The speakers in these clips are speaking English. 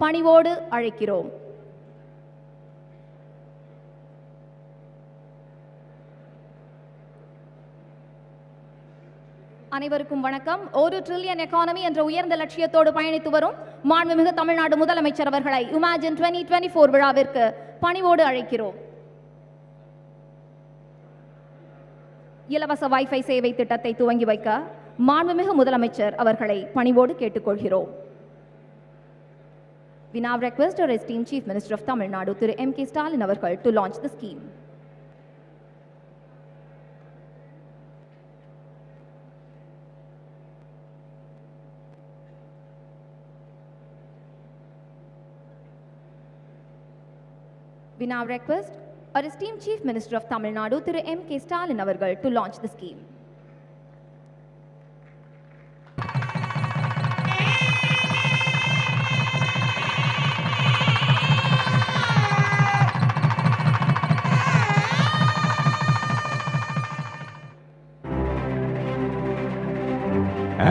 பணிவோடு அழைக்கிறோம். அனைவருக்கும் வணக்கம். 1 ட்ரில்லியன் எக்கானமி என்ற உயர்ந்த லட்சியத்தோடு பயணித்து வரும் மாண்புமிகு தமிழ்நாடு முதலமைச்சர் அவர்களை Umagine 2024 விழாவிற்கு பணிவோடு அழைக்கிறோம். இலவச வைஃபை சேவை திட்டத்தை துவங்கி வைக்க மாண்புமிகு முதலமைச்சர் அவர்களை பணிவோடு கேட்டுக்கொள்கிறோம். We now request our esteemed Chief Minister of Tamil Nadu, Thiru M.K. Stalin அவர்கள் to launch the scheme. We now request our esteemed Chief Minister of Tamil Nadu, Thiru M.K. Stalin avargal to launch the scheme.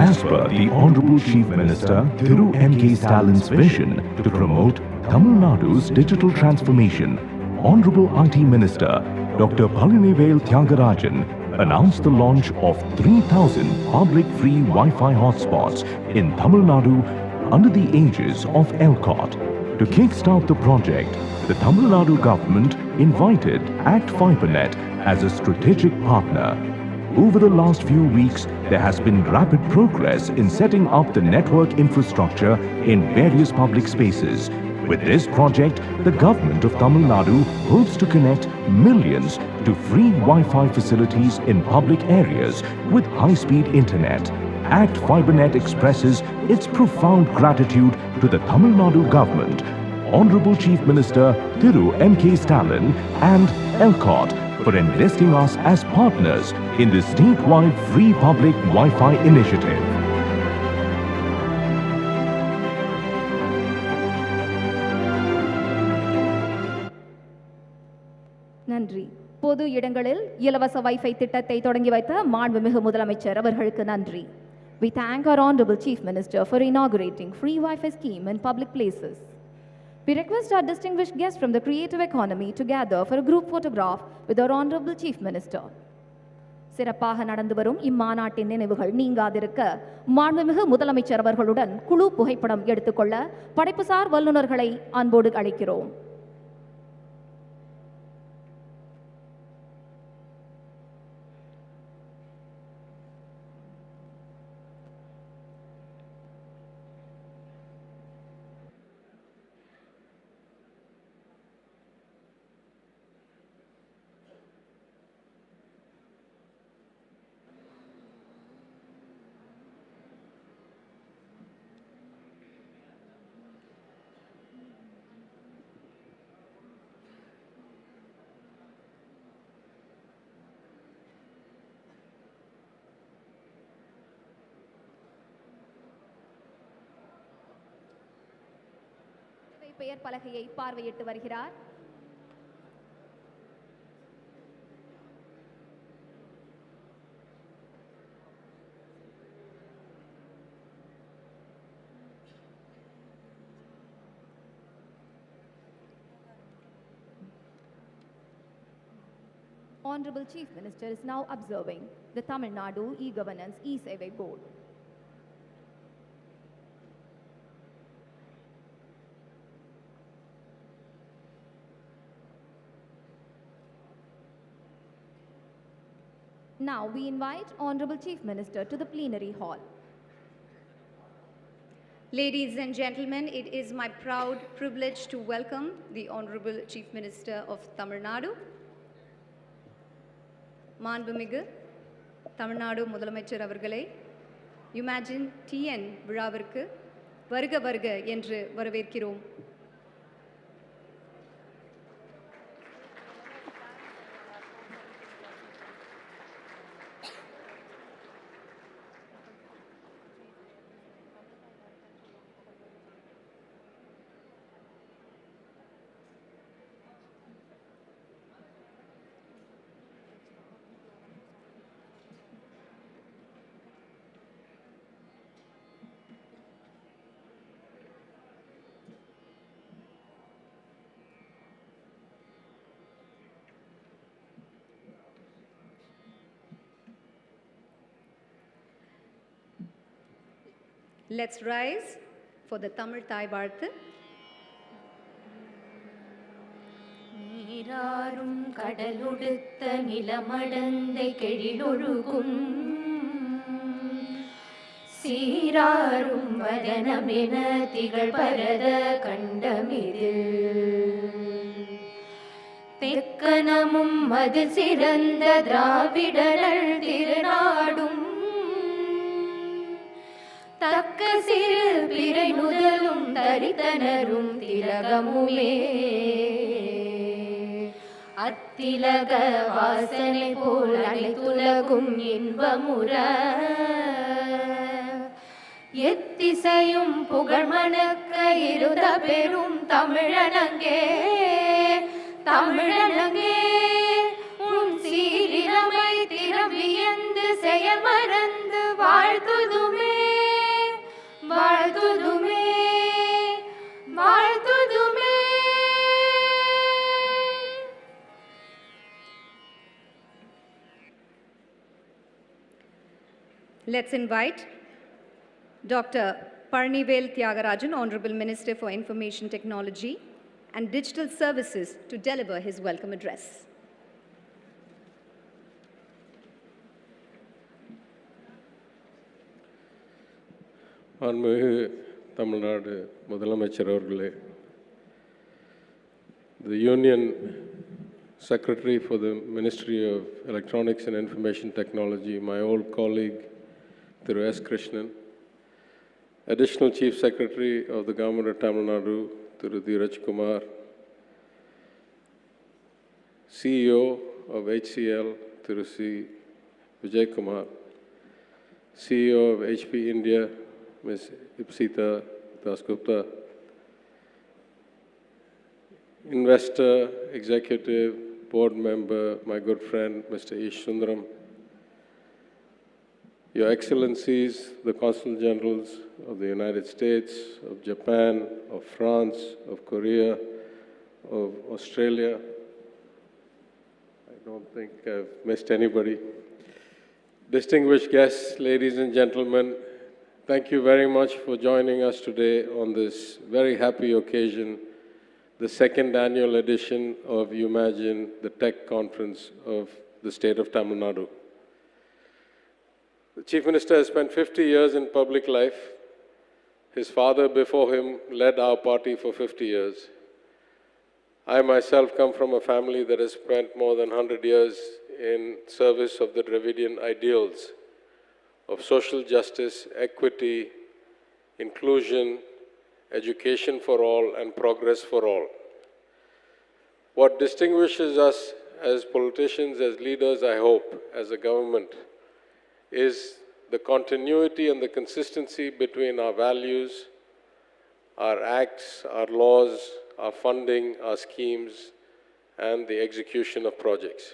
As per the Honorable Chief Minister Thiru M.K. Stalin's vision to promote Tamil Nadu's digital transformation, Honorable IT Minister Dr. Palanivel Thiagarajan announced the launch of 3,000 public free Wi-Fi hotspots in Tamil Nadu under the aegis of ELCOT. To kickstart the project, the Tamil Nadu government invited Act FiberNet as a strategic partner. Over the last few weeks, there has been rapid progress in setting up the network infrastructure in various public spaces. With this project, the government of Tamil Nadu hopes to connect millions to free Wi-Fi facilities in public areas with high-speed internet. Act FiberNet expresses its profound gratitude to the Tamil Nadu government, Honorable Chief Minister Thiru M.K. Stalin and ELCOT for enlisting us as partners in the statewide free public Wi-Fi initiative. நன்றி. பொது இடங்களில் இலவச wifi திட்டத்தை தொடங்கி வைத்த மாண்புமிகு முதலமைச்சர் அவர்களுக்கு நன்றி. We thank our Honorable Chief Minister for inaugurating free Wi-Fi scheme in public places. We request our distinguished guests from the creative economy to gather for a group photograph with our Honorable Chief Minister. சிறப்பாக நடந்து வரும் இம்மாநாட்டின் நினைவுகள் நீங்காதிருக்க மாண்புமிகு முதலமைச்சர் அவர்களுடன் குழு புகைப்படம் எடுத்துக்கொள்ள படைப்புசார் வல்லுநர்களை அன்போடு அழைக்கிறோம். பெயர் பலகையை பார்வையிட்டு வருகிறார். Honorable Chief Minister is now observing the Tamil Nadu E-Governance E-Sevai Board. Now we invite Honorable Chief Minister to the plenary hall. Ladies and gentlemen, it is my proud privilege to welcome the Honorable Chief Minister of Tamil Nadu. மாண்புமிகு தமிழ்நாடு முதலமைச்சர் அவர்களை Umagine TN விழாவிற்கு வருக வருக என்று வரவேற்கிறோம். Let's rise for the Tamil Thai Bharata. நீராறும் கடலுடுத்த நிலமடந்தை கெழிலொழுகும் சீராறும் வதனமென திகழ் பரத கண்டமிதில் தெக்கனமும் அது சிறந்த திராவிடர்கள் திருநாடும் தக்க சிறு பிறை முதலும் தரித்தனரும் திலகமுமே அத்திலக வாசனை போல் அனைத்துலகும் இன்பமுற எத்திசையும் புகழ் மணக்க இருத பெரும் தமிழனங்கே தமிழனங்கே உன் சீரிரமை திறவியந்து செயல் மறந்து வாழ்த்துதுமே வாழ்த்துதுமே வாழ்த்துதுமே. Let's invite Dr. Parnivel Tyagarajan, Honorable Minister for Information Technology and Digital Services, to deliver his welcome address. மாண்புமிகு தமிழ்நாடு முதலமைச்சர் அவர்களே, the Union Secretary for the Ministry of Electronics and Information Technology, my old colleague, Thiru S. Krishnan, Additional Chief Secretary of the Government of Tamil Nadu, Thiru Dheeraj Kumar, CEO of HCL, Thiru C. Vijay Kumar, CEO of HP India, Ms. Ipsita Dasgupta, investor, executive, board member, my good friend, Mr. Ish Sundaram, Your Excellencies, the Consul Generals of the United States, of Japan, of France, of Korea, of Australia. I don't think I've missed anybody. Distinguished guests, ladies and gentlemen, thank you very much for joining us today on this very happy occasion, the second annual edition of Umagine, the tech conference of the state of Tamil Nadu. The Chief Minister has spent 50 years in public life. His father before him led our party for 50 years. I myself come from a family that has spent more than 100 years in service of the Dravidian ideals of social justice, equity, inclusion, education for all, and progress for all. What distinguishes us as politicians, as leaders, I hope, as a government, is the continuity and the consistency between our values, our acts, our laws, our funding, our schemes, and the execution of projects.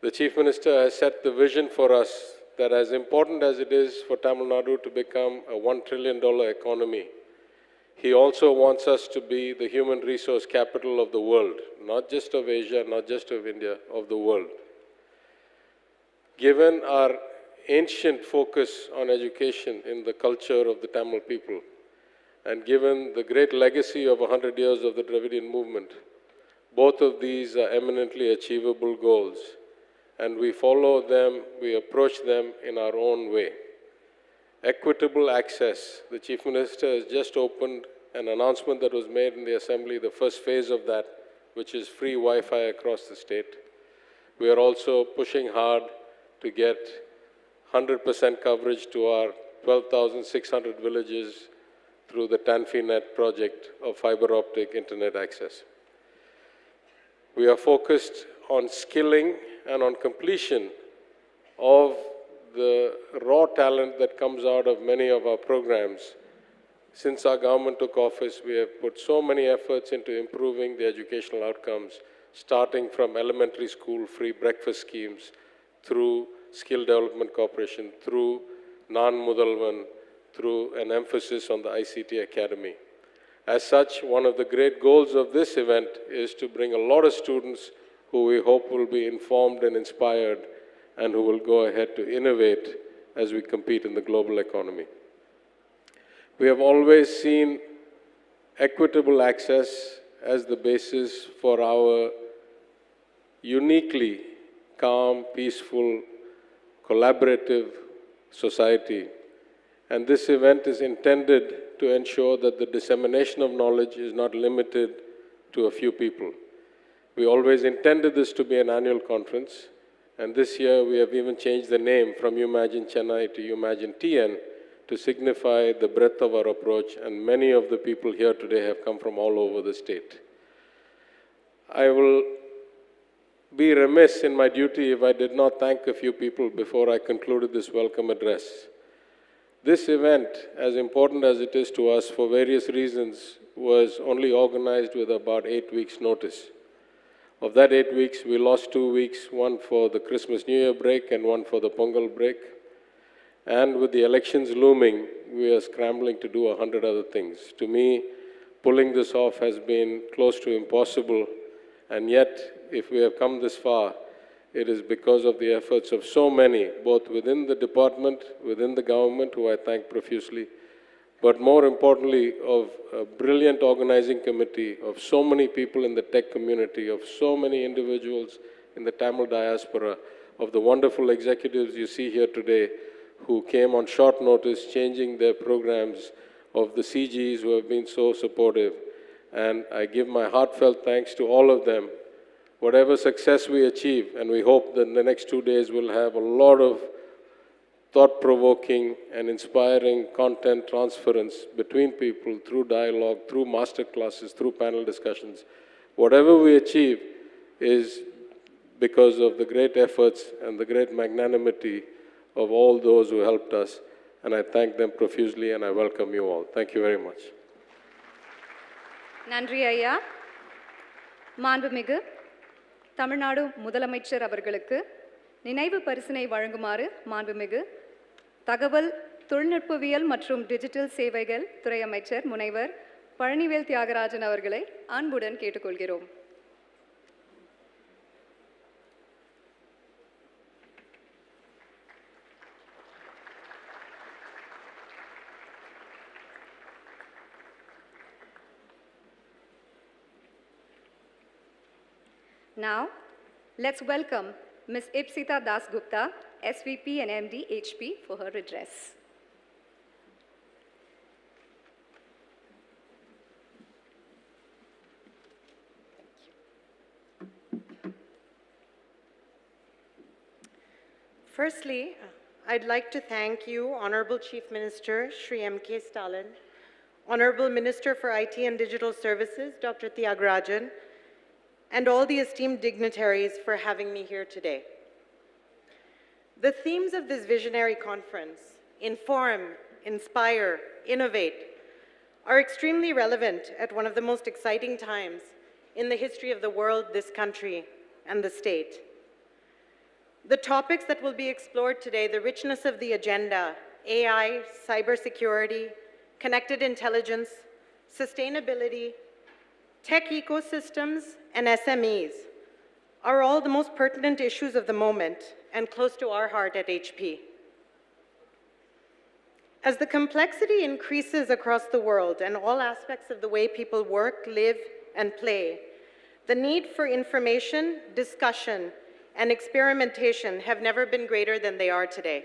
The Chief Minister has set the vision for us that as important as it is for Tamil Nadu to become a $1 trillion economy, he also wants us to be the human resource capital of the world, not just of Asia, not just of India, of the world. Given our ancient focus on education in the culture of the Tamil people, and given the great legacy of 100 years of the Dravidian movement, both of these are eminently achievable goals, and we follow them, we approach them in our own way. Equitable access. The Chief Minister has just opened an announcement that was made in the Assembly, the first phase of that, which is free Wi-Fi across the state. We are also pushing hard to get 100% coverage to our 12,600 villages through the TanfiNet project of fiber optic internet access. We are focused on skilling and on completion of the raw talent that comes out of many of our programs. Since our government took office, we have put so many efforts into improving the educational outcomes, starting from elementary school free breakfast schemes, through skill development cooperation, through non-Mudalvan, through an emphasis on the ICT Academy. As such, one of the great goals of this event is to bring a lot of students who we hope will be informed and inspired and who will go ahead to innovate as we compete in the global economy. We have always seen equitable access as the basis for our uniquely calm, peaceful, collaborative society. And this event is intended to ensure that the dissemination of knowledge is not limited to a few people. We always intended this to be an annual conference, and this year we have even changed the name from Umagine Chennai to Umagine TN to signify the breadth of our approach, and many of the people here today have come from all over the state. I will be remiss in my duty if I did not thank a few people before I concluded this welcome address. This event, as important as it is to us for various reasons, was only organized with about 8 weeks' notice. Of that 8 weeks, we lost 2 weeks, one for the Christmas New Year break and one for the Pongal break. And with the elections looming, we are scrambling to do 100 other things. To me, pulling this off has been close to impossible. And yet, if we have come this far, it is because of the efforts of so many, both within the department, within the government, who I thank profusely, but more importantly, of a brilliant organizing committee, of so many people in the tech community, of so many individuals in the Tamil diaspora, of the wonderful executives you see here today who came on short notice, changing their programs, of the CGs who have been so supportive. And I give my heartfelt thanks to all of them. Whatever success we achieve, and we hope that in the next 2 days we'll have a lot of thought-provoking and inspiring content transference between people through dialogue, through master classes, through panel discussions. Whatever we achieve is because of the great efforts and the great magnanimity of all those who helped us, and I thank them profusely and I welcome you all. Thank you very much. நன்றி ஐயா. மாண்புமிகு தமிழ்நாடு முதலமைச்சர் அவர்களுக்கு நினைவு பரிசினை வழங்குமாறு மாண்புமிகு தகவல் தொழில்நுட்பவியல் மற்றும் டிஜிட்டல் சேவைகள் துறை அமைச்சர் முனைவர் பழனிவேல் தியாகராஜன் அவர்களை அன்புடன் கேட்டுக்கொள்கிறோம். Now, let's welcome Ms. Ipsita Dasgupta, SVP and MD HP, for her address. Firstly, I'd like to thank you, Honorable Chief Minister Shri M.K. Stalin, Honorable Minister for IT and Digital Services, Dr. Thiagarajan, and all the esteemed dignitaries for having me here today. The themes of this visionary conference, inform, inspire, innovate, are extremely relevant at one of the most exciting times in the history of the world, this country, and the state. The topics that will be explored today, the richness of the agenda, AI, cybersecurity, connected intelligence, sustainability, tech ecosystems, and SMEs are all the most pertinent issues of the moment and close to our heart at HP. As the complexity increases across the world and all aspects of the way people work, live, and play, the need for information, discussion, and experimentation have never been greater than they are today.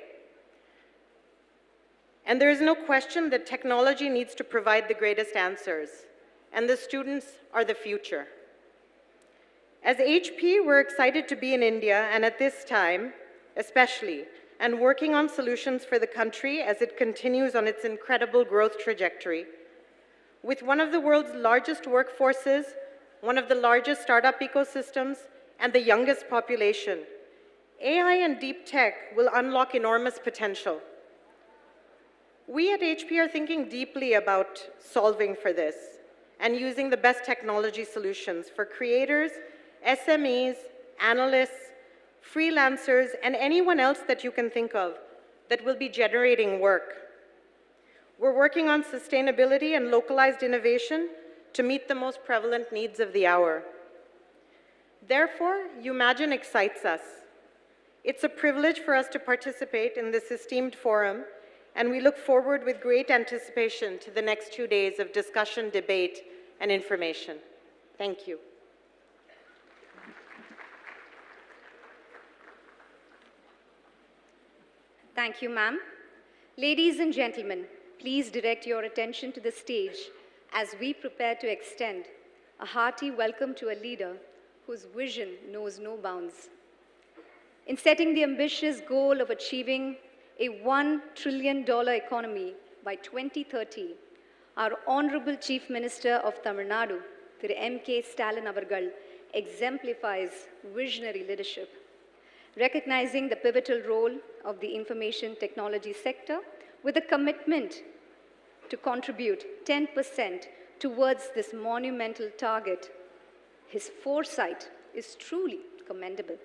And there is no question that technology needs to provide the greatest answers, and the students are the future. As HP, we're excited to be in India, and at this time, especially, and working on solutions for the country as it continues on its incredible growth trajectory. With one of the world's largest workforces, one of the largest startup ecosystems, and the youngest population, AI and deep tech will unlock enormous potential. We at HP are thinking deeply about solving for this and using the best technology solutions for creators, SMEs, analysts, freelancers, and anyone else that you can think of that will be generating work. We're working on sustainability and localized innovation to meet the most prevalent needs of the hour. Therefore, Umagine excites us. It's a privilege for us to participate in this esteemed forum and we look forward with great anticipation to the next 2 days of discussion, debate, and information. Thank you. Thank you, ma'am. Ladies and gentlemen, please direct your attention to the stage as we prepare to extend a hearty welcome to a leader whose vision knows no bounds. In setting the ambitious goal of achieving a $1 trillion economy by 2030, our Honorable Chief Minister of Tamil Nadu, Thiru M.K. Stalin Avargal, exemplifies visionary leadership. Recognizing the pivotal role of the information technology sector with a commitment to contribute 10% towards this monumental target, his foresight is truly commendable.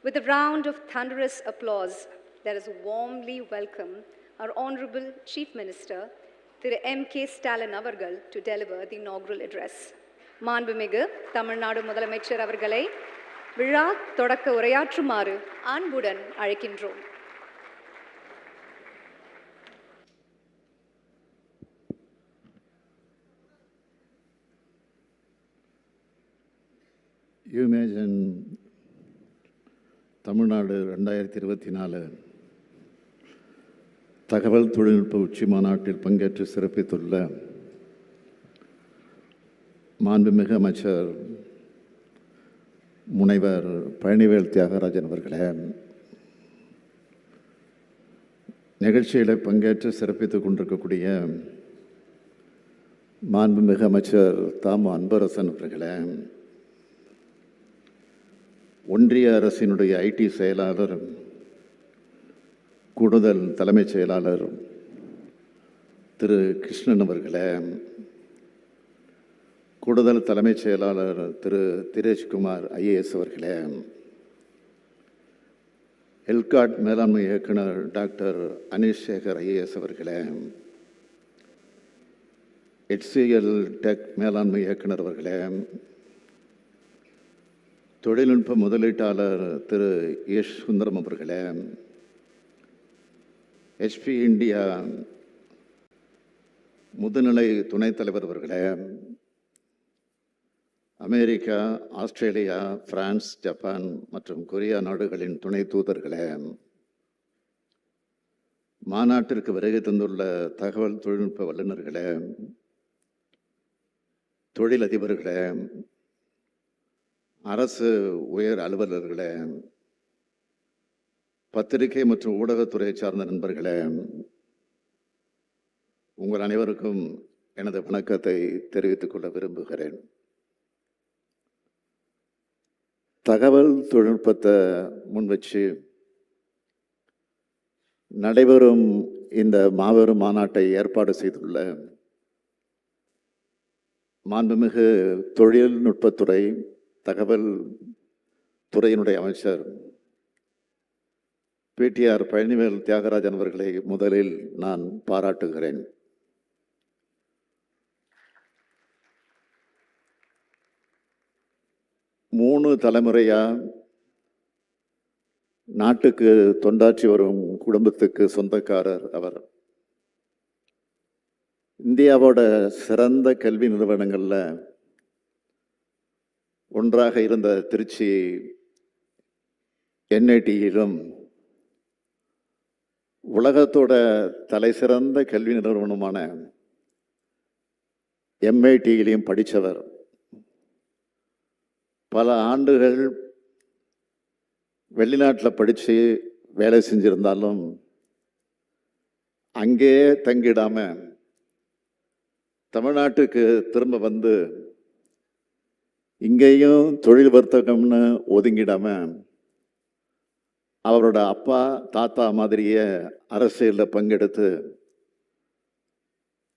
With a round of thunderous applause, let us warmly welcome our Honorable Chief Minister, Thiru M.K. Stalin Avargal, to deliver the inaugural address. மாண்புமிகு தமிழ்நாடு முதலமைச்சர் அவர்களை விழா தொடக்க உரையாற்றுமாறு அன்புடன் அழைக்கின்றோம். Umagine Tamil Nadu 2024 தகவல் தொழில்நுட்ப உச்சி மாநாட்டில் பங்கேற்று சிறப்பித்துள்ள மாண்புமிகு அமைச்சர் முனைவர் பழனிவேல் தியாகராஜன் அவர்களே, நிகழ்ச்சியில் பங்கேற்று சிறப்பித்துக் கொண்டிருக்கக்கூடிய மாண்புமிகு அமைச்சர் தாமு அன்பரசன் அவர்களே, ஒன்றிய அரசினுடைய ஐடி செயலாளர், கூடுதல் தலைமைச் செயலாளர் திரு கிருஷ்ணன் அவர்களே, கூடுதல் தலைமைச் செயலாளர் திரு திரேஷ்குமார் ஐஏஎஸ் அவர்களே, எல்காட் மேலாண்மை இயக்குனர் டாக்டர் அனீஷ் சேகர் ஐஏஎஸ் அவர்களே, HCL டெக் மேலாண்மை இயக்குனர் அவர்களே, தொழில்நுட்ப முதலீட்டாளர் திரு யஷ் சுந்தரம் அவர்களே, HP இந்தியா முதுநிலை துணைத் தலைவர் அவர்களே, அமெரிக்கா, ஆஸ்திரேலியா, பிரான்ஸ், ஜப்பான் மற்றும் கொரியா நாடுகளின் துணை தூதர்களே, மாநாட்டிற்கு வருகை தந்துள்ள தகவல் தொழில்நுட்ப வல்லுநர்களே, தொழிலதிபர்களே, அரசு உயர் அலுவலர்களே, பத்திரிகை மற்றும் ஊடகத்துறை சார்ந்த நண்பர்களே, உங்கள் அனைவருக்கும் எனது வணக்கத்தை தெரிவித்துக் கொள்ள விரும்புகிறேன். தகவல் தொழில்நுட்பத்தை முன்வச்சு நடைபெறும் இந்த மாபெரும் மாநாட்டை ஏற்பாடு செய்துள்ள மாண்புமிகு தொழில்நுட்பத்துறை தகவல் துறையினுடைய அமைச்சர் PTR பழனிவேல் தியாகராஜன் அவர்களை முதலில் நான் பாராட்டுகிறேன். மூணு தலைமுறையா நாட்டுக்கு தொண்டாற்றி வரும் குடும்பத்துக்கு சொந்தக்காரர் அவர். இந்தியாவோட சிறந்த கல்வி நிறுவனங்களில் ஒன்றாக இருந்த திருச்சி NITயிலும் உலகத்தோட தலை சிறந்த கல்வி நிறுவனமான MITயிலையும் படித்தவர். பல ஆண்டுகள் வெளிநாட்டில் படித்து வேலை செஞ்சிருந்தாலும் அங்கேயே தங்கிடாமல் தமிழ்நாட்டுக்கு திரும்ப வந்து இங்கேயும் தொழில் வர்த்தகம்னு ஒதுங்கிடாமல் அவரோட அப்பா தாத்தா மாதிரியே அரசியலில் பங்கெடுத்து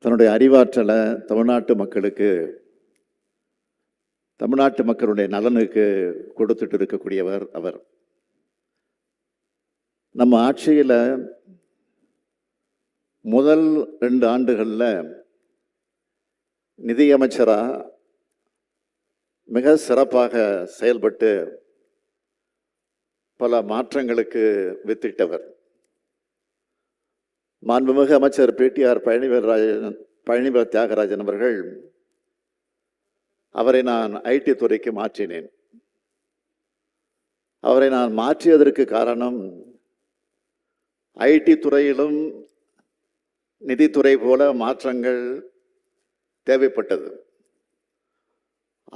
தன்னுடைய அறிவாற்றலை தமிழ்நாட்டு மக்களுக்கு, தமிழ்நாட்டு மக்களுடைய நலனுக்கு கொடுத்துட்டு இருக்கக்கூடியவர் அவர். நம்ம ஆட்சியில் முதல் 2 ஆண்டுகளில் நிதியமைச்சராக மிக சிறப்பாக செயல்பட்டு பல மாற்றங்களுக்கு வித்திட்டவர். மாண்புமிகு அமைச்சர் பிடிஆர் பழனிவேல் தியாகராஜன் அவர்கள், அவரை நான் ஐடி துறைக்கு மாற்றினேன். அவரை நான் மாற்றியதற்கு காரணம், ஐடி துறையிலும் நிதித்துறை போல மாற்றங்கள் தேவைப்பட்டது.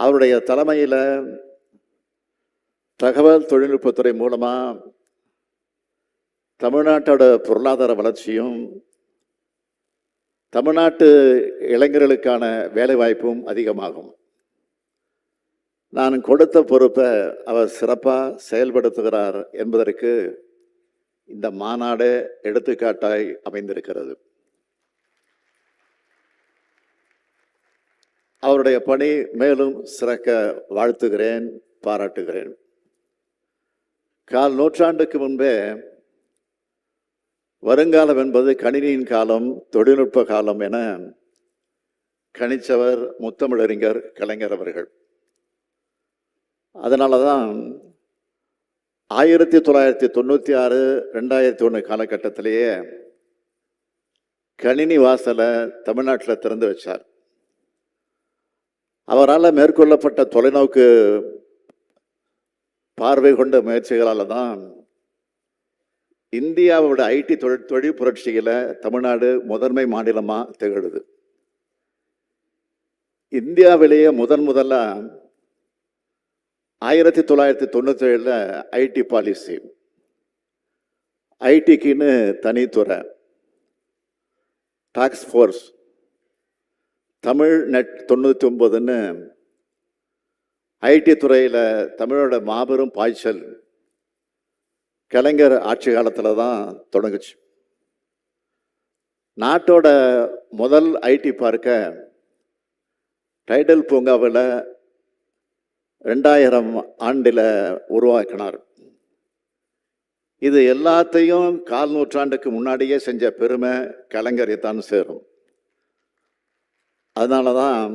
அவருடைய தலைமையில் தகவல் தொழில்நுட்பத்துறை மூலமாக தமிழ்நாட்டோட பொருளாதார வளர்ச்சியும் தமிழ்நாட்டு இளைஞர்களுக்கான வேலைவாய்ப்பும் அதிகமாகும். நான் கொடுத்த பொறுப்பை அவர் சிறப்பாக செயல்படுத்துகிறார் என்பதற்கு இந்த மாநாடு எடுத்துக்காட்டாய் அமைந்திருக்கிறது. அவருடைய பணி மேலும் சிறக்க வாழ்த்துகிறேன், பாராட்டுகிறேன். கால் நூற்றாண்டுக்கு முன்பே வருங்காலம் என்பது கணினியின் காலம், தொழில்நுட்ப காலம் என கணிச்சவர் முத்தமிழறிஞர் கலைஞர் அவர்கள். அதனால தான் 1996, 2001 காலகட்டத்திலேயே கணினி வாசலை தமிழ்நாட்டில் திறந்து வச்சார். அவரால் மேற்கொள்ளப்பட்ட தொலைநோக்கு பார்வை கொண்ட முயற்சிகளால் தான் இந்தியாவோட ஐடி தொழில் புரட்சியில் தமிழ்நாடு முதன்மை மாநிலமாக திகழுது. இந்தியாவிலேயே முதல்ல 1997 ஐடி பாலிசி, ஐடிக்குன்னு தனித்துறை, டாஸ்க் ஃபோர்ஸ், தமிழ் நெட் 99ன்னு ஐடி துறையில் தமிழோட மாபெரும் பாய்ச்சல் கலைஞர் ஆட்சி காலத்தில் தான் தொடங்குச்சு. நாட்டோட முதல் ஐடி பார்க்க டைடல் பூங்காவில் 2000 ஆண்டில் உருவாக்கினார். இது எல்லாத்தையும் கால் நூற்றாண்டுக்கு முன்னாடியே செஞ்ச பெருமை கலைஞரை தான் சேரும். அதனால தான்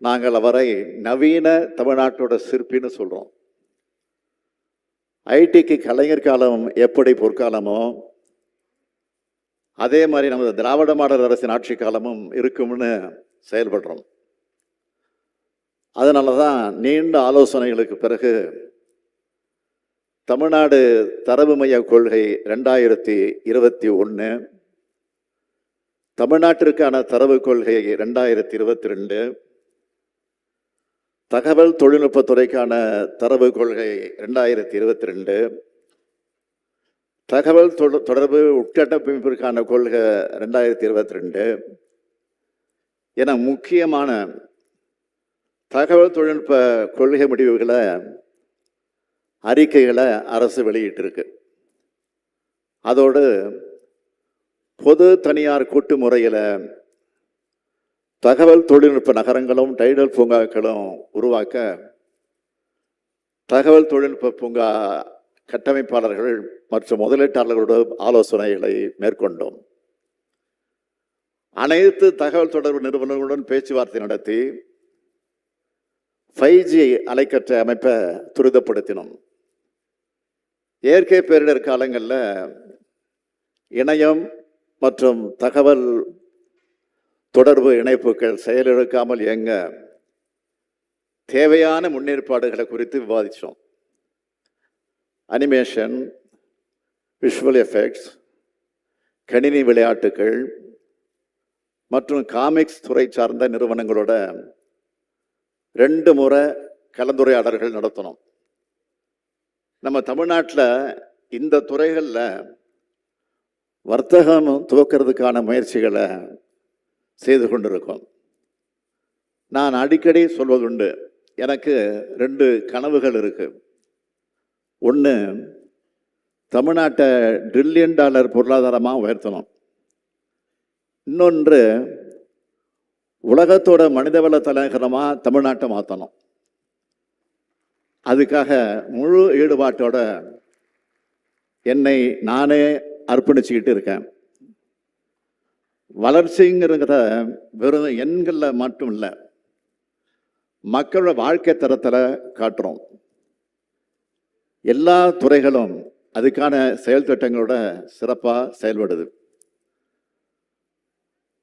நாங்கள் அவரை நவீன தமிழ்நாட்டோட சிற்பின்னு சொல்கிறோம். ஐடிக்கு கலைஞர் காலம் எப்படி பொற்காலமோ அதே மாதிரி நமது திராவிட மாடல் அரசின் ஆட்சி காலமும் இருக்கும்னு செயல்படுறோம். அதனால தான் நீண்ட ஆலோசனைகளுக்கு பிறகு தமிழ்நாடு தரவு மைய கொள்கை 2021, தமிழ்நாட்டிற்கான தரவு கொள்கை 2022, தகவல் தொழில்நுட்பத்துறைக்கான தரவு கொள்கை 2022, தகவல் தொடர்பு உட்கட்டமைப்பிற்கான கொள்கை 2022 என முக்கியமான தகவல் தொழில்நுட்ப கொள்கை முடிவுகளை, அறிக்கைகளை அரசு வெளியிட்டிருக்கு. அதோடு பொது தனியார் கூட்டு முறையில் தகவல் தொழில்நுட்ப நகரங்களும் டைடல் பூங்காக்களும் உருவாக்க தகவல் தொழில்நுட்ப பூங்கா கட்டமைப்பாளர்கள் மற்றும் முதலீட்டாளர்களோட ஆலோசனைகளை மேற்கொண்டோம். அனைத்து தகவல் தொடர்பு நிறுவனங்களுடன் பேச்சுவார்த்தை நடத்தி 5G அலைக்கற்றை அமைப்பை துரிதப்படுத்தினோம். இயற்கை பேரிடர் காலங்களில் இணையம் மற்றும் தகவல் தொடர்பு இணைப்புகள் செயலிழக்காமல் இயங்க தேவையான முன்னேற்பாடுகளை குறித்து விவாதித்தோம். அனிமேஷன், விஷுவல் எஃபெக்ட்ஸ், கணினி விளையாட்டுகள் மற்றும் காமிக்ஸ் துறை சார்ந்த நிறுவனங்களோட 2 முறை கலந்துரையாடல்கள் நடத்தணும். நம்ம தமிழ்நாட்டில் இந்த துறைகளில் வர்த்தகம் துவக்கிறதுக்கான முயற்சிகளை செய்து கொண்டிருக்கோம். நான் அடிக்கடி சொல்வதுண்டு, எனக்கு 2 கனவுகள் இருக்கு. ஒன்று, தமிழ்நாட்டை $1 டிரில்லியன் பொருளாதாரமாக உயர்த்தணும். இன்னொன்று, உலகத்தோட மனிதவள தலைநகரமாக தமிழ்நாட்டை மாற்றணும். அதுக்காக முழு ஈடுபாட்டோட என்னை நானே அர்ப்பணிச்சுக்கிட்டு இருக்கேன். வளர்ச்சிங்கிறத வெறும் எண்களில் மட்டும் இல்லை, மக்களோட வாழ்க்கை தரத்தில் காட்டுறோம். எல்லா துறைகளும் அதுக்கான செயல் திட்டங்களோட சிறப்பாக செயல்படுது.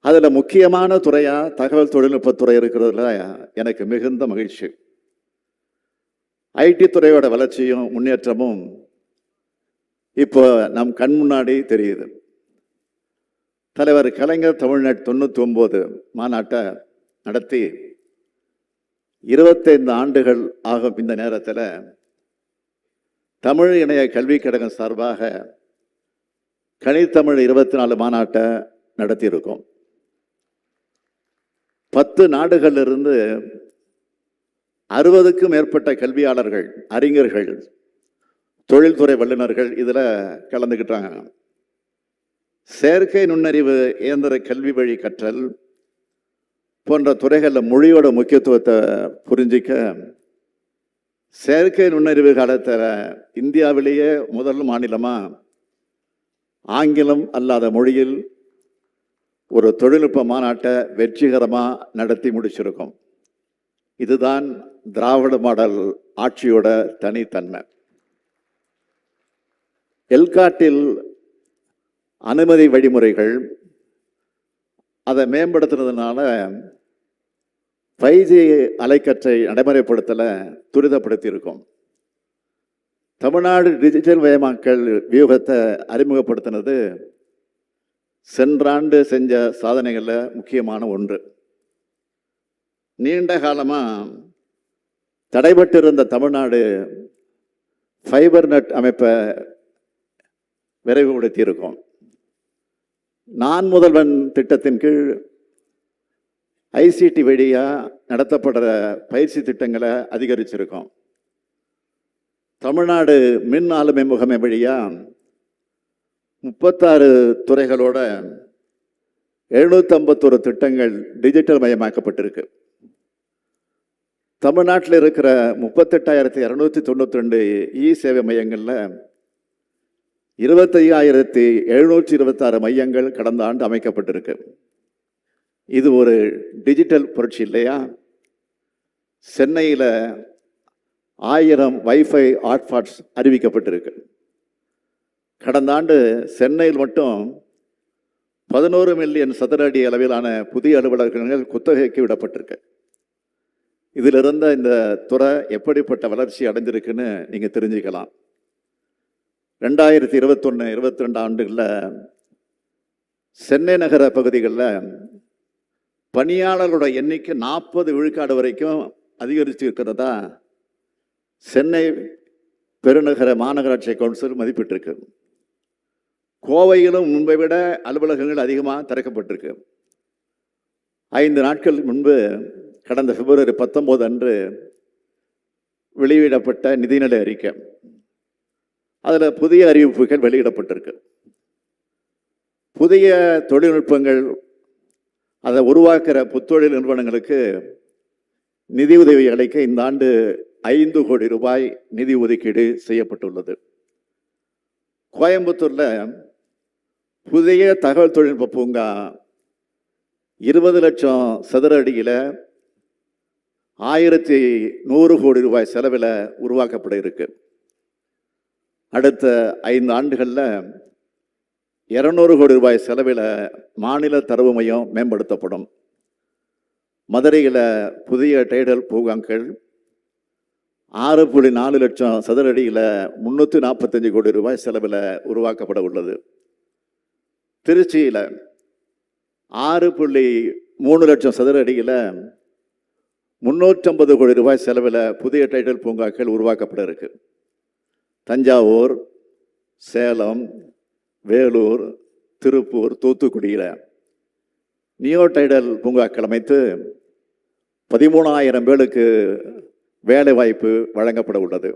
அதில் முக்கியமான துறையாக தகவல் தொழில்நுட்பத்துறை இருக்கிறதுல எனக்கு மிகுந்த மகிழ்ச்சி. ஐடி துறையோட வளர்ச்சியும் முன்னேற்றமும் இப்போ நம் கண் முன்னாடி தெரியுது. தலைவர் கலைஞர் தமிழ்நாடு 99 மாநாட்டை நடத்தி 25 ஆண்டுகள் ஆகும் இந்த நேரத்தில் தமிழ் இணைய கல்விக் கழகம் சார்பாக கனித்தமிழ் 24 மாநாட்டை நடத்தியிருக்கோம். 10 நாடுகளிலிருந்து 60க்கும் மேற்பட்ட கல்வியாளர்கள், அறிஞர்கள், தொழில்துறை வல்லுநர்கள் இதில் கலந்துக்கிட்டாங்க. செயற்கை நுண்ணறிவு, இயந்திர கல்வி வழி கற்றல் போன்ற துறைகளில் மொழியோட முக்கியத்துவத்தை புரிஞ்சிக்க செயற்கை நுண்ணறிவு காலத்தில் இந்தியாவிலேயே முதல் மாநிலமாக ஆங்கிலம் அல்லாத மொழியில் ஒரு தொழில்நுட்ப மாநாட்டை வெற்றிகரமாக நடத்தி முடிச்சிருக்கோம். இதுதான் திராவிட மாடல் ஆட்சியோட தனித்தன்மை. எல்காட்டில் அனுமதி வழிமுறைகள் அதை மேம்படுத்துறதுனால 5G அலைக்கற்றை நடைமுறைப்படுத்தலை துரிதப்படுத்தி இருக்கும். தமிழ்நாடு டிஜிட்டல் மயமாக்கல் வியூகத்தை அறிமுகப்படுத்தினது சென்றாண்டு செஞ்ச சாதனைகளில் முக்கியமான ஒன்று. நீண்ட காலமாக தடைபட்டிருந்த தமிழ்நாடு ஃபைபர் நெட் அமைப்பை விரைவுபடுத்தியிருக்கோம். நான் முதல்வன் திட்டத்தின் கீழ் ஐசிடி வழியாக நடத்தப்படுற பயிற்சி திட்டங்களை அதிகரிச்சிருக்கோம். தமிழ்நாடு மின் ஆளுமை முகமை வழியாக 36 துறைகளோட 751 திட்டங்கள் டிஜிட்டல் மயமாக்கப்பட்டிருக்கு. தமிழ்நாட்டில் இருக்கிற 38,292 சேவை மையங்களில் 25,726 மையங்கள் கடந்த ஆண்டு அமைக்கப்பட்டிருக்கு. இது ஒரு டிஜிட்டல் புரட்சி இல்லையா? சென்னையில் 1000 வைஃபை ஹாட்ஸ்பாட்ஸ் அறிவிக்கப்பட்டிருக்கு. கடந்த ஆண்டு சென்னையில் மட்டும் 11 மில்லியன் சதுர அடி அளவிலான புதிய அலுவலகங்கள் குத்தகைக்கு விடப்பட்டிருக்கு. இதில் இருந்த இந்த துறை எப்படிப்பட்ட வளர்ச்சி அடைஞ்சிருக்குன்னு நீங்கள் தெரிஞ்சுக்கலாம். 2021-22 ஆண்டுகளில் சென்னை நகர பகுதிகளில் பணியாளர்களோட எண்ணிக்கை 40 விழுக்காடு வரைக்கும் அதிகரித்து இருக்கிறதா சென்னை பெருநகர மாநகராட்சி கவுன்சில் மதிப்பிட்டிருக்கு. கோவையிலும் முன்பை விட அலுவலகங்கள் அதிகமாக திறக்கப்பட்டிருக்கு. 5 நாட்கள் முன்பு கடந்த பிப்ரவரி 19 அன்று வெளியிடப்பட்ட நிதிநிலை அறிக்கை, அதில் புதிய அறிவிப்புகள் வெளியிடப்பட்டிருக்கு. புதிய தொழில்நுட்பங்கள் அதை உருவாக்குற புத்தொழில் நிறுவனங்களுக்கு நிதி உதவி அளிக்க இந்த ஆண்டு 5 கோடி ரூபாய் நிதி ஒதுக்கீடு செய்யப்பட்டுள்ளது. கோயம்புத்தூரில் புதிய தகவல் தொழில்நுட்ப பூங்கா 20 லட்சம் சதுர அடியில் 1,100 கோடி ரூபாய் செலவில் உருவாக்கப்பட இருக்கு. அடுத்த 5 ஆண்டுகளில் 200 கோடி ரூபாய் செலவில் மாநில தரவு மையம் மேம்படுத்தப்படும். மதுரையில் புதிய டைடல் பூங்காக்கள் 6.4 லட்சம் சதுர அடியில் 345 கோடி ரூபாய் செலவில் உருவாக்கப்பட உள்ளது. திருச்சியில் 6.3 லட்சம் சதுர அடியில் 350 கோடி ரூபாய் செலவில் புதிய டைடல் பூங்காக்கள் உருவாக்கப்பட இருக்கு. தஞ்சாவூர், சேலம், வேலூர், திருப்பூர், தூத்துக்குடியில் நியோ டைடல் பூங்காக்கள் அமைத்து 13,000 பேருக்கு வேலை வாய்ப்பு வழங்கப்பட உள்ளது.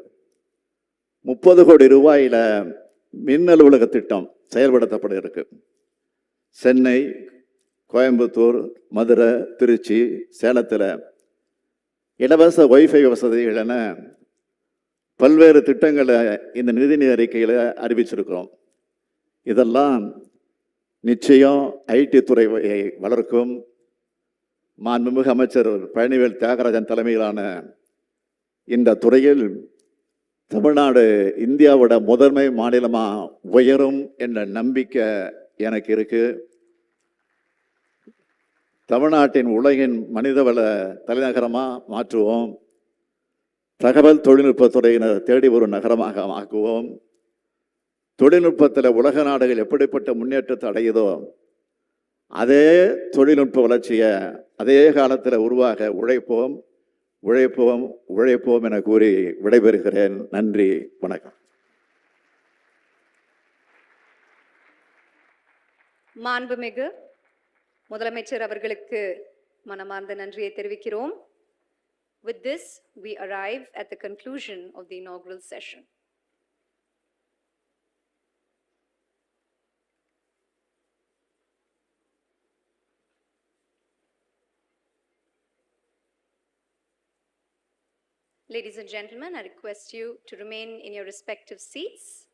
30 கோடி ரூபாயில் மின் அலுவலக திட்டம் செயல்படுத்தப்பட இருக்கு. சென்னை, கோயம்புத்தூர், மதுரை, திருச்சி, சேலத்தில் இலவச வைஃபை வசதிகள் என பல்வேறு திட்டங்களை இந்த நிதி அறிக்கையில் அறிவிச்சிருக்கிறோம். இதெல்லாம் நிச்சயம் ஐடி துறையை வளர்க்கும். மாண்புமிகு அமைச்சர் பழனிவேல் தியாகராஜன் தலைமையிலான இந்த துறையில் தமிழ்நாடு இந்தியாவோட முதன்மை மாநிலமாக உயரும் என்ற நம்பிக்கை எனக்கு இருக்கு. தமிழ்நாட்டின் உலகின் மனிதவள தலைநகரமாக மாற்றுவோம். தகவல் தொழில்நுட்பத்துறையினர் தேடி வரும் நகரமாக ஆக்குவோம். தொழில்நுட்பத்தில் உலக நாடுகள் எப்படிப்பட்ட முன்னேற்றத்தை அடையுதோ அதே தொழில்நுட்ப வளர்ச்சியை அதே காலத்தில் உருவாக உழைப்போம் உழைப்போம் உழைப்போம் என கூறி விடைபெறுகிறேன். நன்றி, வணக்கம். மாண்புமிகு முதலமைச்சர் அவர்களுக்கு மனமார்ந்த நன்றியை தெரிவிக்கிறோம். With this, we arrive at the conclusion of the inaugural session. Ladies and gentlemen, I request you to remain in your respective seats.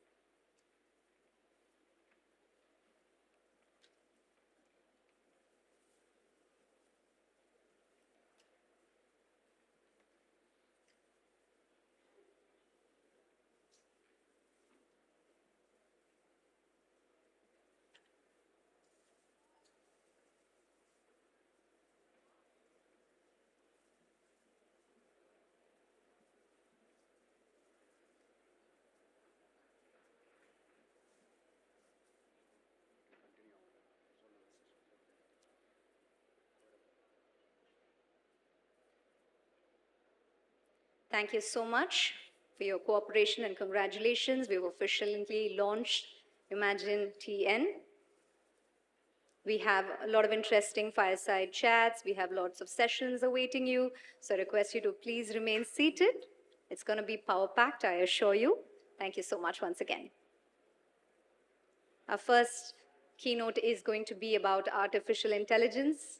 Thank you so much for your cooperation and congratulations. We've officially launched Umagine TN. We have a lot of interesting fireside chats. We have lots of sessions awaiting you. So I request you to please remain seated. It's going to be power-packed, I assure you. Thank you so much once again. Our first keynote is going to be about artificial intelligence.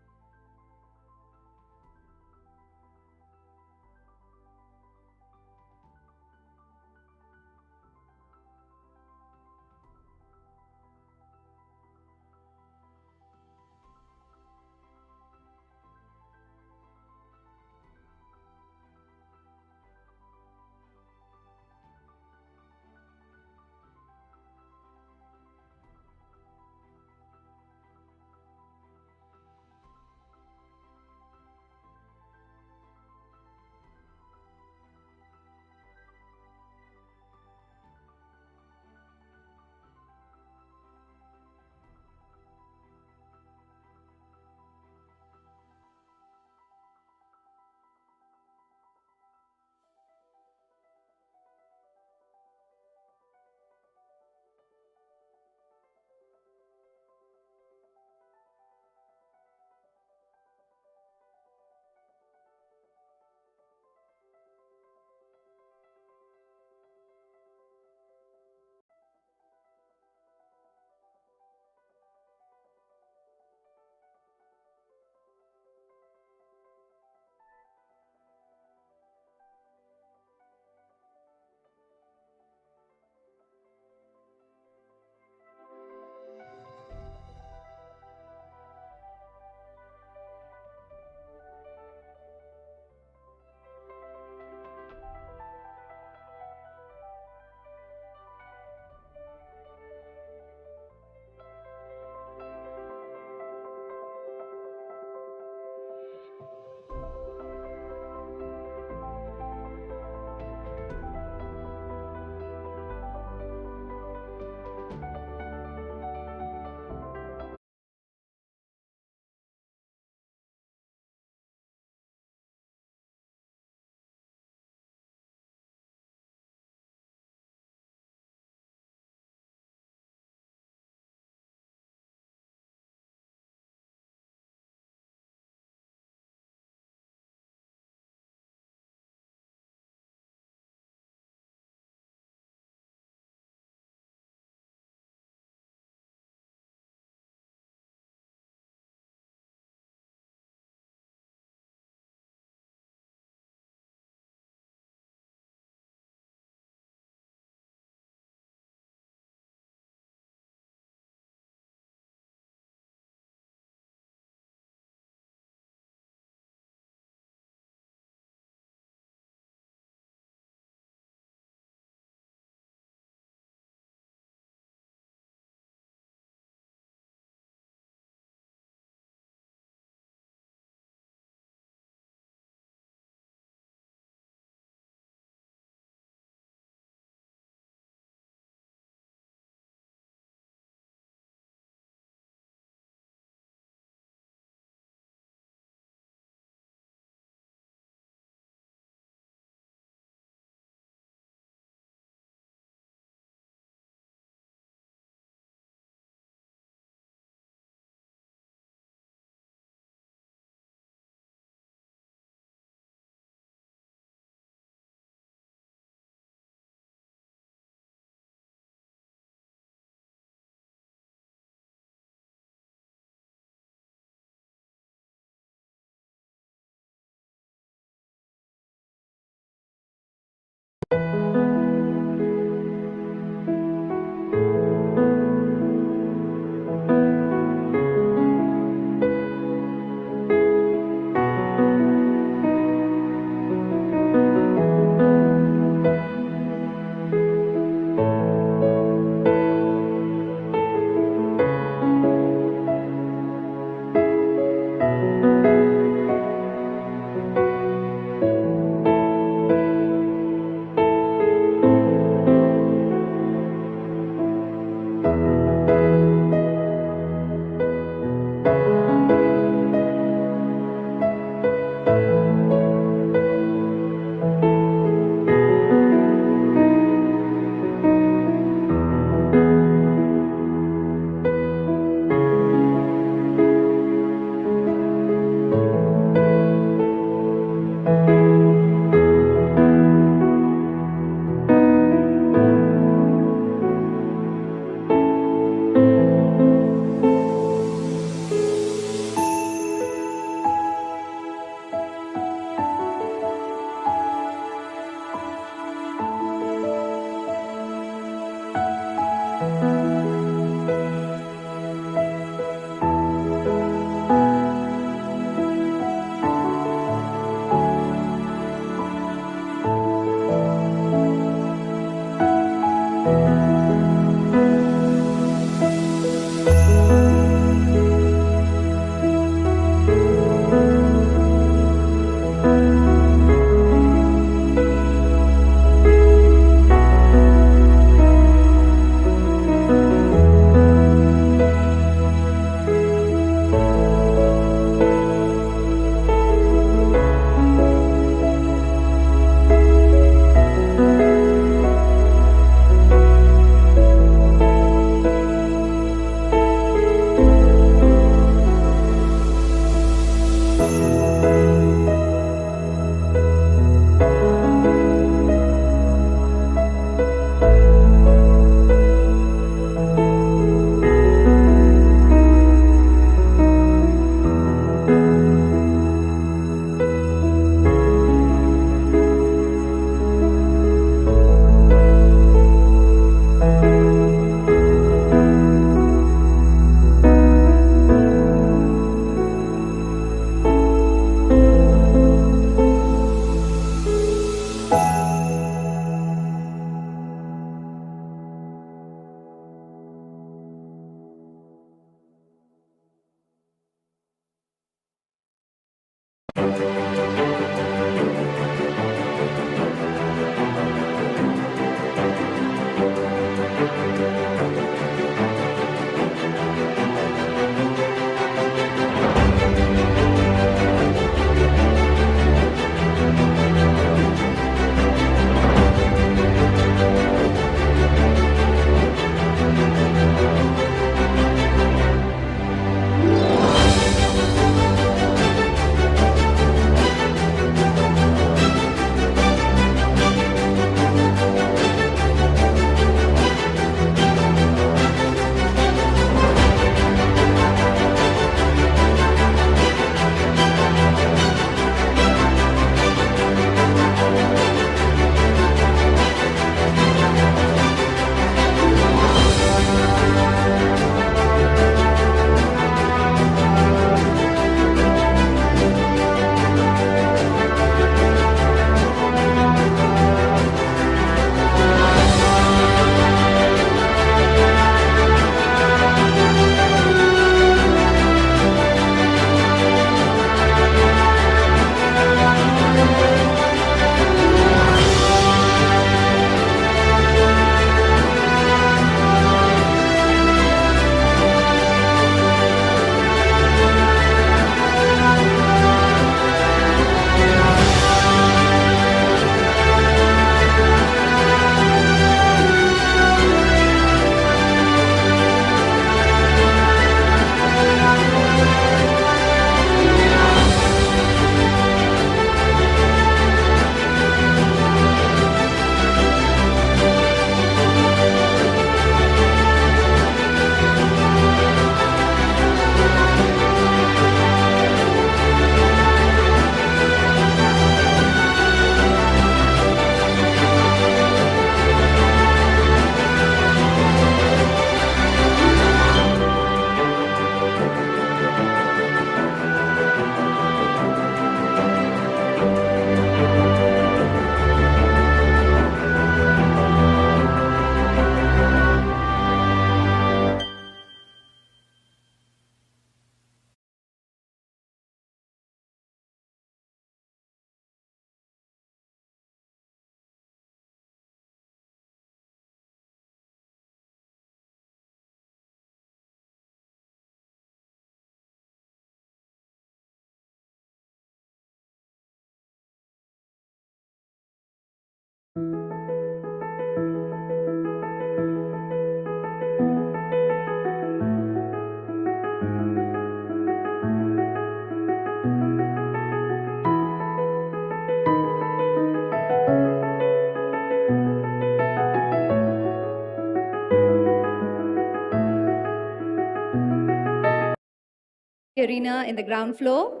Arena in the ground floor.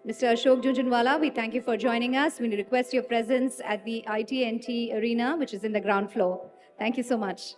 Mr. Ashok Jhunjhunwala, we thank you for joining us. We request your presence at the ITNT Arena, which is in the ground floor. Thank you so much.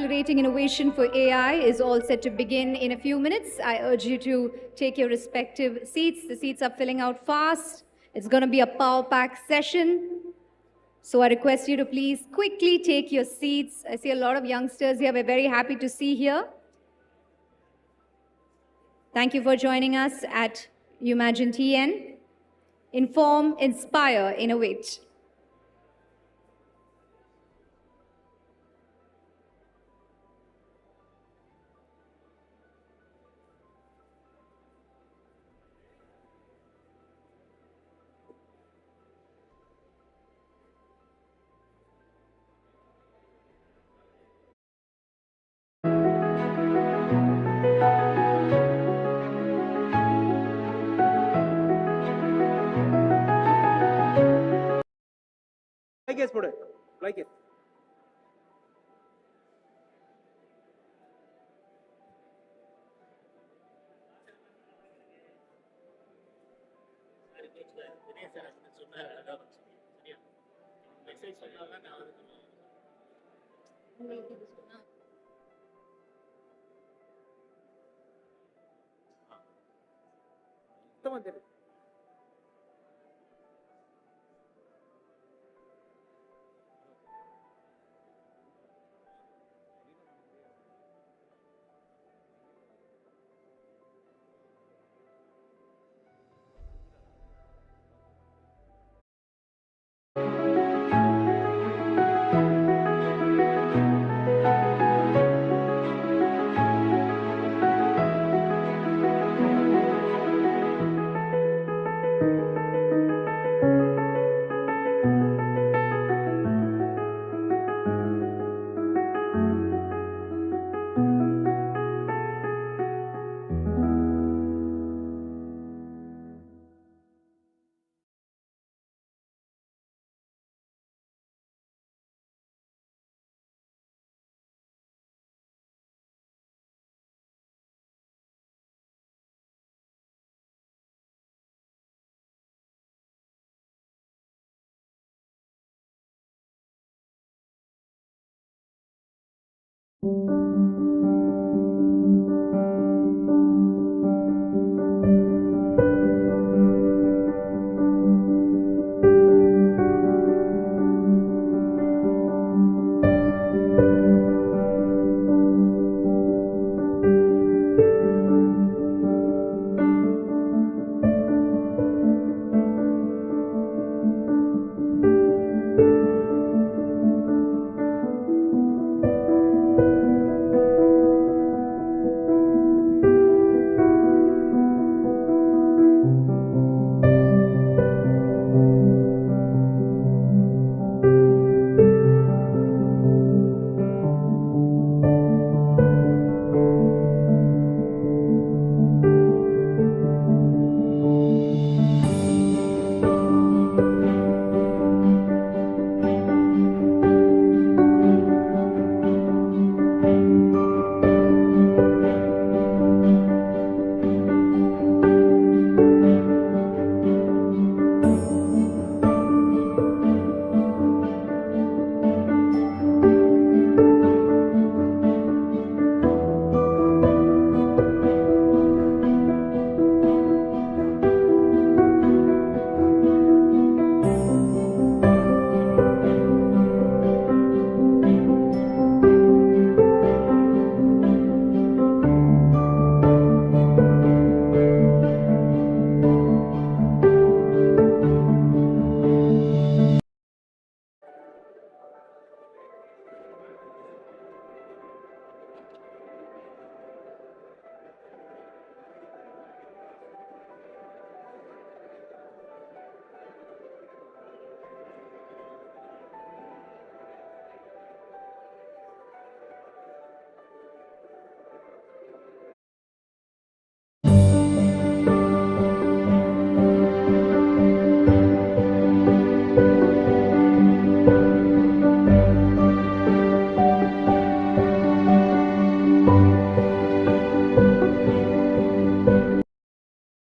Accelerating Innovation for AI is all set to begin in a few minutes. I urge you to take your respective seats. The seats are filling out fast. It's going to be a power-packed session. So I request you to please quickly take your seats. I see a lot of youngsters here. We're very happy to see here. Thank you for joining us at Umagine TN. Inform, inspire, innovate. Like it, put it. Like it. Come on, there.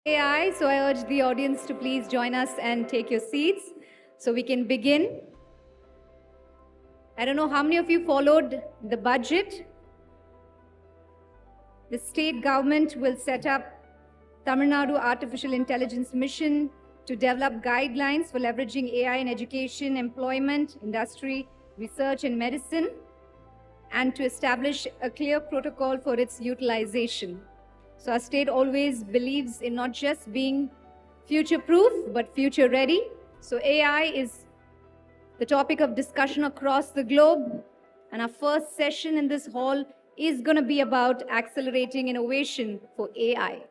AI, so I urge the audience to please join us and take your seats so we can begin. I don't know how many of you followed the budget. The state government will set up Tamil Nadu Artificial Intelligence Mission to develop guidelines for leveraging AI in education, employment, industry, research, and medicine, and to establish a clear protocol for its utilization. So our state always believes in not just being future-proof, but future-ready. So AI is the topic of discussion across the globe, and our first session in this hall is going to be about accelerating innovation for AI.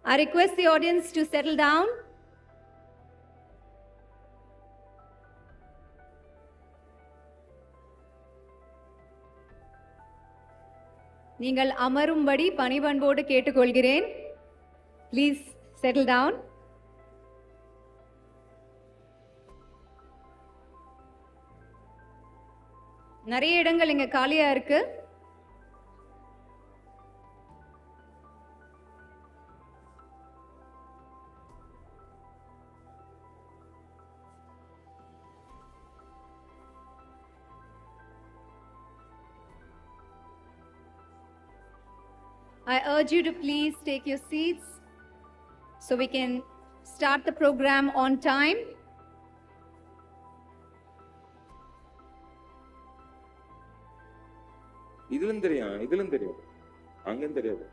I request the audience to settle down. நீங்கள் அமரும்படி பணிவன்போடு கேட்டுக்கொள்கிறேன். Please settle down. நிறைய இடங்கள் இங்க காலியா இருக்கு. I urge you to please take your seats so we can start the program on time. இதுலயும் தெரியும் அங்கேயும் தெரியாது.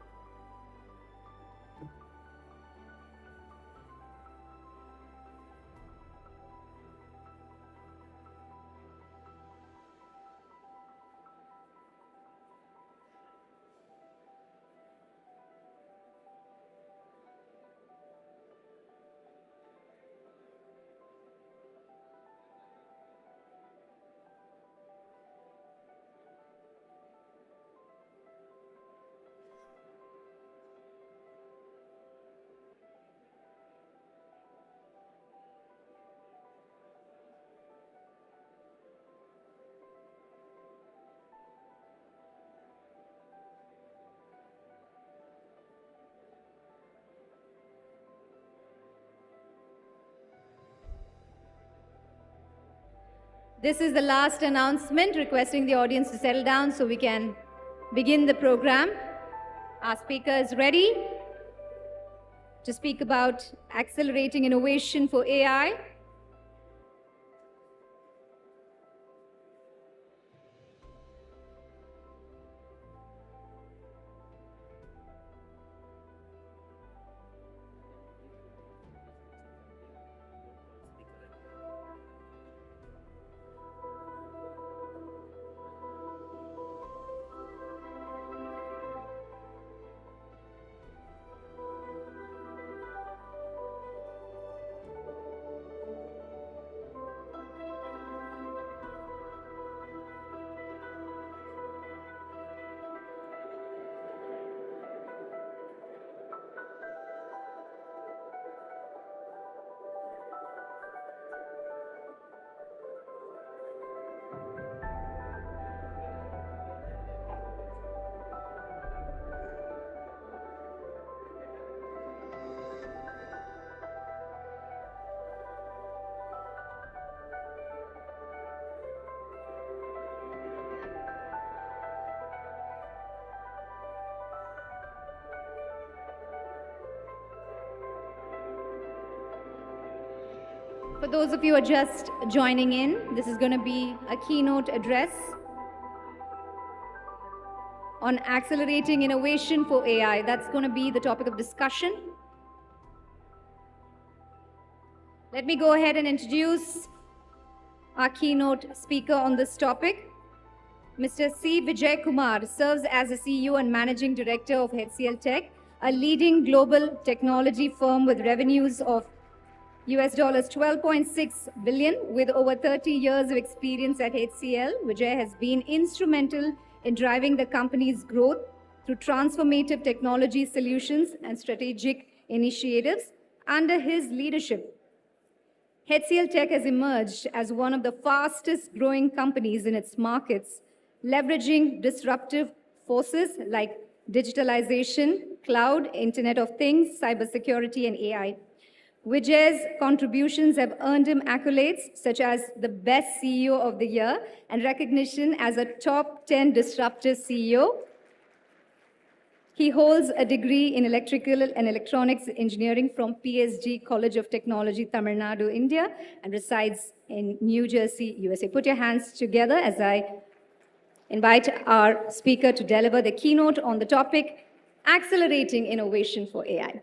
This is the last announcement, requesting the audience to settle down so we can begin the program. Our speaker is ready to speak about accelerating innovation for AI. For those of you who are just joining in, this is going to be a keynote address on accelerating innovation for AI. That's going to be the topic of discussion. Let me go ahead and introduce our keynote speaker on this topic. Mr. C. Vijay Kumar serves as the CEO and Managing Director of HCL Tech, a leading global technology firm with revenues of US $12.6 billion. With over 30 years of experience at HCL, Vijay has been instrumental in driving the company's growth through transformative technology solutions and strategic initiatives. Under his leadership, HCL Tech has emerged as one of the fastest growing companies in its markets, leveraging disruptive forces like digitalization, cloud, Internet of Things, cybersecurity, and AI. Vijay's contributions have earned him accolades such as the Best CEO of the Year and recognition as a top 10 disruptive CEO. He holds a degree in electrical and electronics engineering from PSG College of Technology, Tamil Nadu, India, and resides in New Jersey, USA. Put your hands together as I invite our speaker to deliver the keynote on the topic, Accelerating Innovation for AI.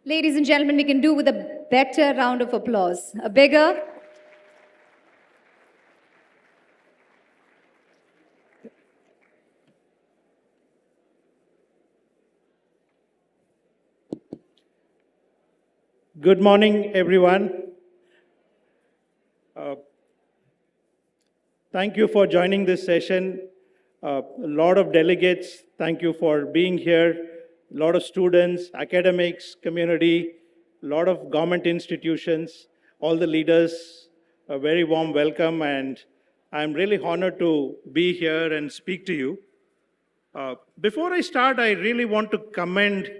Ladies and gentlemen, we can do with a better round of applause. A bigger. Good morning, everyone. Thank you for joining this session. A lot of delegates, thank you for being here. A lot of students, academics, community, a lot of government institutions, all the leaders, a very warm welcome, and I'm really honored to be here and speak to you. Before I start, I really want to commend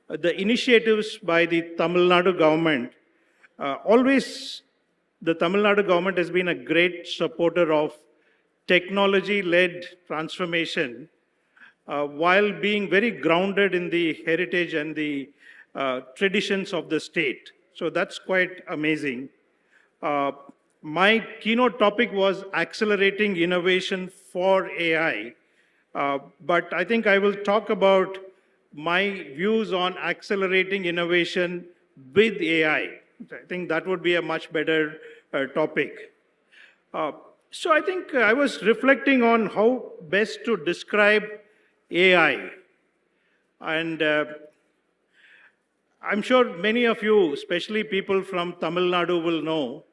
the initiatives by the Tamil Nadu government. Always, the Tamil Nadu government has been a great supporter of technology-led transformation while being very grounded in the heritage and the traditions of the state. So that's quite amazing. My keynote topic was accelerating innovation for AI, but I think I will talk about my views on accelerating innovation with AI. I think that would be a much better topic. So I think I was reflecting on how best to describe AI. And I'm sure many of you, especially people from Tamil Nadu, will know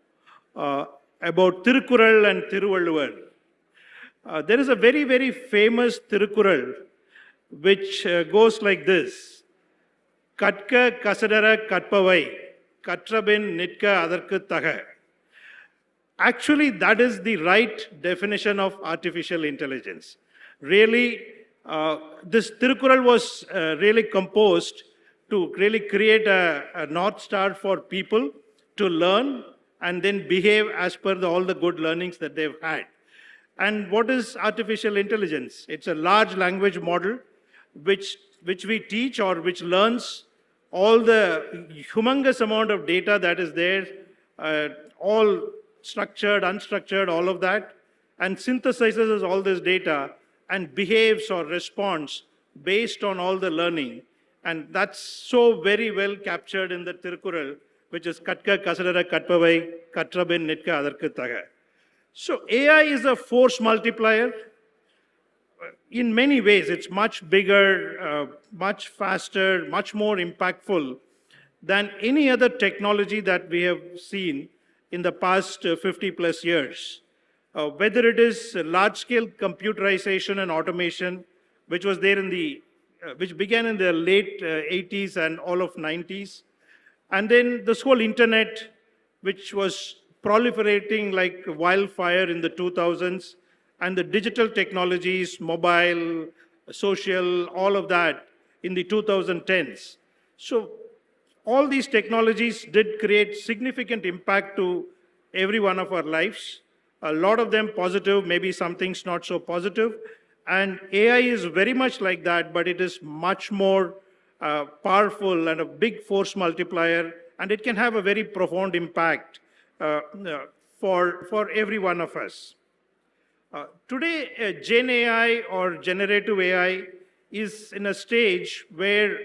about Tirukkural and Thiruvalluvar. There is a very, very famous Tirukkural which goes like this. Katka kasadara katpavai, katrabin nitka adarku taga. Actually, that is the right definition of artificial intelligence. Really, this Tirukkural was really composed to really create a North Star for people to learn and then behave as per all the good learnings that they've had. And what is artificial intelligence? It's a large language model which we teach or which learns all the humongous amount of data that is there, all structured, unstructured, all of that, and synthesizes all this data and behaves or responds based on all the learning. And that's so very well captured in the Tirukkural, which is Katka Kasadara Katpavai, Katrabin Nitka Adarku Taga. So AI is a force multiplier. In many ways, it's much bigger, much faster, much more impactful than any other technology that we have seen in the past 50 plus years. Whether it is large-scale computerization and automation, which was there in which began in the late 80s and all of 90s, and then this whole internet, which was proliferating like wildfire in the 2000s, and the digital technologies, mobile, social, all of that in the 2010s. So all these technologies did create significant impact to every one of our lives. A lot of them positive, maybe some things not so positive. And AI is very much like that, but it is much more powerful and a big force multiplier, and it can have a very profound impact for every one of us. Today, Gen AI or generative AI is in a stage where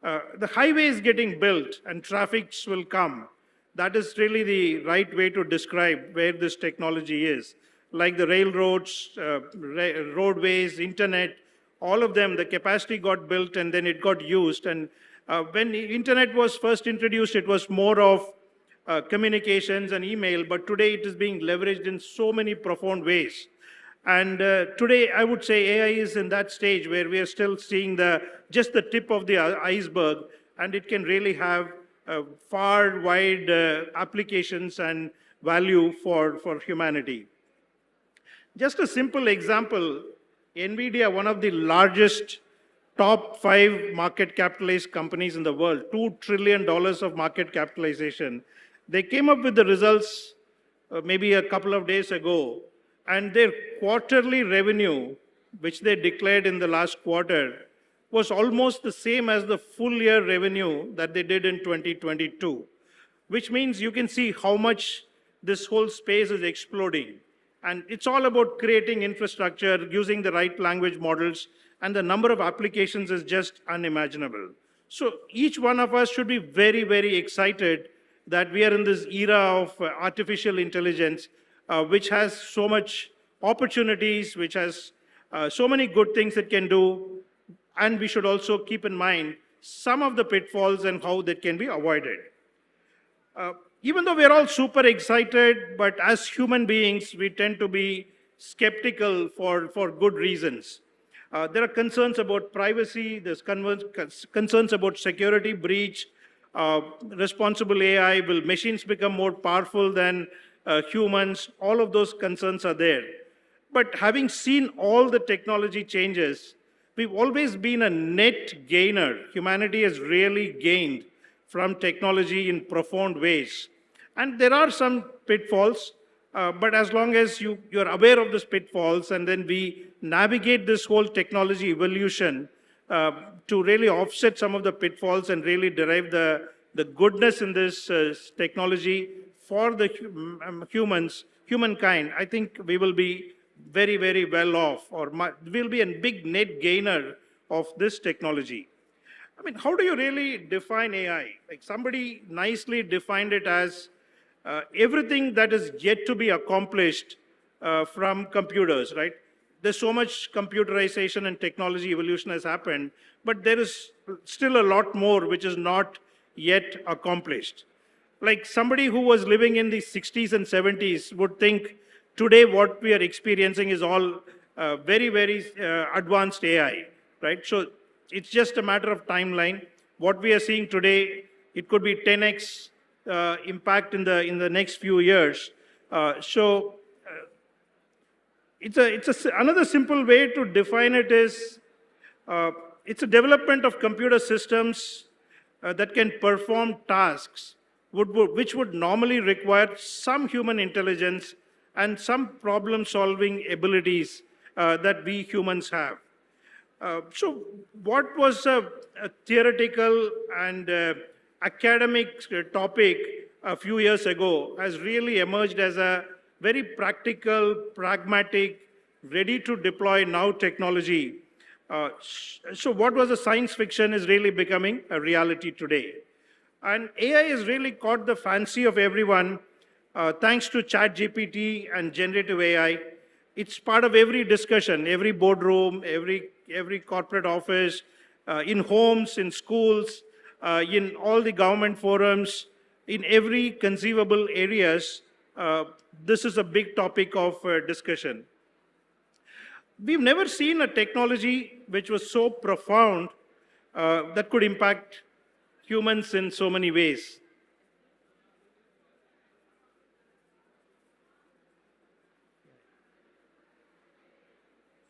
the highway is getting built and traffics will come. That is really the right way to describe where this technology is. Like the railroads, roadways, internet, all of them, the capacity got built and then it got used. And when the internet was first introduced, it was more of communications and email, but today it is being leveraged in so many profound ways. And today, I would say AI is in that stage where we are still seeing just the tip of the iceberg, and it can really have far, wide applications and value for humanity. Just a simple example, NVIDIA, one of the largest top 5 market capitalized companies in the world, $2 trillion of market capitalization. They came up with the results maybe a couple of days ago, and their quarterly revenue, which they declared in the last quarter, was almost the same as the full year revenue that they did in 2022, which means you can see how much this whole space is exploding. And it's all about creating infrastructure, using the right language models, and the number of applications is just unimaginable. So each one of us should be very, very excited that we are in this era of artificial intelligence, which has so much opportunities, which has so many good things it can do. And we should also keep in mind some of the pitfalls and how that can be avoided. Even though we're all super excited, but as human beings, we tend to be skeptical for good reasons. There are concerns about privacy, there's concerns about security breach, responsible AI, will machines become more powerful than humans? All of those concerns are there. But having seen all the technology changes, we've always been a net gainer. Humanity has really gained from technology in profound ways. And there are some pitfalls, but as long as you're aware of these pitfalls and then we navigate this whole technology evolution to really offset some of the pitfalls and really derive the goodness in this technology for the humankind, I think we will be very, very well off, or we'll be a big net gainer of this technology. I mean, how do you really define AI? Like somebody nicely defined it as everything that is yet to be accomplished from computers, right? There's so much computerization and technology evolution has happened, but there is still a lot more which is not yet accomplished. Like somebody who was living in the 60s and 70s would think today what we are experiencing is all very, very advanced AI, right? So it's just a matter of timeline. What we are seeing today, it could be 10x impact in the next few years. Another simple way to define it is it's a development of computer systems that can perform tasks which would normally require some human intelligence and some problem-solving abilities that we humans have. So what was a theoretical and academic topic a few years ago has really emerged as a very practical, pragmatic, ready-to-deploy now technology. So what was a science fiction is really becoming a reality today. And AI has really caught the fancy of everyone thanks to ChatGPT and generative AI. It's part of every discussion, every boardroom, every corporate office, in homes, in schools, in all the government forums, in every conceivable areas. This is a big topic of discussion. We've never seen a technology which was so profound that could impact humans in so many ways.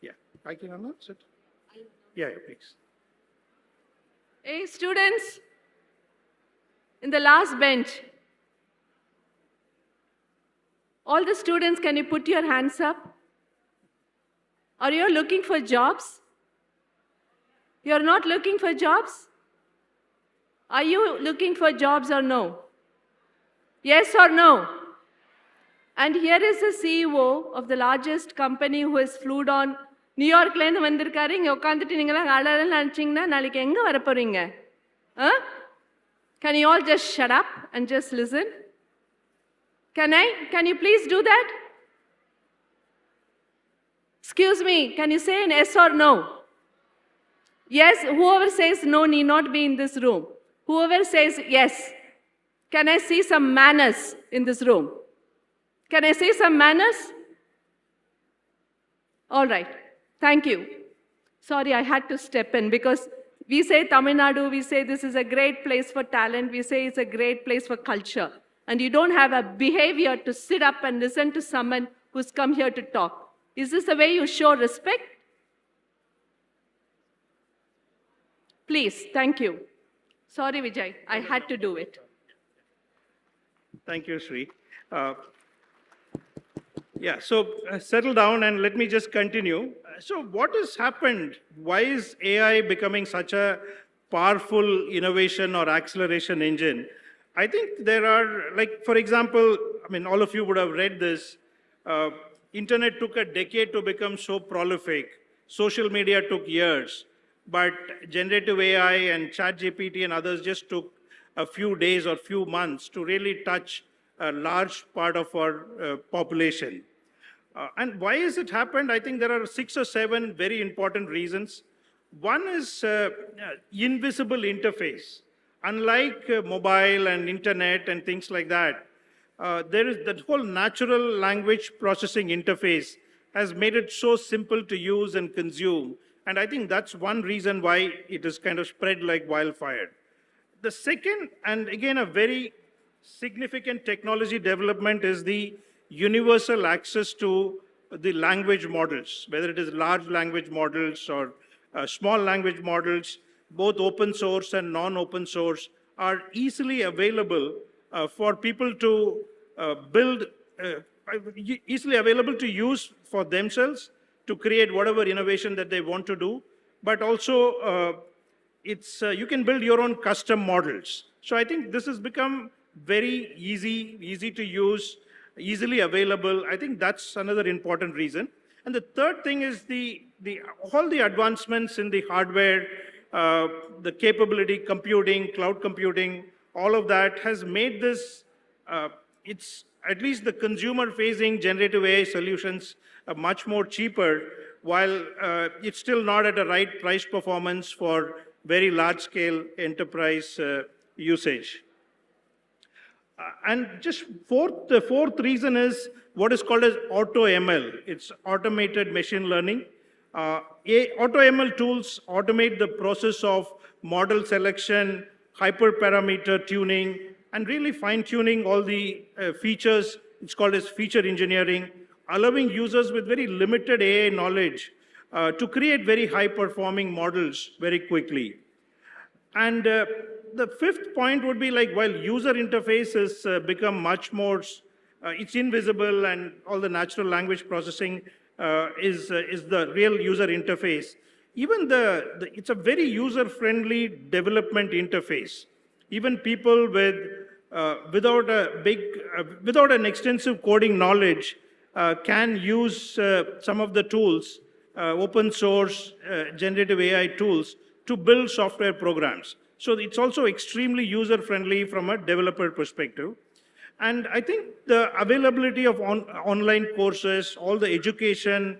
Yeah, I can announce it. Yeah, please. Hey, students, in the last bench, all the students, can you put your hands up? Are you looking for jobs? You're not looking for jobs? Are you looking for jobs or no? Yes or no? And here is the CEO of the largest company who has flew on நியூயார்க்லேருந்து வந்திருக்காரு. இங்கே உட்காந்துட்டு நீங்களாம் அழகன்னு நினச்சிங்கன்னா நாளைக்கு எங்கே வர போகிறீங்க? Can you all just shut up and just listen? Can you please do that? Excuse me, can you say an yes or no? Yes, whoever says no need not be in this room. Whoever says yes, can I see some manners in this room? Can I see some manners? All right, thank you. Sorry, I had to step in because we say Tamil Nadu, we say this is a great place for talent, we say it's a great place for culture. and you don't have a behavior to sit up and listen to someone who's come here to talk. Is this the way you show respect? Please, thank you. Sorry, Vijay, I had to do it. Thank you, Sri. Yeah, so settle down and let me just continue. So what has happened? Why is AI becoming such a powerful innovation or acceleration engine? I think there are, like, for example, I mean, all of you would have read this. Internet took a decade to become so prolific. Social media took years. But generative AI and ChatGPT and others just took a few days or few months to really touch a large part of our population. And why has it happened? I think there are 6 or 7 very important reasons. One is invisible interface. Unlike mobile and internet and things like that, there is that whole natural language processing interface has made it so simple to use and consume. And I think that's one reason why it is kind of spread like wildfire. The second, and again a very significant technology development, is the universal access to the language models, whether it is large language models or small language models, both open source and non-open source, are easily available for people to build, easily available to use for themselves, to create whatever innovation that they want to do, but also you can build your own custom models. So I think this has become very easy to use, easily available. I think that's another important reason. And the third thing is all the advancements in the hardware, the capability, computing, cloud computing, all of that has made this, it's at least the consumer-facing generative AI solutions much more cheaper, while it's still not at a right price performance for very large-scale enterprise usage. And just the fourth reason is what is called as AutoML. It's automated machine learning. AutoML tools automate the process of model selection, hyperparameter tuning, and really fine-tuning all the features. It's called as feature engineering, allowing users with very limited AI knowledge to create very high-performing models very quickly. And the fifth point would be, like, while user interface has become much more, it's invisible, and all the natural language processing is the real user interface. Even it's a very user-friendly development interface. Even people without an extensive coding knowledge can use some of the tools, open source generative AI tools, to build software programs. So it's also extremely user-friendly from a developer perspective. And I think the availability of online courses, all the education,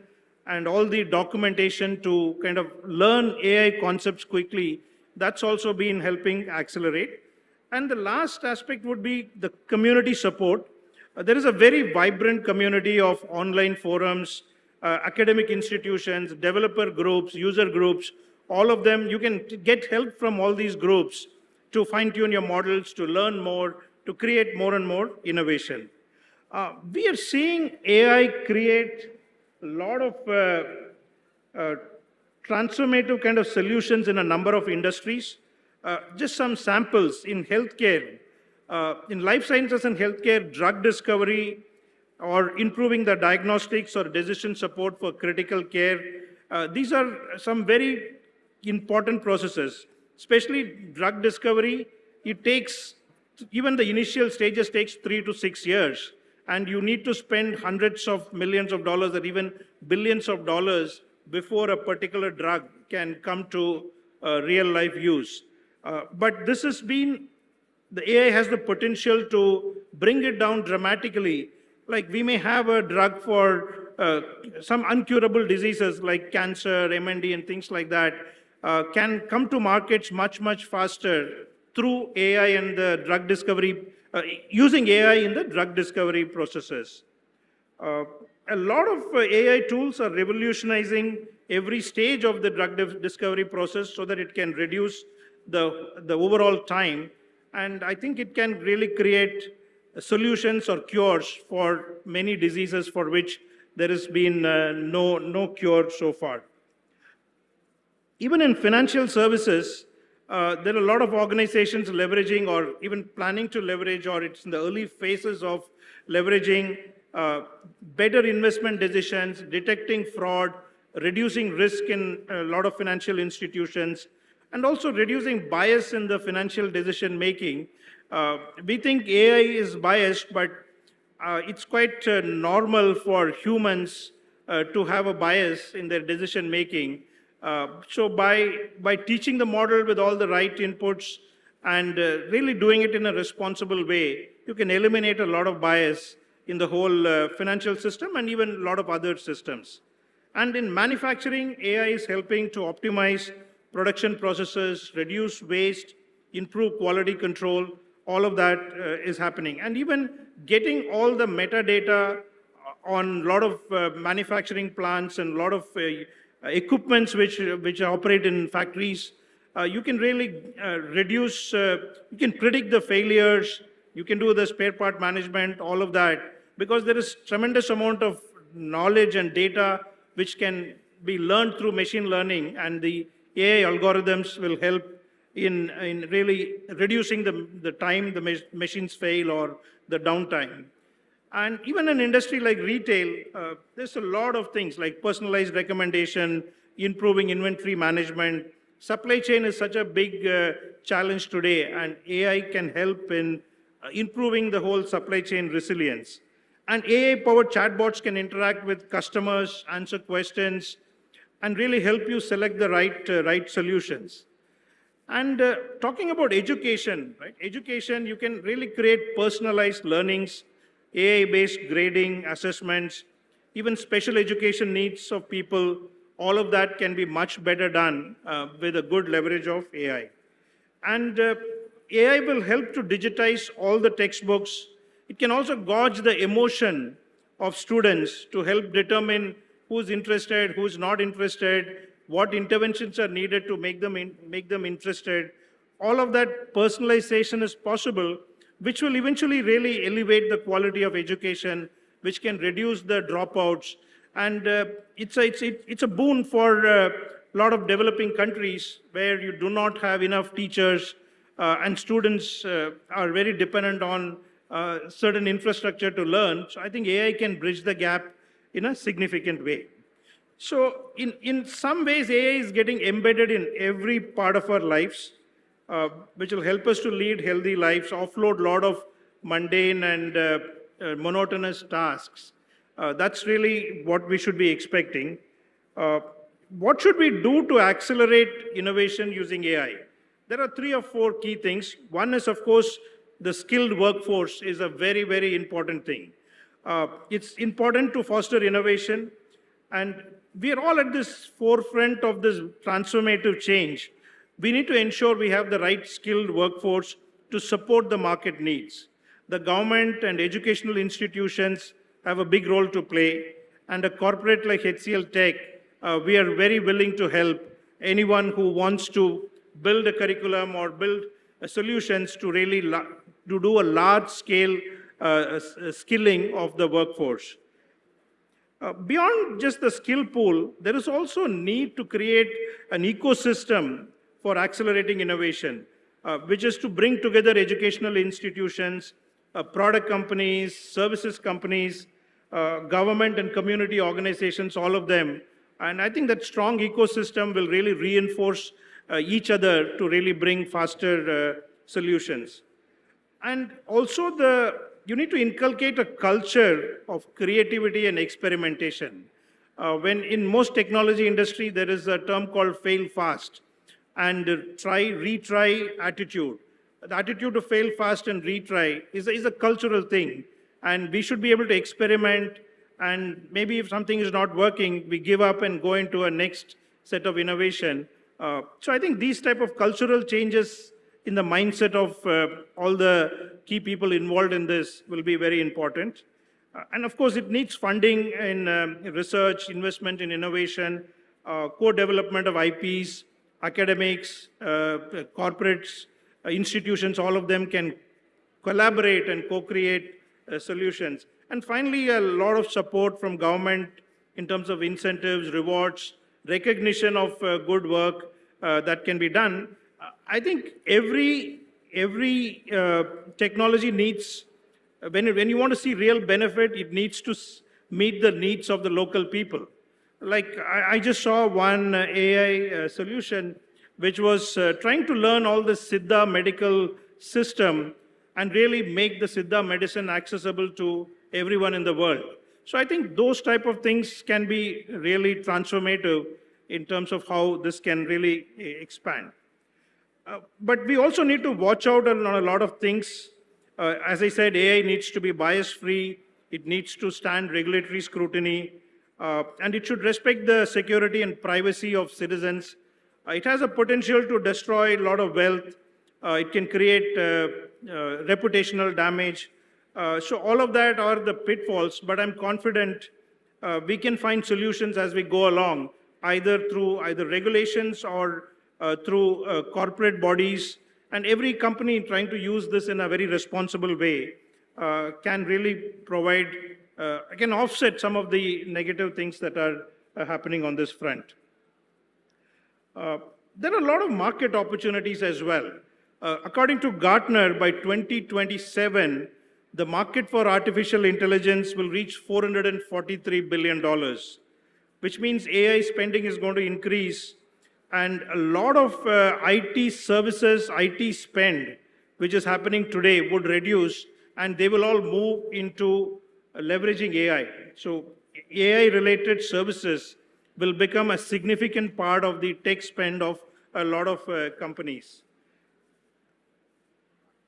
and all the documentation to kind of learn AI concepts quickly, that's also been helping accelerate. And the last aspect would be the community support. There is a very vibrant community of online forums, academic institutions, developer groups, user groups, all of them. You can get help from all these groups to fine-tune your models, to learn more, to create more and more innovation. We are seeing AI create a lot of transformative kind of solutions in a number of industries. Just some samples in healthcare. In life sciences and healthcare, drug discovery, or improving the diagnostics or decision support for critical care. These are some very important processes, especially drug discovery. It takes, even the initial stages takes 3 to 6 years, and you need to spend hundreds of millions of dollars or even billions of dollars before a particular drug can come to real life use. But this has been, the AI has the potential to bring it down dramatically. Like, we may have a drug for some uncurable diseases like cancer, MND, and things like that, can come to markets much, much faster through AI and the drug discovery, using AI in the drug discovery processes. A lot of AI tools are revolutionizing every stage of the drug discovery process so that it can reduce the overall time. And I think it can really create solutions or cures for many diseases for which there has been no cure so far. Even in financial services, there are a lot of organizations leveraging or even planning to leverage, or it's in the early phases of leveraging better investment decisions, detecting fraud, reducing risk in a lot of financial institutions, and also reducing bias in the financial decision making. We think AI is biased, but it's quite normal for humans to have a bias in their decision making. So by teaching the model with all the right inputs and really doing it in a responsible way, you can eliminate a lot of bias in the whole financial system and even a lot of other systems. And in manufacturing, AI is helping to optimize production processes, reduce waste, improve quality control. All of that is happening. And even getting all the metadata on a lot of manufacturing plants and a lot of equipments which operate in factories, you can really reduce, you can predict the failures, you can do the spare part management, all of that, because there is tremendous amount of knowledge and data which can be learned through machine learning, and the AI algorithms will help in really reducing the time the machines fail or the downtime. And even in industry like retail, there's a lot of things like personalized recommendation, improving inventory management. Supply chain is such a big challenge today, and AI can help in improving the whole supply chain resilience. And AI-powered chatbots can interact with customers, answer questions, and really help you select the right solutions. And talking about education, right? Education, you can really create personalized learnings, AI-based grading, assessments, even special education needs of people. All of that can be much better done with a good leverage of AI. And AI will help to digitize all the textbooks. It can also gauge the emotion of students to help determine who's interested, who's not interested, what interventions are needed to make them interested. All of that personalization is possible, which will eventually really elevate the quality of education, which can reduce the dropouts. And it's a boon for a lot of developing countries where you do not have enough teachers and students are very dependent on certain infrastructure to learn. So I think AI can bridge the gap in a significant way. So in some ways, AI is getting embedded in every part of our lives, which will help us to lead healthy lives, offload a lot of mundane and monotonous tasks. That's really what we should be expecting. What should we do to accelerate innovation using AI? There are 3 or 4 key things. One is, of course, the skilled workforce is a very, very important thing. It's important to foster innovation, and we are all at this forefront of this transformative change. We need to ensure we have the right skilled workforce to support the market needs. The government and educational institutions have a big role to play, and a corporate like HCL Tech, we are very willing to help anyone who wants to build a curriculum or build solutions to really to do a large-scale skilling of the workforce. Beyond just the skill pool, there is also a need to create an ecosystem for accelerating innovation, which is to bring together educational institutions, product companies, services companies, government and community organizations, all of them. And I think that strong ecosystem will really reinforce each other to really bring faster solutions. And also you need to inculcate a culture of creativity and experimentation. When in most technology industry, there is a term called fail fast and retry attitude. The attitude to fail fast and retry is a cultural thing. And we should be able to experiment, and maybe if something is not working, we give up and go into a next set of innovation. So I think these type of cultural changes in the mindset of all the key people involved in this will be very important. And of course, it needs funding in research, investment in innovation, co-development of IPs, academics, corporates, institutions, all of them can collaborate and co-create solutions. And finally, a lot of support from government in terms of incentives, rewards, recognition of good work that can be done. I think every technology needs, when you want to see real benefit, it needs to meet the needs of the local people. Like I just saw one AI solution which was trying to learn all the Siddha medical system and really make the Siddha medicine accessible to everyone in the world. So I think those type of things can be really transformative in terms of how this can really expand. But we also need to watch out on a lot of things. As I said, AI needs to be bias-free. It needs to stand regulatory scrutiny. And it should respect the security and privacy of citizens. It has a potential to destroy a lot of wealth. It can create reputational damage. So all of that are the pitfalls, but I'm confident we can find solutions as we go along, either through regulations or through corporate bodies. And every company trying to use this in a very responsible way can really provide, can offset some of the negative things that are happening on this front. There are a lot of market opportunities as well. According to Gartner, by 2027, the market for artificial intelligence will reach $443 billion, which means AI spending is going to increase, and a lot of IT services, IT spend, which is happening today, would reduce, and they will all move into leveraging AI. So AI-related services will become a significant part of the tech spend of a lot of companies.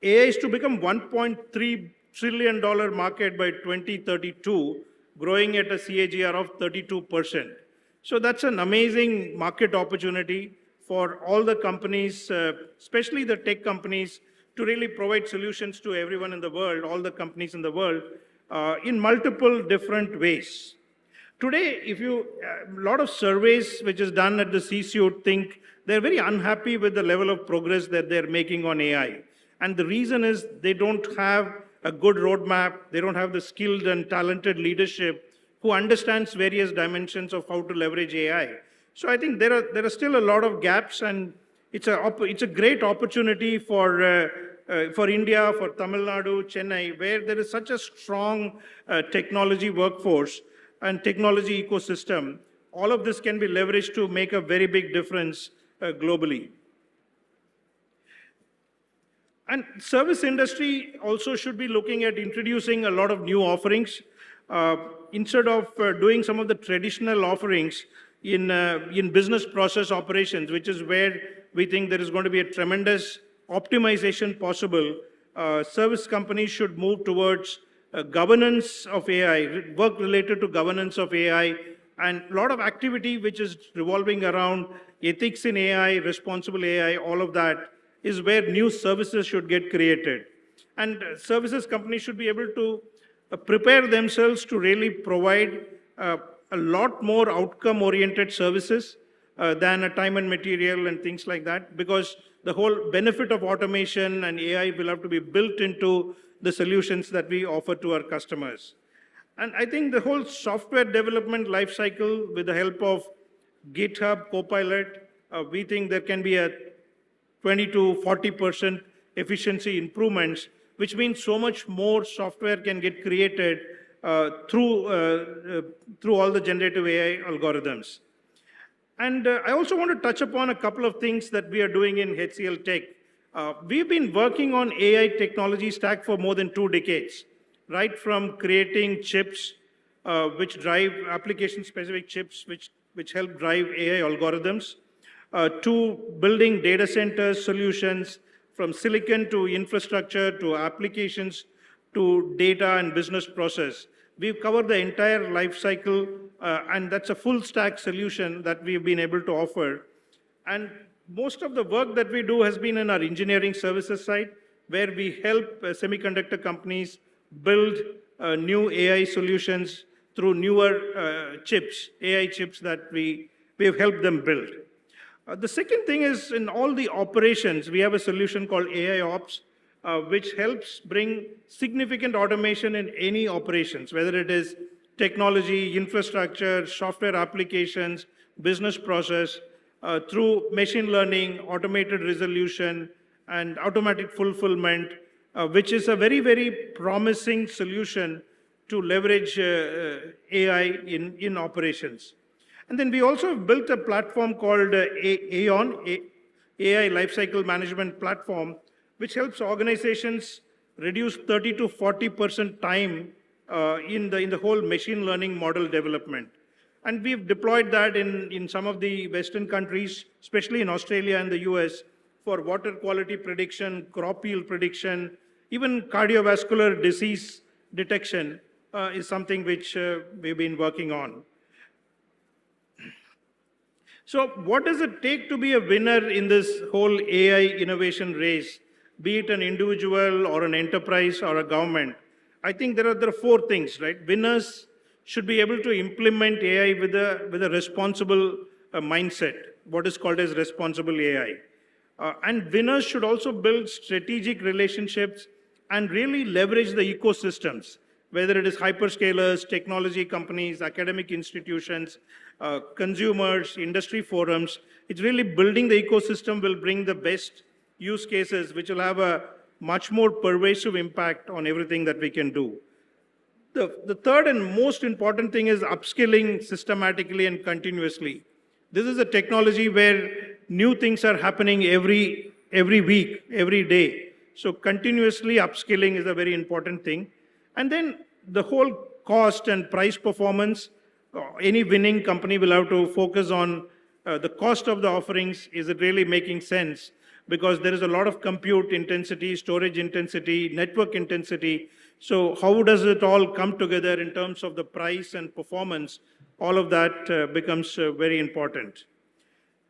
AI is to become $1.3 trillion market by 2032, growing at a CAGR of 32%. So that's an amazing market opportunity for all the companies, especially the tech companies, to really provide solutions to everyone in the world, all the companies in the world, in multiple different ways. Today, a lot of surveys which is done at the C-suite think they're very unhappy with the level of progress that they're making on AI. And the reason is they don't have a good roadmap, they don't have the skilled and talented leadership who understands various dimensions of how to leverage AI. So I think there are still a lot of gaps, and it's a great opportunity for India, for Tamil Nadu, Chennai, where there is such a strong technology workforce and technology ecosystem. All of this can be leveraged to make a very big difference globally. And service industry also should be looking at introducing a lot of new offerings. Instead of doing some of the traditional offerings in business process operations, which is where we think there is going to be a tremendous optimization possible, service companies should move towards governance of AI, work related to governance of AI, and a lot of activity which is revolving around ethics in AI, responsible AI, all of that is where new services should get created. And services companies should be able to prepare themselves to really provide a lot more outcome-oriented services than a time and material and things like that, because the whole benefit of automation and AI will have to be built into the solutions that we offer to our customers. And I think the whole software development lifecycle, with the help of GitHub, Copilot, we think there can be a 20 to 40% efficiency improvements, which means so much more software can get created through all the generative AI algorithms. And I also want to touch upon a couple of things that we are doing in HCL Tech. We've been working on AI technology stack for more than 2 decades, right from creating chips which drive application-specific chips which help drive AI algorithms, to building data center solutions, from silicon to infrastructure to applications to data and business process. We've covered the entire life cycle, and that's a full stack solution that we've been able to offer. And most of the work that we do has been in our engineering services side, where we help semiconductor companies build new AI solutions through newer chips, AI chips that we have helped them build. The second thing is, in all the operations, we have a solution called AI Ops, which helps bring significant automation in any operations, whether it is technology, infrastructure, software applications, business process, through machine learning, automated resolution, and automatic fulfillment, which is a very, very promising solution to leverage AI in operations. And then we also have built a platform called Aeon, AI Lifecycle Management Platform, which helps organizations reduce 30 to 40% time in the whole machine learning model development. And we've deployed that in some of the Western countries, especially in Australia and the US, for water quality prediction, crop yield prediction, even cardiovascular disease detection is something which we've been working on. So what does it take to be a winner in this whole AI innovation race, be it an individual or an enterprise or a government? I think there are four things, right? Winners should be able to implement AI with a responsible mindset, what is called as responsible AI. And winners should also build strategic relationships and really leverage the ecosystems, whether it is hyperscalers, technology companies, academic institutions, consumers, industry forums. It's really building the ecosystem will bring the best use cases, which will have a much more pervasive impact on everything that we can do. The third and most important thing is upskilling systematically and continuously. This is a technology where new things are happening every week, every day. So continuously upskilling is a very important thing. And then the whole cost and price performance, any winning company will have to focus on the cost of the offerings. Is it really making sense? Because there is a lot of compute intensity, storage intensity, network intensity. So how does it all come together in terms of the price and performance? All of that becomes very important.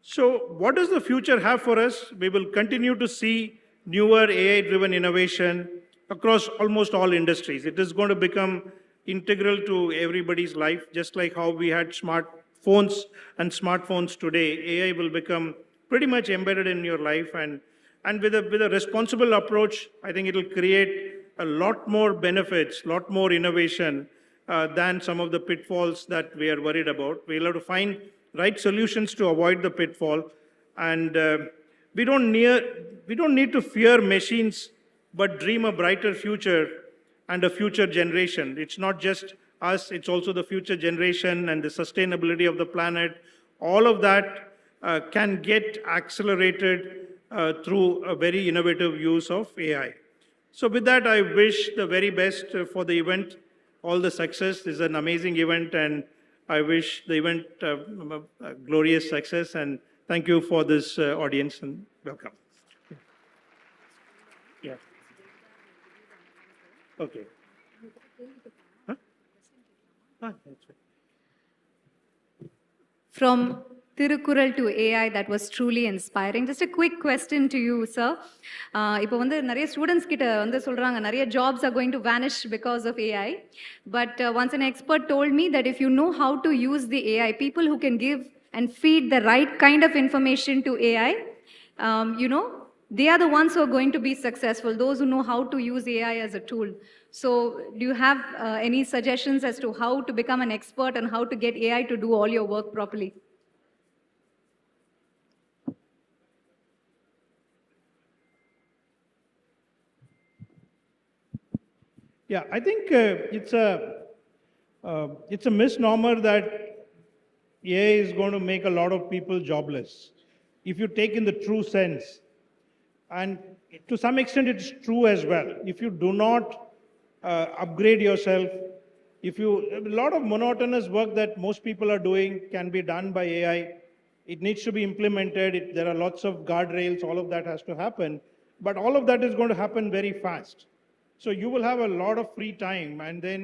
So what does the future have for us? We will continue to see newer AI-driven innovation across almost all industries. It is going to become integral to everybody's life, just like how we had smartphones and smartphones today. AI will become pretty much embedded in your life, and with a responsible approach, I think it will create a lot more benefits, a lot more innovation than some of the pitfalls that we are worried about. We'll have to find right solutions to avoid the pitfall, and we don't need to fear machines, but dream a brighter future and a future generation. It's not just us, it's also the future generation and the sustainability of the planet. All of that can get accelerated through a very innovative use of AI. So with that, I wish the very best for the event, all the success. This is an amazing event, and I wish the event a glorious success, and thank you for this audience, and welcome. Yeah. Okay. Huh? That's right. From Tirukural to AI, that was truly inspiring. Just a quick question to you, sir. இப்போ வந்து நிறைய students கிட்ட வந்து சொல்றாங்க நிறைய jobs are going to vanish because of AI. But once an expert told me that if you know how to use the AI, people who can give and feed the right kind of information to AI, they are the ones who are going to be successful, those who know how to use AI as a tool. So do you have any suggestions as to how to become an expert and how to get AI to do all your work properly? Yeah, I think it's a misnomer that AI is going to make a lot of people jobless. If you take in the true sense, and to some extent it's true as well. If you do not upgrade yourself, a lot of monotonous work that most people are doing can be done by AI. It needs to be implemented. There are lots of guardrails. All of that has to happen. But all of that is going to happen very fast. So you will have a lot of free time, and then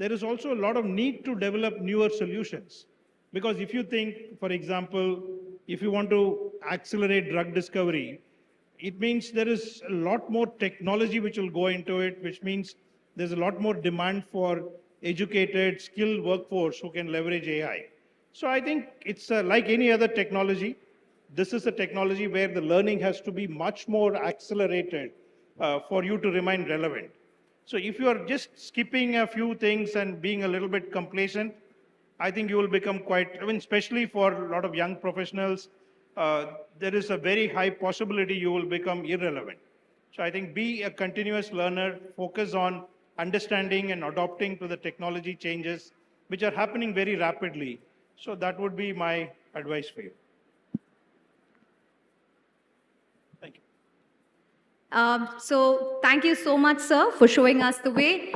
there is also a lot of need to develop newer solutions. Because if you think, for example, if you want to accelerate drug discovery, it means there is a lot more technology which will go into it, which means there's a lot more demand for educated, skilled workforce who can leverage AI. So I think it's like any other technology. This is a technology where the learning has to be much more accelerated for you to remain relevant. So if you are just skipping a few things and being a little bit complacent, I think you will become quite, especially for a lot of young professionals, there is a very high possibility you will become irrelevant. So I think be a continuous learner, focus on understanding and adopting to the technology changes, which are happening very rapidly. So that would be my advice for you. Thank you. So thank you so much, sir, for showing us the way.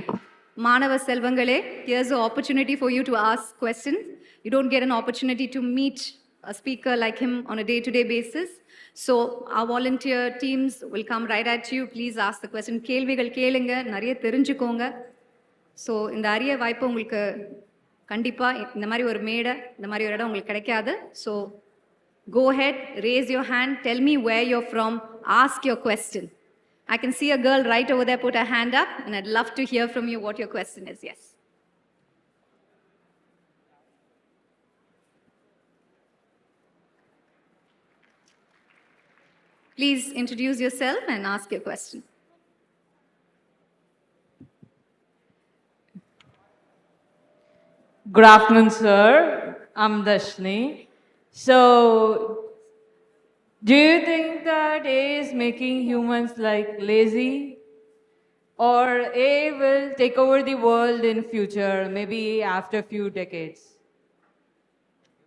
Manava Selvangale, here's an opportunity for you to ask questions. You don't get an opportunity to meet a speaker like him on a day-to-day basis. So our volunteer teams will come right at you. Please ask the question. கேள்விகள் கேளுங்க, நிறைய தெரிஞ்சுக்கோங்க. So இந்த அரிய வாய்ப்பு உங்களுக்கு கண்டிப்பா இந்த மாதிரி ஒரு மேடை, இந்த மாதிரி ஒரு இடம் உங்களுக்கு கிடைக்காது. So go ahead, raise your hand, tell me where you're from, ask your question. I can see a girl right over there put her hand up, and I'd love to hear from you what your question is. Yes. Please introduce yourself and ask your question. Good afternoon, sir. I'm Dashni. So, do you think that AI is making humans like lazy? Or AI will take over the world in future, maybe after a few decades?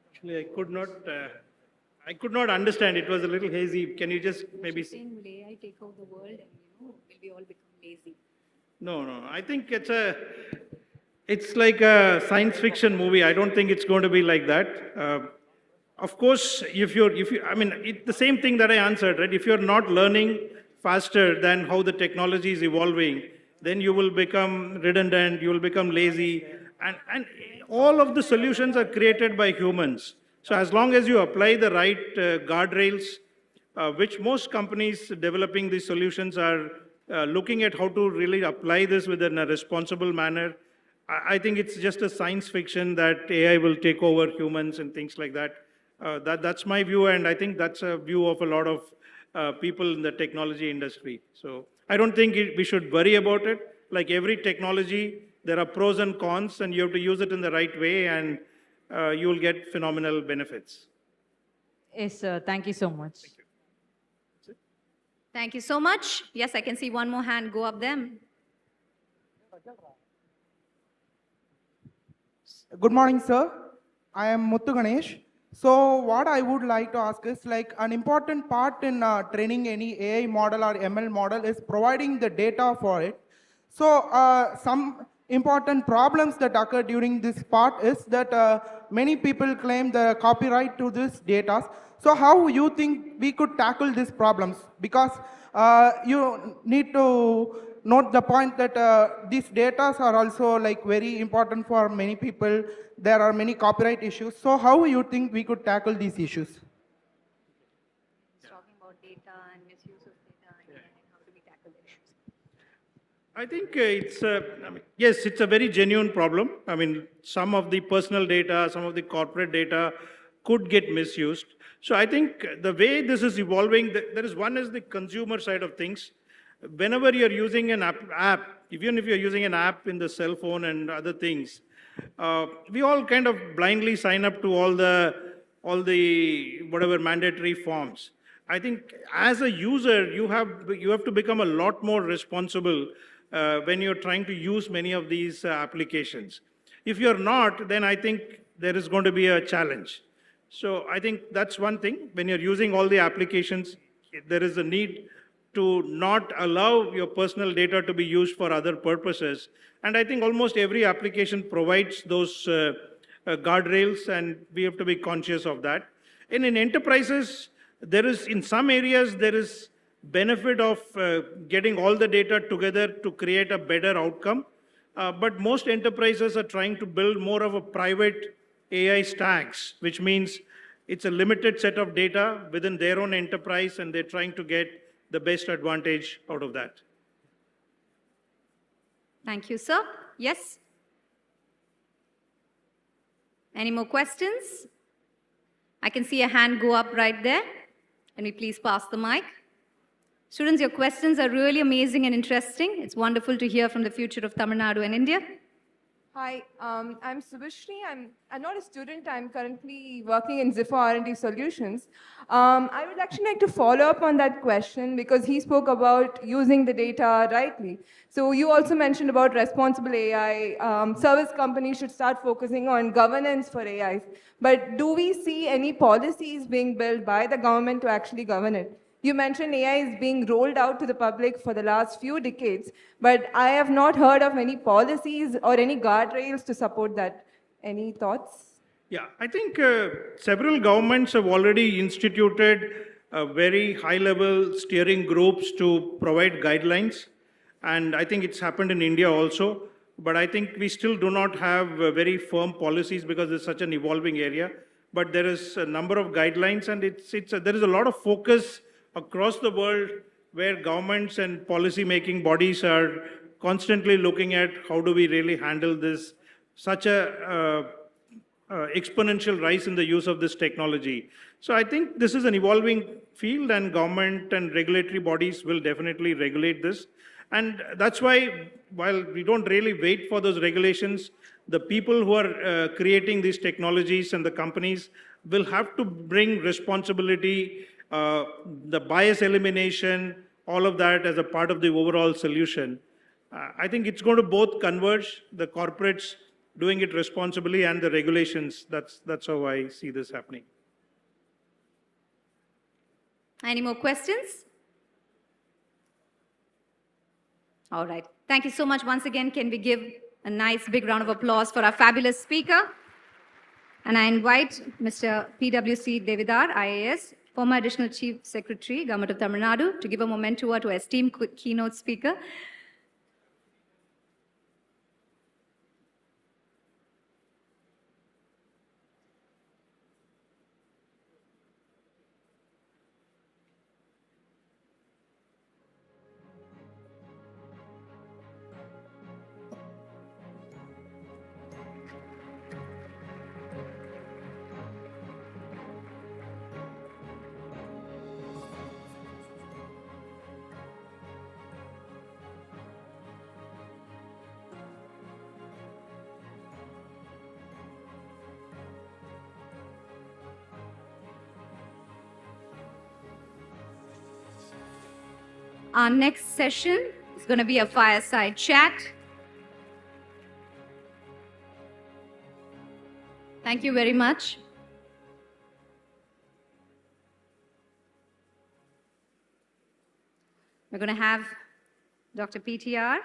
Actually, I could not understand. It was a little hazy. Can you just maybe... Will AI take over the world and will we all become lazy? No. I think it's like a science fiction movie. I don't think it's going to be like that. Of course, it's the same thing that I answered, right? If you're not learning faster than how the technology is evolving, then you will become redundant, you will become lazy, and all of the solutions are created by humans. So as long as you apply the right guardrails, which most companies developing these solutions are looking at how to really apply this within a responsible manner, I think it's just a science fiction that AI will take over humans and things like that. That's my view, and I think that's a view of a lot of people in the technology industry. So I don't think we should worry about it. Like every technology, there are pros and cons, and you have to use it in the right way, and you will get phenomenal benefits. Yes, sir. Thank you so much. Thank you. Thank you so much. Yes, I can see one more hand go up there. Good morning, sir. I am Muthu Ganesh. So what I would like to ask is, like, an important part in training any AI model or ML model is providing the data for it. So some important problems that occur during this part is that many people claim the copyright to this data. So how you think we could tackle these problems? Because you need to note the point that these data are also like very important for many people. There are many copyright issues. So how you think we could tackle these issues? Talking about data and misuse of data and how do we tackle the issues? I think yes, it's a very genuine problem. I mean, some of the personal data, some of the corporate data could get misused. So I think the way this is evolving, there is one is the consumer side of things. Whenever you're using an app, even if you're using an app in the cell phone and other things, we all kind of blindly sign up to all the whatever mandatory forms. I think as a user, you have to become a lot more responsible when you're trying to use many of these applications. If you're not, then I think there is going to be a challenge. So I think that's one thing. When you're using all the applications, there is a need to not allow your personal data to be used for other purposes. And I think almost every application provides those guardrails, and we have to be conscious of that. And in enterprises, in some areas, there is benefit of getting all the data together to create a better outcome. But most enterprises are trying to build more of a private AI stacks, which means it's a limited set of data within their own enterprise, and they're trying to get the best advantage out of that. Thank you, sir. Yes? Any more questions? I can see a hand go up right there. Can we please pass the mic? Students, your questions are really amazing and interesting. It's wonderful to hear from the future of Tamil Nadu and India. Hi, I'm Subhashri. I'm not a student. I'm currently working in Ziffa R&D Solutions. I would actually like to follow up on that question because he spoke about using the data rightly. So you also mentioned about responsible AI. Service companies should start focusing on governance for AIs. But do we see any policies being built by the government to actually govern it? You mentioned AI is being rolled out to the public for the last few decades, but I have not heard of any policies or any guardrails to support that. Any thoughts? Yeah, I think several governments have already instituted very high-level steering groups to provide guidelines, and I think it's happened in India also. But I think we still do not have very firm policies because it's such an evolving area. But there is a number of guidelines, and there is a lot of focus across the world where governments and policy-making bodies are constantly looking at how do we really handle this such a exponential rise in the use of this technology. So I think this is an evolving field, and government and regulatory bodies will definitely regulate this. And that's why, while we don't really wait for those regulations, the people who are creating these technologies and the companies will have to bring responsibility, the bias elimination, all of that as a part of the overall solution. I think it's going to both converge, the corporates doing it responsibly and the regulations. That's how I see this happening. Any more questions? All right. Thank you so much. Once again, can we give a nice big round of applause for our fabulous speaker? And I invite Mr. P.W.C. Devidar, IAS, former Additional Chief Secretary, Government of Tamil Nadu, to give a memento to our esteemed keynote speaker. Our next session is going to be a fireside chat. Thank you very much. We're going to have Dr. PTR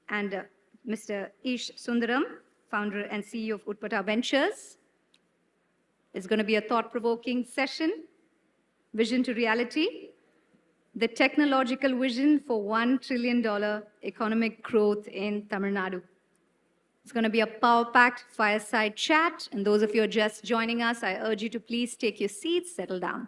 and Mr. Ish Sundaram, founder and CEO of Utpata Ventures. It's going to be a thought-provoking session, vision to reality. The technological vision for $1 trillion economic growth in Tamil Nadu. It's going to be a power-packed fireside chat. And those of you who are just joining us, I urge you to please take your seats, settle down.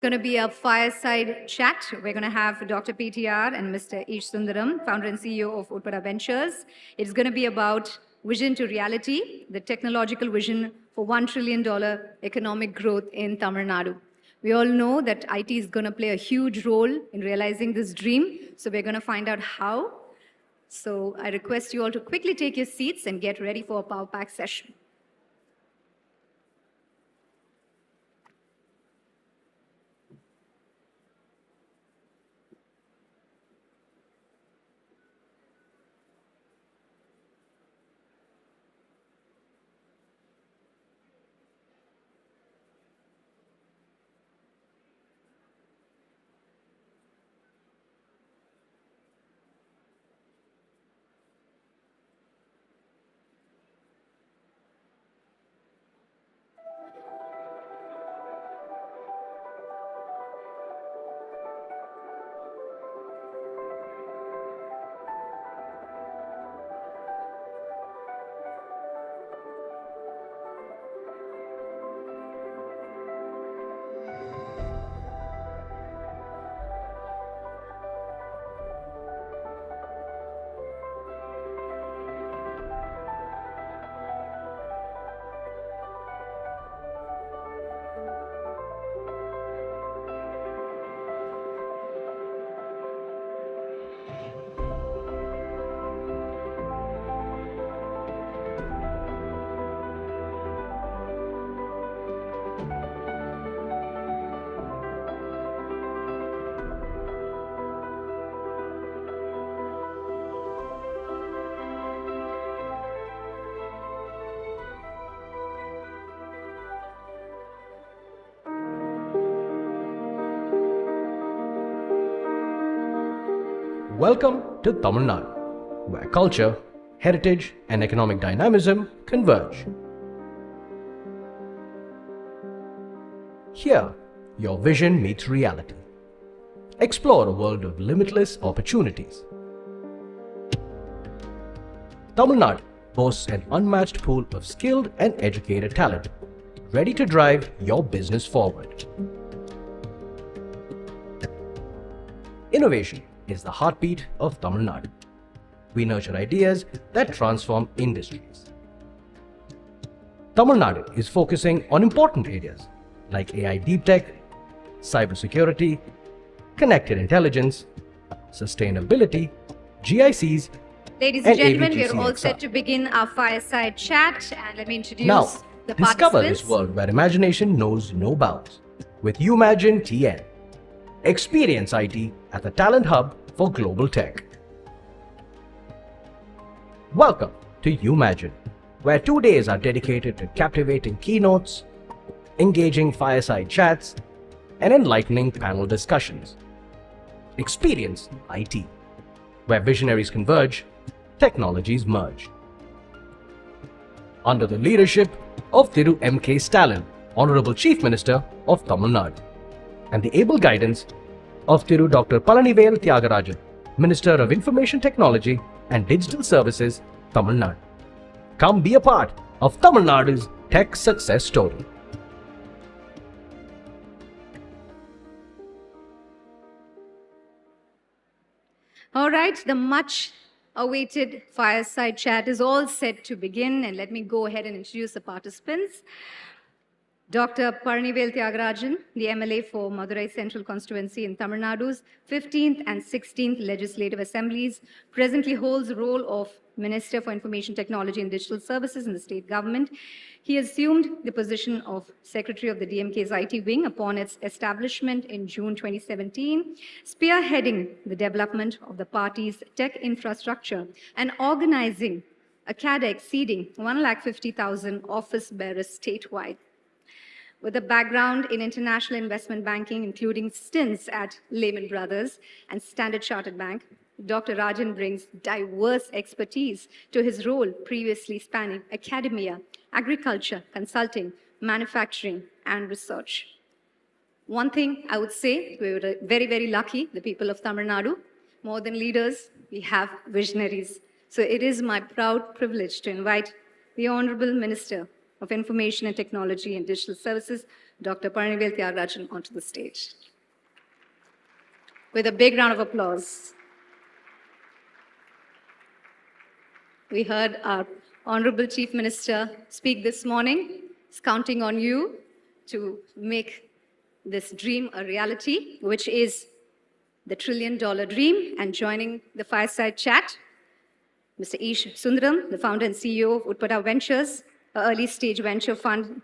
going to be a fireside chat. We're going to have Dr. PTR and Mr. Ish Sundaram, founder and CEO of Utpada Ventures. It's going to be about vision to reality, the technological vision for $1 trillion economic growth in Tamil Nadu. We all know that IT is going to play a huge role in realizing this dream, so we're going to find out how. So I request you all to quickly take your seats and get ready for a power pack session. Welcome to Tamil Nadu, where culture, heritage, and economic dynamism converge. Here, your vision meets reality. Explore a world of limitless opportunities. Tamil Nadu boasts an unmatched pool of skilled and educated talent, ready to drive your business forward. Innovation is the heartbeat of Tamil Nadu. We nurture ideas that transform industries. Tamil Nadu is focusing on important areas like AI deep tech, cybersecurity, connected intelligence, sustainability, GICs, Ladies and gentlemen, AVGCXR. we are all set to begin our fireside chat, and let me introduce Now, the discover participants. this world where imagination knows no bounds with Umagine TN. Experience IT at the talent hub for global tech. Welcome to Umagine, where 2 days are dedicated to captivating keynotes, engaging fireside chats, and enlightening panel discussions. Experience IT, where visionaries converge, technologies merge. Under the leadership of Thiru M.K. Stalin, Honorable Chief Minister of Tamil Nadu, and the able guidance of Thiru Dr. Palanivel Thiagarajan, Minister of Information Technology and Digital Services, Tamil Nadu. Come be a part of Tamil Nadu's tech success story. All right, the much awaited fireside chat is all set to begin, and let me go ahead and introduce the participants. Dr. Palanivel Thiagarajan, the MLA for Madurai Central Constituency in Tamil Nadu's 15th and 16th Legislative Assemblies, presently holds the role of Minister for Information Technology and Digital Services in the state government. He assumed the position of Secretary of the DMK's IT wing upon its establishment in June 2017, spearheading the development of the party's tech infrastructure and organizing a cadre exceeding 150,000 office bearers statewide. With a background in international investment banking, including stints at Lehman Brothers and Standard Chartered Bank, Dr. Rajan brings diverse expertise to his role previously spanning academia, agriculture, consulting, manufacturing, and research. One thing I would say, we were very, very lucky, the people of Tamil Nadu. More than leaders, we have visionaries. So it is my proud privilege to invite the Honorable Minister of Information and Technology and Digital Services Dr. Paranivel Tyagarajan onto the stage. With a big round of applause. We heard our Honorable Chief Minister speak this morning. He's counting on you to make this dream a reality, which is the $1 trillion dream. And joining the fireside chat, Mr. Ish Sundaram, the founder and CEO of Utpada Ventures, an early-stage venture fund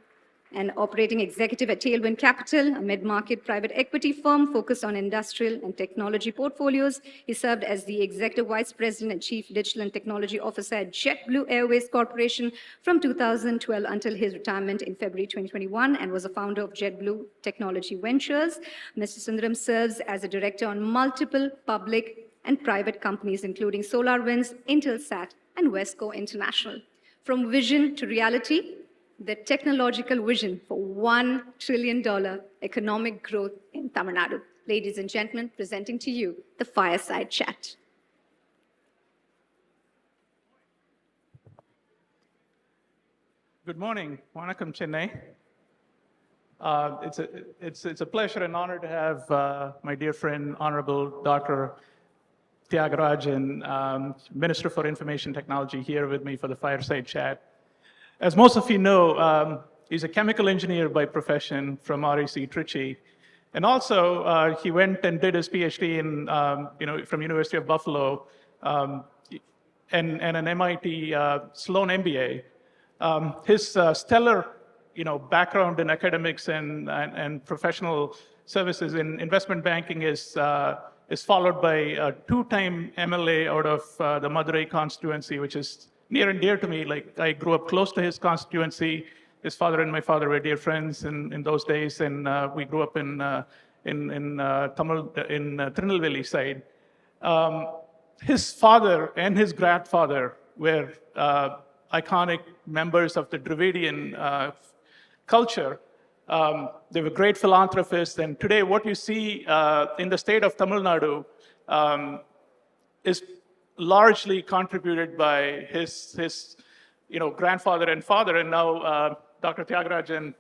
and operating executive at Tailwind Capital, a mid-market private equity firm focused on industrial and technology portfolios. He served as the Executive Vice President and Chief Digital and Technology Officer at JetBlue Airways Corporation from 2012 until his retirement in February 2021, and was a founder of JetBlue Technology Ventures. Mr. Sundaram serves as a director on multiple public and private companies, including SolarWinds, Intelsat, and Wesco International. From vision to reality, the technological vision for $1 trillion economic growth in Tamil Nadu. Ladies and gentlemen, presenting to you the fireside chat. Good morning. Vanakkam, Chennai. It's a pleasure and honor to have my dear friend, Honorable Dr. Tyagarajan, Minister for Information Technology, here with me for the fireside chat. As most of you know, he's a chemical engineer by profession from REC Trichy. And also, he went and did his PhD in, from University of Buffalo and an MIT Sloan MBA. His stellar, background in academics and professional services in investment banking is followed by a two-time MLA out of the Madurai constituency, which is near and dear to me. Like, I grew up close to his constituency. His father and my father were dear friends in those days, and we grew up in Tirunelveli side. His father and his grandfather were iconic members of the Dravidian culture. They were great philanthropists, and today what you see in the state of Tamil Nadu is largely contributed by his grandfather and father, and now Dr. Tyagarajan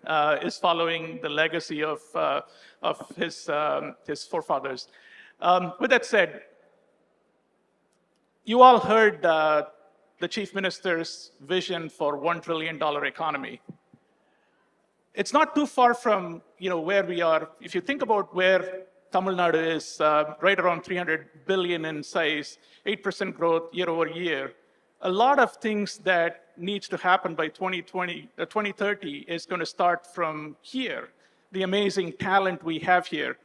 is following the legacy of his forefathers. With that said, you all heard the Chief Minister's vision for $1 trillion economy. It's not too far from where we are. If you think about where Tamil Nadu is, right around 300 billion in size, 8% growth year over year. A lot of things that needs to happen by 2030 is going to start from here, the amazing talent we have here.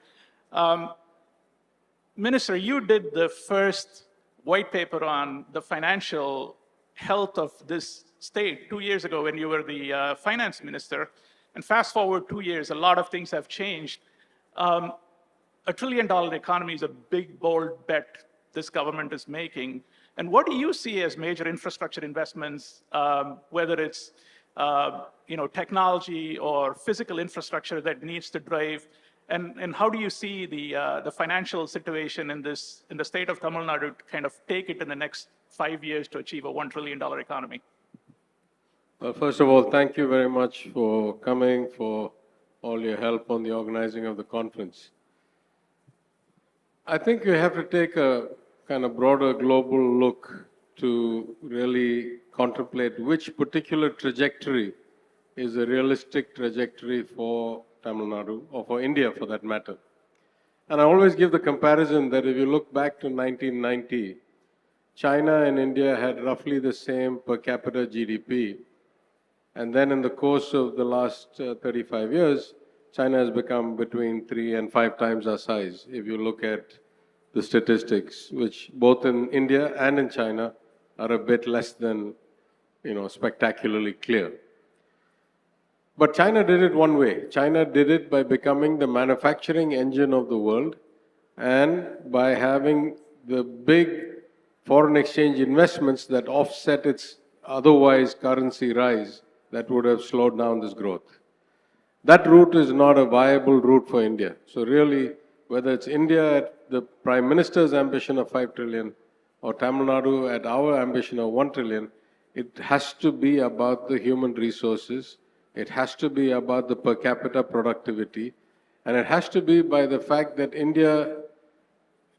Minister, you did the first white paper on the financial health of this state 2 years ago when you were the finance minister. And fast forward 2 years, a lot of things have changed. $1 trillion economy is a big, bold bet this government is making. And what do you see as major infrastructure investments, whether it's technology or physical infrastructure that needs to drive? And how do you see the financial situation in the state of Tamil Nadu to kind of take it in the next 5 years to achieve a $1 trillion economy? Well, first of all, thank you very much for coming, for all your help on the organizing of the conference. I think you have to take a kind of broader global look to really contemplate which particular trajectory is a realistic trajectory for Tamil Nadu, or for India for that matter. And I always give the comparison that if you look back to 1990, China and India had roughly the same per capita GDP. And then in the course of the last 35 years, China has become between 3 and 5 times our size, if you look at the statistics, which both in India and in China are a bit less than, spectacularly clear. But China did it one way. China did it by becoming the manufacturing engine of the world and by having the big foreign exchange investments that offset its otherwise currency rise that would have slowed down this growth. That route is not a viable route for India. So really, whether it's India at the Prime Minister's ambition of 5 trillion or Tamil Nadu at our ambition of 1 trillion, it has to be about the human resources. It has to be about the per capita productivity. And it has to be by the fact that India,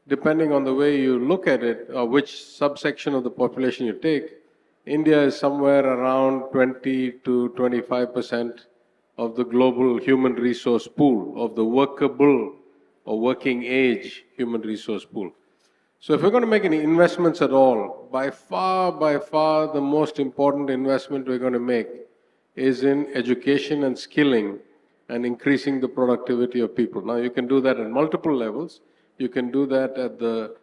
depending on the way you look at it, or which subsection of the population you take, India is somewhere around 20 to 25% of the global human resource pool, of the workable or working age human resource pool. So if we're going to make any investments at all, by far, the most important investment we're going to make is in education and skilling and increasing the productivity of people. Now, you can do that at multiple levels. You can do that at the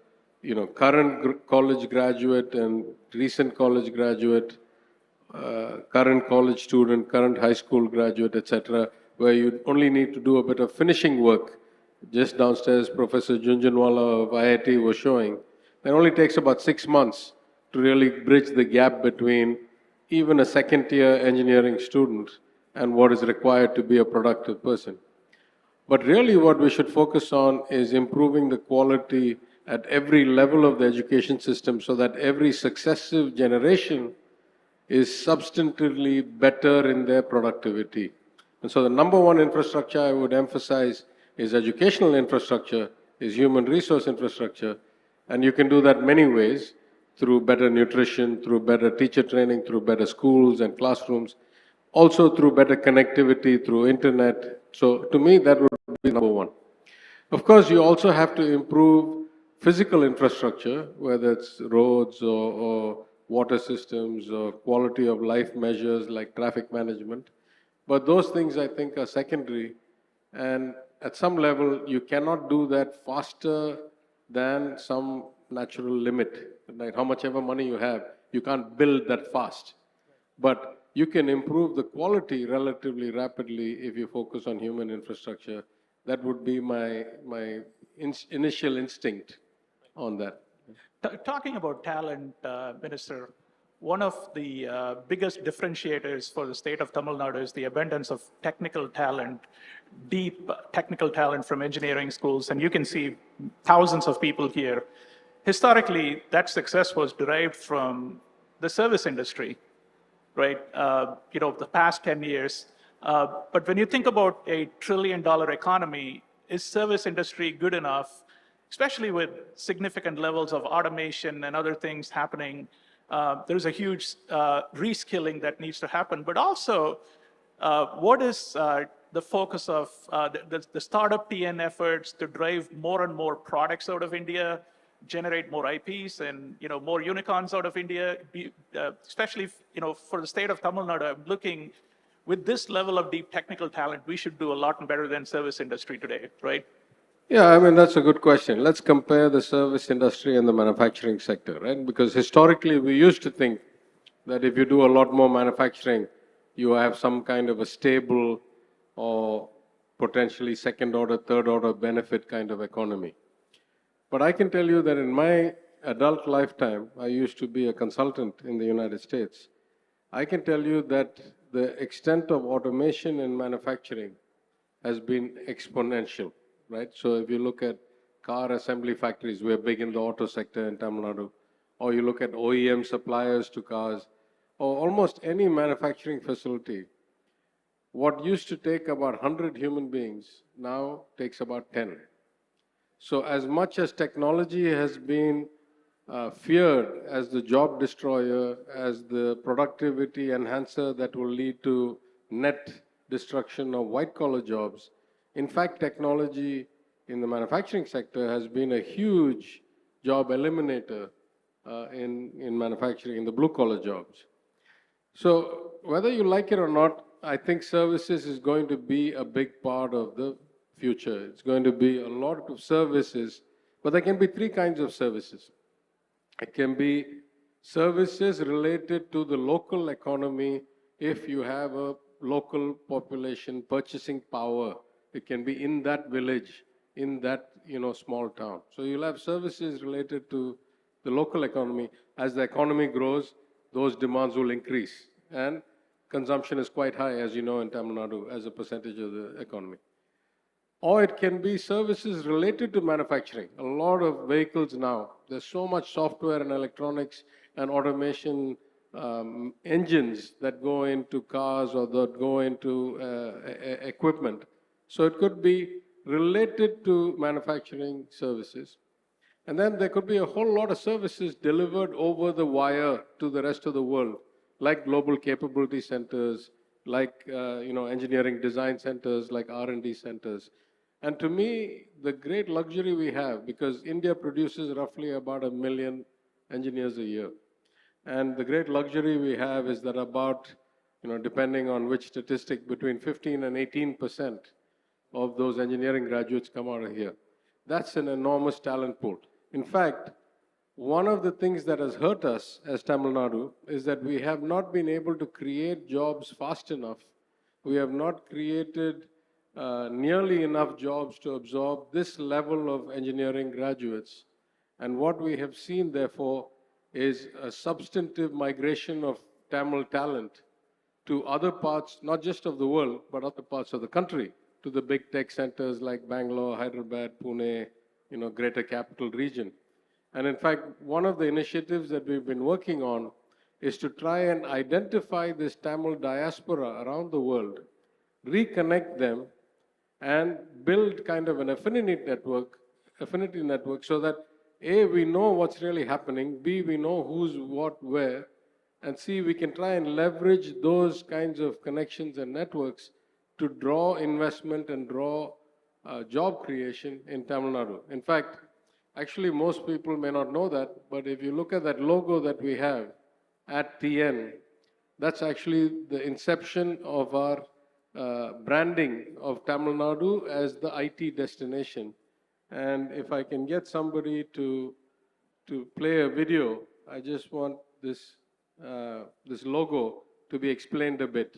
current college graduate and recent college graduate, current college student, current high school graduate, etc., where you only need to do a bit of finishing work. Just downstairs, Professor Junjunwala of IIT was showing that only takes about 6 months to really bridge the gap between even a second-tier engineering student and what is required to be a productive person. But really what we should focus on is improving the quality at every level of the education system so that every successive generation is substantively better in their productivity. And so the number one infrastructure I would emphasize is educational infrastructure, is human resource infrastructure, and you can do that many ways, through better nutrition, through better teacher training, through better schools and classrooms, also through better connectivity, through internet. So to me, that would be number one. Of course, you also have to improve physical infrastructure, whether it's roads or water systems or quality of life measures like traffic management. But those things, I think, are secondary. And at some level, you cannot do that faster than some natural limit. Like how much ever money you have, you can't build that fast. But you can improve the quality relatively rapidly if you focus on human infrastructure. That would be my initial instinct on that. Talking about talent, Minister, one of the biggest differentiators for the state of Tamil Nadu is the abundance of technical talent, deep technical talent from engineering schools, and you can see thousands of people here. Historically, that success was derived from the service industry, right? The past 10 years. But when you think about a $1 trillion economy, is service industry good enough, especially with significant levels of automation and other things happening? There's a huge reskilling that needs to happen. But also, what is the focus of the startup TN efforts to drive more and more products out of India, generate more IPs and more unicorns out of India, especially for the state of Tamil Nadu? I'm looking, with this level of deep technical talent, we should do a lot better than service industry today, right? Yeah, I mean, that's a good question. Let's compare the service industry and the manufacturing sector, right? Because historically, we used to think that if you do a lot more manufacturing, you have some kind of a stable or potentially second order, third order benefit kind of economy. But I can tell you that in my adult lifetime, I used to be a consultant in the United States. I can tell you that the extent of automation in manufacturing has been exponential. Right? So if you look at car assembly factories, we're big in the auto sector in Tamil Nadu, or you look at OEM suppliers to cars, or almost any manufacturing facility, what used to take about 100 human beings now takes about 10. So as much as technology has been feared as the job destroyer, as the productivity enhancer that will lead to net destruction of white-collar jobs, in fact, technology in the manufacturing sector has been a huge job eliminator in manufacturing, in the blue-collar jobs. So whether you like it or not, I think services is going to be a big part of the future. It's going to be a lot of services, but there can be three kinds of services. It can be services related to the local economy if you have a local population purchasing power. It can be in that village, in that small town. So you'll have services related to the local economy. As the economy grows, those demands will increase. And consumption is quite high, as you know, in Tamil Nadu as a percentage of the economy. Or it can be services related to manufacturing. A lot of vehicles now, there's so much software and electronics and automation engines that go into cars or that go into equipment. So it could be related to manufacturing services. And then there could be a whole lot of services delivered over the wire to the rest of the world, like global capability centers, like engineering design centers, like R&D centers. And to me, the great luxury we have, because India produces roughly about 1 million engineers a year. And the great luxury we have is that about, depending on which statistic, between 15 and 18% of those engineering graduates come out of here. That's an enormous talent pool. In fact, one of the things that has hurt us as Tamil Nadu is that we have not been able to create jobs fast enough. We have not created nearly enough jobs to absorb this level of engineering graduates. And what we have seen, therefore, is a substantive migration of Tamil talent to other parts, not just of the world, but other parts of the country, to the big tech centers like Bangalore, Hyderabad, Pune, greater capital region. And in fact, one of the initiatives that we've been working on is to try and identify this Tamil diaspora around the world, reconnect them, and build kind of an affinity network so that A, we know what's really happening, B, we know who's what where, and C, we can try and leverage those kinds of connections and networks to draw investment and draw job creation in Tamil Nadu. In fact, actually most people may not know that, but if you look at that logo that we have at TN, that's actually the inception of our branding of Tamil Nadu as the IT destination. And if I can get somebody to play a video, I just want this logo to be explained a bit.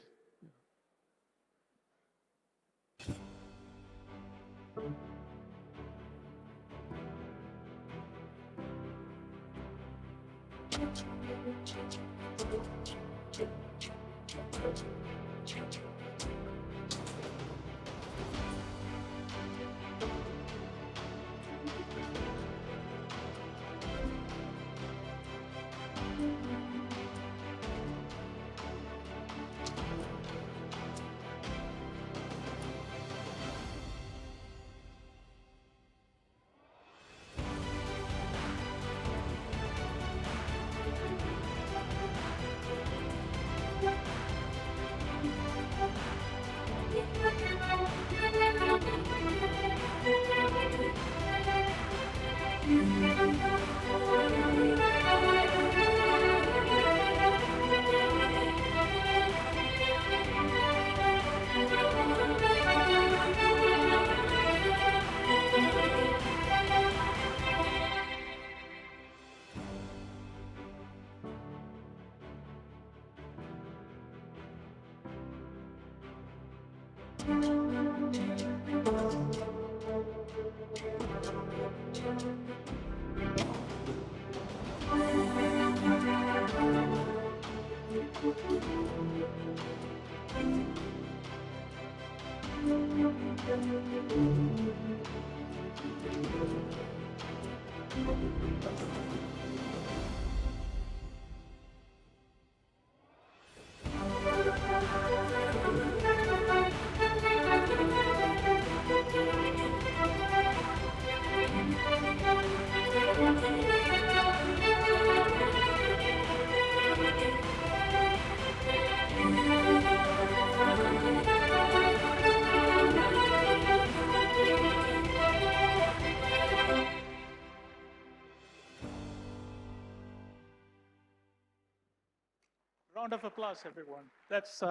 Round of applause, everyone. That's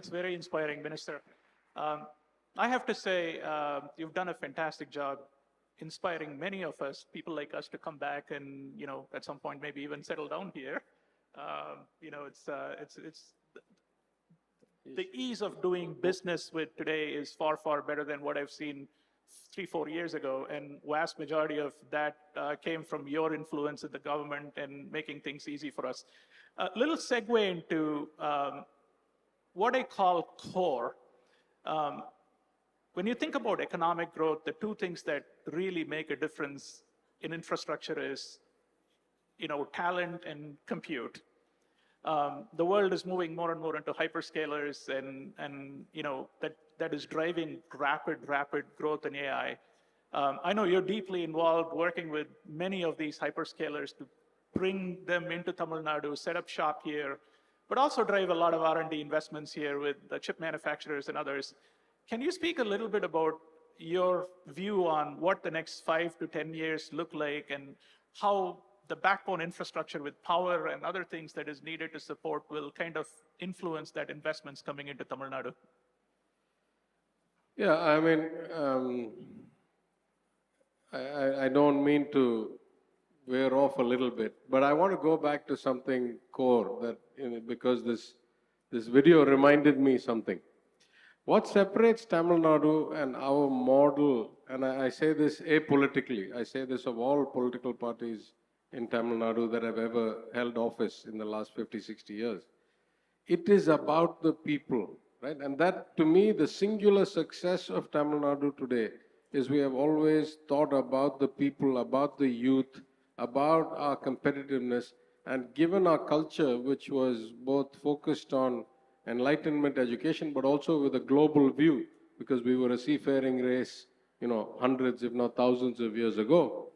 very inspiring, Minister. I have to say, you've done a fantastic job inspiring many of us, people like us, to come back and, at some point maybe even settle down here. It's the ease of doing business with today is far, far better than what I've seen 3-4 years ago, and vast majority of that came from your influence in the government and making things easy for us. A little segue into what I call core. When you think about economic growth, the two things that really make a difference in infrastructure is, talent and compute. The world is moving more and more into hyperscalers, and that is driving rapid growth in AI. I know you're deeply involved working with many of these hyperscalers to bring them into Tamil Nadu, set up shop here, but also drive a lot of R&D investments here with the chip manufacturers and others. Can you speak a little bit about your view on what the next 5 to 10 years look like, and how the backbone infrastructure with power and other things that is needed to support will kind of influence that investments coming into Tamil Nadu? Yeah, I mean, I don't mean to veer off a little bit, but I want to go back to something core that, because this video reminded me something. What separates Tamil Nadu and our model, and I say this apolitically, I say this of all political parties in Tamil Nadu that have ever held office in the last 50, 60 years. It is about the people, right? And that, to me, the singular success of Tamil Nadu today is we have always thought about the people, about the youth, about our competitiveness, and given our culture, which was both focused on Enlightenment education, but also with a global view, because we were a seafaring race, hundreds, if not thousands of years ago.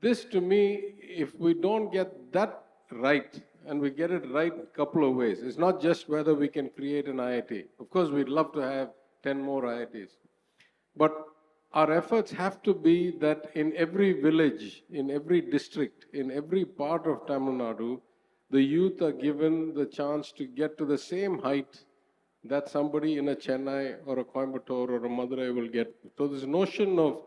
This, to me, if we don't get that right, and we get it right a couple of ways, it's not just whether we can create an IIT. Of course, we'd love to have 10 more IITs. But our efforts have to be that in every village, in every district, in every part of Tamil Nadu, the youth are given the chance to get to the same height that somebody in a Chennai or a Coimbatore or a Madurai will get. So this notion of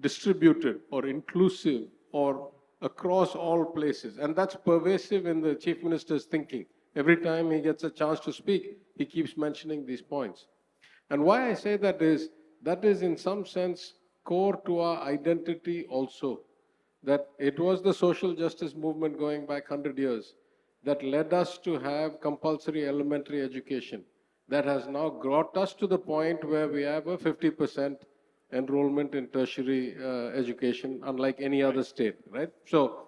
distributed or inclusive or across all places, and that's pervasive in the Chief Minister's thinking. Every time he gets a chance to speak, he keeps mentioning these points. And why I say that is in some sense core to our identity also, that it was the social justice movement going back 100 years that led us to have compulsory elementary education, that has now brought us to the point where we have a 50% enrollment in tertiary education, unlike any other state, right? So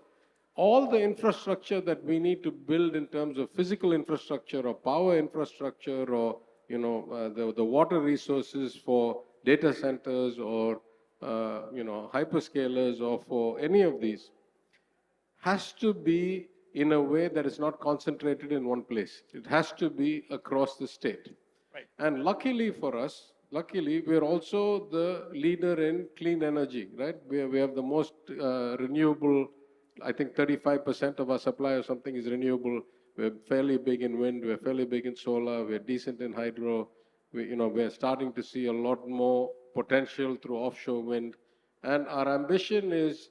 all the infrastructure that we need to build in terms of physical infrastructure or power infrastructure or the water resources for data centers or hyperscalers or for any of these has to be in a way that is not concentrated in one place. It has to be across the state. Right. And luckily for us, we're also the leader in clean energy, right? We have the most renewable, I think 35% of our supply or something is renewable. We're fairly big in wind, we're fairly big in solar, we're decent in hydro. We're starting to see a lot more potential through offshore wind. And our ambition is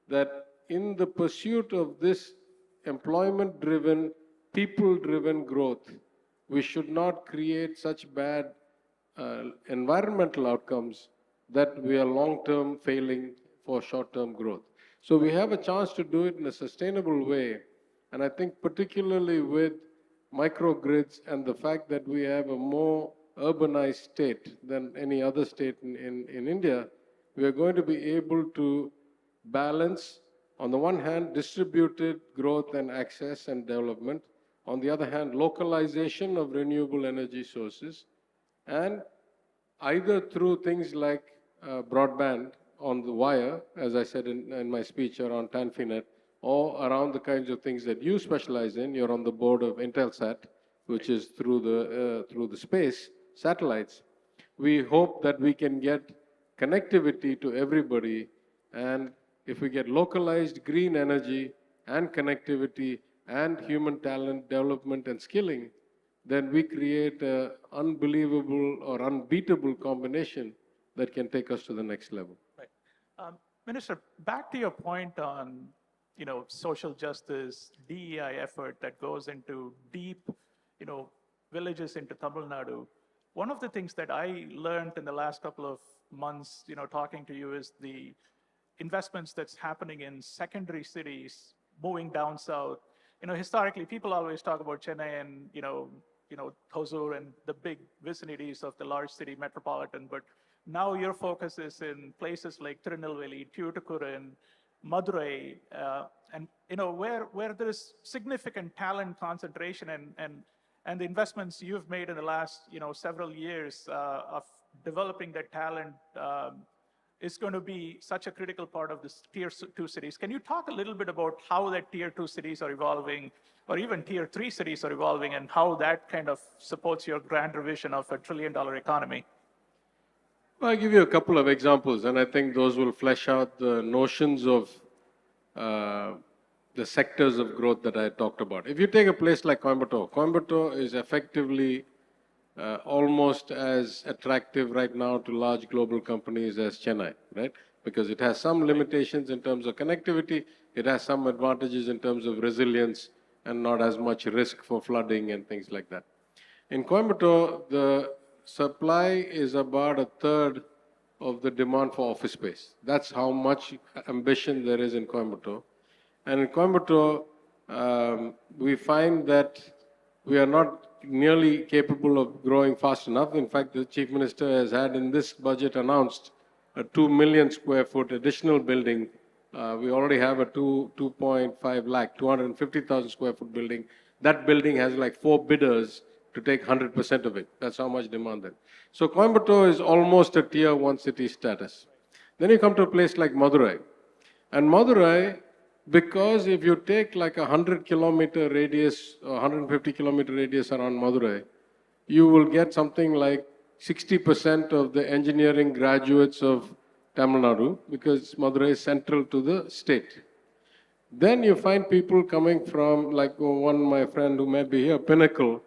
that in the pursuit of this employment-driven, people-driven growth, we should not create such bad environmental outcomes that we are long-term failing for short-term growth. So we have a chance to do it in a sustainable way. And I think particularly with microgrids and the fact that we have a more urbanized state than any other state in India, we are going to be able to balance, on the one hand, distributed growth and access and development, on the other hand, localization of renewable energy sources, and either through things like broadband on the wire, as I said in my speech around TANFINET, or around the kinds of things that you specialize in. You're on the board of Intelsat, which is through the space satellites. We hope that we can get connectivity to everybody, and if we get localized green energy and connectivity and human talent development and skilling, then we create an unbelievable or unbeatable combination that can take us to the next level. Right. Minister, back to your point on social justice, DEI effort that goes into deep, villages into Tamil Nadu. One of the things that I learned in the last couple of months, talking to you, is the investments that's happening in secondary cities, moving down south. Historically, people always talk about Chennai and, Hosur and the big vicinities of the large city metropolitan, but now your focus is in places like Tirunelveli, Tuticorin, Madurai, and where there is significant talent concentration and the investments you've made in the last, several years of developing that talent is going to be such a critical part of this tier 2 cities. Can you talk a little bit about how that tier 2 cities are evolving, or even tier 3 cities are evolving, and how that kind of supports your grander vision of $1 trillion economy? Well, I'll give you a couple of examples, and I think those will flesh out the notions of the sectors of growth that I talked about. If you take a place like Coimbatore, Coimbatore is effectively almost as attractive right now to large global companies as Chennai, right? Because it has some limitations in terms of connectivity, it has some advantages in terms of resilience and not as much risk for flooding and things like that. In Coimbatore, the supply is about a third of the demand for office space. That's how much ambition there is in Coimbatore. And in Coimbatore, we find that we are not nearly capable of growing fast enough. In fact, the Chief Minister has had in this budget announced a 2 million square foot additional building. We already have a 2.5 lakh, 250,000 square foot building. That building has like 4 bidders to take 100% of it. That's how much demand there. So Coimbatore is almost a tier 1 city status. Then you come to a place like Madurai. And Madurai, because if you take like 100-kilometer radius or 150-kilometer radius around Madurai, you will get something like 60% of the engineering graduates of Tamil Nadu, because Madurai is central to the state. Then you find people coming from, like my friend who may be here, Pinnacle,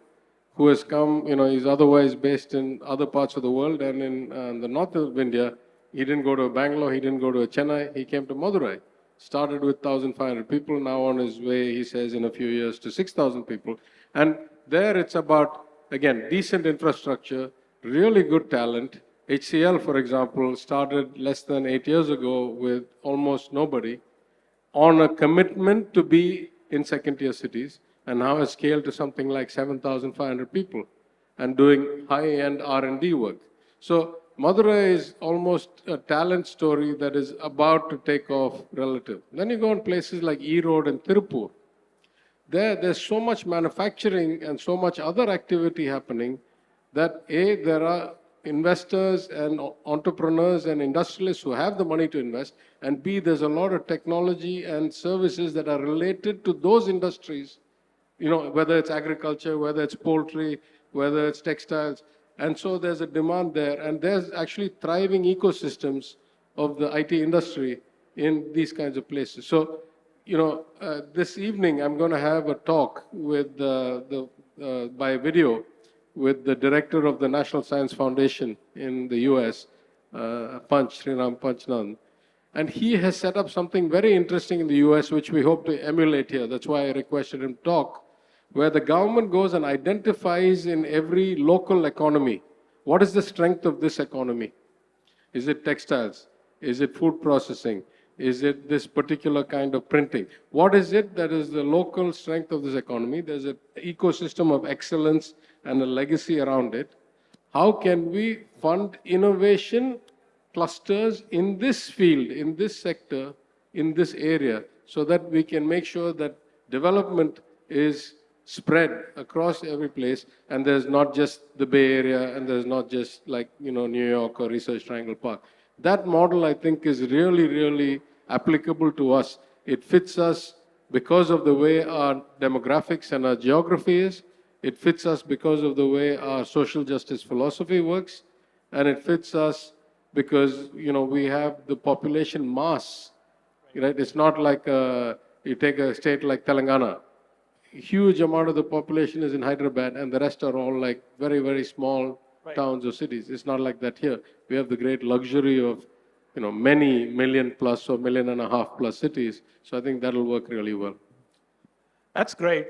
who has come, he's otherwise based in other parts of the world, and in the north of India, he didn't go to Bangalore, he didn't go to Chennai, he came to Madurai. Started with 1,500 people, now on his way, he says, in a few years to 6,000 people. And there it's about, again, decent infrastructure, really good talent. HCL, for example, started less than 8 years ago with almost nobody on a commitment to be in second-tier cities, and now has scaled to something like 7,500 people and doing high-end R&D work. So Madurai is almost a talent story that is about to take off relative. Then you go on places like Erode and Tirupur. There's so much manufacturing and so much other activity happening that A, there are investors and entrepreneurs and industrialists who have the money to invest, and B, there's a lot of technology and services that are related to those industries, whether it's agriculture, whether it's poultry, whether it's textiles. And so there's a demand there, and there's actually thriving ecosystems of the IT industry in these kinds of places. So, this evening I'm going to have a talk with by video with the director of the National Science Foundation in the US, Sriram Panchnan. And he has set up something very interesting in the US, which we hope to emulate here. That's why I requested him to talk, where the government goes and identifies in every local economy, what is the strength of this economy? Is it textiles? Is it food processing? Is it this particular kind of printing? What is it that is the local strength of this economy? There's an ecosystem of excellence and a legacy around it. How can we fund innovation clusters in this field, in this sector, in this area, so that we can make sure that development is spread across every place, and there's not just the Bay Area, and there's not just like, New York or Research Triangle Park. That model, I think, is really, really applicable to us. It fits us because of the way our demographics and our geography is. It fits us because of the way our social justice philosophy works. And it fits us because, we have the population mass, right? It's not like you take a state like Telangana. Huge amount of the population is in Hyderabad, and the rest are all like very, very small towns or cities. It's not like that here. We have the great luxury of, many million plus or 1.5 million plus cities. So I think that'll work really well. That's great.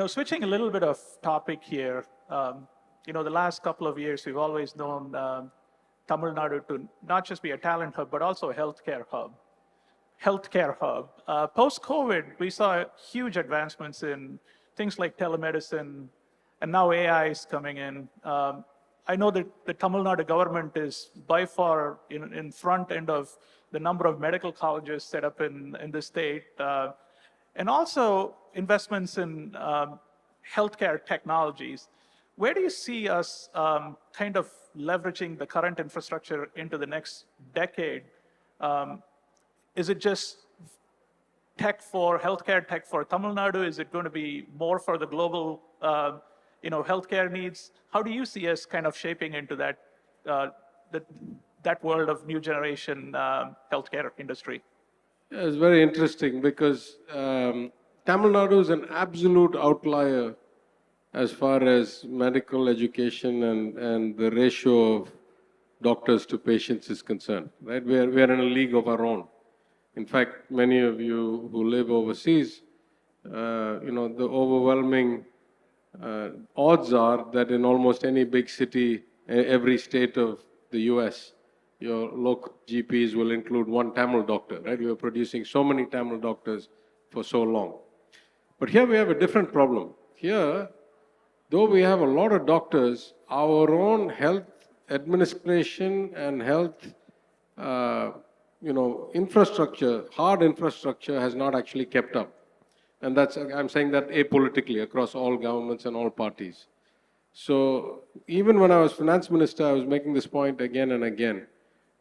Switching a little bit of topic here, the last couple of years, we've always known Tamil Nadu to not just be a talent hub, but also a healthcare hub. Post-COVID, we saw huge advancements in things like telemedicine, and now AI is coming in. I know that the Tamil Nadu government is by far in front end of the number of medical colleges set up in the state, and also investments in healthcare technologies. Where do you see us kind of leveraging the current infrastructure into the next decade? Is it just tech for healthcare, tech for Tamil Nadu? Is it going to be more for the global, healthcare needs? How do you see us kind of shaping into that world of new generation healthcare industry? Yeah, it's very interesting because Tamil Nadu is an absolute outlier as far as medical education and the ratio of doctors to patients is concerned. Right? We are in a league of our own. In fact, many of you who live overseas, the overwhelming odds are that in almost any big city, every state of the US, your local GPs will include one Tamil doctor, right? You are producing so many Tamil doctors for so long. But here we have a different problem. Here, though we have a lot of doctors, our own health administration and health infrastructure, hard infrastructure has not actually kept up. And I'm saying that apolitically across all governments and all parties. So even when I was finance minister, I was making this point again and again,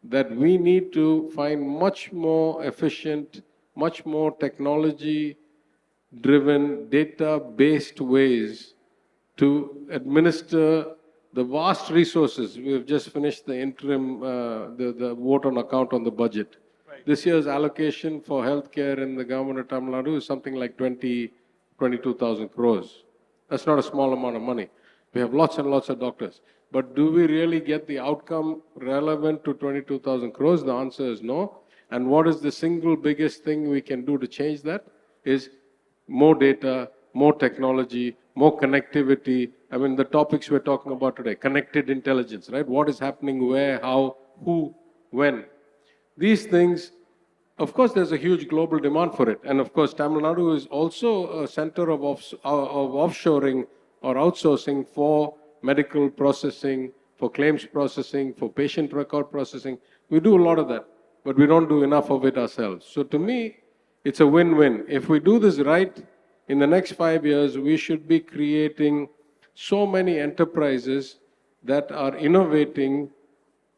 that we need to find much more efficient, much more technology-driven, data-based ways to administer the vast resources. We have just finished the interim, the vote on account on the budget. Right. This year's allocation for healthcare in the government of Tamil Nadu is something like 22,000 crores. That's not a small amount of money. We have lots and lots of doctors. But do we really get the outcome relevant to 22,000 crores? The answer is no. And what is the single biggest thing we can do to change that? Is more data, more technology, more connectivity. I mean, the topics we're talking about today, connected intelligence, right? What is happening where, how, who, when. These things, of course, there's a huge global demand for it. And of course, Tamil Nadu is also a center of offshoring or outsourcing for medical processing, for claims processing, for patient record processing. We do a lot of that, but we don't do enough of it ourselves. So to me, it's a win-win. If we do this right, in the next 5 years, we should be creating so many enterprises that are innovating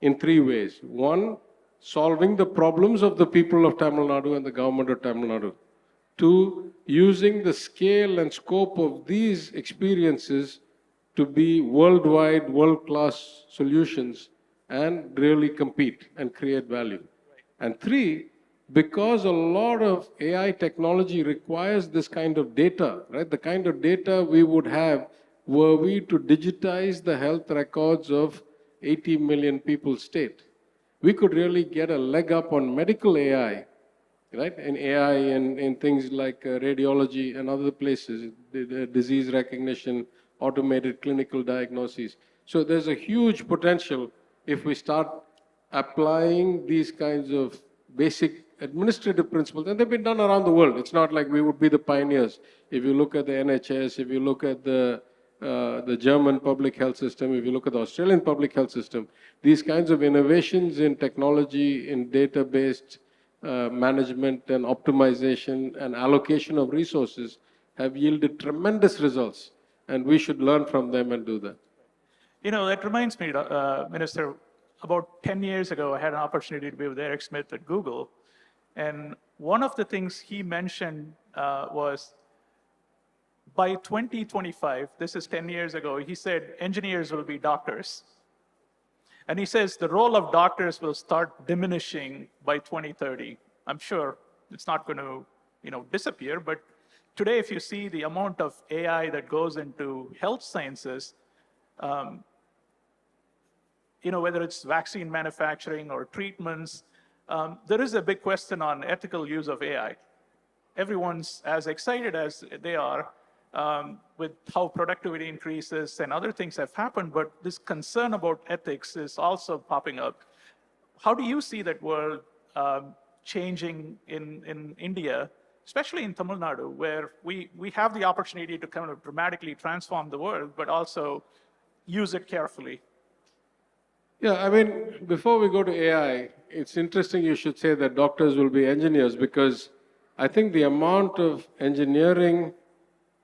in 3 ways. One, solving the problems of the people of Tamil Nadu and the government of Tamil Nadu. 2, using the scale and scope of these experiences to be worldwide, world-class solutions and really compete and create value. And 3, because a lot of AI technology requires this kind of data, right? The kind of data we would have were we to digitize the health records of 80 million people state. We could really get a leg up on medical AI, right? And AI in things like radiology and other places, the disease recognition, automated clinical diagnoses. So there's a huge potential if we start applying these kinds of basic administrative principles, and they've been done around the world. It's not like we would be the pioneers. If you look at the NHS, if you look at the German public health system, if you look at the Australian public health system, these kinds of innovations in technology, in data-based management and optimization and allocation of resources have yielded tremendous results, and we should learn from them and do that. That reminds me, Minister, about 10 years ago, I had an opportunity to be with Eric Smith at Google. And one of the things he mentioned was by 2025, this is 10 years ago, he said engineers will be doctors. And he says the role of doctors will start diminishing by 2030. I'm sure it's not going to disappear, but today if you see the amount of AI that goes into health sciences, whether it's vaccine manufacturing or treatments, there is a big question on ethical use of AI. Everyone's as excited as they are with how productivity increases and other things have happened, but this concern about ethics is also popping up. How do you see that world changing in India, especially in Tamil Nadu, where we have the opportunity to kind of dramatically transform the world, but also use it carefully? Yeah, I mean, before we go to AI, it's interesting you should say that doctors will be engineers, because I think the amount of engineering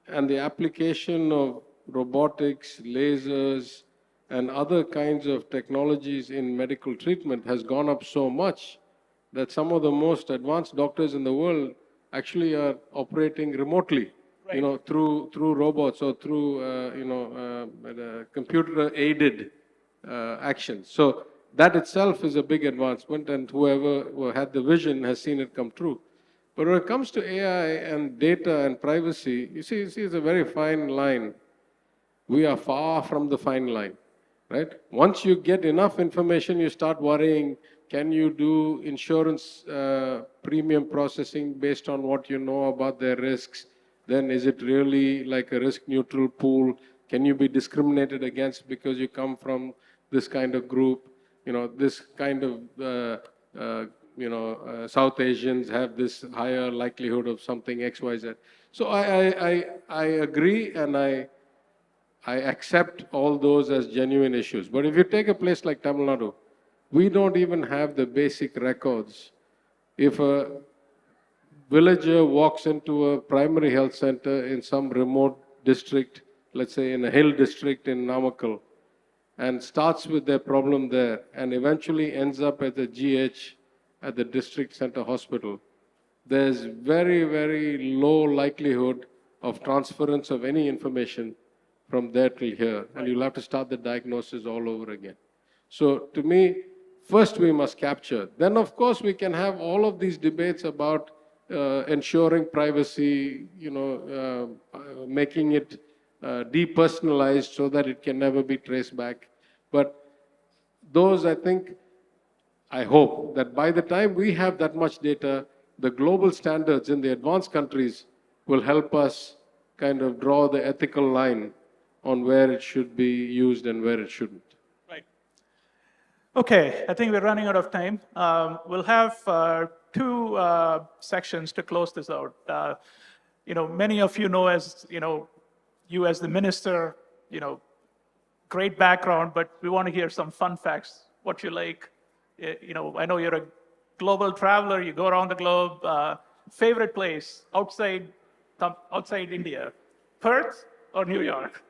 and the application of robotics, lasers, and other kinds of technologies in medical treatment has gone up so much that some of the most advanced doctors in the world actually are operating remotely, through robots or through computer aided actions. So that itself is a big advancement, and whoever had the vision has seen it come true. But when it comes to AI and data and privacy, you see, it's a very fine line. We are far from the fine line, right? Once you get enough information, you start worrying, can you do insurance premium processing based on what you know about their risks? Then is it really like a risk neutral pool? Can you be discriminated against because you come from this kind of group? This kind of, South Asians have this higher likelihood of something X, Y, Z. So I agree, and I accept all those as genuine issues. But if you take a place like Tamil Nadu, we don't even have the basic records. If a villager walks into a primary health center in some remote district, let's say in a hill district in Namakkal, and starts with their problem there and eventually ends up at the GH at the district center hospital, there's very, very low likelihood of transference of any information from there till here, and you'll have to start the diagnosis all over again. So to me, first we must capture. Then of course we can have all of these debates about ensuring privacy, making it depersonalized so that it can never be traced back. But those, I hope that by the time we have that much data, the global standards in the advanced countries will help us kind of draw the ethical line on where it should be used and where it shouldn't. Right. Okay, I think we're running out of time. We'll have two sections to close this out. Many of you know as, you as the minister, great background, but we want to hear some fun facts, what you like. I know you're a global traveler, you go around the globe. Favorite place outside India, Perth or New York?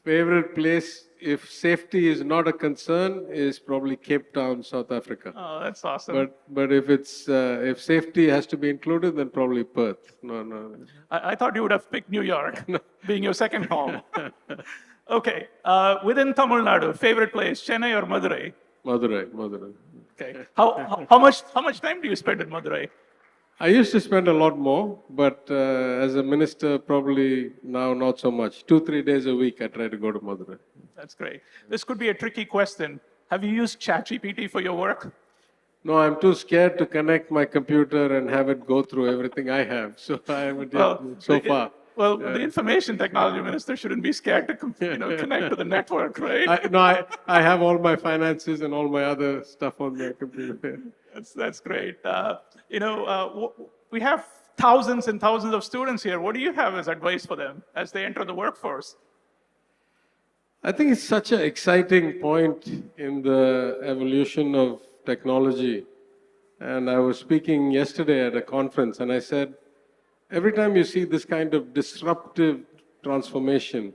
Favorite place, if safety is not a concern, is probably Cape Town, South Africa. Oh, that's awesome. But if safety has to be included, then probably Perth. No. I thought you would have picked New York, being your second home. Okay, within Tamil Nadu, favorite place, Chennai or Madurai? Madurai. Okay. How much time do you spend in Madurai? I used to spend a lot more, but as a minister, probably now not so much. 2-3 days a week, I try to go to Madurai. That's great. This could be a tricky question. Have you used ChatGPT for your work? No, I'm too scared to connect my computer and have it go through everything I have. So I haven't so far. Well, the information technology minister shouldn't be scared to connect to the network, right? I have all my finances and all my other stuff on my computer. That's great. We have thousands and thousands of students here. What do you have as advice for them as they enter the workforce? I think it's such an exciting point in the evolution of technology. And I was speaking yesterday at a conference, and I said, every time you see this kind of disruptive transformation,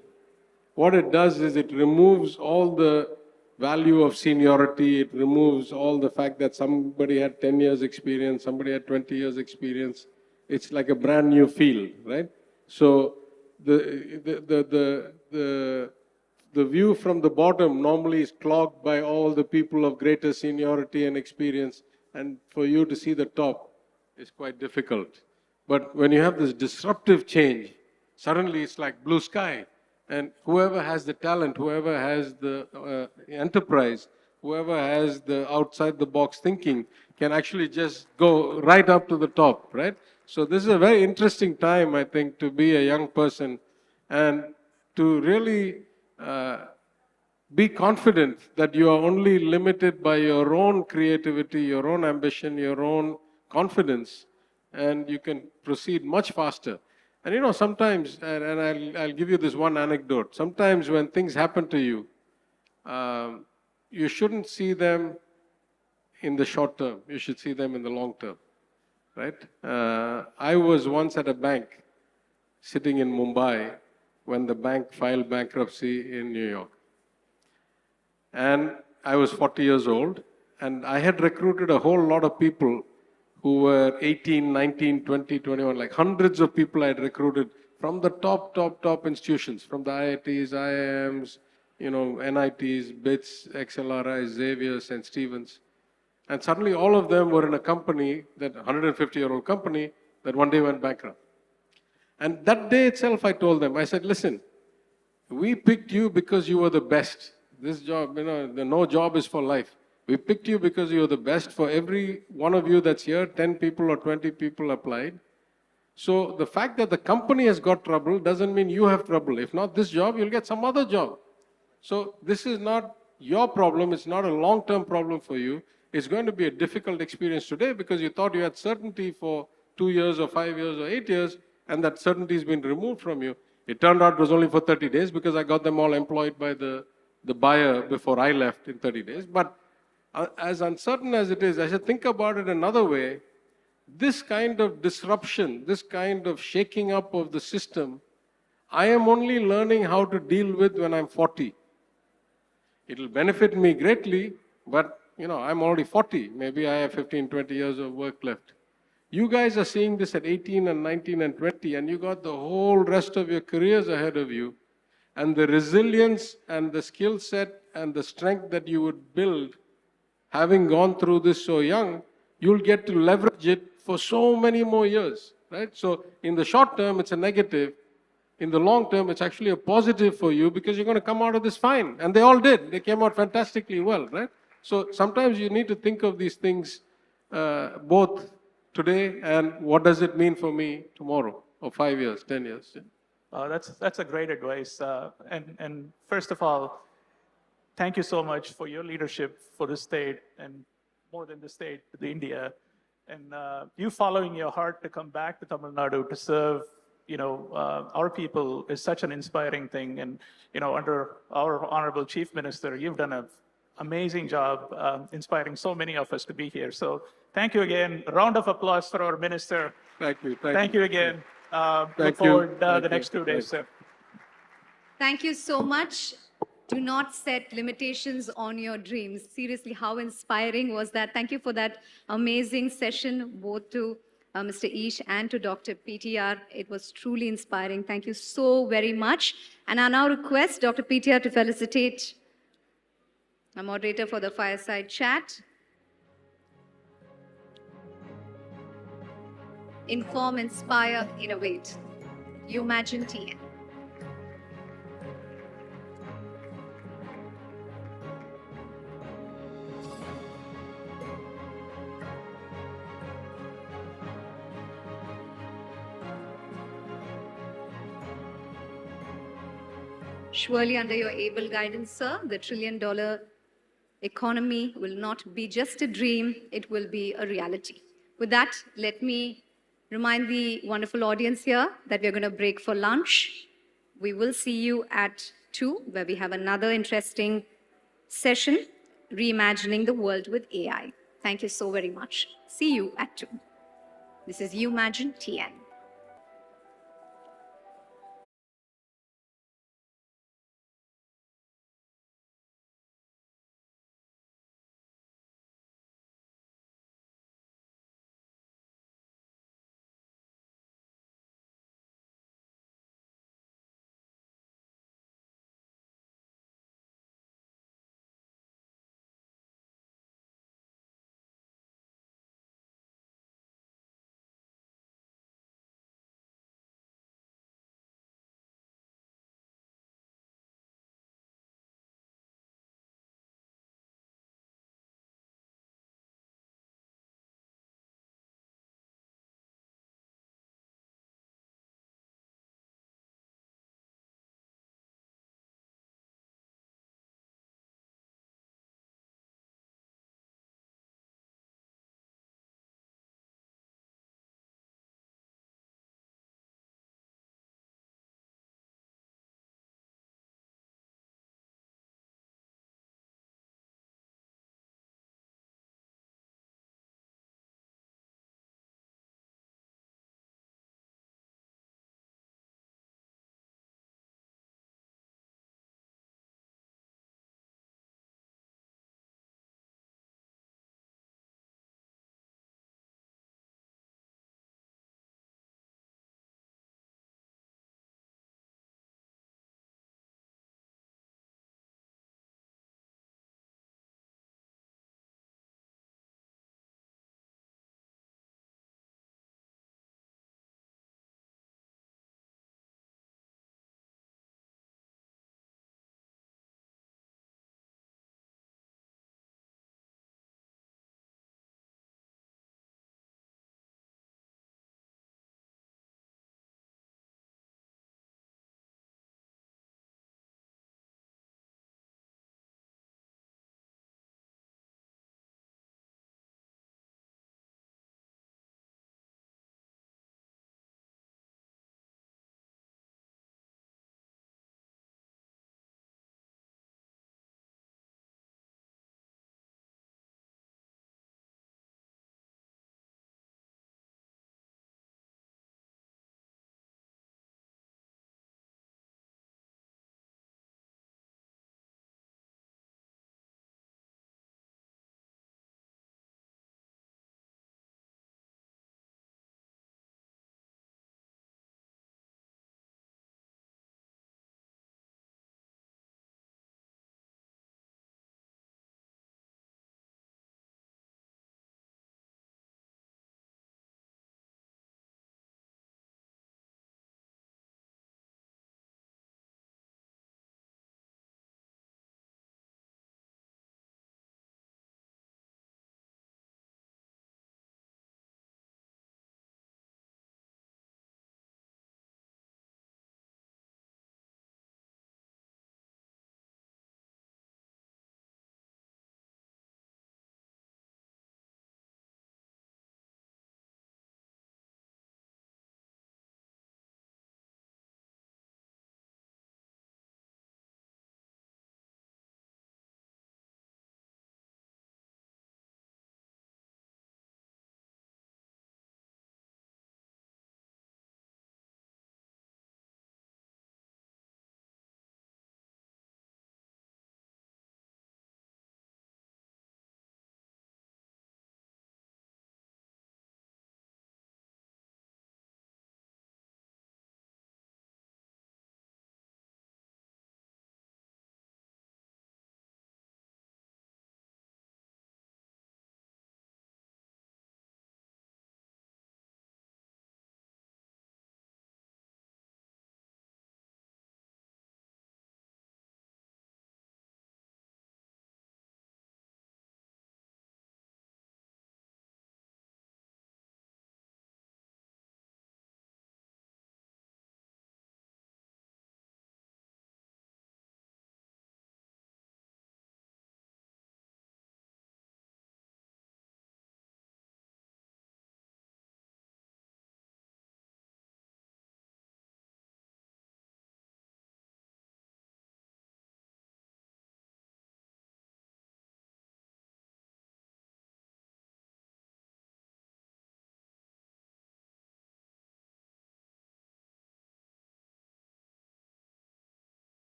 what it does is it removes all the value of seniority. It removes all the fact that somebody had 10 years experience, somebody had 20 years experience. It's like a brand new field, right? So the view from the bottom normally is clogged by all the people of greater seniority and experience, and for you to see the top is quite difficult. But when you have this disruptive change, suddenly it's like blue sky. And whoever has the talent, whoever has the enterprise, whoever has the outside the box thinking can actually just go right up to the top, right? So this is a very interesting time, I think, to be a young person and to really be confident that you are only limited by your own creativity, your own ambition, your own confidence, and you can proceed much faster. And sometimes, and I'll give you this one anecdote, sometimes when things happen to you, you shouldn't see them in the short term. You should see them in the long term, right? I was once at a bank sitting in Mumbai when the bank filed bankruptcy in New York. And I was 40 years old, and I had recruited a whole lot of people who were 18, 19, 20, 21, like hundreds of people I had recruited from the top institutions, from the IITs, IIMs, NITs, BITS, XLRI, Xavier, St. Stephen's. And suddenly all of them were in a company, that 150-year-old company, that one day went bankrupt. And that day itself I told them, I said, listen, we picked you because you were the best. This job, no job is for life. We picked you because you were the best. For every one of you that's here, 10 people or 20 people applied. So the fact that the company has got trouble doesn't mean you have trouble. If not this job, you'll get some other job. So this is not your problem. It's not a long-term problem for you. It's going to be a difficult experience today because you thought you had certainty for 2 years or 5 years or 8 years, and that certainty has been removed from you. It turned out it was only for 30 days because I got them all employed by the buyer before I left in 30 days. But as uncertain as it is, I should think about it another way. This kind of disruption, this kind of shaking up of the system, I am only learning how to deal with when I'm 40. It'll benefit me greatly, but I'm already 40. Maybe I have 15, 20 years of work left. You guys are seeing this at 18 and 19 and 20, and you got the whole rest of your careers ahead of you. And the resilience and the skill set and the strength that you would build, having gone through this so young, you'll get to leverage it for so many more years, right? So in the short term, it's a negative. In the long term, it's actually a positive for you because you're going to come out of this fine. And they all did. They came out fantastically well, right? So sometimes you need to think of these things both today and what does it mean for me tomorrow, or 5 years, 10 years. Yeah. That's a great advice. And first of all, thank you so much for your leadership for the state, and more than the state, the India. And you following your heart to come back to Tamil Nadu to serve, our people is such an inspiring thing. And, under our Honorable Chief Minister, you've done an amazing job inspiring so many of us to be here. So thank you again. A round of applause for our minister. Thank you. Thank you again. Look Thank forward you. the next 2 days, sir. Thank you so much. Do not set limitations on your dreams. Seriously, how inspiring was that? Thank you for that amazing session, both to Mr. Ish and to Dr. PTR. It was truly inspiring. Thank you so very much. And I now request Dr. PTR to felicitate our moderator for the fireside chat. Inform, inspire, innovate. Umagine TN. Surely under your able guidance, sir, the trillion-dollar economy will not be just a dream, it will be a reality. With that, let me remind the wonderful audience here that we're going to break for lunch. We will see you at 2, where we have another interesting session, Reimagining the World with AI. Thank you so very much. See you at 2. This is Umagine TN.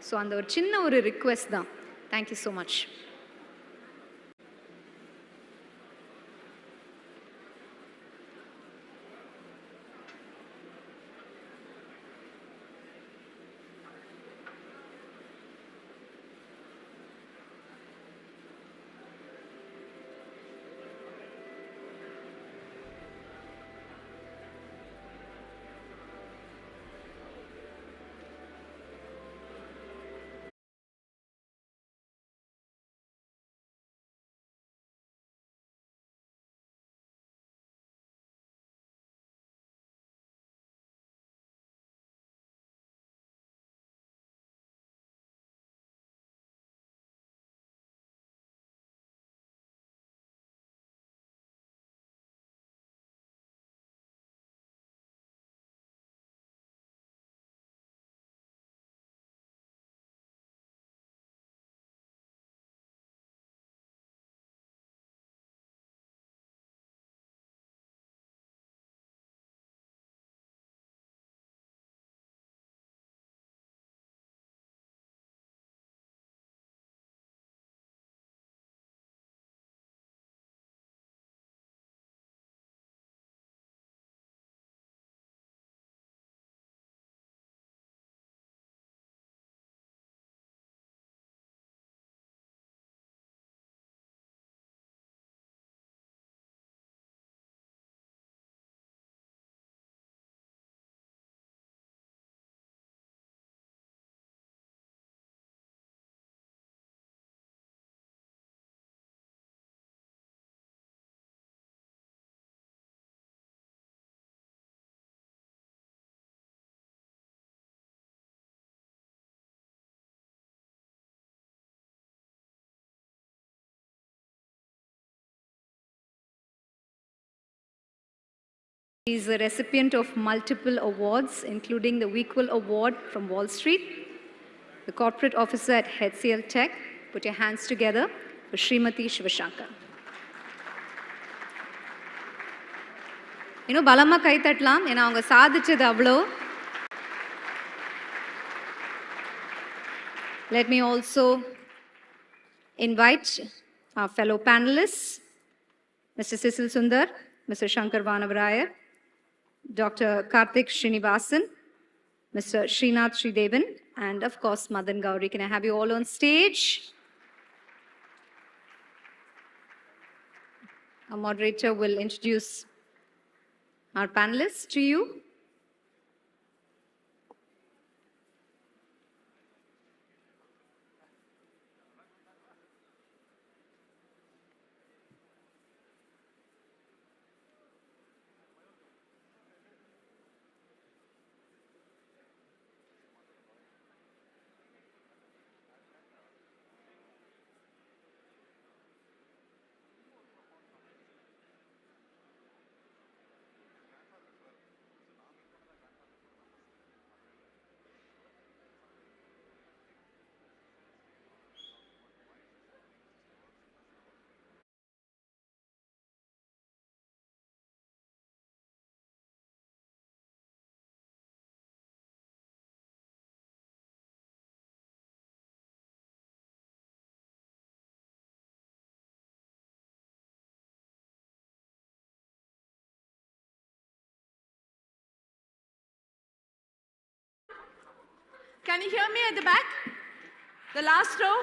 So அந்த ஒரு சின்ன ஒரு request தான். Thank you so much. He is a recipient of multiple awards, including the Equal Award from Wall Street, the corporate officer at HCL Tech. Put your hands together for Srimati Shivashankar. பலமா கை தட்டலாம், ஏன்னா அவங்க சாதிச்சது அவ்வளோ. Let me also invite our fellow panelists, Mr. Sisil Sundar, Mr. Shankar Vanavarayar, Dr. Karthik Srinivasan, Mr. Srinath Sridevan, and of course, Madan Gauri. Can I have you all on stage? Our moderator will introduce our panelists to you. Can you hear me at the back? The last row?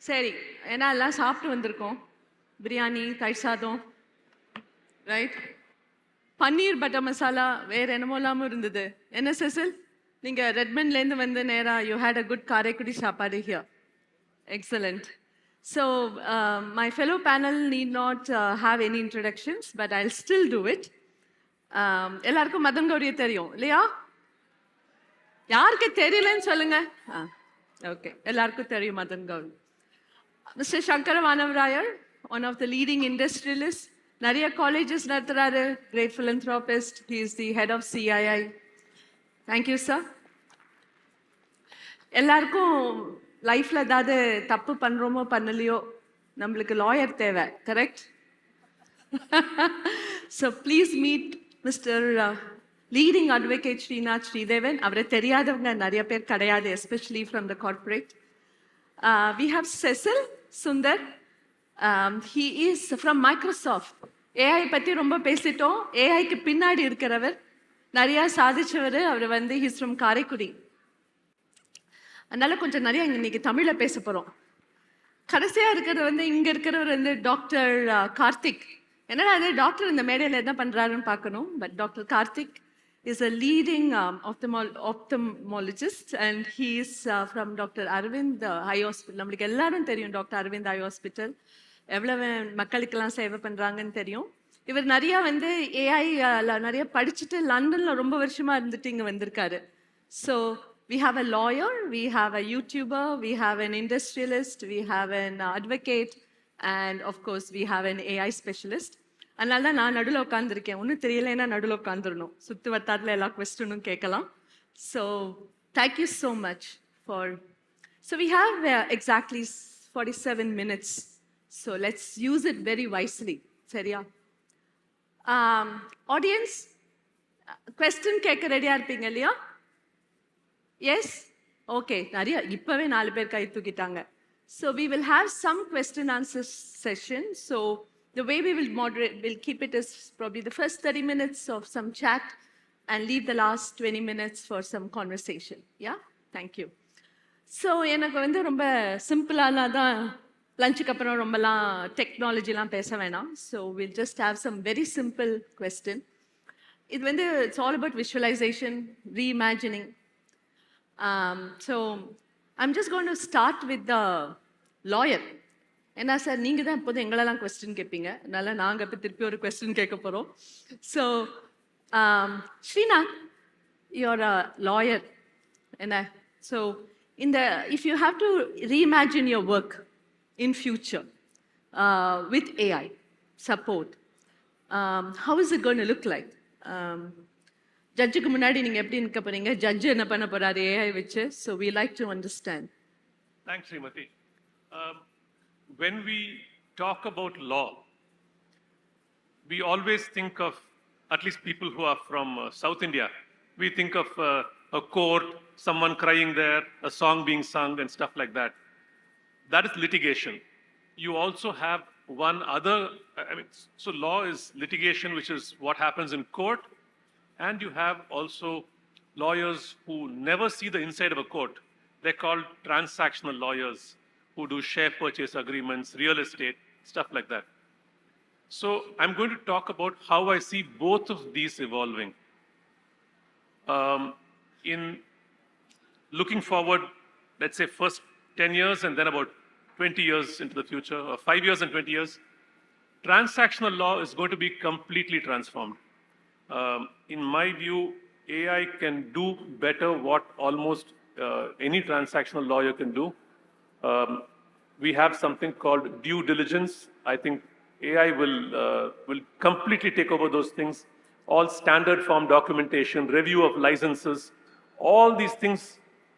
சரி, ஏன்னா எல்லாம் சாப்பிட்டு வந்திருக்கோம். பிரியாணி, தயிர் சாதம், right? பன்னீர் butter masala, வேற என்னமோலாமும் இருந்தது. என்ன செசில்? நீங்க ரெட்மண்ட்லேருந்து வந்து நேரா you had a good Karaikudi sappadu here. Excellent. So, my fellow panel need not have any introductions, but I'll still do it. எல்லாருக்கும் மதன் கௌரியை தெரியும் இல்லையா? யாருக்கு தெரியலன்னு சொல்லுங்க. ஓகே, எல்லாருக்கும் தெரியும் Madan Gowri. Mister Sankara Vanavarayar, one of the leading industrialist, நிறைய காலேஜஸ் நடத்துறாரு, great philanthropist. He is the head of CII. Thank you, sir. எல்லாருக்கும் லைஃப்ல ஏதாவது தப்பு பண்றோமோ பண்ணலையோ நம்மளுக்கு லாயர் தேவை, correct? So please meet Mr. leading advocate Srinath Sridevan. அவரை தெரியாதவங்க நிறைய பேர் கிடையாது, especially from the corporate. We have Cecil Sundar. He is from Microsoft. AI பத்தி ரொம்ப பேசிட்டோம். AIக்கு பின்னாடி இருக்கிறவர் நிறைய சாதிச்சவர். அவர் வந்து he's from காரைக்குடி. அதனால கொஞ்சம் நிறைய இன்னைக்கு தமிழ்ல பேச போறோம். கடைசியா இருக்கிறது வந்து இங்க இருக்கிறவர் வந்து டாக்டர் கார்த்திக். என்னடா அது டாக்டர் இந்த மேடையில் என்ன பண்றாருன்னு பார்க்கணும். But doctor Karthik is a leading ophthalmologist, and he is from Dr. Arvind Eye Hospital. நம்மளுக்கு எல்லாரும் தெரியும் டாக்டர் அரவிந்த் ஐ ஹாஸ்பிட்டல் எவ்வளவு மக்களுக்கெல்லாம் சேவை பண்றாங்கன்னு தெரியும். இவர் நிறைய வந்து ஏஐ நிறைய படிச்சுட்டு லண்டன்ல ரொம்ப வருஷமா இருந்துட்டு இங்க வந்திருக்காரு. So we have a lawyer, we have a YouTuber, we have an industrialist, we have an advocate, and of course we have an AI specialist. அதனால தான் நான் நடுவில் உட்காந்துருக்கேன். ஒன்றும் தெரியலைன்னா நடுவில் உட்காந்துடணும். சுற்று வட்டாரத்தில் எல்லா கொஸ்டினும் கேட்கலாம். So thank you so much for. So we have exactly 47 minutes. So let's use it very wisely. சரியா? ஆடியன்ஸ் கொஸ்டின் கேட்க ரெடியாக இருப்பீங்க இல்லையா? எஸ்? ஓகே, நிறைய இப்போவே 4 பேர் கை தூக்கிட்டாங்க. So we will have some question answer session. So the way we will moderate, we'll keep it as probably the first 30 minutes of some chat and leave the last 20 minutes for some conversation. Yeah? Thank you. So, எனக்கு வந்து ரொம்ப சிம்பிளான தான் லஞ்சுக்கு அப்புறம் ரொம்பலாம் டெக்னாலஜிலாம் பேச வேணாம். So, we'll just have some very simple question. இது வந்து it's all about visualization, reimagining. So, I'm just going to start with the lawyer. என்ன சார் நீங்கள் தான் இப்போது எங்களெல்லாம் கொஸ்டின் கேட்பீங்க, அதனால் நாங்கள் இப்போ திருப்பி ஒரு கொஸ்டின் கேட்க போகிறோம். So Srinath, you are a lawyer என்ன? ஸோ இந்த if you have to reimagine your work in future with AI support, how is it going to look like? ஜட்ஜுக்கு முன்னாடி நீங்கள் எப்படி நிற்க போகிறீங்க? ஜட்ஜு என்ன பண்ண போகிறாரு ஏஐ வச்சு? So we like to understand. Thanks Srimathi. When we talk about law, we always think of, at least people who are from South India, we think of a court, someone crying there, a song being sung and stuff like that. That is litigation. You also have one other, so law is litigation, which is what happens in court, and you have also lawyers who never see the inside of a court. They're called transactional lawyers, who do share purchase agreements, real estate, stuff like that. So I'm going to talk about how I see both of these evolving. In looking forward, let's say first 10 years and then about 20 years into the future, or 5 years and 20 years, transactional law is going to be completely transformed. In my view, AI can do better what almost any transactional lawyer can do. We have something called due diligence. I think AI will completely take over those things. All standard form documentation, review of licenses, all these things,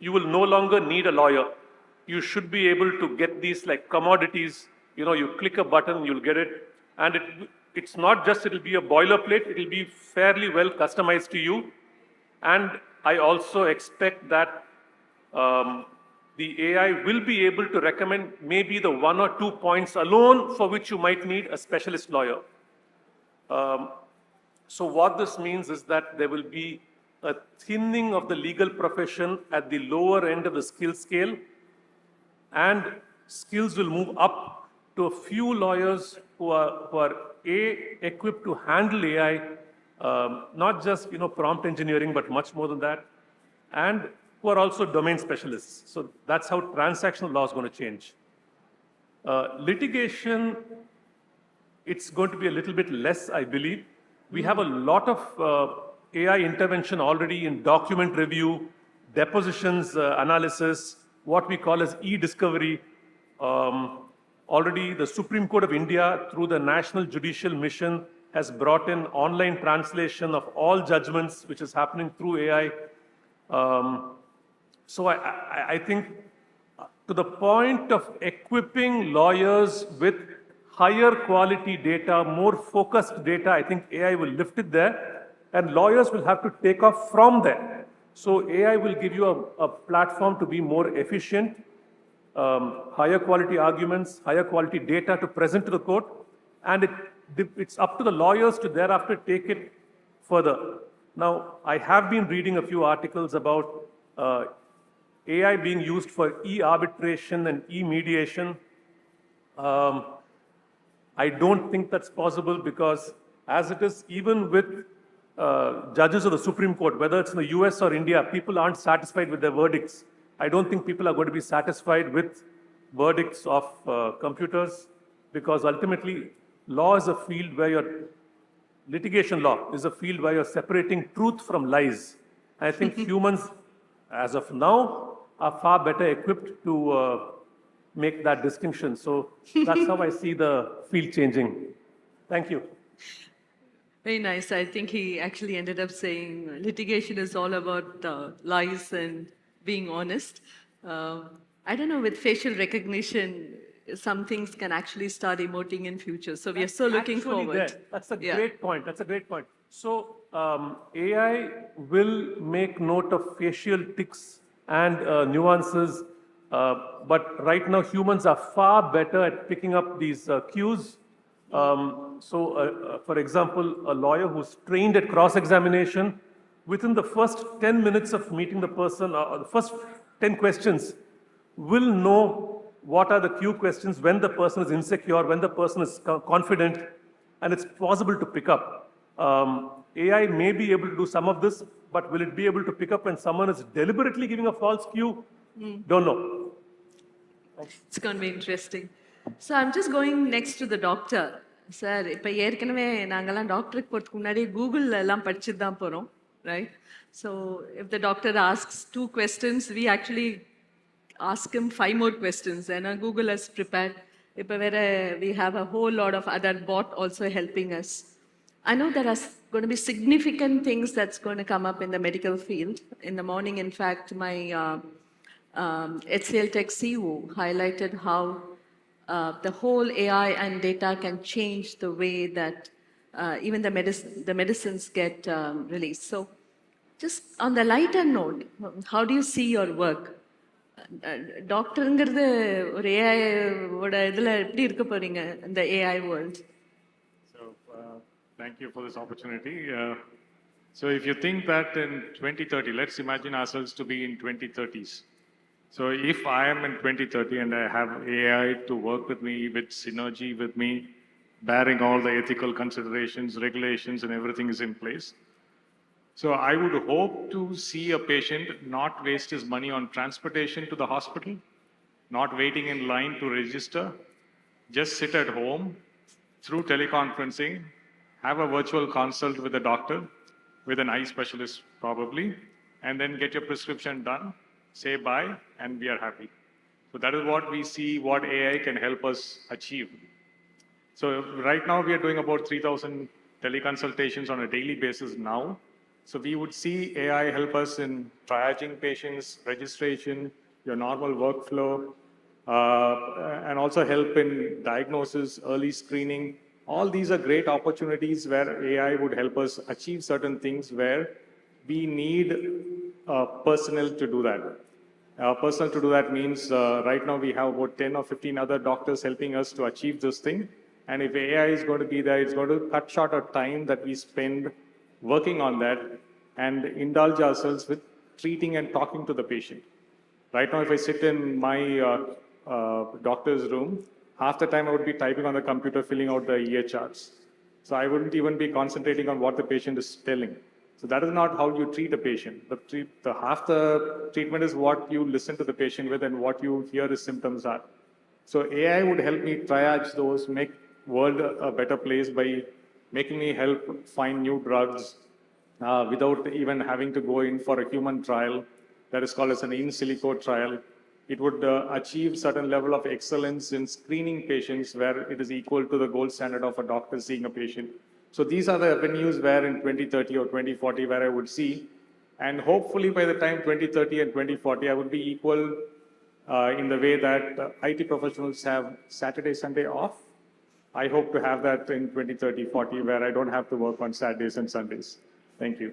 you will no longer need a lawyer. You should be able to get these like commodities. You know, you click a button, you'll get it. And it's not just, it'll be a boilerplate, it'll be fairly well customized to you. And I also expect that the AI will be able to recommend maybe the 1 or 2 points alone for which you might need a specialist lawyer. So what this means is that there will be a thinning of the legal profession at the lower end of the skill scale, and skills will move up to a few lawyers who are equipped to handle AI, not just prompt engineering, but much more than that, and who are also domain specialists. So that's how transactional law is going to change. Litigation, it's going to be a little bit less, I believe. We have a lot of AI intervention already in document review, depositions analysis, what we call as e-discovery. Already the Supreme Court of India, through the National Judicial Mission, has brought in online translation of all judgments, which is happening through AI. So I think to the point of equipping lawyers with higher quality data, more focused data, I think AI will lift it there. and lawyers will have to take off from there. So AI will give you a platform to be more efficient, higher quality arguments, higher quality data to present to the court, and it's up to the lawyers to thereafter take it further. Now, I have been reading a few articles about AI being used for e-arbitration and e-mediation. I don't think that's possible because as it is, even with judges of the Supreme Court, whether it's in the US or India, people aren't satisfied with their verdicts. I don't think people are going to be satisfied with verdicts of computers because ultimately law is a field where litigation law is a field where you're separating truth from lies. I think humans, as of now, are far better equipped to make that distinction. So that's how I see the field changing. Thank you. Very nice. I think he actually ended up saying litigation is all about lies and being honest. I don't know, with facial recognition, some things can actually start emoting in future. So we are so looking forward. That's a great point. That's a great point. So AI will make note of facial tics and nuances, but right now humans are far better at picking up these cues. For example, a lawyer who's trained at cross-examination, within the first 10 minutes of meeting the person, or the first 10 questions, will know what are the cue questions when the person is insecure, when the person is confident, and it's possible to pick up. AI may be able to do some of this, but will it be able to pick up when someone is deliberately giving a false cue? Don't know. It's going to be interesting. So I'm just going next to the doctor. Sir, இப்போ ஏற்கனவே நாங்கெல்லாம் டாக்டருக்கு போறதுக்கு முன்னாடி கூகுள்ல எல்லாம் படிச்சுட்டு தான் போறோம், right? So if the doctor asks 2 questions, we actually ask him 5 more questions, and Google has prepared. இப்போ வேற we have a whole lot of other bot also helping us. I know there are going to be significant things that's going to come up in the medical field. In the morning, in fact, my HCL Tech CEO highlighted how the whole AI and data can change the way that even the medicines get released. So just on the lighter note, how do you see your work? டாக்டருங்கிறது ஒரு ஏஐயோட இதில் எப்படி இருக்க போறீங்க இந்த AI world? So thank you for this opportunity. So if you think that in 2030, let's imagine ourselves to be in 2030s. So if I am in 2030 and I have AI to work with me, with synergy with me, bearing all the ethical considerations, regulations, and everything is in place. So I would hope to see a patient not waste his money on transportation to the hospital, not waiting in line to register, just sit at home through teleconferencing, have a virtual consult with a doctor, with an eye specialist probably, and then get your prescription done, say bye, and we are happy. So that is what we see what AI can help us achieve. So right now we are doing about 3,000 teleconsultations on a daily basis now. So we would see AI help us in triaging patients, registration, your normal workflow, and also help in diagnosis, early screening. All these are great opportunities where AI would help us achieve certain things where we need personnel to do that. Personnel to do that means right now we have about 10 or 15 other doctors helping us to achieve this thing. And if AI is going to be there, it's going to cut short our time that we spend working on that and indulge ourselves with treating and talking to the patient. Right now, if I sit in my doctor's room, half the time I would be typing on the computer, filling out the EHRs. So I wouldn't even be concentrating on what the patient is telling. So that is not how you treat a patient. Half the treatment is what you listen to the patient with and what you hear his symptoms are. So AI would help me triage those, make world a better place by making me help find new drugs without even having to go in for a human trial. That is called as an in silico trial. It would achieve certain level of excellence in screening patients where it is equal to the gold standard of a doctor seeing a patient. So these are the avenues where in 2030 or 2040 where I would see, and hopefully by the time 2030 and 2040 I would be equal in the way that IT professionals have Saturday, Sunday off. I hope to have that in 2030, 40 where I don't have to work on Saturdays and Sundays. Thank you.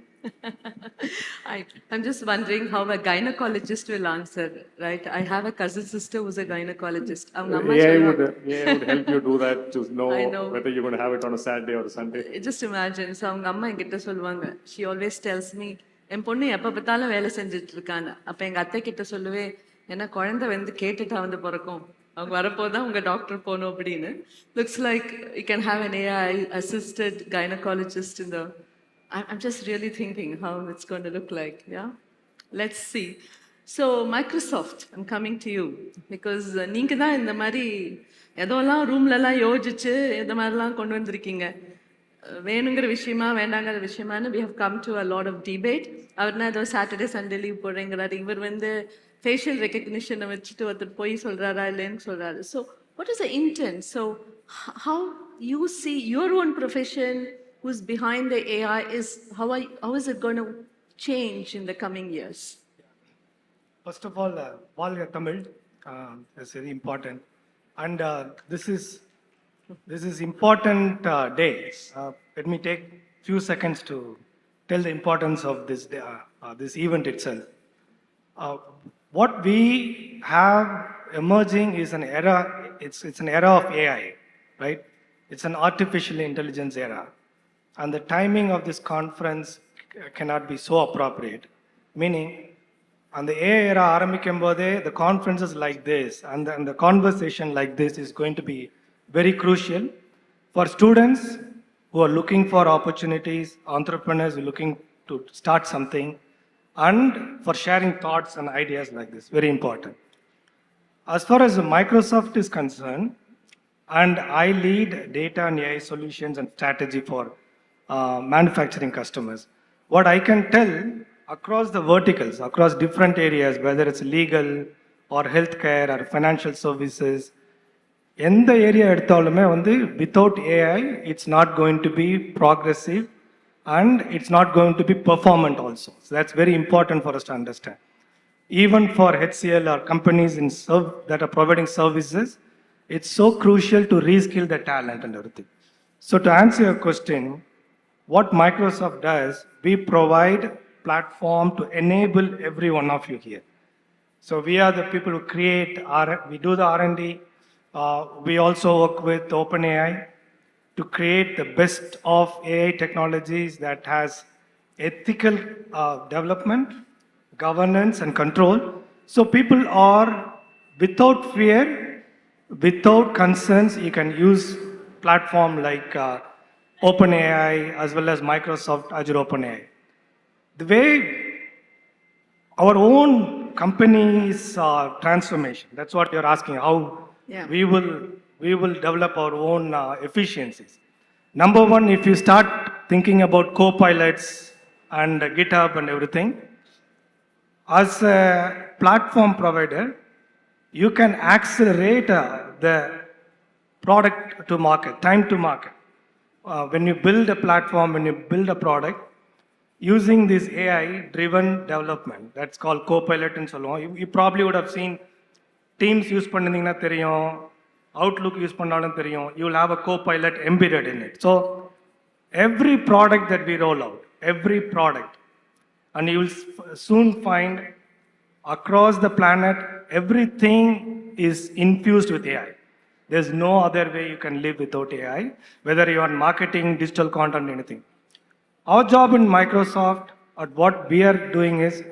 I'm just wondering how a gynecologist will answer, right? I have a cousin sister who's a gynecologist. அவங்க அம்மா AI சொல்லுவாங்க. would help you do that to know I know. whether you're going to have it on a Saturday or a Sunday. Just imagine. So அவங்க அம்மா என்கிட்ட சொல்லுவாங்க. She always tells me, என் பொண்ணு எப்போ பார்த்தாலும் வேலை செஞ்சுட்டு இருக்கான்னு. அப்போ எங்கள் அத்தை கிட்ட சொல்லுவேன், ஏன்னா குழந்தை வந்து கேட்டுட்டா வந்து பிறக்கும். அவங்க வரப்போதான் உங்க டாக்டர் போகணும் அப்படின்னு. Looks like you can have an AI assisted gynecologist in the. I'm just really thinking how it's going to look like. Yeah, let's see. So Microsoft, I'm coming to you because நீங்க தான் இந்த மாதிரி எதோலாம் ரூம்லலாம் யோசிச்சு இந்த மாதிரிலாம் கொண்டு வந்திருக்கீங்க. வேணுங்கிற விஷயமா வேண்டாங்கிற விஷயமானு we have come to a lot of debate. அவர்னா ஏதோ சாட்டர்டே சண்டே லீவ் போடுறேங்கிறாரு. இவர் வந்து facial recognition வச்சுட்டு ஒருத்தர் போய் சொல்றாரா இல்லைன்னு சொல்றாரு. So what is the intent? So how you see your own profession, who's behind the AI, is how is it going to change in the coming years? First of all, Valga Tamil is very important, and this is important day. Let me take few seconds to tell the importance of this day, this event itself. What we have emerging is an era. It's an era of AI, right? It's an artificial intelligence era. And the timing of this conference cannot be so appropriate. Meaning, on the AI era, the conferences like this and the conversation like this is going to be very crucial for students who are looking for opportunities, entrepreneurs who are looking to start something, and for sharing thoughts and ideas like this. Very important. As far as Microsoft is concerned, and I lead data and AI solutions and strategy for manufacturing customers. What I can tell across the verticals, across different areas, whether it's legal or healthcare or financial services, in the area without AI, it's not going to be progressive and it's not going to be performant also. So that's very important for us to understand. Even for HCL or companies that are providing services, it's so crucial to reskill the talent and everything. So to answer your question, what Microsoft does, we provide platform to enable every one of you here. So we are the people who create, we do the R&D. We also work with OpenAI to create the best of AI technologies that has ethical development, governance and control. So people are without fear, without concerns, you can use platform like OpenAI as well as Microsoft Azure OpenAI. The way our own company's transformation, that's what you're asking, how we will develop our own efficiencies. Number one, if you start thinking about co-pilots and GitHub and everything, as a platform provider, you can accelerate the product to market, time to market. When you build a platform, when you build a product, using this AI-driven development, that's called co-pilot and so on. You probably would have seen Teams use பண்ணீங்கன்னா தெரியும், Outlook use பண்ணாலும் தெரியும். You will have a co-pilot embedded in it. So every product that we roll out, every product, and you will soon find across the planet, everything is infused with AI. There's no other way you can live without AI, whether you are marketing, digital content, anything. Our job in Microsoft, or what we are doing is,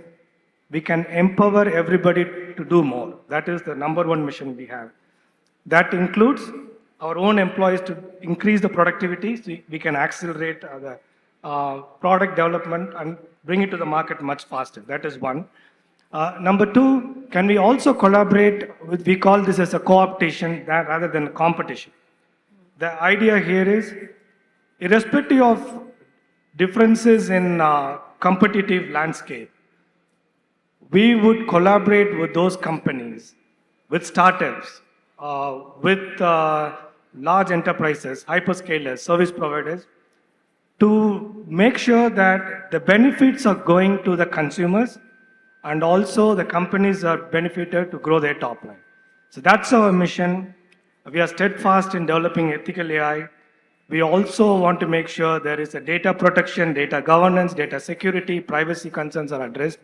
we can empower everybody to do more. That is the number one mission we have. That includes our own employees to increase the productivity, so we can accelerate the product development and bring it to the market much faster. That is one. Number two, can we also collaborate with, we call this as a co-optation rather than competition. The idea here is, irrespective of differences in competitive landscape, we would collaborate with those companies, with startups, with large enterprises, hyperscalers, service providers, to make sure that the benefits are going to the consumers and also the companies are benefited to grow their top line. So that's our mission. We are steadfast in developing ethical AI. We also want to make sure there is a data protection, data governance, data security, privacy concerns are addressed.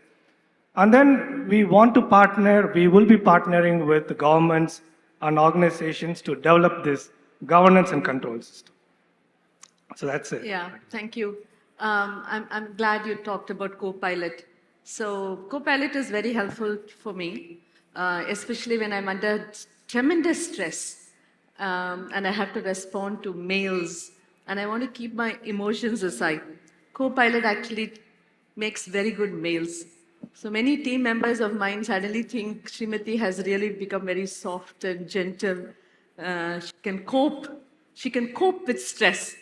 And then we want to partner, we will be partnering with the governments and organizations to develop this governance and control system. So that's it. Yeah, thank you. I'm glad you talked about Copilot. So Copilot is very helpful for me, especially when I'm under tremendous stress and I have to respond to mails and I want to keep my emotions aside. Copilot actually makes very good mails. So many team members of mine suddenly think Srimati has really become very soft and gentle. She can cope. She can cope with stress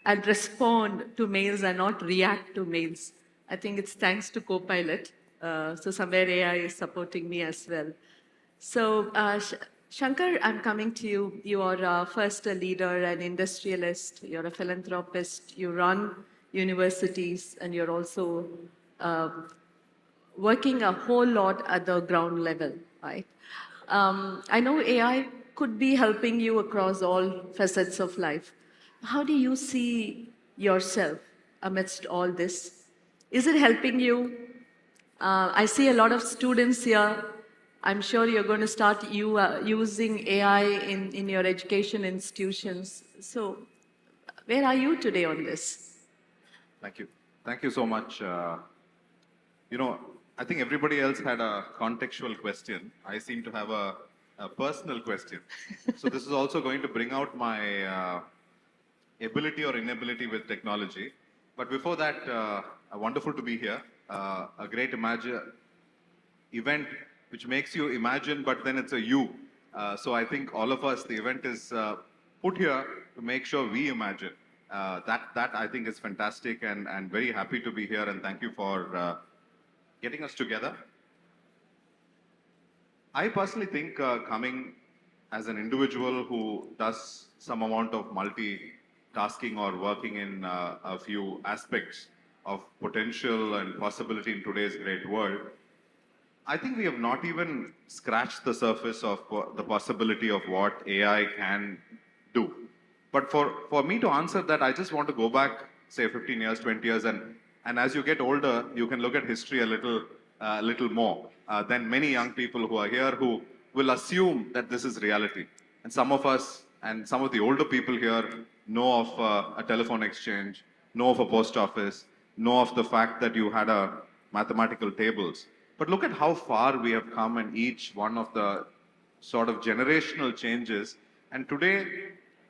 and respond to mails and not react to mails. I think it's thanks to Copilot. So somewhere AI is supporting me as well. So Shankar, I'm coming to you. You are first a leader, an industrialist, you're a philanthropist, you run universities, and you're also working a whole lot at the ground level, right? I know AI could be helping you across all facets of life. How do you see yourself amidst all this? Is it helping you? I see a lot of students here. I'm sure you're going to start using AI in your education institutions. So where are you today on this? Thank you. Thank you so much. I think everybody else had a contextual question. I seem to have a personal question. So this is also going to bring out my ability or inability with technology. But before that, wonderful to be here. A great event which makes you imagine, but then it's a you. So I think all of us, the event is put here to make sure we imagine. That I think is fantastic, and very happy to be here, and thank you for getting us together. I personally think coming as an individual who does some amount of multitasking or working in a few aspects of potential and possibility in today's great world, I think we have not even scratched the surface of the possibility of what AI can do. But for me to answer that, I just want to go back, say 15 years, 20 years, and as you get older, you can look at history a little more than many young people who are here who will assume that this is reality. And some of us and some of the older people here know of a telephone exchange, know of a post office, know of the fact that you had a mathematical tables. But look at how far we have come in each one of the sort of generational changes. And today,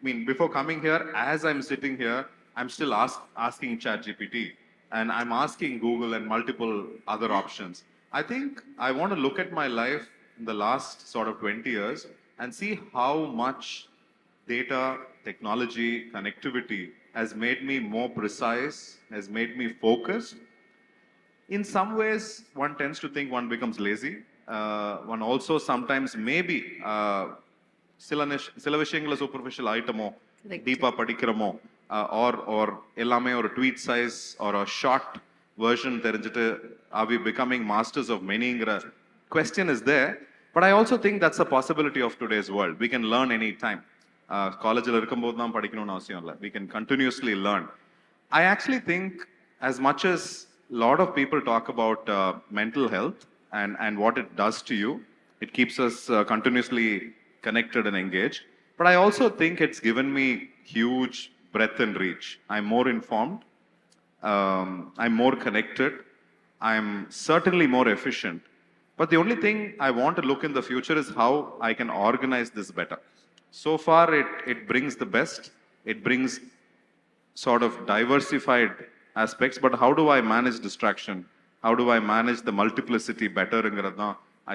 before coming here, as I'm sitting here, I'm still asking ChatGPT, and I'm asking Google and multiple other options. I think I want to look at my life in the last sort of 20 years and see how much data, technology, connectivity has made me more precise, has made me focused. In some ways, one tends to think one becomes lazy. One also sometimes maybe சில விஷயங்களை superficial ஐட்டமோ டீப்பா படிக்கிறோமோ or எல்லாமே ஒரு tweet size or a short version தெரிஞ்சிட்டு are we becoming masters of manyங்கிற question is there. But I also think that's a possibility of today's world. We can learn any time. காலேஜில் இருக்கும்போது தான் படிக்கணும்னு அவசியம் இல்லை. We can continuously learn. I actually think as much as a lot of people talk about mental health and what it does to you, it keeps us continuously connected and engaged. But I also think it's given me huge breadth and reach. I'm more informed. I'm more connected. I'm certainly more efficient. But the only thing I want to look in the future is how I can organize this better. So far, it brings the best. It brings sort of diversified aspects. But how do I manage distraction? How do I manage the multiplicity better?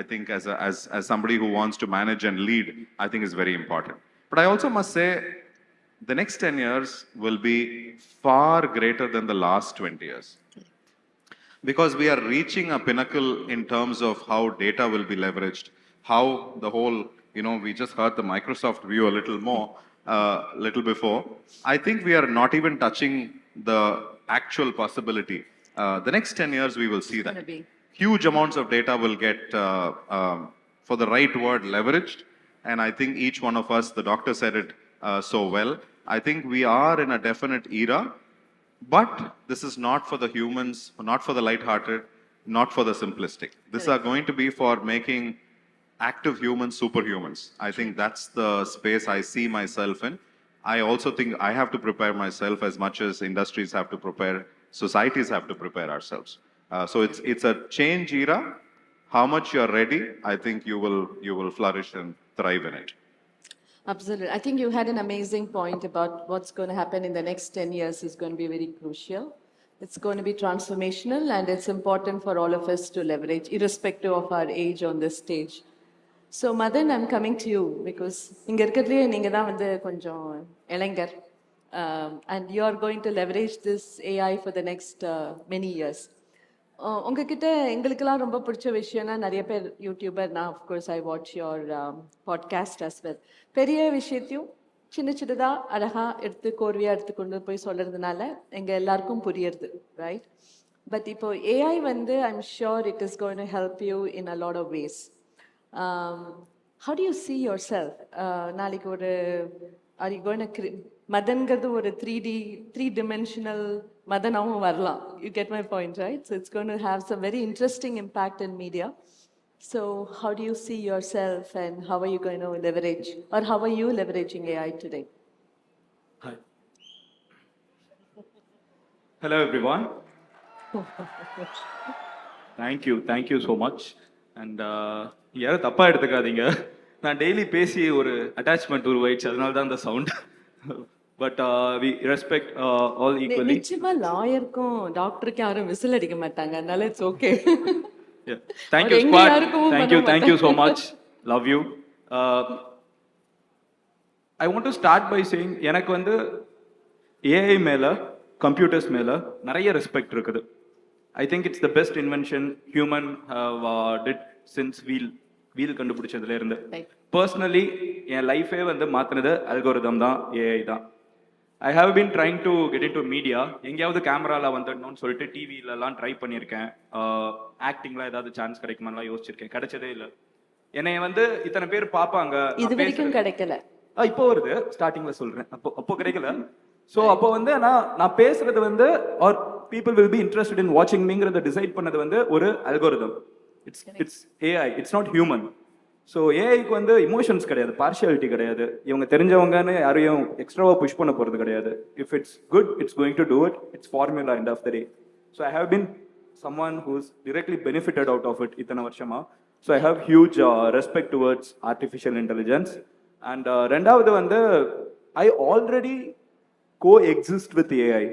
I think as somebody who wants to manage and lead, I think is very important. But I also must say, the next 10 years will be far greater than the last 20 years. Because we are reaching a pinnacle in terms of how data will be leveraged, how the whole, we just heard the Microsoft view a little before. I think we are not even touching the actual possibility. The next 10 years, we will see that. Huge amounts of data will get, for the right word, leveraged. And I think each one of us, the doctor said it so well, I think we are in a definite era, but this is not for the humans, not for the light-hearted, not for the simplistic. These are going to be for making active humans superhumans. I think that's the space I see myself in. I also think I have to prepare myself as much as industries have to prepare, societies have to prepare ourselves. So it's a change era. How much you're ready, I think you will flourish and thrive in it. Absolutely. I think you had an amazing point about what's going to happen in the next 10 years is going to be very crucial. It's going to be transformational, and it's important for all of us to leverage, irrespective of our age on this stage. So, Madan, I'm coming to you because இங்க இருக்கிறதுலயே நீங்க தான் வந்து கொஞ்சம் இளைஞர், and you are going to leverage this AI for the next many years. உங்ககிட்ட எங்களுக்கெல்லாம் ரொம்ப பிடிச்ச விஷயம்னா நிறைய பேர் யூடியூபர், நான் of course I watch your podcast as well. பெரிய விஷயத்தையும் சின்ன சின்னதாக அழகாக எடுத்து கோர்வையாக எடுத்து கொண்டு போய் சொல்கிறதுனால எங்கள் எல்லாருக்கும் புரியுறது, ரைட்? பட் இப்போ ஏஐ வந்து I'm sure it is going to help you in a lot of ways. How do you see yourself? நாளைக்கு ஒரு ஆர் யூ கோயின் டு மதன்கிறது ஒரு 3D மதனாவும் வரலாம். You get my point, right? So it's going to have some very interesting impact in media. So how do you see yourself, and how are you going to leverage, or how are you leveraging AI today? Hi. Hello everyone. Thank you so much. And யாரும் தப்பா எடுத்துக்காதீங்க, நான் daily பேசி ஒரு attachment உருவாயிடுச்சு, அதனால தான் அந்த sound. But we respect all equally. நிச்சயமா லாயருக்கும் டாக்டருக்கும் யாரும் விசில் அடிக்க மாட்டாங்க, அதனால it's okay. Yeah. Thank you, squad. Thank you so much. Love you. I want to start by saying எனக்கு வந்து AI மேல, computers மேல நிறைய ரெஸ்பெக்ட் இருக்குது. I think it's the best invention human have did since wheel கண்டுபிடிச்சதுல இருந்து. Personally என் லைஃபே வந்து மாத்தினது algorithm தான், AI தான். I have been trying to get into media. எங்கேயாவது கேமரால வந்துடணும்னு சொல்லிட்டு டிவிலலாம் ட்ரை பண்ணியிருக்கேன். ஆக்டிங்ல ஏதாவது சான்ஸ் கிடைக்குமான்லாம் யோசிச்சிருக்கேன், கிடைச்சதே இல்லை. என்னை வந்து இத்தனை பேர் பார்ப்பாங்க, இது வரைக்கும் கிடைக்கல. இப்போ வருது, ஸ்டார்டிங்ல சொல்றேன், அப்போ கிடைக்கல. ஸோ அப்போ வந்து நான் பேசுறது வந்து are people will be interested in வாட்சிங் மீங்கிறத டிசைட் பண்ணது வந்து ஒரு algorithm. It's AI, it's not human. So ஏஐக்கு வந்து இமோஷன்ஸ் கிடையாது, பார்ஷியாலிட்டி கிடையாது, இவங்க தெரிஞ்சவங்கன்னு யாரையும் எக்ஸ்ட்ராவாக புஷ் பண்ண போகிறது கிடையாது. If it's good, it's going to do it, it's formula end of the day. So I have been someone who's directly benefited out of it இத்தனை வருஷமா. So I have huge respect towards artificial intelligence. And ரெண்டாவது வந்து I already co-exist with AI.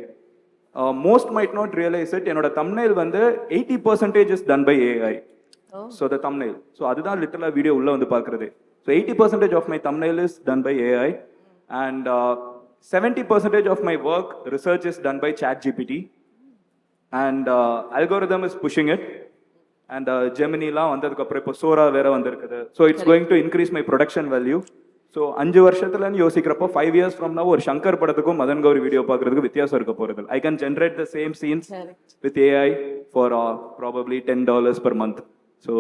Most might not realize it. என்னோட thumbnail வந்து 80% is done by AI. So the thumbnail. So அதுதான் லிட்டரலா video உள்ள வந்து பார்க்கிறது. So 80% of my thumbnail is done by AI, and 70% of my work research is done by ChatGPT, and algorithm is pushing it, and Gemini லாம் வந்ததுக்கு அப்புறம் இப்போ சோரா வேற வந்திருக்குது. So it's going to increase my production value. So 5 வருஷத்துலன்னு யோசிக்கிறப்போ 5 years from now ஒரு சங்கர் படத்துக்கும் Madan Gowri video பார்க்கறதுக்கு வித்தியாசம் இருக்க போகிறது. I can generate the same scenes with AI for probably $10 per month. So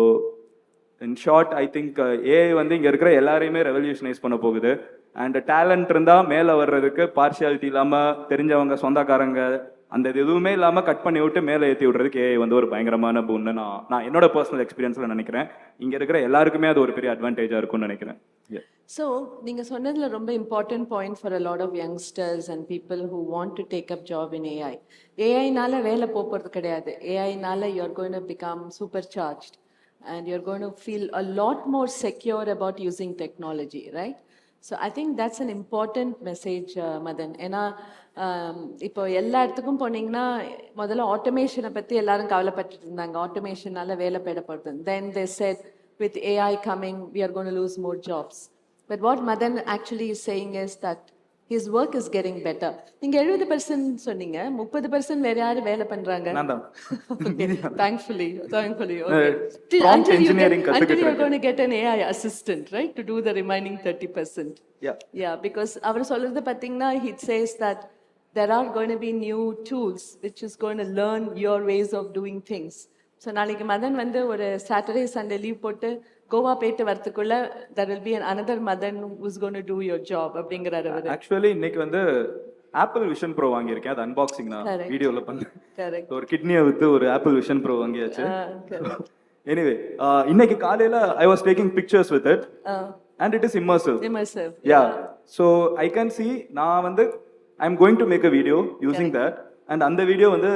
in short I think AI வந்து இங்கே இருக்கிற எல்லாரையுமே ரெவல்யூஷனைஸ் பண்ண போகுது. அண்ட் டேலண்ட் இருந்தால் மேலே வர்றதுக்கு பார்ஷியாலிட்டி இல்லாமல் தெரிஞ்சவங்க சொந்தக்காரங்க அந்த இது எதுவுமே இல்லாமல் கட் பண்ணி விட்டு மேலே ஏற்றி விடுறதுக்கு ஏஐ வந்து ஒரு பயங்கரமான பூன்னு நான் என்னோட பர்சனல் எக்ஸ்பீரியன்ஸில் நினைக்கிறேன். இங்கே இருக்கிற எல்லாருக்குமே அது ஒரு பெரிய அட்வான்டேஜாக இருக்கும்னு நினைக்கிறேன். So, நீங்க சொன்னதுல ரொம்ப important point for a lot of youngsters and people who want to take up job in AI. AI-னால வேலை போறது கிடையாது. AI-னால you're going to become supercharged and you're going to feel a lot more secure about using technology, right? So, I think that's an important message, Madan. ஏன்னா இப்போ எல்லா இடத்துக்கும் போனீங்கன்னா முதல்ல ஆட்டோமேஷனை பற்றி எல்லாரும் கவலைப்பட்டு இருந்தாங்க. ஆட்டோமேஷனால வேலை போயிடப்படுது. Then they said with AI coming, we are going to lose more jobs. But what Madan actually is saying is that his work is getting better. நீங்க 70% சொன்னீங்க, 30% வேற யாரு வேலை பண்றாங்க? Thankfully. Okay. Until you're going to get an AI assistant, right, to do the remaining 30%. Yeah, because அவர் சொல்றது பாத்தீங்கன்னா he says that there are going to be new tools which is going to learn your ways of doing things. So நாளைக்கு மதன் வந்து ஒரு Saturday Sunday leave போட்டு கோவா போயிட்டு வரதுக்குள்ள there will be another mother who's going to do your job அப்படிங்கறாரு அவரு. Actually இன்னைக்கு வந்து apple Vision Pro வாங்கியிருக்கேன். அது அன்பாக்சிங் நான் Correct. வீடியோல பண்ணேன். Correct. ஒரு கிட்னியை வித்து ஒரு ஆப்பிள் விஷன் ப்ரோ வாங்கியாச்சு. எனிவே இன்னைக்கு காலையில I was taking pictures with it and it is immersive. Immersive. Yeah. So I can see நான் வந்து I'm going to make a video using that. And அந்த video வந்து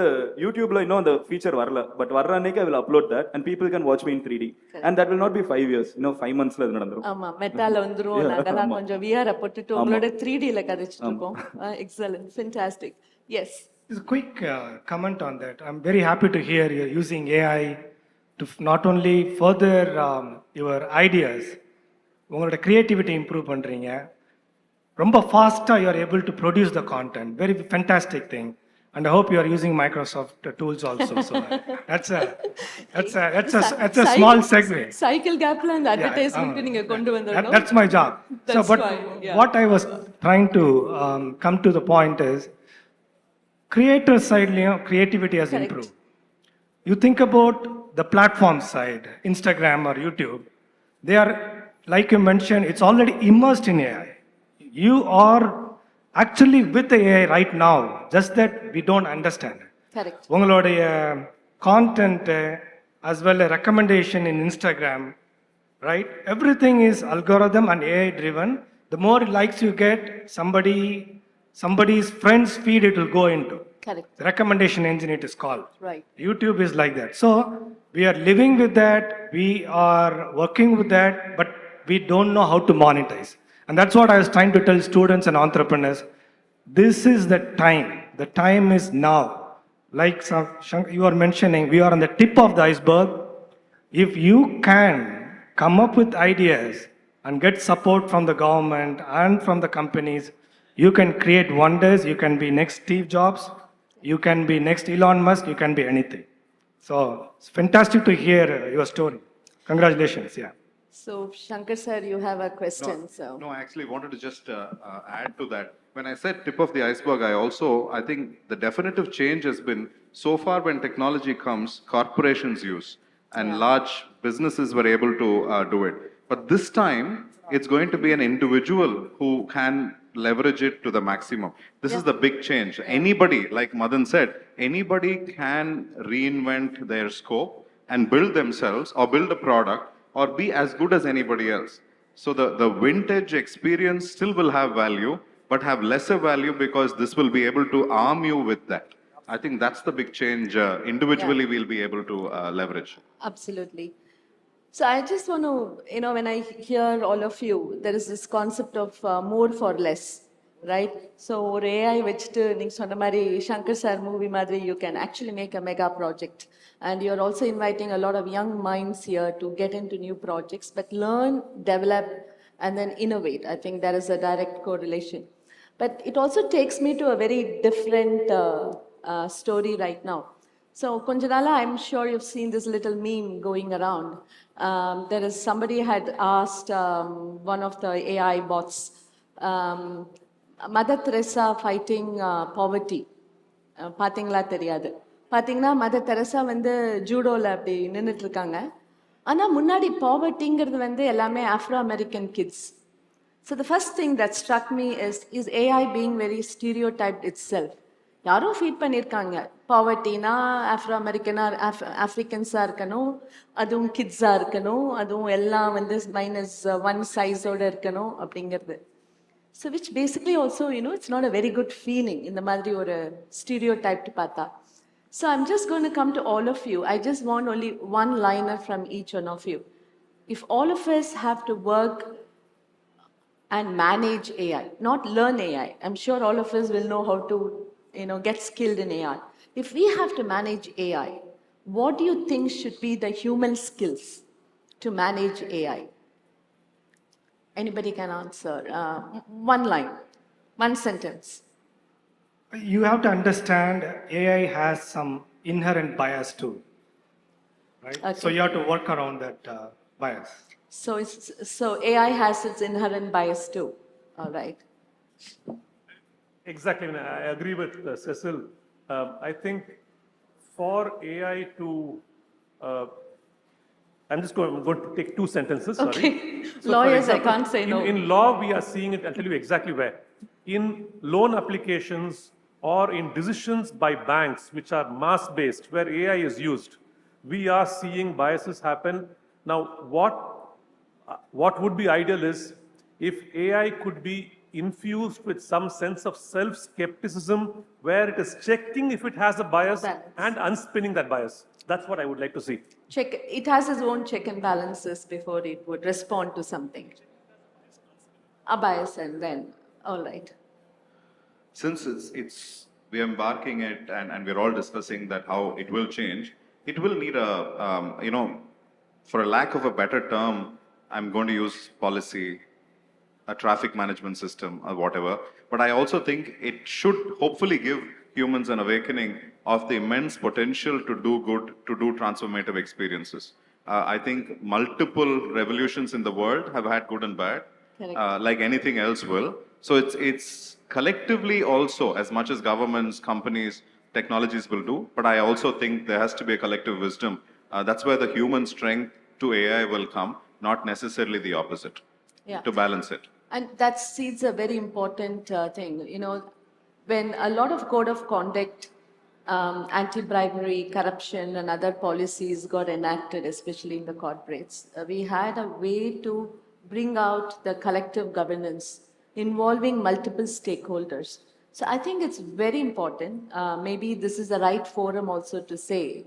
யூடியூப்ல இன்னும் அந்த ஃபீச்சர் வரல, பட் வர்ற அன்னைக்கு I will upload that and people can watch me in 3D. And that will not be 5 years, 5 monthsல அது நடந்துரும். ஆமா, மெட்டால வந்துரும். நாங்கலாம் கொஞ்சம் VR போட்டுட்டு உங்களோட 3D ல கதைச்சிட்டு இருக்கோம். Excellent, fantastic. Yes. Just a quick comment on that. I'm very happy to hear you're using AI to not only further your ideas, உங்களோட creativity improve பண்றீங்க. ரொம்ப ஃபாஸ்டா you are able to produce the content. Very fantastic thing. And I hope you are using Microsoft tools also. So that's a small segue. Cycle gapla and advertisement நீங்க கொண்டு வந்தோம். That's my job. So but what I was trying to come to the point is creator side, creativity has improved. You think about the platform side, Instagram or YouTube, they are, like you mentioned, it's already immersed in AI. You are actually with the AI right now, just that we don't understand. Correct. உங்களுடைய content as well as recommendation in Instagram, right? Everything is algorithm and AI driven. The more likes you get, somebody's friend's feed it will go into. Correct. The recommendation engine it is called. Right. YouTube is like that. So we are living with that, we are working with that, but we don't know how to monetize. And that's what I was trying to tell students and entrepreneurs. This is the time. The time is now. Like you are mentioning, we are on the tip of the iceberg. If you can come up with ideas and get support from the government and from the companies, you can create wonders. You can be next Steve Jobs. You can be next Elon Musk. You can be anything. So it's fantastic to hear your story. Congratulations. Yeah. So, Shankar sir, you have a question. No, I actually wanted to just add to that. When I said tip of the iceberg, I think the definitive change has been, so far when technology comes, corporations use and large businesses were able to do it. But this time, it's going to be an individual who can leverage it to the maximum. This is the big change. Anybody, like Madan said, anybody can reinvent their scope and build themselves or build a product or be as good as anybody else. So the vintage experience still will have value, but have lesser value because this will be able to arm you with that. I think that's the big change. Individually, we'll be able to leverage. Absolutely. So I just want to, when I hear all of you, there is this concept of more for less, right? So ஒரு AI வச்சுட்டு நீங்க சொன்ன மாதிரி Shankar sir movie மாதிரி you can actually make a mega project. And you're also inviting a lot of young minds here to get into new projects, but learn, develop, and then innovate. I think there is a direct correlation. But it also takes me to a very different story right now. So, Kunjanala, I'm sure you've seen this little meme going around. There is somebody had asked one of the AI bots, Mother Teresa fighting poverty. Pathingla theriyadu. பார்த்தீங்கன்னா mother Teresa வந்து ஜூடோவில் அப்படி நின்றுட்டு இருக்காங்க. ஆனால் முன்னாடி பாவர்ட்டிங்கிறது வந்து எல்லாமே Afro American kids. So the first thing that struck me is AI being very stereo type it self. யாரோ ஃபீட் பண்ணியிருக்காங்க, பாவர்ட்டினா ஆஃப்ரோ அமெரிக்கனாக ஆஃப்ரிக்கன்ஸாக இருக்கணும், அதுவும் கிட்ஸாக இருக்கணும், அதுவும் எல்லாம் வந்து -1 சைஸோடு இருக்கணும் அப்படிங்கிறது. So which basically also it's not a very good feeling இந்த மாதிரி ஒரு ஸ்டீரியோ டைப்டு பார்த்தா. So I'm just going to come to all of you. I just want only one liner from each one of you. If all of us have to work and manage AI, not learn AI, I'm sure all of us will know how to, get skilled in AI. If we have to manage AI, what do you think should be the human skills to manage AI? Anybody can answer. One line, one sentence. You have to understand AI has some inherent bias too, right? Okay. So you have to work around that bias. So AI has its inherent bias too, all right? Exactly, I agree with Cecil. I think for AI to I'm going to take 2 sentences, sorry. Okay. So Lawyers, for example, I can't say no. In law, we are seeing it, I'll tell you exactly where. In loan applications or in decisions by banks, which are mass-based, where AI is used, we are seeing biases happen. Now, what would be ideal is if AI could be infused with some sense of self-skepticism, where it is checking if it has a bias and unspinning that bias. That's what I would like to see. It has its own check and balances before it would respond to something. A bias and then, all right. Since we're embarking it and we're all discussing that how it will change, it will need a, for a lack of a better term, I'm going to use policy, a traffic management system or whatever. But I also think it should hopefully give humans an awakening of the immense potential to do good, to do transformative experiences. I think multiple revolutions in the world have had good and bad, like anything else will. So it's collectively also, as much as governments, companies, technologies will do, but I also think there has to be a collective wisdom. That's where the human strength to AI will come, not necessarily the opposite, to balance it. And that seeds a very important thing. You know, when a lot of code of conduct, anti-bribery, corruption, and other policies got enacted, especially in the corporates, we had a way to bring out the collective governance involving multiple stakeholders. So I think it's very important. Maybe this is the right forum also to say,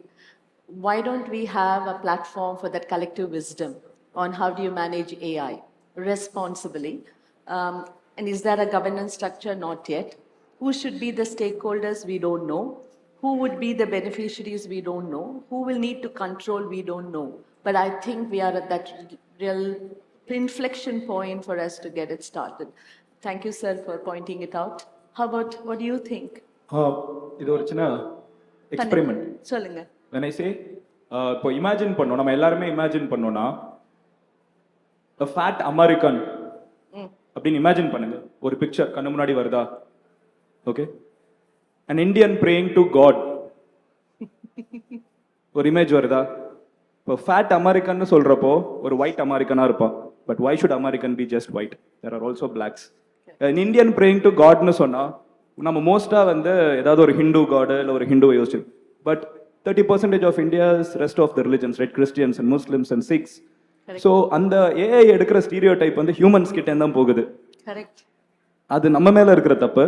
why don't we have a platform for that collective wisdom on how do you manage AI responsibly? And is there a governance structure? Not yet. Who should be the stakeholders? We don't know. Who would be the beneficiaries? We don't know. Who will need to control? We don't know. But I think we are at that real inflection point for us to get it started. Thank you, sir, for pointing it out. How about, what do you think? இது ஒரு சின்ன experiment. சொல்லுங்க. When I say, இப்போ imagine பண்ணோம், நம்ம எல்லாருமே imagine பண்ணோம்னா, a fat American அப்படின்னு இமேஜின் பண்ணுங்க. ஒரு பிக்சர் கண்ணு முன்னாடி வருதா? Okay. An Indian praying to God. ஒரு இமேஜ் வருதா? இப்போ ஃபேட் அமெரிக்கன் சொல்றப்போ ஒரு ஒயிட் அமெரிக்கனா இருப்பான். But why should American be just white? There are also blacks. An Indian praying to Godனு சொன்னா நம்ம மோஸ்டா வந்து ஏதாவது ஒரு ஹிந்து காட் இல்ல ஒரு ஹிந்துவை யோசிச்சு. But 30% of India's rest of the religions, right? Christians and Muslims and Sikhs. So அந்த AI எடுக்கிற ஸ்டீரியோடைப் வந்து ஹியூமன்ஸ் கிட்ட தான் போகுது. கரெக்ட். அது நம்ம மேல இருக்கிற தப்பு.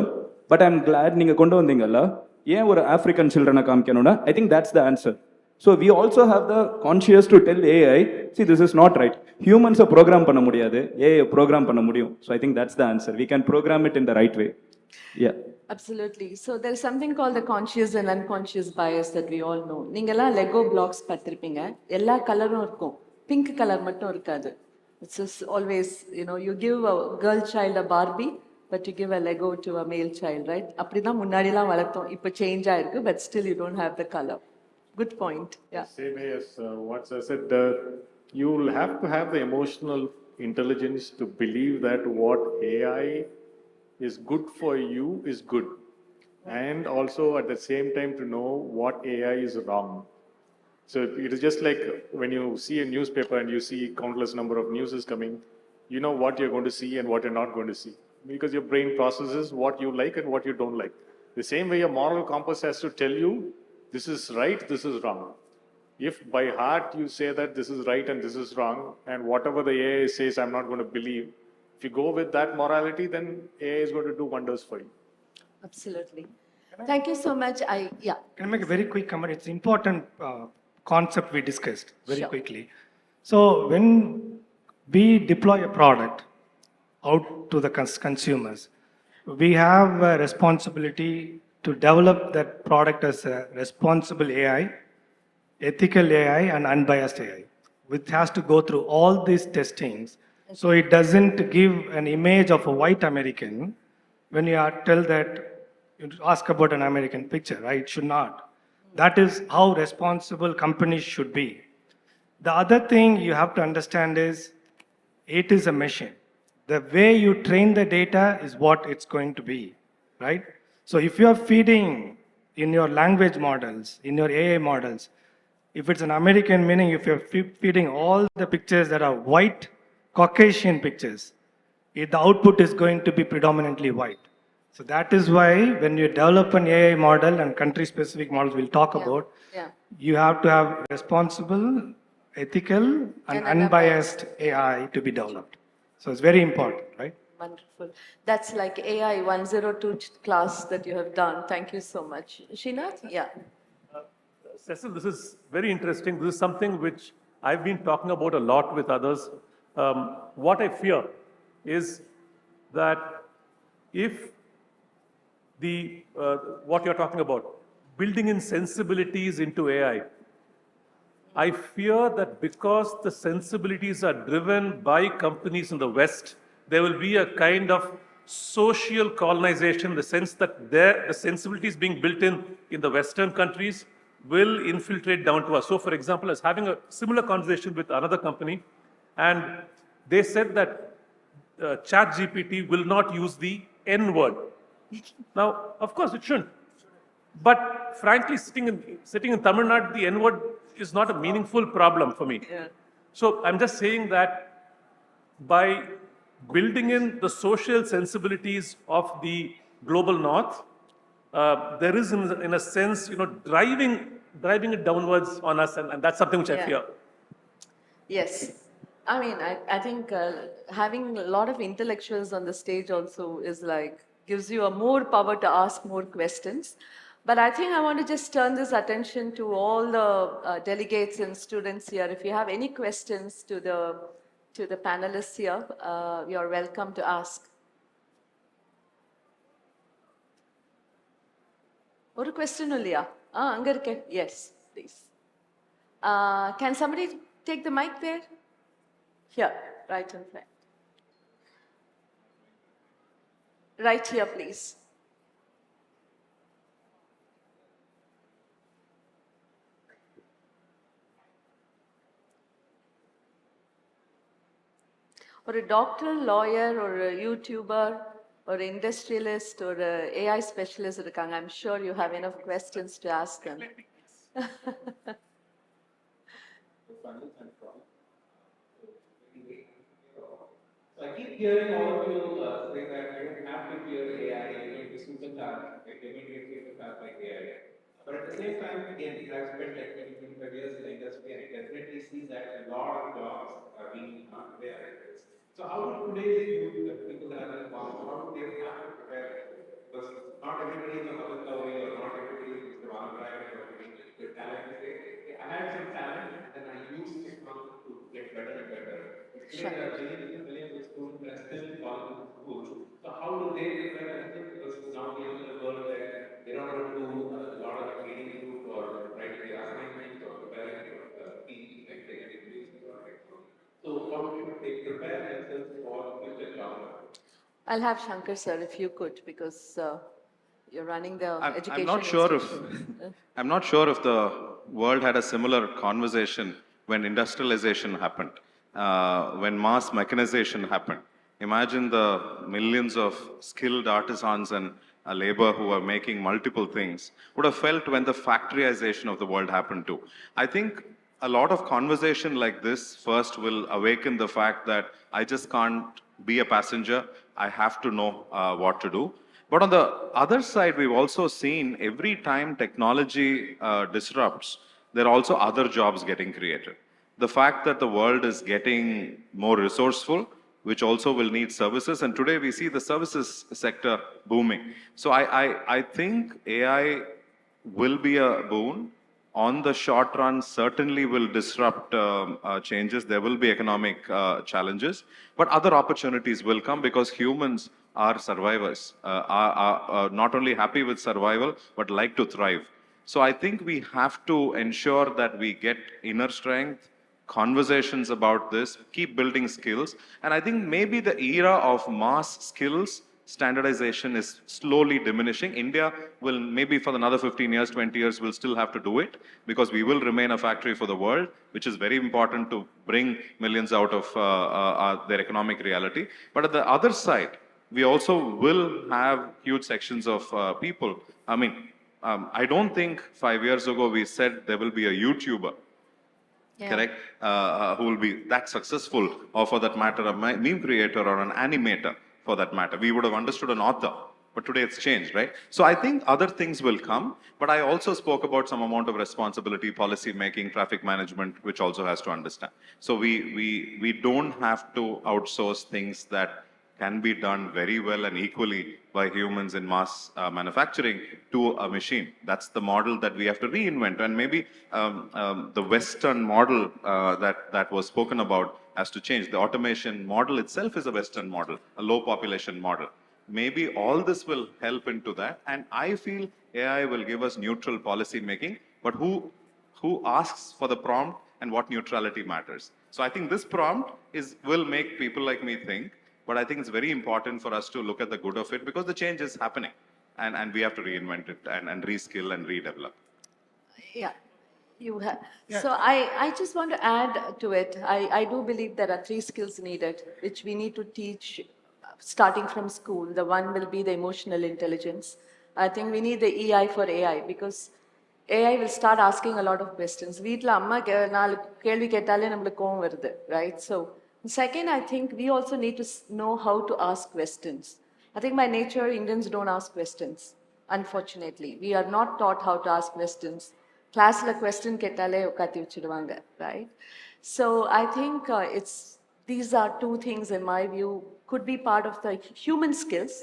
பட் ஐ அம் கிளாட் நீங்க கொண்டு வந்தீங்கல்ல, ஏன் ஒரு ஆப்பிரிக்கன் சில்ட்ரனை காமிக்கணும்னா I think that's the answer. So we also have the conscious to tell AI, see this is not right. ஹியூமன்ஸை ப்ரோக்ராம் பண்ண முடியாது, ஏஐ ப்ரோக்ராம் பண்ண முடியும். So I think that's the answer. We can program it in the right way. Yeah. Absolutely. So there is something called the conscious and unconscious bias that we all know. நீங்கெல்லாம் Lego blocks பார்த்திருப்பீங்க. எல்லா கலரும் இருக்கும், pink colour மட்டும் இருக்காது. It's just always, you know, you give a girl child a Barbie, but you give a Lego to a male child, right? அப்படிதான் முன்னாடிலாம் வளர்த்தோம். இப்போ சேஞ்ச் ஆயிருக்கு, but still you don't have the color. Good point. Yeah. Same way as what I said, you'll have to have the emotional intelligence to believe that what AI is good for you is good, and also at the same time to know what AI is wrong. So it is just like when you see a newspaper and you see countless number of news is coming, you know what you're going to see and what you're not going to see, because your brain processes what you like and what you don't like. The same way your moral compass has to tell you this is right, this is wrong. If by heart you say that this is right and this is wrong, and whatever the AI says I'm not going to believe, if you go with that morality, then AI is going to do wonders for you. Absolutely. Thank you so much. Can I make a very quick comment? It's important concept we discussed very quickly. So when we deploy a product out to the consumers, we have a responsibility to develop that product as a responsible AI, ethical AI, and unbiased AI, which has to go through all these testings. So it doesn't give an image of a white American when you are tell that you ask about an American picture, right? It should not. That is how responsible companies should be. The other thing you have to understand is it is a machine. The way you train the data is what it's going to be, right? So if you are feeding in your language models, in your AI models, If it's an American, meaning if you're feeding all the pictures that are white, Caucasian pictures, the output is going to be predominantly white. So that is why when you develop an AI model and country-specific models we'll talk about, you have to have responsible, ethical, and unbiased AI to be developed. So it's very important, right? Wonderful. That's like AI 102 class that you have done. Thank you so much. Srinath? Yeah. Cecil, this is very interesting. This is something which I've been talking about a lot with others. What I fear is that if what you're talking about, building in sensibilities into AI, I fear that because the sensibilities are driven by companies in the West, there will be a kind of social colonization in the sense that the sensibilities being built in the Western countries will infiltrate down to us. So, for example, I was having a similar conversation with another company, and they said that ChatGPT will not use the N word. Now, of course, it shouldn't. But frankly, sitting in Tamil Nadu, the N word is not a meaningful problem for me. So I'm just saying that by building in the social sensibilities of the global North, there is, in a sense, driving it downwards on us, and that's something which I fear. Yes. I mean, I think having a lot of intellectuals on the stage also is like, gives you a more power to ask more questions. But I think I want to just turn this attention to all the delegates and students here. If you have any questions to the panelists here, you're welcome to ask. One question, Ulia. Yes, please. Can somebody take the mic there? Here, right in front. Right here, please. Or a doctor, lawyer, or a YouTuber, or an industrialist, or an AI specialist, I'm sure you have enough questions to ask them. I keep hearing all of you say that you don't have to fear AI, you're going to supercharge, like you're going to get supercharged by AI. But at the same time, again, I've spent like 25 years in the industry and I definitely see that a lot of jobs are being done by AI. So how would today's youth, the people that are in the past, how would they have to prepare? Because not everybody is a Madhu Kauri or not everybody is Mr. Valentine or the talent. I had some talent and then I used technology to get better and better. Today there are millions and millions of students that are still calling to school. So how do they prepare themselves? Because now we live in a world where they don't have to do a lot of reading through or writing their assignments or preparing for PE like they get in So how should they prepare themselves for future jobs? I'll have Shankar sir, if you could, because you're running the education. I'm not sure if the world had a similar conversation when industrialization happened, when mass mechanization happened. Imagine the millions of skilled artisans and labor who are making multiple things would have felt when the factoryization of the world happened too. I think a lot of conversation like this first will awaken the fact that I just can't be a passenger. I have to know what to do. But on the other side, we've also seen every time technology disrupts, there are also other jobs getting created. The fact that the world is getting more resourceful, which also will need services, and today we see the services sector booming. So I think AI will be a boon. On the short run, certainly will disrupt changes. There will be economic challenges, but other opportunities will come because humans are survivors, are not only happy with survival, but like to thrive. So I think we have to ensure that we get inner strength, conversations about this, keep building skills. And I think maybe the era of mass skills standardization is slowly diminishing. India will maybe for another 15 years, 20 years, will still have to do it because we will remain a factory for the world, which is very important to bring millions out of their economic reality. But at the other side, we also will have huge sections of people. I mean, I don't think 5 years ago we said there will be a YouTuber, correct, who will be that successful, or for that matter, a meme creator or an animator, for that matter. We would have understood an author, but today it's changed, right? So I think other things will come, but I also spoke about some amount of responsibility, policy making, traffic management, which also has to understand. So we don't have to outsource things that can be done very well and equally by humans in mass manufacturing to a machine. That's the model that we have to reinvent. And maybe the Western model that was spoken about has to change. The automation model itself is a Western model, a low population model. Maybe all this will help into that. And I feel AI will give us neutral policy making, but who asks for the prompt and what neutrality matters? So I think this prompt will make people like me think, but I think it's very important for us to look at the good of it, because the change is happening and we have to reinvent it and reskill and redevelop. Yeah, you have. So I just want to add to it. I do believe there are 3 skills needed, which we need to teach starting from school. The one will be the emotional intelligence. I think we need the EI for AI, because AI will start asking a lot of questions. வீட்ல அம்மா 4 கேள்வி கேட்டாலே நம்மளுக்கு கோவம் வருது, right? So second, I think we also need to know how to ask questions. I think by nature, Indians don't ask questions, unfortunately. We are not taught how to ask questions. Class la question ketale ukati vachiduvanga, right? So I think these are 2 things in my view could be part of the human skills,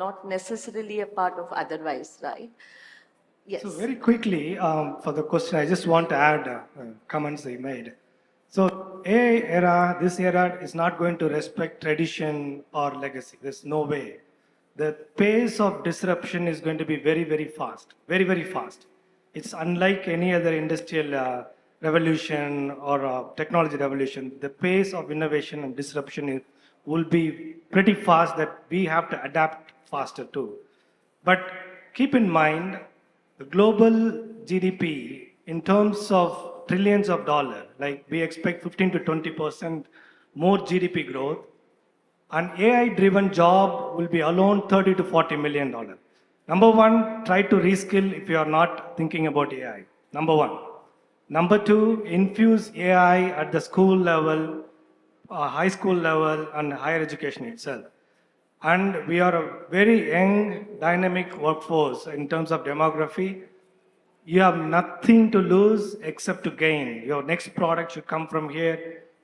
not necessarily a part of otherwise, right? Yes. So very quickly, for the question, I just want to add comments they made. So AI era, this era is not going to respect tradition or legacy. There's no way. The pace of disruption is going to be very, very fast. Very, very fast. It's unlike any other industrial revolution or technology revolution. The pace of innovation and disruption will be pretty fast, that we have to adapt faster too. But keep in mind, the global GDP in terms of trillions of dollars, like we expect 15 to 20% more GDP growth. An AI-driven job will be alone $30 to $40 million. Number one, try to reskill if you are not thinking about AI. Number one. Number two, infuse AI at the school level, high school level, and higher education itself. And we are a very young, dynamic workforce in terms of demography. You have nothing to lose except to gain. Your next product should come from here.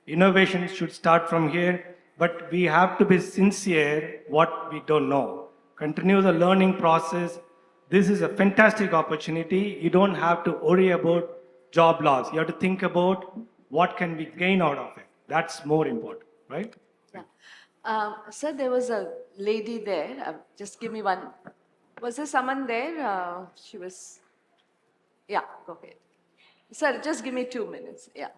Innovation should start from here. But we have to be sincere what we don't know. Continue the learning process. This is a fantastic opportunity. You don't have to worry about job loss. You have to think about what can we gain out of it. That's more important, right? Sir, there was a lady there. Just give me one. Was there someone there? She was... Yeah, go ahead. Sir, just give me 2 minutes. Yeah.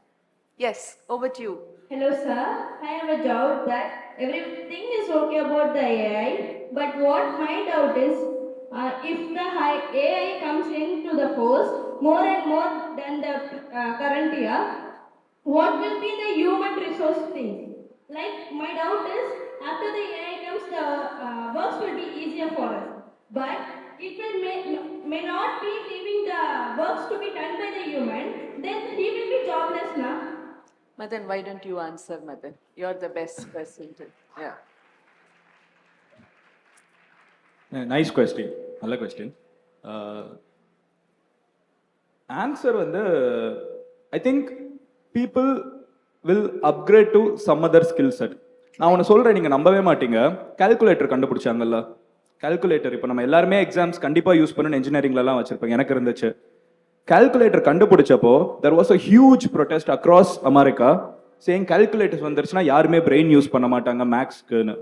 Yes, over to you. Hello, sir. I have a doubt that everything is okay about the AI, but what my doubt is, if the AI comes into the force more and more than the current year, what will be the human resource things? Like, my doubt is, after the AI comes, the works will be easier for us. But it may not be leaving the works to be done by the human, then he will be jobless now. Madan, why don't you answer, Madan? You're the best person to... Yeah. Nice question. நல்ல question. Answer வந்து, I think people will upgrade to some other skill set. நான் ஒன்று சொல்கிறேன், நீங்கள் நம்பவே மாட்டீங்க. Calculator கண்டுபிடிச்சாங்கல்ல, calculator இப்போ நம்ம எல்லாருமே எக்ஸாம்ஸ் கண்டிப்பாக யூஸ் பண்ணணும் இன்ஜினியரிங்லலாம் வச்சுருப்போம். எனக்கு இருந்துச்சு. கால்குலேட்டர் கண்டுபிடிச்சப்போ there was a huge protest across America saying calculators வந்துருச்சுன்னா யாருமே பிரெயின் யூஸ் பண்ண மாட்டாங்க மேக்ஸ்க்குன்னு.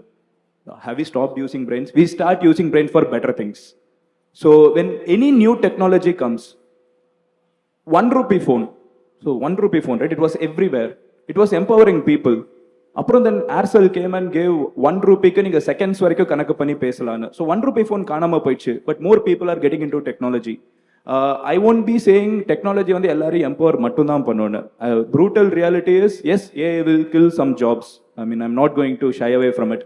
Have we stopped using brains? We start using brains for better things. So when any new technology comes, 1 rupee phone, so 1 rupee phone, right? It was everywhere. It was empowering people. அப்புறம் then Aircel came and gave 1 rupeeக்கு நீங்கள் seconds வரைக்கும் கணக்கு பண்ணி பேசலான்னு. So 1 rupee phone காணாமல் போயிடுச்சு. But more people are getting in to technology. I won't be saying technology வந்து எல்லாரையும் empower மட்டும்தான் பண்ணணும்னு. Brutal reality is, yes, AI will kill some jobs. I mean, I'm not going to shy away from it.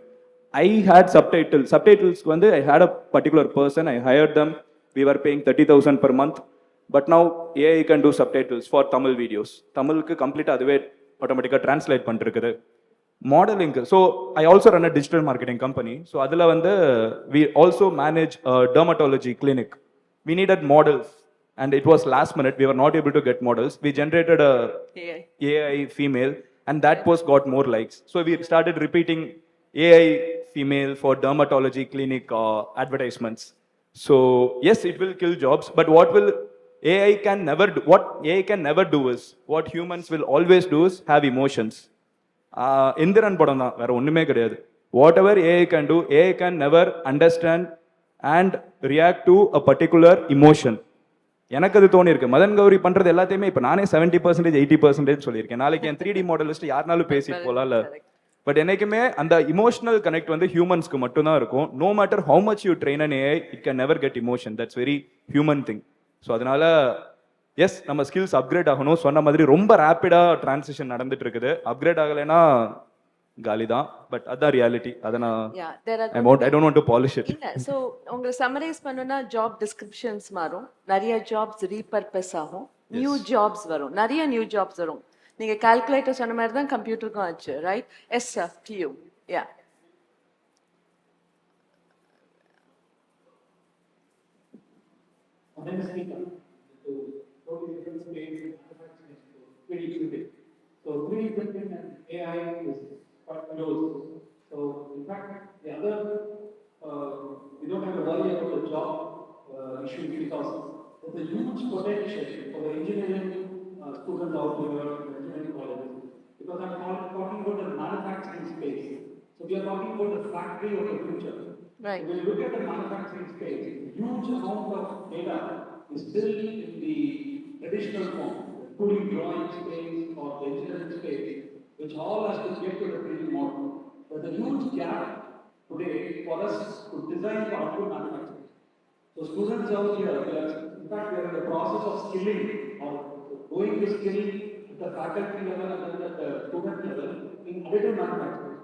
I had subtitles வந்து I had a particular person, I hired them, we were paying 30,000 per month. But now AI can do subtitles for Tamil videos. Tamilku complete adave automatically translate பண்ணிருக்குது. Modeling. So I also run a digital marketing company. So adula வந்து we also manage a dermatology clinic. We needed models and it was last minute. We were not able to get models. We generated a AI female and that post got more likes. So we started repeating AI female for dermatology clinic advertisements. So yes, it will kill jobs, but what AI can never do is what humans will always do is have emotions. Indiran படம் தான், வேற ஒண்ணுமே கிடையாது. Whatever AI can do, AI can never understand and react to a particular emotion. எனக்கு அது தோணி இருக்கு. மதன் கௌரி பண்றது எல்லாத்தையுமே இப்ப நானே 70% 80% சொல்லியிருக்கேன். நாளைக்கு என் 3D மாடலிஸ்ட் யாருனாலும் பேசிட்டு போலாம்ல. பட் என்னைக்குமே அந்த இமோஷனல் கனெக்ட் வந்து ஹியூமன்ஸ்க்கு மட்டும் தான் இருக்கும். No matter how much you train an AI, it can never get emotion. That's very human thing. So அதனால எஸ், நம்ம ஸ்கில்ஸ் அப்கிரேட் ஆகணும். சொன்ன மாதிரி ரொம்ப ரேப்பிடா டிரான்சிஷன் நடந்துட்டு இருக்குது. அப்கிரேட் ஆகலைன்னா காலி தான். பட் அதான் ரியாலிட்டி. அதை நான் I don't want to polish it. இல்ல, ஸோ உங்களை சம்மரைஸ் பண்ணுனா ஜாப் டிஸ்கிரிப்ஷன்ஸ் மாறும், நிறைய ஜாப்ஸ் ரீபர்பஸ் ஆகும், நியூ ஜாப்ஸ் வரும், நிறைய நியூ ஜாப்ஸ் வரும். நீங்க கால்குலேட்டர் சொன்ன மாதிரி தான் கம்ப்யூட்டருக்கும் ஆச்சு, right? Yes sir, to you. Yeah, So 3D printing and AI is quite close. So in fact, the other, we don't have to worry about the job issue because there's a huge potential for the engineering students out here, engineering colleges, because I'm talking about the manufacturing space. So we are talking about the factory of the future. Right. When you look at the manufacturing space, huge amount of data is still in the traditional form, including drawing space or the engineering space, which all has to get to the 3D model. There's a huge gap today for us to design for output manufacturing. So students out here, in fact, we are in the process of skilling or going to skill at the faculty level and then at the student level in additive manufacturing.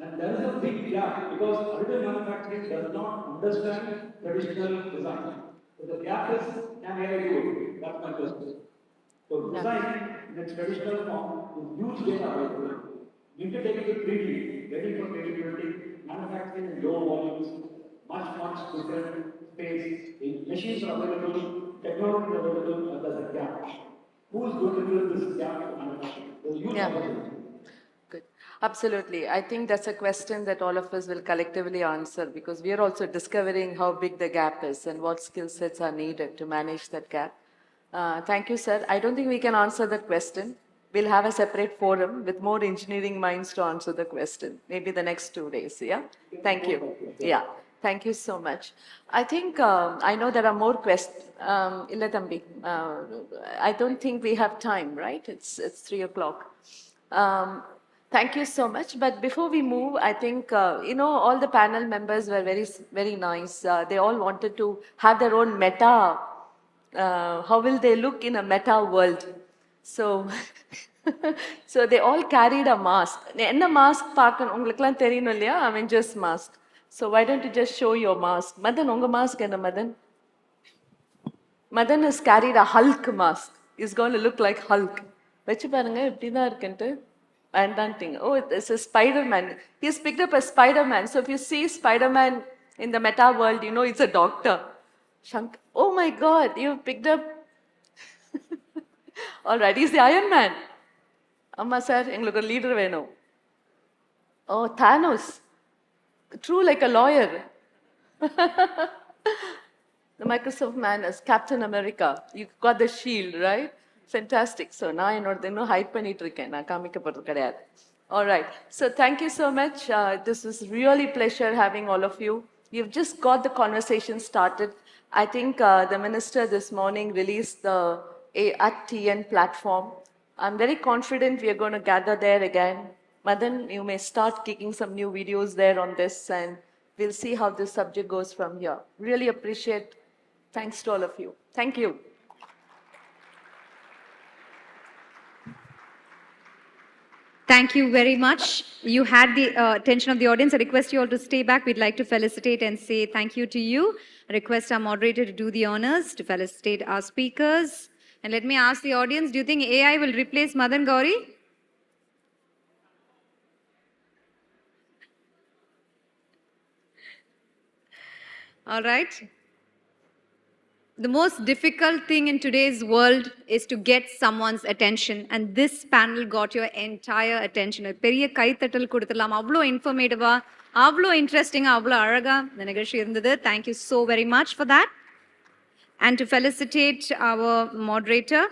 And there is a big gap because additive manufacturing does not understand traditional design. So the gap is, can AI do it? That's my question. So design in its traditional form is huge data available. You can take it to 3D, ready for 3D printing, manufacturing in low volumes, much different space. The machines are available, technology is available, and there's a gap. Who is going to fill this gap for manufacturing? There's huge opportunity. good. Absolutely. I think that's a question that all of us will collectively answer because we are also discovering how big the gap is and what skill sets are needed to manage that gap. Thank you, sir. I don't think we can answer that question. We'll have a separate forum with more engineering minds to answer the question, maybe the next 2 days, yeah? Thank you. Yeah, thank you so much. I think, I know there are more questions. Illa Thambi, I don't think we have time, right? It's 3 o'clock. Thank you so much. But before we move, I think, all the panel members were very nice. They all wanted to have their own meta. How will they look in a meta world? So, so they all carried a mask. Enna mask paakkanum ungalukku theriyum illaya, Avengers mask. So why don't you just show your mask? Madan, unga mask enna Madan? Madan has carried a Hulk mask. He's going to look like Hulk. Vechu parunga epdi da irukente. Vandanting. Oh, it's a Spider-Man. He's picked up a Spider-Man. So if you see Spider-Man in the meta world, you know it's a doctor. Oh my God, you've picked up. All right, he's the Iron Man. Amma sir, engalukku a leader venum. Oh, Thanos. True like a lawyer. The Microsoft man is Captain America. You got the shield, right? Fantastic. So now I know they hype பண்ணிட்டு இருக்கேன். நான் காமிக்க போறது கிடையாது. All right. So thank you so much. This was really pleasure having all of you. You've just got the conversation started. I think the minister this morning released the @TN platform. I'm very confident we are going to gather there again. Madan, you may start kicking some new videos there on this and we'll see how this subject goes from here. Really appreciate. Thanks to all of you. Thank you. Thank you very much. You had the attention of the audience. I request you all to stay back. We'd like to felicitate and say thank you to you. I request our moderator to do the honors to felicitate our speakers. And let me ask the audience, do you think AI will replace Madan Gauri? All right. The most difficult thing in today's world is to get someone's attention, and this panel got your entire attention. பெரிய கைத்தட்டல் கொடுத்துடலாம். அவ்வளோ இன்ஃபர்மேட்டிவா, அவ்வளோ இன்ட்ரெஸ்டிங்கா, அவ்வளோ அழகா இந்த நிகழ்ச்சி இருந்தது. Thank you so very much for that. And to felicitate our moderator,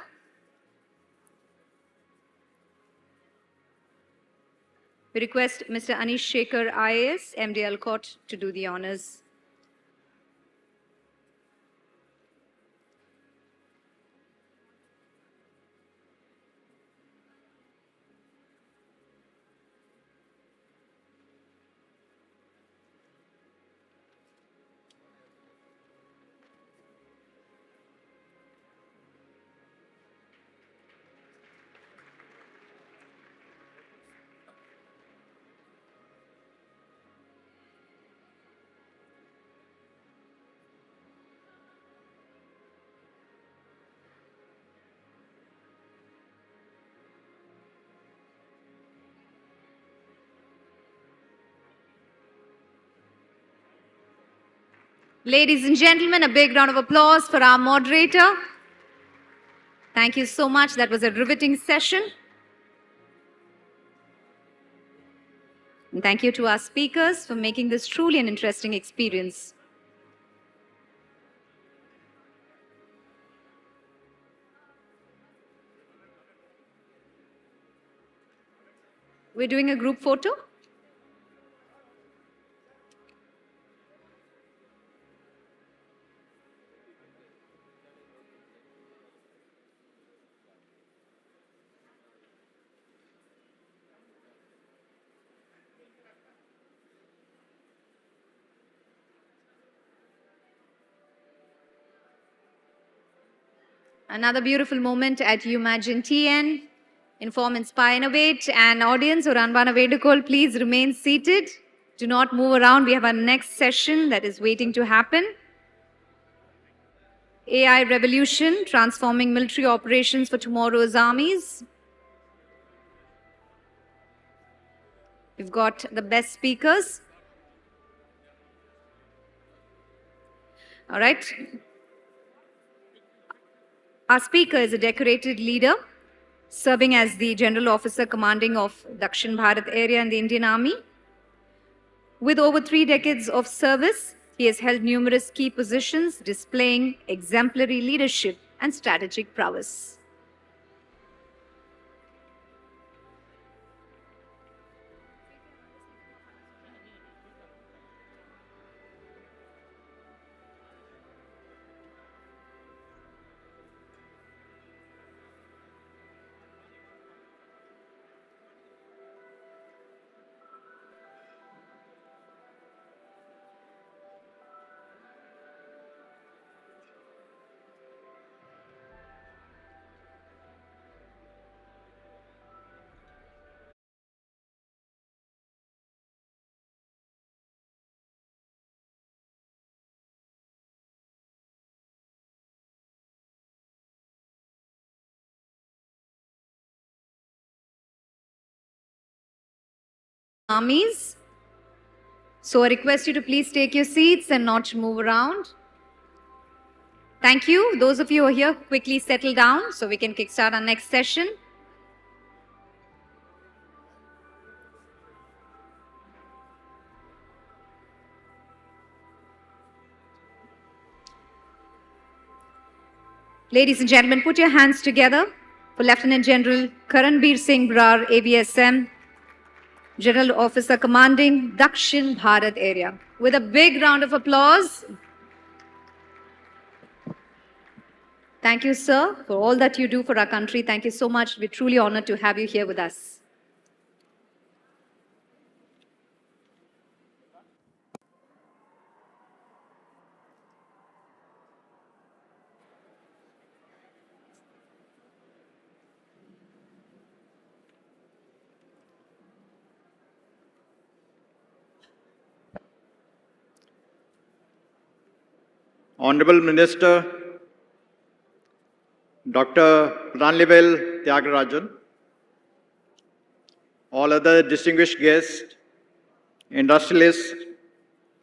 we request Mr. Anish Shekhar, IAS, MD Alcott, to do the honors. Ladies and gentlemen, a big round of applause for our moderator. Thank you so much. That was a riveting session. And thank you to our speakers for making this truly an interesting experience. We're doing a group photo. Another beautiful moment at Umagine TN. Inform, Inspire, Innovate. And audience, or Anbana Vedukol, please remain seated. Do not move around. We have our next session that is waiting to happen. AI Revolution, transforming military operations for tomorrow's armies. We've got the best speakers. All right. Our speaker is a decorated leader, serving as the General Officer Commanding of Dakshin Bharat area in the Indian Army. With over 3 decades of service, he has held numerous key positions, displaying exemplary leadership and strategic prowess. Armies. So I request you to please take your seats and not move around. Thank you. Those of you who are here, quickly settle down so we can kickstart our next session. Ladies and gentlemen, put your hands together for Lieutenant General Karanbir Singh Brar, AVSM, General Officer Commanding Dakshin Bharat area. With a big round of applause. Thank you, sir, for all that you do for our country. Thank you so much. We're truly honored to have you here with us. Honorable Minister, Dr. Pranlivel Tyagarajan, all other distinguished guests, industrialists,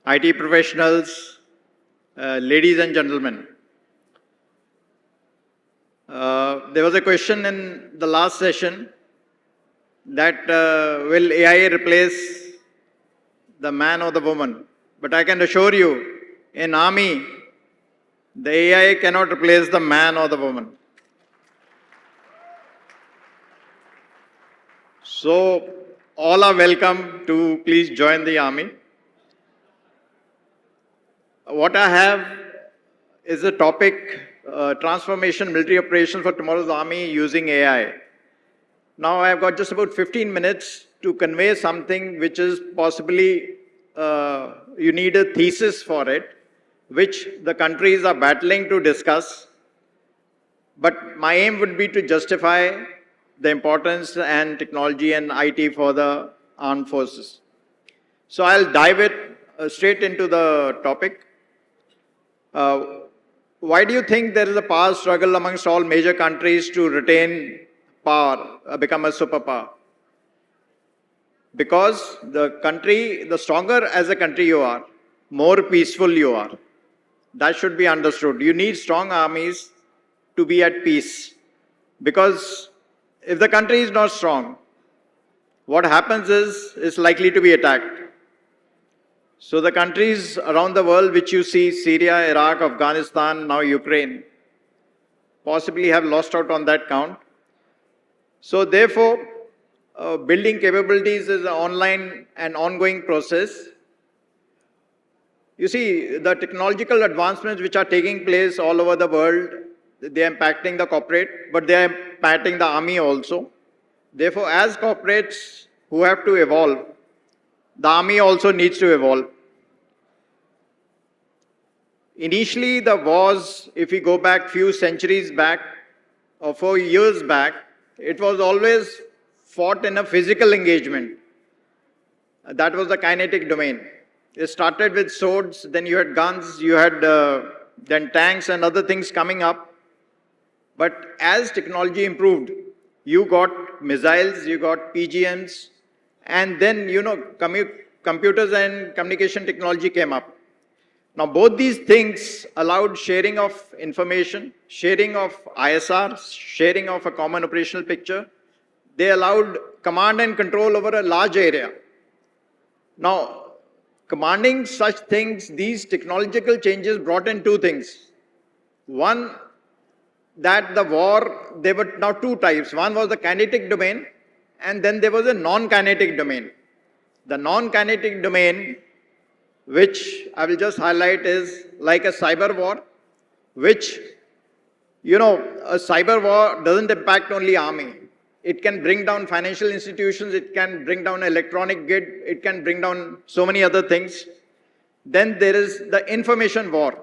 IT professionals, ladies and gentlemen. There was a question in the last session that will AI replace the man or the woman? But I can assure you, in army, the AI cannot replace the man or the woman. So, all are welcome to please join the army. What I have is a topic, transformation military operations for tomorrow's army using AI. Now I have got just about 15 minutes to convey something which is possibly, you need a thesis for it, which the countries are battling to discuss. But my aim would be to justify the importance and technology and IT for the armed forces. So I'll dive it straight into the topic. Why do you think there is a power struggle amongst all major countries to retain power, become a superpower? Because the country, the stronger as a country you are, more peaceful you are. That should be understood. You need strong armies to be at peace. Because if the country is not strong, what happens is it's likely to be attacked. So the countries around the world which you see, Syria, Iraq, Afghanistan, now Ukraine, possibly have lost out on that count. So therefore, building capabilities is an online and ongoing process. You see, the technological advancements which are taking place all over the world, they are impacting the corporate, but they are impacting the army also. Therefore, as corporates who have to evolve, the army also needs to evolve. Initially, the wars, if we go back few centuries back, or 4 years back, it was always fought in a physical engagement. That was the kinetic domain. It started with swords, then you had guns, you had then tanks and other things coming up. But as technology improved, you got missiles, you got PGMs, and then, you know, computers and communication technology came up. Now, both these things allowed sharing of information, sharing of ISR, sharing of a common operational picture. They allowed command and control over a large area. Now, commanding such things, these technological changes brought in two things. One, that the war, there were now two types. One was the kinetic domain, and then there was a non-kinetic domain. The non-kinetic domain, which I will just highlight, is like a cyber war, which, you know, a cyber war doesn't impact only army. It can bring down financial institutions, it can bring down electronic grid, it can bring down so many other things. Then there is the information war.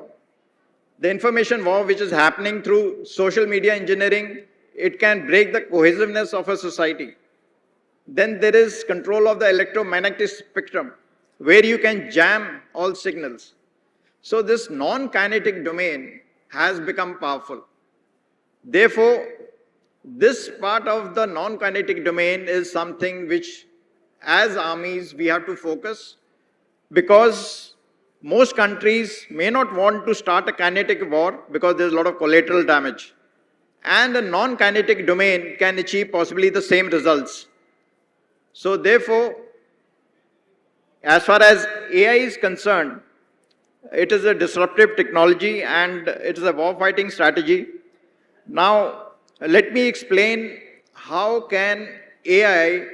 The information war which is happening through social media engineering, it can break the cohesiveness of a society. Then there is control of the electromagnetic spectrum, where you can jam all signals. So this non-kinetic domain has become powerful. Therefore, this part of the non-kinetic domain is something which, as armies, we have to focus, because most countries may not want to start a kinetic war because there's a lot of collateral damage. And a non-kinetic domain can achieve possibly the same results. So therefore, as far as AI is concerned, it is a disruptive technology and it is a war-fighting strategy. Now, let me explain how can AI,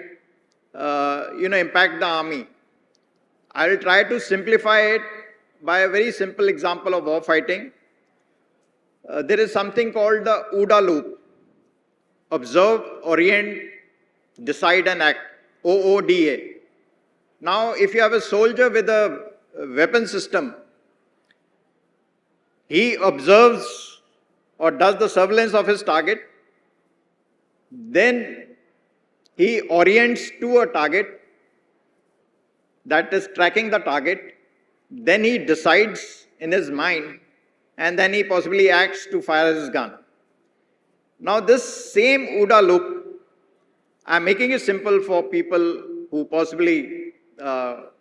impact the army. I will try to simplify it by a very simple example of war fighting. There is something called the OODA loop. Observe, orient, decide and act. OODA. Now, if you have a soldier with a weapon system, he observes or does the surveillance of his target, then he orients to a target, that is tracking the target, then he decides in his mind and then he possibly acts to fire his gun. Now this same OODA loop, I'm making it simple for people who possibly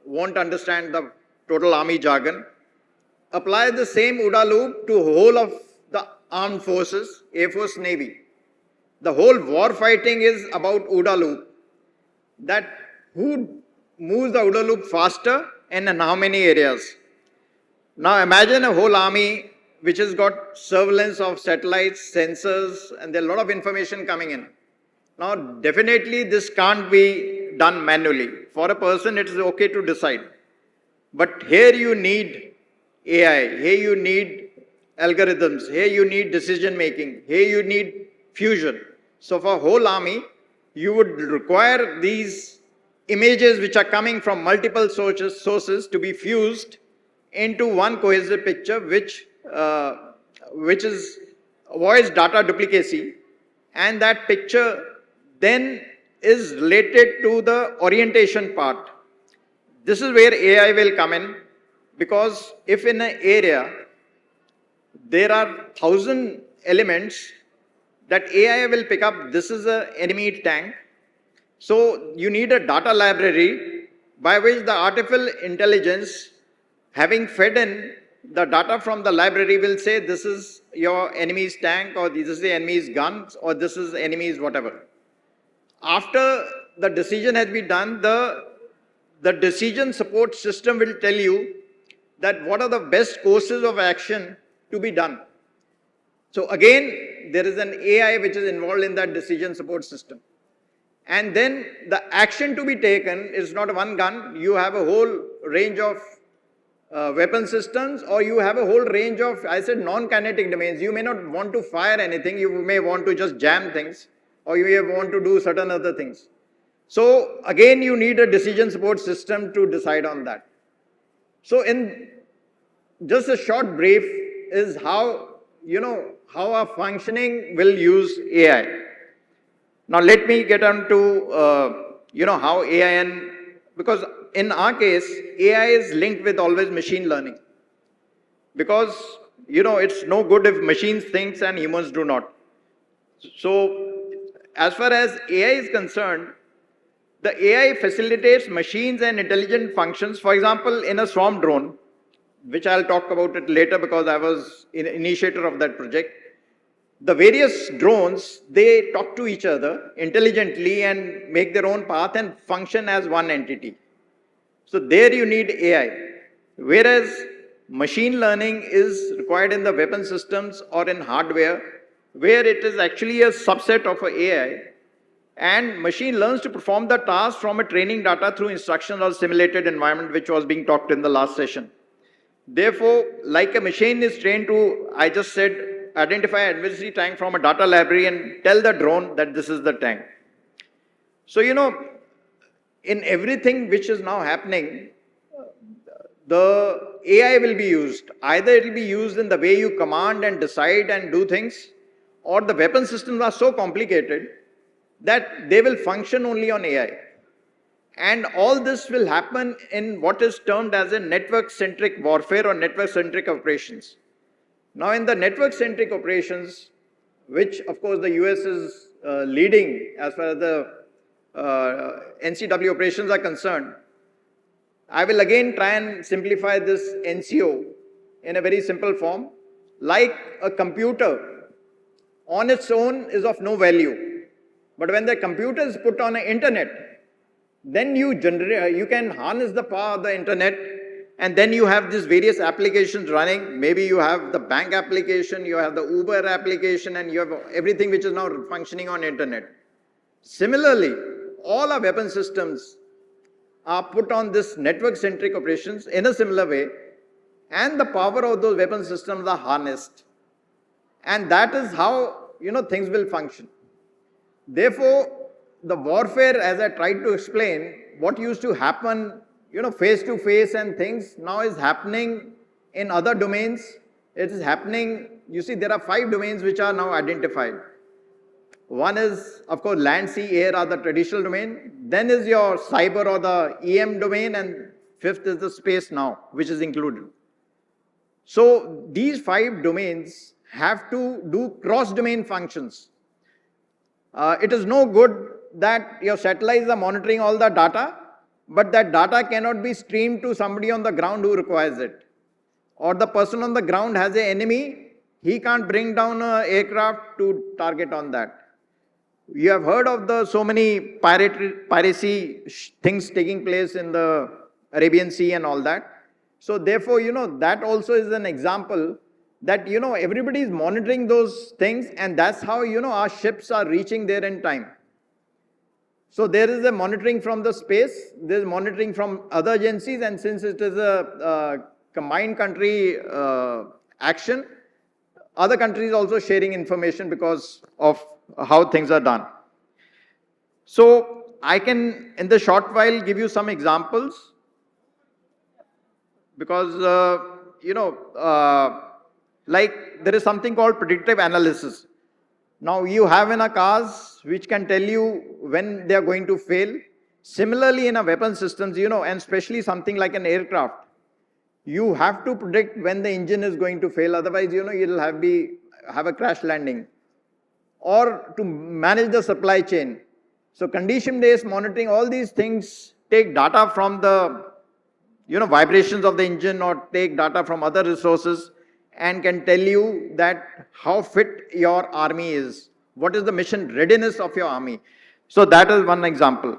won't understand the total army jargon. Apply the same OODA loop to whole of the armed forces, Air Force, Navy. The whole war fighting is about OODA loop. That who moves the OODA loop faster and in how many areas. Now imagine a whole army which has got surveillance of satellites, sensors, and there are a lot of information coming in. Now definitely this can't be done manually. For a person it is okay to decide. But here you need AI, here you need algorithms, here you need decision making, here you need fusion. So for a whole army, you would require these images which are coming from multiple sources to be fused into one cohesive picture which avoids data duplicacy, and that picture then is related to the orientation part. This is where AI will come in, because if in an area there are 1,000 elements that AI will pick up, this is an enemy tank. So you need a data library by which the artificial intelligence, having fed in the data from the library, will say this is your enemy's tank, or this is the enemy's guns, or this is the enemy's whatever. After the decision has been done, the decision support system will tell you that what are the best courses of action to be done. So again, there is an AI which is involved in that decision support system. And then the action to be taken is not one gun. You have a whole range of weapon systems, or you have a whole range of, I said, non-kinetic domains. You may not want to fire anything. You may want to just jam things, or you may want to do certain other things. So again, you need a decision support system to decide on that. So in just a short brief is how, how a functioning will use AI. Now let me get on to, how AI because in our case, AI is linked with always machine learning. Because, it's no good if machines think and humans do not. So as far as AI is concerned, the AI facilitates machines and intelligent functions. For example, in a swarm drone, which I'll talk about it later because I was an initiator of that project. The various drones, they talk to each other intelligently and make their own path and function as one entity. So there you need AI. Whereas machine learning is required in the weapon systems or in hardware, where it is actually a subset of AI, and machine learns to perform the task from a training data through instructions or simulated environment, which was being talked in the last session. Therefore, like a machine is trained to, I just said, identify adversary tank from a data library and tell the drone that this is the tank. So, in everything which is now happening, the AI will be used. Either it will be used in the way you command and decide and do things, or the weapon systems are so complicated that they will function only on AI. And all this will happen in what is termed as a network-centric warfare or network-centric operations. Now in the network-centric operations, which of course the US is leading as far as the NCW operations are concerned, I will again try and simplify this NCO in a very simple form. Like a computer on its own is of no value. But when the computer is put on the internet, then you can harness the power of the internet, and then you have these various applications running. Maybe you have the bank application, you have the Uber application, and you have everything which is now functioning on internet. Similarly, all our weapon systems are put on this network-centric operations in a similar way, and the power of those weapon systems are harnessed. And that is how, things will function. Therefore, the warfare, as I tried to explain, what used to happen, face to face and things, now is happening in other domains. It is happening, you see, there are 5 domains which are now identified. One is, of course, land, sea, air are the traditional domain. Then is your cyber or the EM domain, and 5th is the space now, which is included. So these 5 domains have to do cross-domain functions. It is no good that your satellites are monitoring all the data, but that data cannot be streamed to somebody on the ground who requires it. Or the person on the ground has an enemy, he can't bring down an aircraft to target on that. You have heard of the so many piracy things taking place in the Arabian Sea and all that. So therefore, that also is an example that, everybody is monitoring those things, and that's how, our ships are reaching there in time. So there is a monitoring from the space, there's monitoring from other agencies, and since it is a combined country action, other countries also sharing information because of how things are done. So I can, in the short while, give you some examples, because, like there is something called predictive analysis. Now you have in a cars which can tell you when they are going to fail. Similarly in a weapon systems, and especially something like an aircraft, you have to predict when the engine is going to fail, otherwise, you'll have a crash landing. Or to manage the supply chain. So condition-based monitoring, all these things take data from the, vibrations of the engine, or take data from other resources, and can tell you that how fit your army is, what is the mission readiness of your army. So that is one example.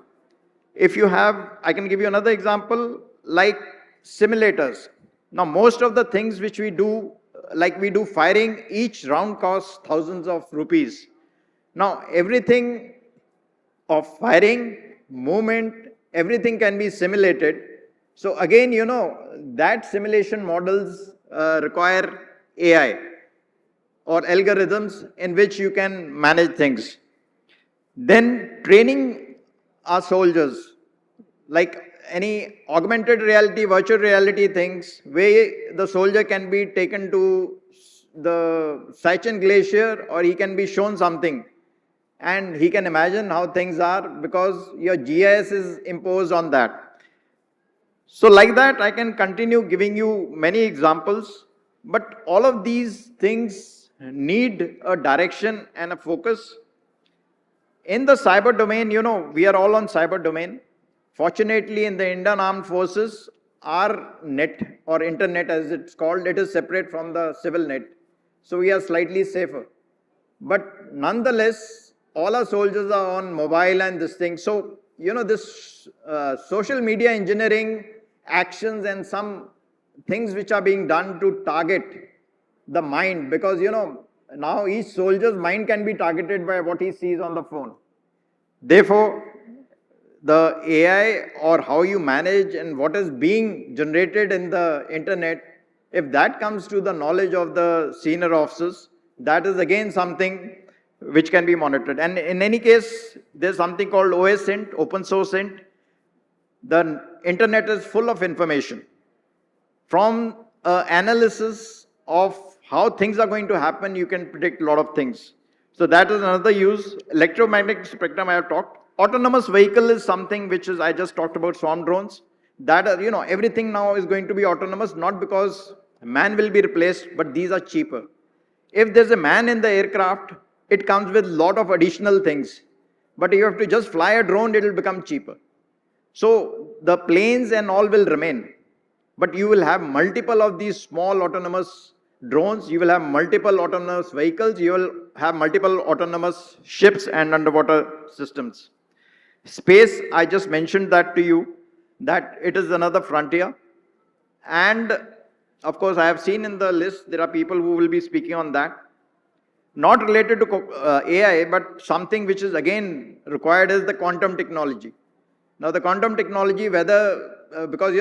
If you have, I can give you another example, like simulators. Now most of the things which we do, like we do firing, each round costs thousands of rupees. Now everything of firing, movement, everything can be simulated. So again, that simulation models require AI or algorithms in which you can manage things. Then training our soldiers, like any augmented reality, virtual reality things, where the soldier can be taken to the Sichuan glacier, or he can be shown something and he can imagine how things are because your GIS is imposed on that. So like that, I can continue giving you many examples, but all of these things need a direction and a focus. In the cyber domain, we are all on cyber domain. Fortunately, in the Indian Armed Forces, our net or internet as it's called, it is separate from the civil net. So we are slightly safer. But nonetheless, all our soldiers are on mobile and this thing. So, this social media engineering actions and some things which are being done to target the mind, because, now each soldier's mind can be targeted by what he sees on the phone. Therefore, the AI or how you manage and what is being generated in the internet, if that comes to the knowledge of the senior officers, that is again something which can be monitored. And in any case, there's something called OSINT, open source int. The internet is full of information. From analysis of how things are going to happen, you can predict a lot of things. So that is another use. Electromagnetic spectrum I have talked. Autonomous vehicle is something which is, I just talked about swarm drones. That, everything now is going to be autonomous, not because man will be replaced, but these are cheaper. If there's a man in the aircraft, it comes with a lot of additional things. But if you have to just fly a drone, it will become cheaper. So the planes and all will remain. But you will have multiple of these small autonomous drones, you will have multiple autonomous vehicles, you will have multiple autonomous ships and underwater systems. Space, I just mentioned that to you, that it is another frontier. And of course, I have seen in the list, there are people who will be speaking on that. Not related to AI, but something which is again required is the quantum technology. Now the quantum technology, whether, because,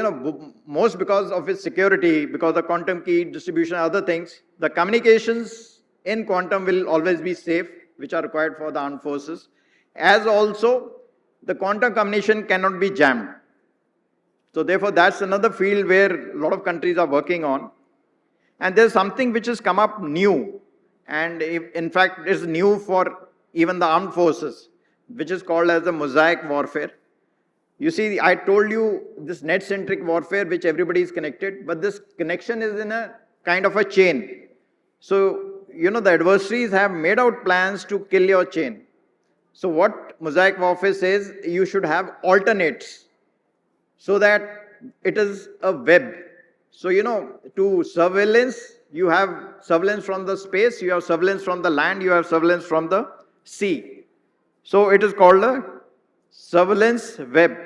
most because of its security, because of quantum key distribution, other things, the communications in quantum will always be safe, which are required for the armed forces. As also, the quantum communication cannot be jammed. So therefore, that's another field where a lot of countries are working on. And there's something which has come up new, and in fact is new for even the armed forces, which is called as the mosaic warfare. You see, I told you this net-centric warfare which everybody is connected, but this connection is in a kind of a chain. So, the adversaries have made out plans to kill your chain. So what Mosaic warfare says, you should have alternates so that it is a web. So, to surveillance, you have surveillance from the space, you have surveillance from the land, you have surveillance from the sea. So it is called a surveillance web.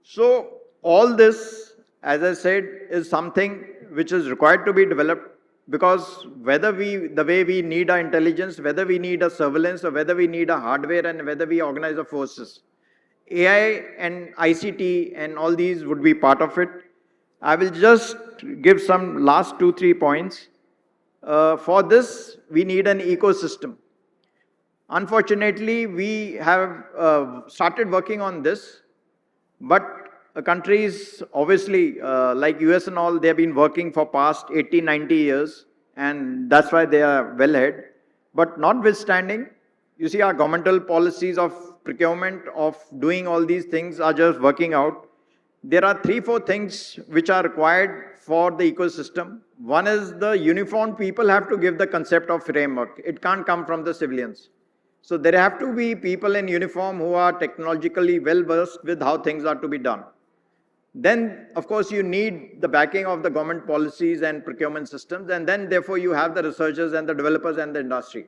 So all this, as I said, is something which is required to be developed, because the way we need our intelligence, whether we need a surveillance or whether we need a hardware and whether we organize the forces, AI and ICT and all these would be part of it. I will just give some last 2-3 points. For this, we need an ecosystem. Unfortunately, we have started working on this, but countries, obviously, like US and all, they have been working for past 80, 90 years, and that's why they are well ahead. But notwithstanding, you see our governmental policies of procurement, of doing all these things are just working out. There are 3-4 things which are required for the ecosystem. One is the uniformed people have to give the concept of framework. It can't come from the civilians. So there have to be people in uniform who are technologically well versed with how things are to be done. Then, of course, you need the backing of the government policies and procurement systems, and then therefore you have the researchers and the developers and the industry.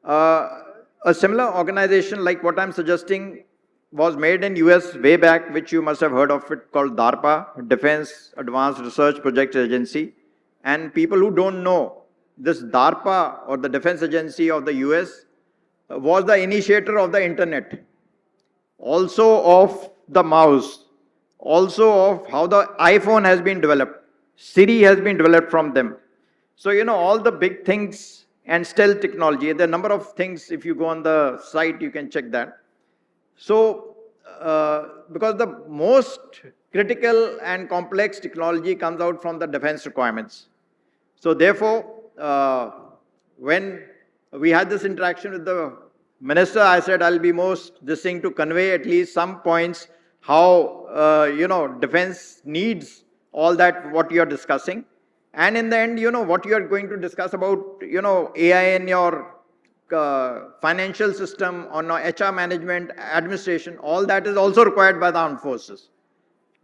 A similar organization like what I'm suggesting was made in US way back, which you must have heard of it, called DARPA, Defense Advanced Research Projects Agency. And people who don't know, this DARPA, or the Defense Agency of the US, was the initiator of the internet, also of the mouse, also of how the iPhone has been developed. Siri has been developed from them. So, all the big things and stealth technology, there are a number of things, if you go on the site, you can check that. So, because the most critical and complex technology comes out from the defense requirements. So therefore, when we had this interaction with the minister, I said I'll be most this thing to convey at least some points how, defense needs all that what you're discussing. And in the end, what you're going to discuss about, AI in your financial system, on HR management, administration, all that is also required by the armed forces.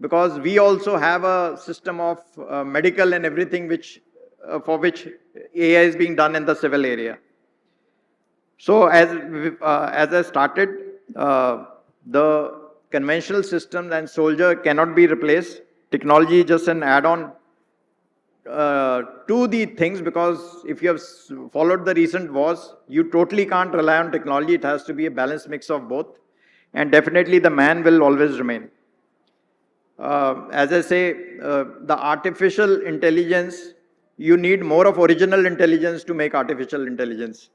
Because we also have a system of medical and everything which, for which AI is being done in the civil area. So as I started, the conventional systems and soldier cannot be replaced. Technology is just an add-on to the things, because if you have followed the recent wars, you totally can't rely on technology. It has to be a balanced mix of both. And definitely the man will always remain. As I say, the artificial intelligence, you need more of original intelligence to make artificial intelligence.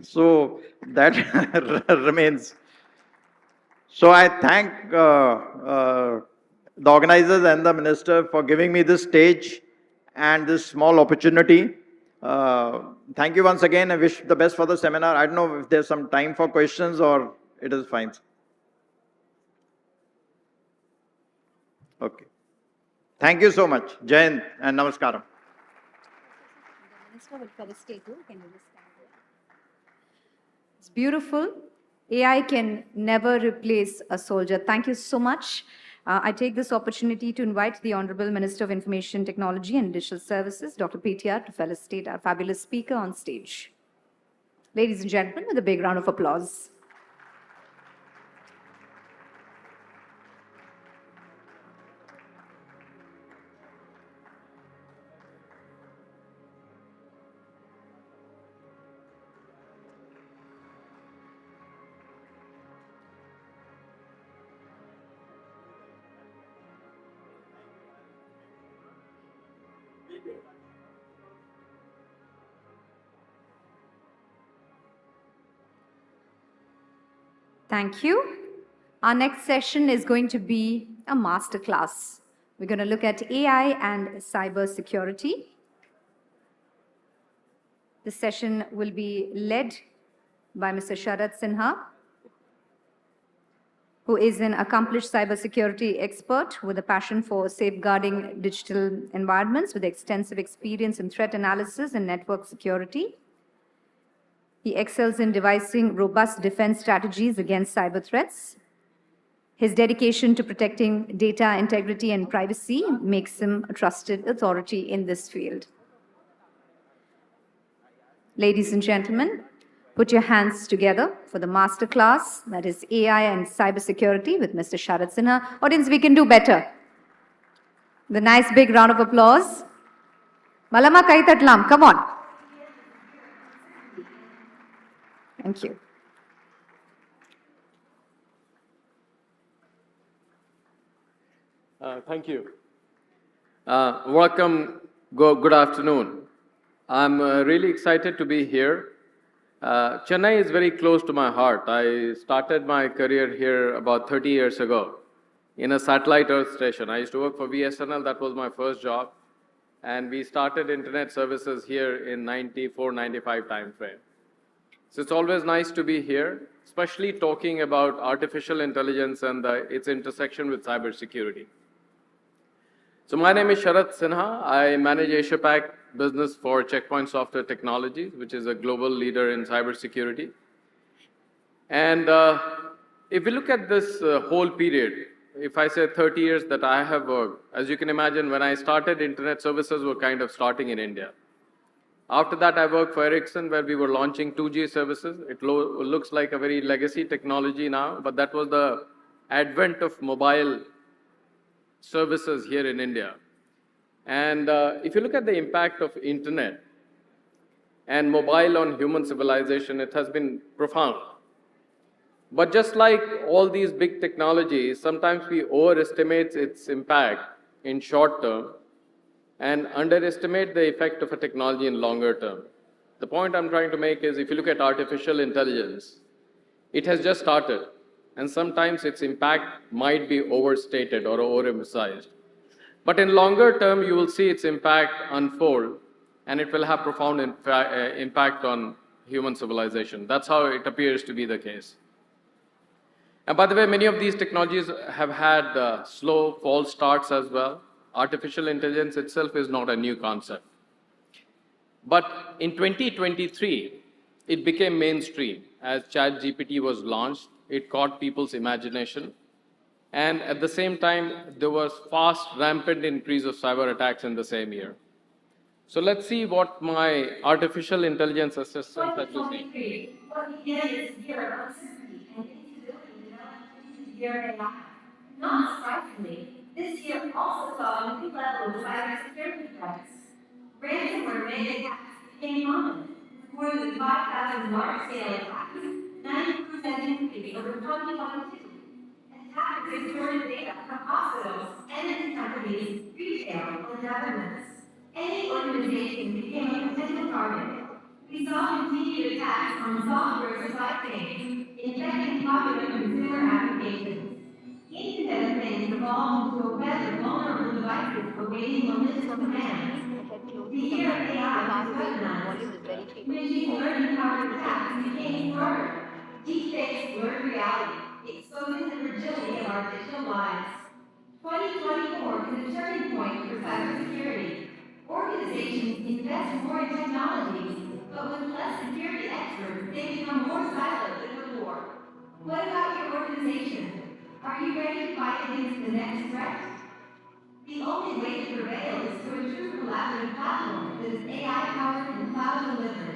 So that remains. So I thank the organizers and the minister for giving me this stage and this small opportunity. Thank you once again. I wish the best for the seminar. I don't know if there's some time for questions or it is fine. Okay. Thank you so much. Jai Hind and Namaskaram. It's beautiful. AI can never replace a soldier. Thank you so much. I take this opportunity to invite the Honorable Minister of Information Technology and Digital Services, Dr. PTR, to felicitate our fabulous speaker on stage. Ladies and gentlemen, with a big round of applause. Thank you. Our next session is going to be a master class. We're going to look at AI and cyber security. This session will be led by Mr. Sharad Sinha. who is an accomplished cybersecurity expert with a passion for safeguarding digital environments with extensive experience in threat analysis and network security. He excels in devising robust defense strategies against cyber threats. His dedication to protecting data integrity and privacy makes him a trusted authority in this field. Ladies and gentlemen, put your hands together for the masterclass, that is AI and cybersecurity with Mr. Sharat Sinha. Audience, we can do better. The nice big round of applause. Malama Kaitatlam, come on. Thank you. Thank you. Welcome. Good afternoon. I'm really excited to be here. Chennai is very close to my heart. I started my career here about 30 years ago in a satellite earth station. I used to work for VSNL. That was my first job. And we started internet services here in 94, 95 time frame. So it's always nice to be here, especially talking about artificial intelligence and its intersection with cybersecurity. So my name is Sharat Sinha. I manage Asia Pac business for Checkpoint Software Technologies, which is a global leader in cybersecurity. And if we look at this whole period, if I say 30 years that I have worked, as you can imagine, when I started, internet services were kind of starting in India. After that, I worked for Ericsson, where we were launching 2G services. It looks like a very legacy technology now, but that was the advent of mobile services here in India. And if you look at the impact of internet and mobile on human civilization, it has been profound. But just like all these big technologies, sometimes we overestimate its impact in short term and underestimate the effect of a technology in longer term. The point I'm trying to make is, if you look at artificial intelligence, it has just started, and sometimes its impact might be overstated or overemphasized. But in longer term, you will see its impact unfold, and it will have profound impact on human civilization. That's how it appears to be the case. And by the way, many of these technologies have had slow false starts as well. Artificial intelligence itself is not a new concept. But in 2023, it became mainstream. As ChatGPT was launched, it caught people's imagination. And at the same time, there was fast, rampant increase of cyber attacks in the same year. So let's see what my artificial intelligence assistant has to say. What we get is year of uncertainty and instability developed into the year AI. Not surprisingly, this year also saw a new level of cybersecurity threats. Ransomware-related attacks became common, with more than 5,000 large-scale attacks, 90% increase over 2022. Attackers extorted data from hospitals, energy companies, retail, and governments. Any organization became a potential target. We saw continued attacks on software supply chains, infecting popular consumer applications. The Internet of Things evolved into a web of vulnerable devices awaiting malicious commands. The year of AI was weaponized. Machine learning-powered attacks became smarter. Deepfakes blurred reality, exposing the fragility of our digital lives. 2024 is a turning point for cybersecurity. Organizations invest more in technology, but with less security experts, they become more siloed than before. What about your organization? Are you ready to fight against the next threat? The only way to prevail is through a true collaborative platform that is AI-powered and cloud-delivered.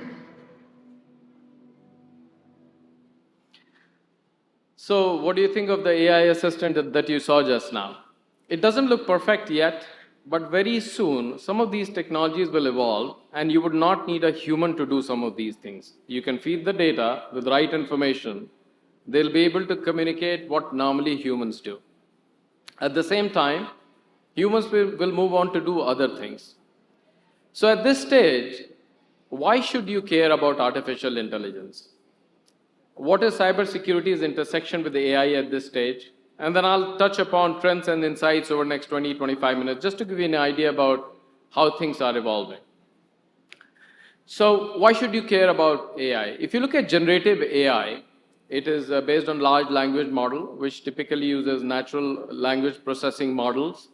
So what do you think of the AI assistant that you saw just now? It doesn't look perfect yet, but very soon, some of these technologies will evolve, and you would not need a human to do some of these things. You can feed the data with the right information. They'll be able to communicate what normally humans do. At the same time, humans will move on to do other things. So at this stage, why should you care about artificial intelligence? What is cybersecurity's intersection with the AI at this stage? And then I'll touch upon trends and insights over the next 20-25 minutes, just to give you an idea about how things are evolving. So why should you care about AI? If you look at generative AI, It is based on large language model, which typically uses natural language processing models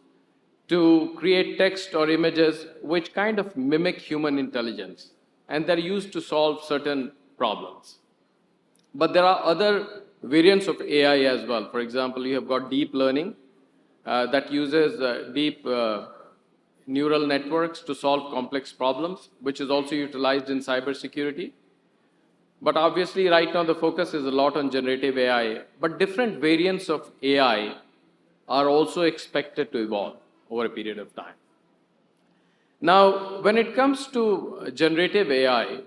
to create text or images which kind of mimic human intelligence. And they're used to solve certain problems. But there are other variants of AI as well. For example, you have got deep learning that uses deep neural networks to solve complex problems, which is also utilized in cybersecurity. But obviously, right now, the focus is a lot on generative AI. But different variants of AI are also expected to evolve over a period of time. Now, when it comes to generative AI,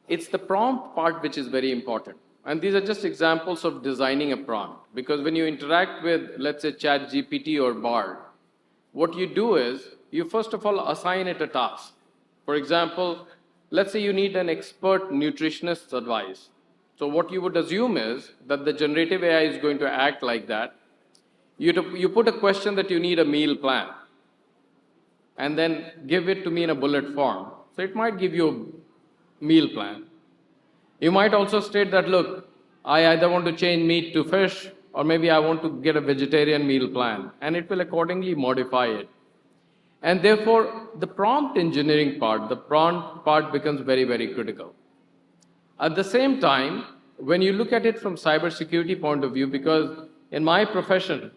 it's the prompt part which is very important. And these are just examples of designing a prompt. Because when you interact with, let's say, ChatGPT or Bard, what you do is, you first of all assign it a task. For example, let's say you need an expert nutritionist's advice. So what you would assume is that the generative AI is going to act like that. You put a question that you need a meal plan, and then give it to me in a bullet form. So it might give you a meal plan. You might also state that, look, I either want to change meat to fish, or maybe I want to get a vegetarian meal plan, and it will accordingly modify it. And therefore, the prompt engineering part, the prompt part becomes very, very critical. At the same time, when you look at it from cybersecurity point of view, because in my profession,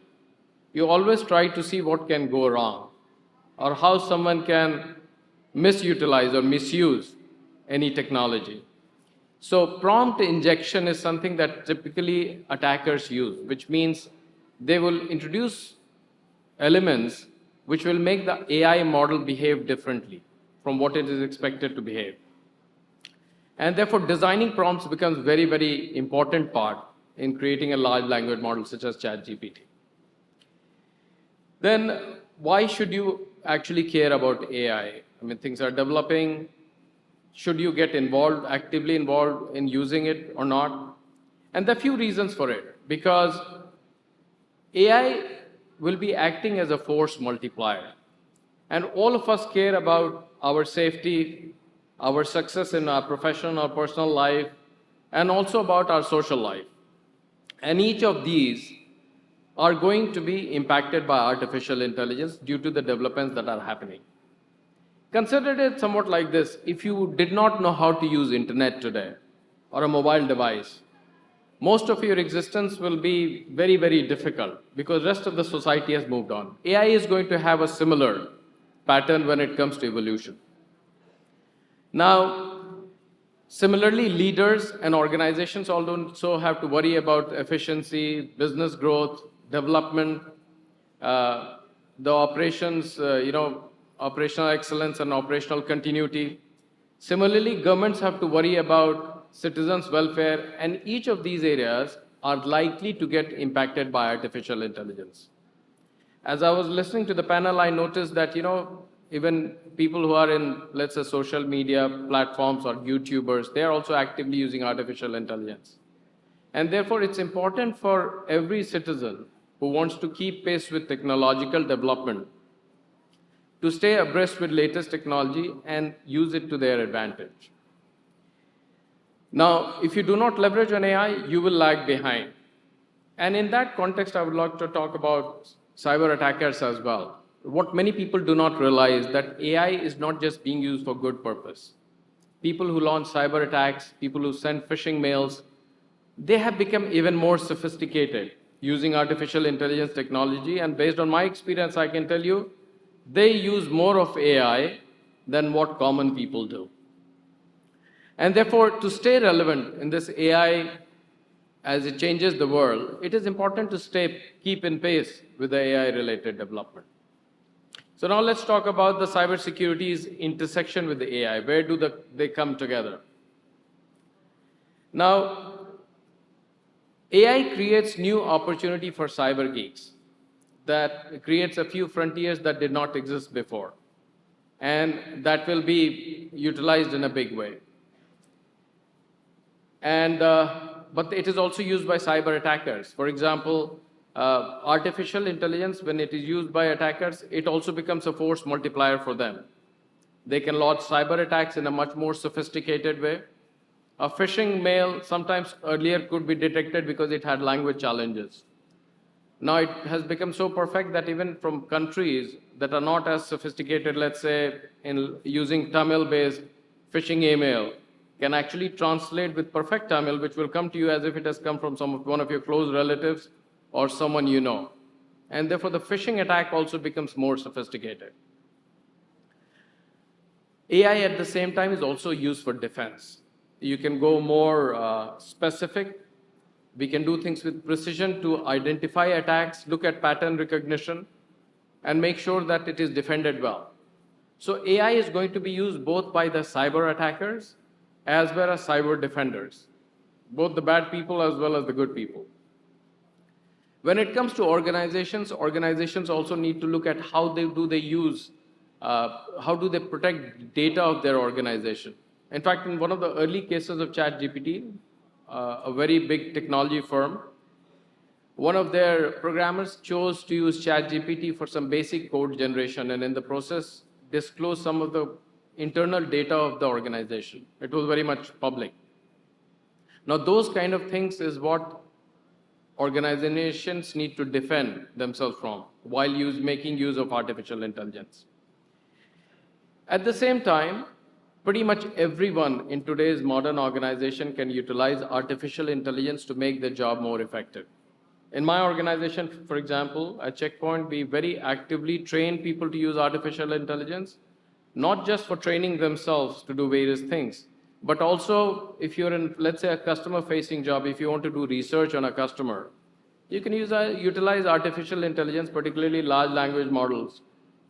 you always try to see what can go wrong, or how someone can misutilize or misuse any technology. So prompt injection is something that typically attackers use, which means they will introduce elements which will make the AI model behave differently from what it is expected to behave. And therefore, designing prompts becomes very, very important part in creating a large language model such as ChatGPT. Then, why should you actually care about AI? I mean, things are developing. Should you get involved, actively involved in using it or not? And there are few reasons for it. Because AI will be acting as a force multiplier. And all of us care about our safety, our success in our professional or personal life, and also about our social life. And each of these are going to be impacted by artificial intelligence due to the developments that are happening. Consider it somewhat like this. If you did not know how to use internet today, or a mobile device, most of your existence will be very, very difficult because the rest of the society has moved on. AI is going to have a similar pattern when it comes to evolution. Now, similarly, leaders and organizations also have to worry about efficiency, business growth, development, the operations, operational excellence and operational continuity. Similarly, governments have to worry about citizens' welfare, and each of these areas are likely to get impacted by artificial intelligence. As I was listening to the panel, I noticed that, even people who are in, let's say, social media platforms or YouTubers, they are also actively using artificial intelligence. And therefore, it's important for every citizen who wants to keep pace with technological development to stay abreast with latest technology and use it to their advantage. Now, if you do not leverage on AI, you will lag behind. And in that context, I would like to talk about cyber attackers as well. What many people do not realize that AI is not just being used for good purpose. People who launch cyber attacks, people who send phishing mails, they have become even more sophisticated using artificial intelligence technology. And based on my experience, I can tell you, they use more of AI than what common people do. And therefore, to stay relevant in this AI as it changes the world, it is important to keep in pace with the AI-related development. So now let's talk about the cybersecurity's intersection with the AI. Where do they come together? Now, AI creates new opportunity for cyber geeks. That creates a few frontiers that did not exist before. And that will be utilized in a big way. And, but it is also used by cyber attackers. For example, artificial intelligence, when it is used by attackers, it also becomes a force multiplier for them. They can launch cyber attacks in a much more sophisticated way. A phishing mail sometimes earlier could be detected because it had language challenges. Now it has become so perfect that even from countries that are not as sophisticated, let's say in using Tamil-based phishing email, can actually translate with perfect Tamil, which will come to you as if it has come from one of your close relatives or someone you know. And therefore the phishing attack also becomes more sophisticated. AI at the same time is also used for defense. You can go more specific. We can do things with precision to identify attacks, look at pattern recognition, and make sure that it is defended well. So AI is going to be used both by the cyber attackers as well as cyber defenders, both the bad people as well as the good people. When it comes to organizations, organizations also need to look at how they use, how do they protect data of their organization. In fact, in one of the early cases of ChatGPT, a very big technology firm, one of their programmers chose to use ChatGPT for some basic code generation, and in the process disclose some of the internal data of the organization. It was very much public. Now those kind of things is what organizations need to defend themselves from while making use of artificial intelligence. At the same time, pretty much everyone in today's modern organization can utilize artificial intelligence to make their job more effective. In my organization, for example, at Checkpoint, we very actively train people to use artificial intelligence, not just for training themselves to do various things, but also if you're in, let's say, a customer-facing job, if you want to do research on a customer, you can utilize artificial intelligence, particularly large language models,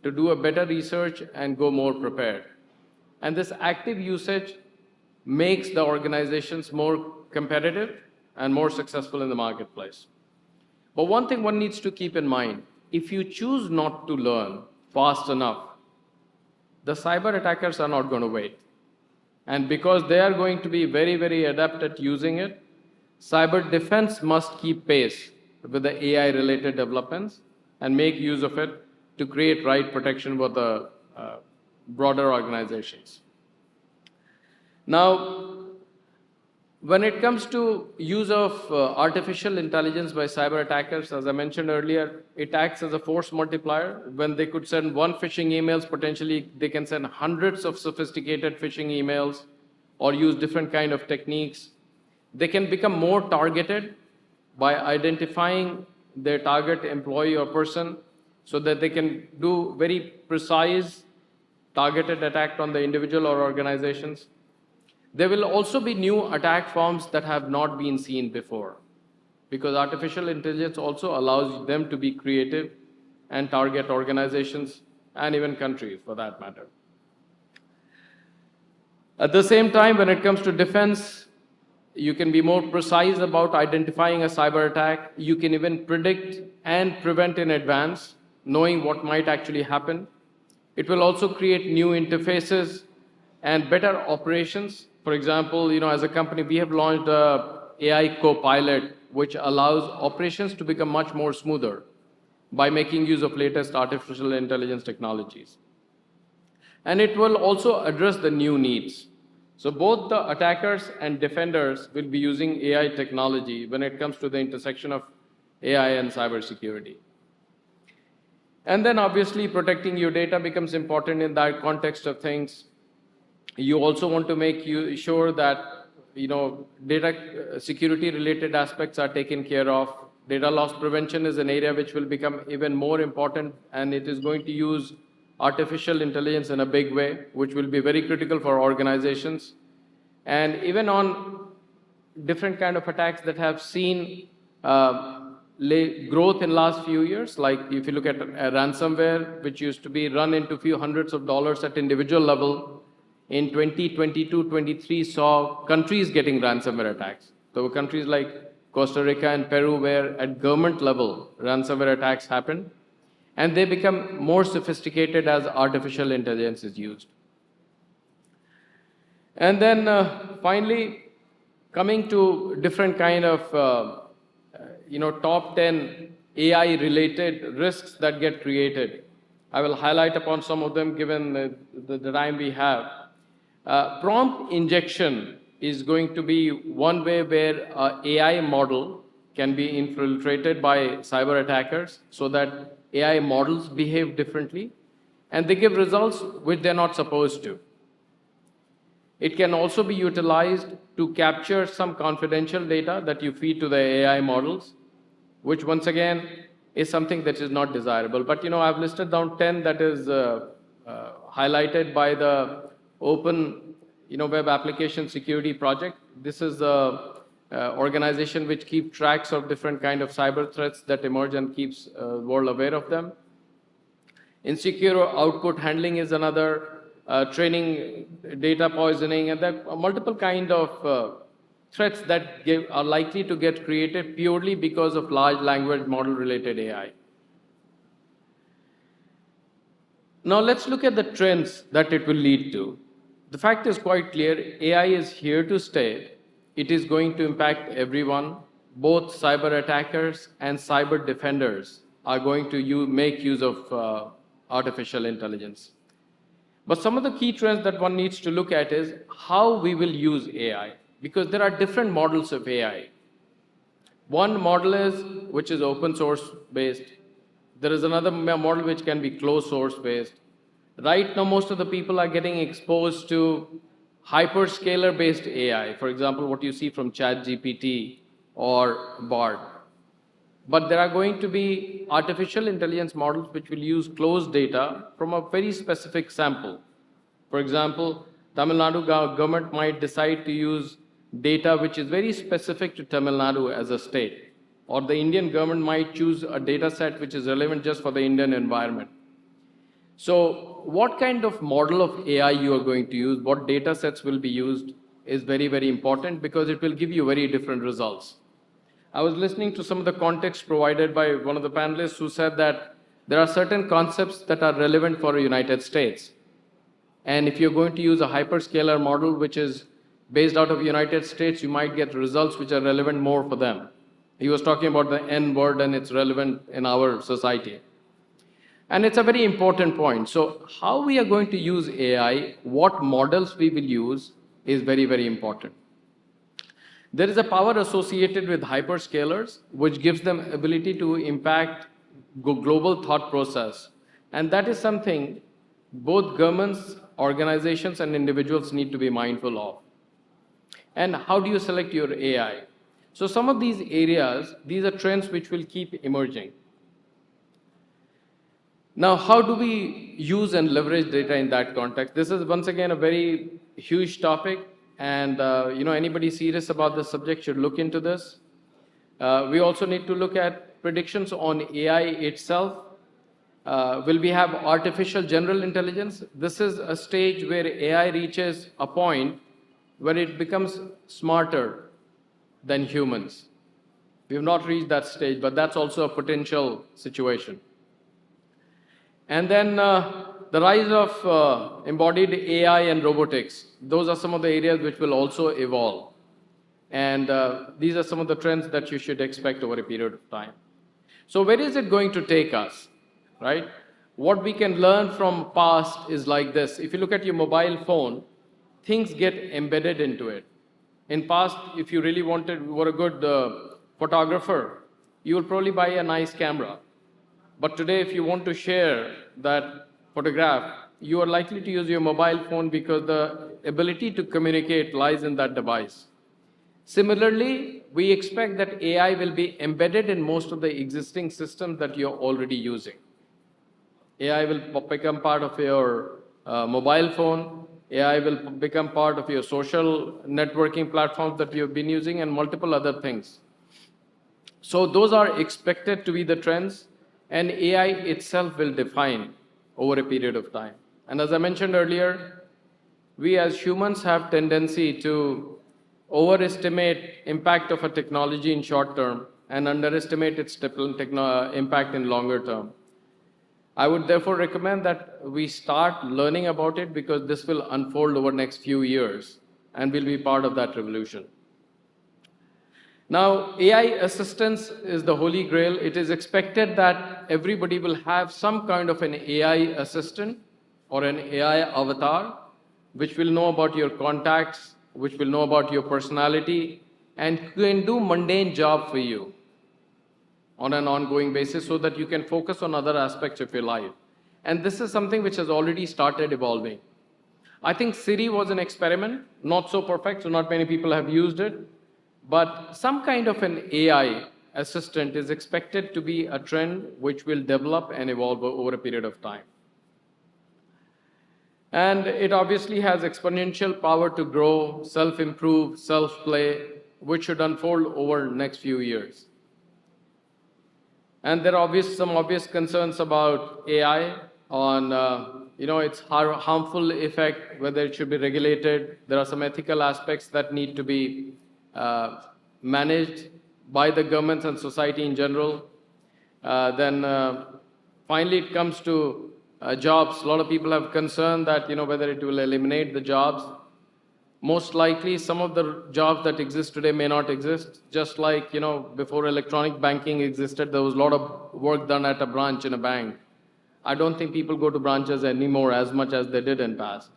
to do a better research and go more prepared. And this active usage makes the organizations more competitive and more successful in the marketplace. But one thing one needs to keep in mind, if you choose not to learn fast enough, the cyber attackers are not going to wait. And because they are going to be very, very adept at using it, cyber defense must keep pace with the AI-related developments and make use of it to create right protection for the broader organizations. Now, when it comes to use of artificial intelligence by cyber attackers, as I mentioned earlier, it acts as a force multiplier. When they could send one phishing emails, potentially they can send hundreds of sophisticated phishing emails or use different kind of techniques. They can become more targeted by identifying their target employee or person so that they can do very precise targeted attack on the individual or organizations. There will also be new attack forms that have not been seen before, because artificial intelligence also allows them to be creative and target organizations and even countries for that matter. At the same time, when it comes to defense, you can be more precise about identifying a cyber attack. You can even predict and prevent in advance, knowing what might actually happen. It will also create new interfaces and better operations. For example, as a company, we have launched a AI co-pilot, which allows operations to become much more smoother by making use of latest artificial intelligence technologies. And it will also address the new needs. So both the attackers and defenders will be using AI technology when it comes to the intersection of AI and cybersecurity. And then obviously protecting your data becomes important in that context of things. You also want to make sure that data security related aspects are taken care of. Data loss prevention is an area which will become even more important, and it is going to use artificial intelligence in a big way, which will be very critical for organizations. And even on different kind of attacks that have seen growth in last few years, like if you look at ransomware, which used to be run into few hundreds of dollars at individual level, in 2022-23 saw countries getting ransomware attacks. There were countries like Costa Rica and Peru where at government level ransomware attacks happened, and they become more sophisticated as artificial intelligence is used. And then finally, coming to different kind of top 10 AI related risks that get created. I will highlight upon some of them given the time we have. Prompt injection is going to be one way where a AI model can be infiltrated by cyber attackers so that AI models behave differently and they give results which they're not supposed to. It can also be utilized to capture some confidential data that you feed to the AI models, which once again is something that is not desirable. But I've listed down 10 that is highlighted by the Open Web Application Security Project. This is the organization which keeps tracks of different kind of cyber threats that emerge and keeps world aware of them. Insecure output handling is another. Training, data poisoning, and there are multiple kind of threats that are likely to get created purely because of large language model related AI. Now let's look at the trends that it will lead to. The fact is quite clear, AI is here to stay. It is going to impact everyone. Both cyber attackers and cyber defenders are going to make use of artificial intelligence. But some of the key trends that one needs to look at is how we will use AI, because there are different models of AI. One model which is open source based. There is another model which can be closed source based. Right now, most of the people are getting exposed to hyperscaler based AI. For example, what you see from ChatGPT or Bard. But there are going to be artificial intelligence models which will use closed data from a very specific sample. For example, Tamil Nadu government might decide to use data which is very specific to Tamil Nadu as a state. Or the Indian government might choose a data set which is relevant just for the Indian environment. So what kind of model of AI you are going to use, what data sets will be used is very, very important because it will give you very different results. I was listening to some of the context provided by one of the panelists who said that there are certain concepts that are relevant for the United States. And if you're going to use a hyperscaler model which is based out of the United States, you might get results which are relevant more for them. He was talking about the N word and it's relevant in our society. And it's a very important point. So how we are going to use AI, what models we will use is very, very important. There is a power associated with hyperscalers, which gives them ability to impact global thought process. And that is something both governments, organizations, and individuals need to be mindful of. And how do you select your AI? So some of these areas, these are trends which will keep emerging. Now, how do we use and leverage data in that context? This is once again a very huge topic. And anybody serious about this subject should look into this. We also need to look at predictions on AI itself. Will we have artificial general intelligence? This is a stage where AI reaches a point where it becomes smarter than humans. We have not reached that stage, but that's also a potential situation. And then the rise of embodied AI and robotics. Those are some of the areas which will also evolve. And these are some of the trends that you should expect over a period of time. So where is it going to take us, right? What we can learn from past is like this. If you look at your mobile phone, things get embedded into it. In past, if you really were a good photographer, you will probably buy a nice camera. But today, if you want to share that photograph, you are likely to use your mobile phone because the ability to communicate lies in that device. Similarly, we expect that AI will be embedded in most of the existing systems that you're already using. AI will become part of your mobile phone. AI will become part of your social networking platforms that you've been using and multiple other things. So those are expected to be the trends, and AI itself will define over a period of time. And as I mentioned earlier, we as humans have tendency to overestimate impact of a technology in short term and underestimate its impact in longer term. I would therefore recommend that we start learning about it because this will unfold over the next few years and will be part of that revolution. Now, AI assistance is the holy grail. It is expected that everybody will have some kind of an AI assistant or an AI avatar, which will know about your contacts, which will know about your personality and can do mundane job for you on an ongoing basis so that you can focus on other aspects of your life. And this is something which has already started evolving. I think Siri was an experiment, not so perfect, so not many people have used it, but some kind of an AI assistant is expected to be a trend which will develop and evolve over a period of time. And it obviously has exponential power to grow, self-improve, self-play, which should unfold over the next few years. And there are some obvious concerns about AI on its harmful effect, whether it should be regulated. There are some ethical aspects that need to be managed by the governments and society in general. Then finally it comes to jobs. A lot of people have concern that whether it will eliminate the jobs. Most likely some of the jobs that exist today may not exist. Just like before electronic banking existed, there was a lot of work done at a branch in a bank. I don't think people go to branches anymore as much as they did in past.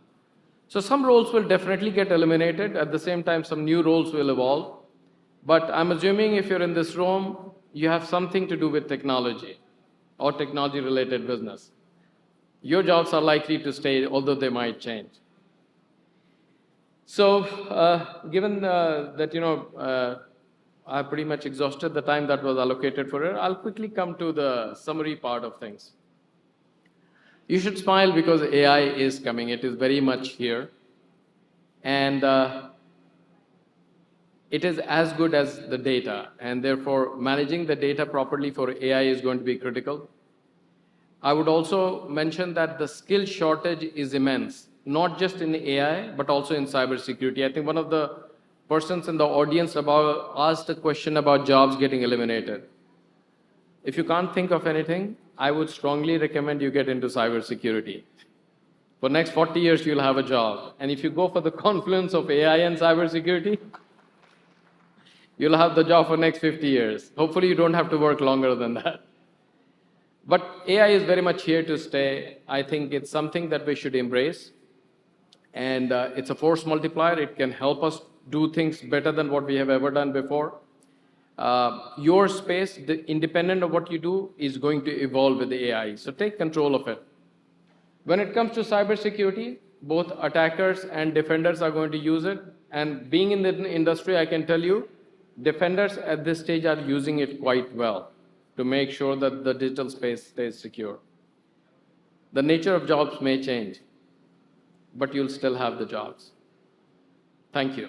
So some roles will definitely get eliminated. At the same time, some new roles will evolve. But I'm assuming if you're in this room, you have something to do with technology or technology-related business. Your jobs are likely to stay, although they might change. So given that I pretty much exhausted the time that was allocated for it, I'll quickly come to the summary part of things. You should smile because AI is coming. It is very much here. And it is as good as the data. And therefore, managing the data properly for AI is going to be critical. I would also mention that the skill shortage is immense, not just in AI, but also in cybersecurity. I think one of the persons in the audience asked a question about jobs getting eliminated. If you can't think of anything, I would strongly recommend you get into cybersecurity. For the next 40 years, you'll have a job. And if you go for the confluence of AI and cybersecurity, you'll have the job for the next 50 years. Hopefully, you don't have to work longer than that. But AI is very much here to stay. I think it's something that we should embrace. And it's a force multiplier. It can help us do things better than what we have ever done before. Your space, independent of what you do, is going to evolve with the AI. So take control of it. When it comes to cybersecurity, both attackers and defenders are going to use it. And being in the industry, I can tell you, defenders at this stage are using it quite well to make sure that the digital space stays secure. The nature of jobs may change, but you'll still have the jobs. Thank you.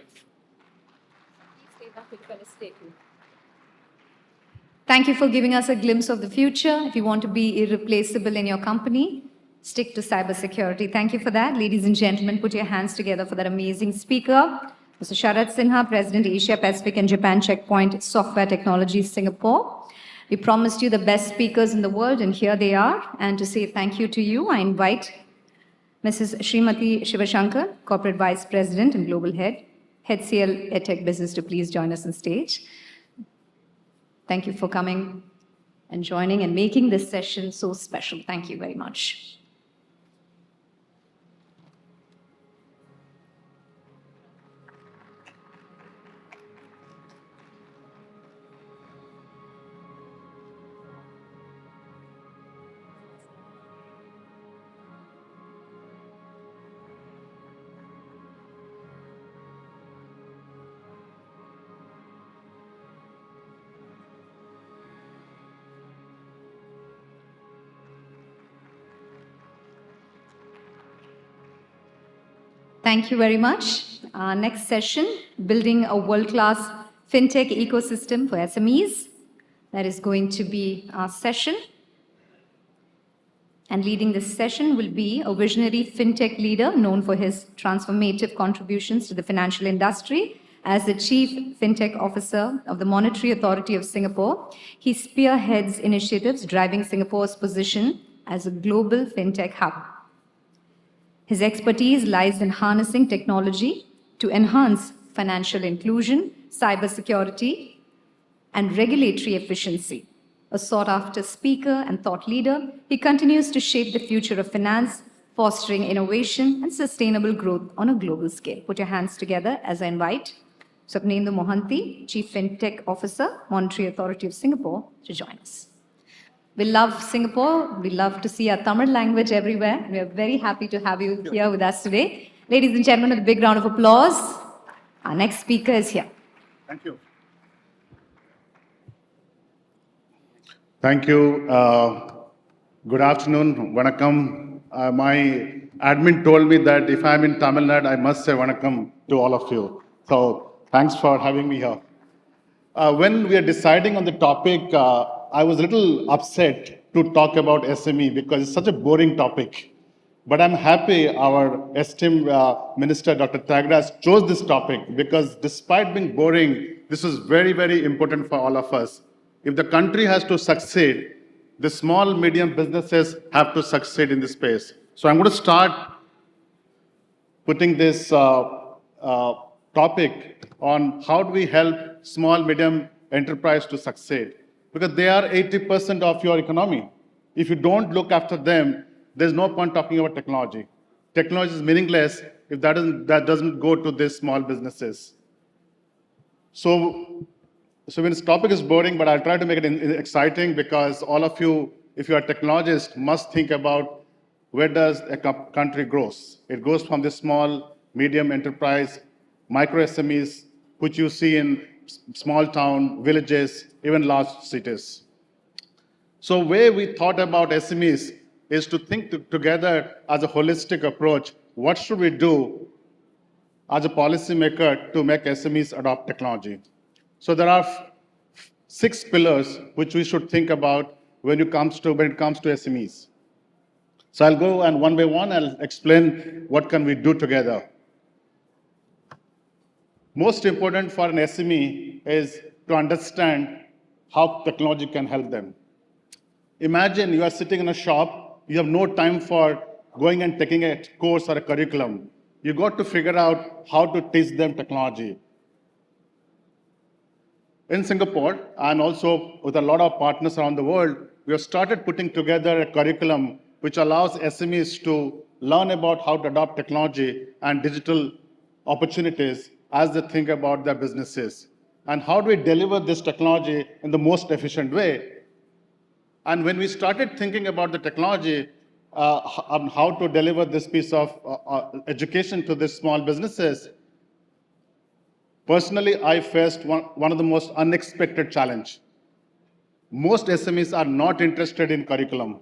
Thank you for giving us a glimpse of the future. If you want to be irreplaceable in your company, stick to cybersecurity. Thank you for that. Ladies and gentlemen, put your hands together for that amazing speaker, Mr. Sharat Sinha, President, Asia Pacific and Japan Checkpoint Software Technologies, Singapore. We promised you the best speakers in the world, and here they are. And to say thank you to you, I invite Mrs. Srimati Shivashankar, Corporate Vice President and Global Head, HCL EdTech Business, to please join us on stage. Thank you for coming and joining and making this session so special. Thank you very much. Thank you very much. Our next session, building a world-class fintech ecosystem for SMEs. That is going to be our session. And leading this session will be a visionary fintech leader known for his transformative contributions to the financial industry. As the Chief Fintech Officer of the Monetary Authority of Singapore, he spearheads initiatives driving Singapore's position as a global fintech hub. His expertise lies in harnessing technology to enhance financial inclusion, cybersecurity, and regulatory efficiency. A sought-after speaker and thought leader, he continues to shape the future of finance fostering innovation and sustainable growth on a global scale. Put your hands together as I invite Swapnendu Mohanty, Chief FinTech Officer, Monetary Authority of Singapore, to join us. We love Singapore. We love to see our Tamil language everywhere. We are very happy to have you here with us today. Ladies and gentlemen, a big round of applause. Our next speaker is here. Thank you. Thank you. Good afternoon. Vanakkam. My admin told me that if I'm in Tamil Nadu, I must say Vanakkam to all of you. So thanks for having me here. When we are deciding on the topic, I was a little upset to talk about SME because it's such a boring topic. But I'm happy our esteemed Minister, Dr. Tyagarajan, chose this topic because despite being boring, this is very, very important for all of us. If the country has to succeed, the small, medium businesses have to succeed in this space. So I'm going to start putting this topic on how do we help small, medium enterprise to succeed. Because they are 80% of your economy. If you don't look after them, there's no point talking about technology. Technology is meaningless if that doesn't go to these small businesses. So when this topic is boring, but I'll try to make it exciting because all of you, if you are technologists, must think about where does a country grows. It goes from the small, medium enterprise, micro SMEs, which you see in small town, villages, even large cities. So where we thought about SMEs is to think together as a holistic approach, what should we do as a policymaker to make SMEs adopt technology? So there are 6 pillars which we should think about when it comes to SMEs. So I'll go and one by one, I'll explain what can we do together. Most important for an SME is to understand how technology can help them. Imagine you are sitting in a shop, you have no time for going and taking a course or a curriculum. You got to figure out how to teach them technology. In Singapore, and also with a lot of partners around the world, we have started putting together a curriculum which allows SMEs to learn about how to adopt technology and digital opportunities as they think about their businesses. And how do we deliver this technology in the most efficient way? And when we started thinking about the technology, on how to deliver this piece of education to these small businesses, personally, I faced one of the most unexpected challenges. Most SMEs are not interested in curriculum.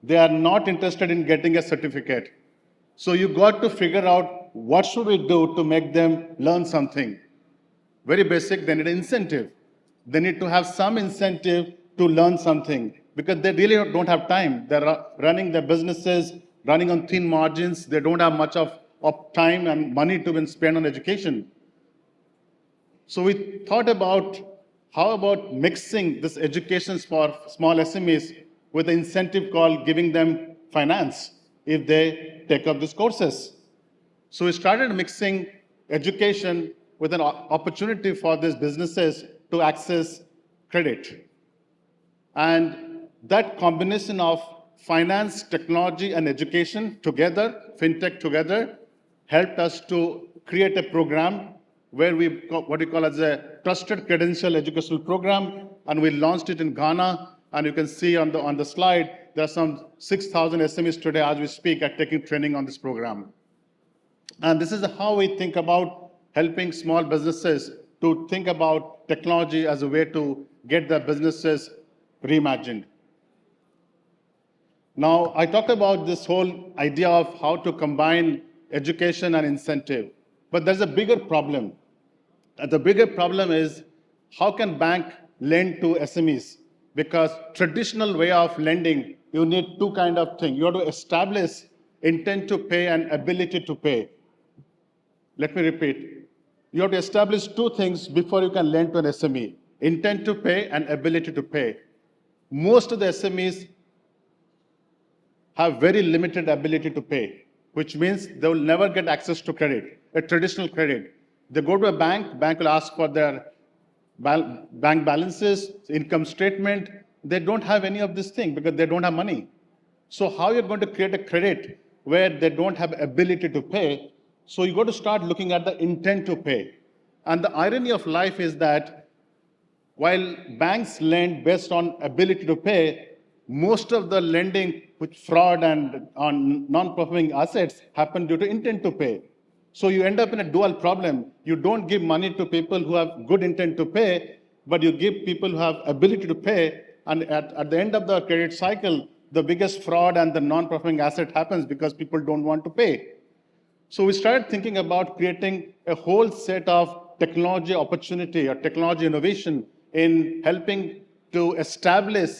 They are not interested in getting a certificate. So you got to figure out what should we do to make them learn something. Very basic, they need an incentive. They need to have some incentive to learn something because they really don't have time. They're running their businesses, running on thin margins. They don't have much of time and money to spend on education. So we thought about how about mixing this education for small SMEs with an incentive called giving them finance if they take up these courses. So we started mixing education with an opportunity for these businesses to access credit. And that combination of finance, technology, and education together, fintech together, helped us to create a program where what we call as a trusted credential educational program, and we launched it in Ghana. And you can see on the slide, there are some 6,000 SMEs today as we speak are taking training on this program. And this is how we think about helping small businesses to think about technology as a way to get their businesses reimagined. Now, I talked about this whole idea of how to combine education and incentive, but there's a bigger problem. The bigger problem is how can bank lend to SMEs? Because traditional way of lending, you need 2 kind of things. You have to establish intent to pay and ability to pay. Let me repeat. You have to establish 2 things before you can lend to an SME. Intent to pay and ability to pay. Most of the SMEs have very limited ability to pay, which means they will never get access to credit, a traditional credit. They go to a bank will ask for their bank balances, income statement. They don't have any of this thing because they don't have money. So how you're going to create a credit where they don't have ability to pay. So you got to start looking at the intent to pay. And the irony of life is that while banks lend based on ability to pay, most of the lending with fraud and on non-performing assets happen due to intent to pay. So you end up in a dual problem. You don't give money to people who have good intent to pay, but you give people who have ability to pay. And at the end of the credit cycle, the biggest fraud and the non-performing asset happens because people don't want to pay. So we started thinking about creating a whole set of technology opportunity or technology innovation in helping to establish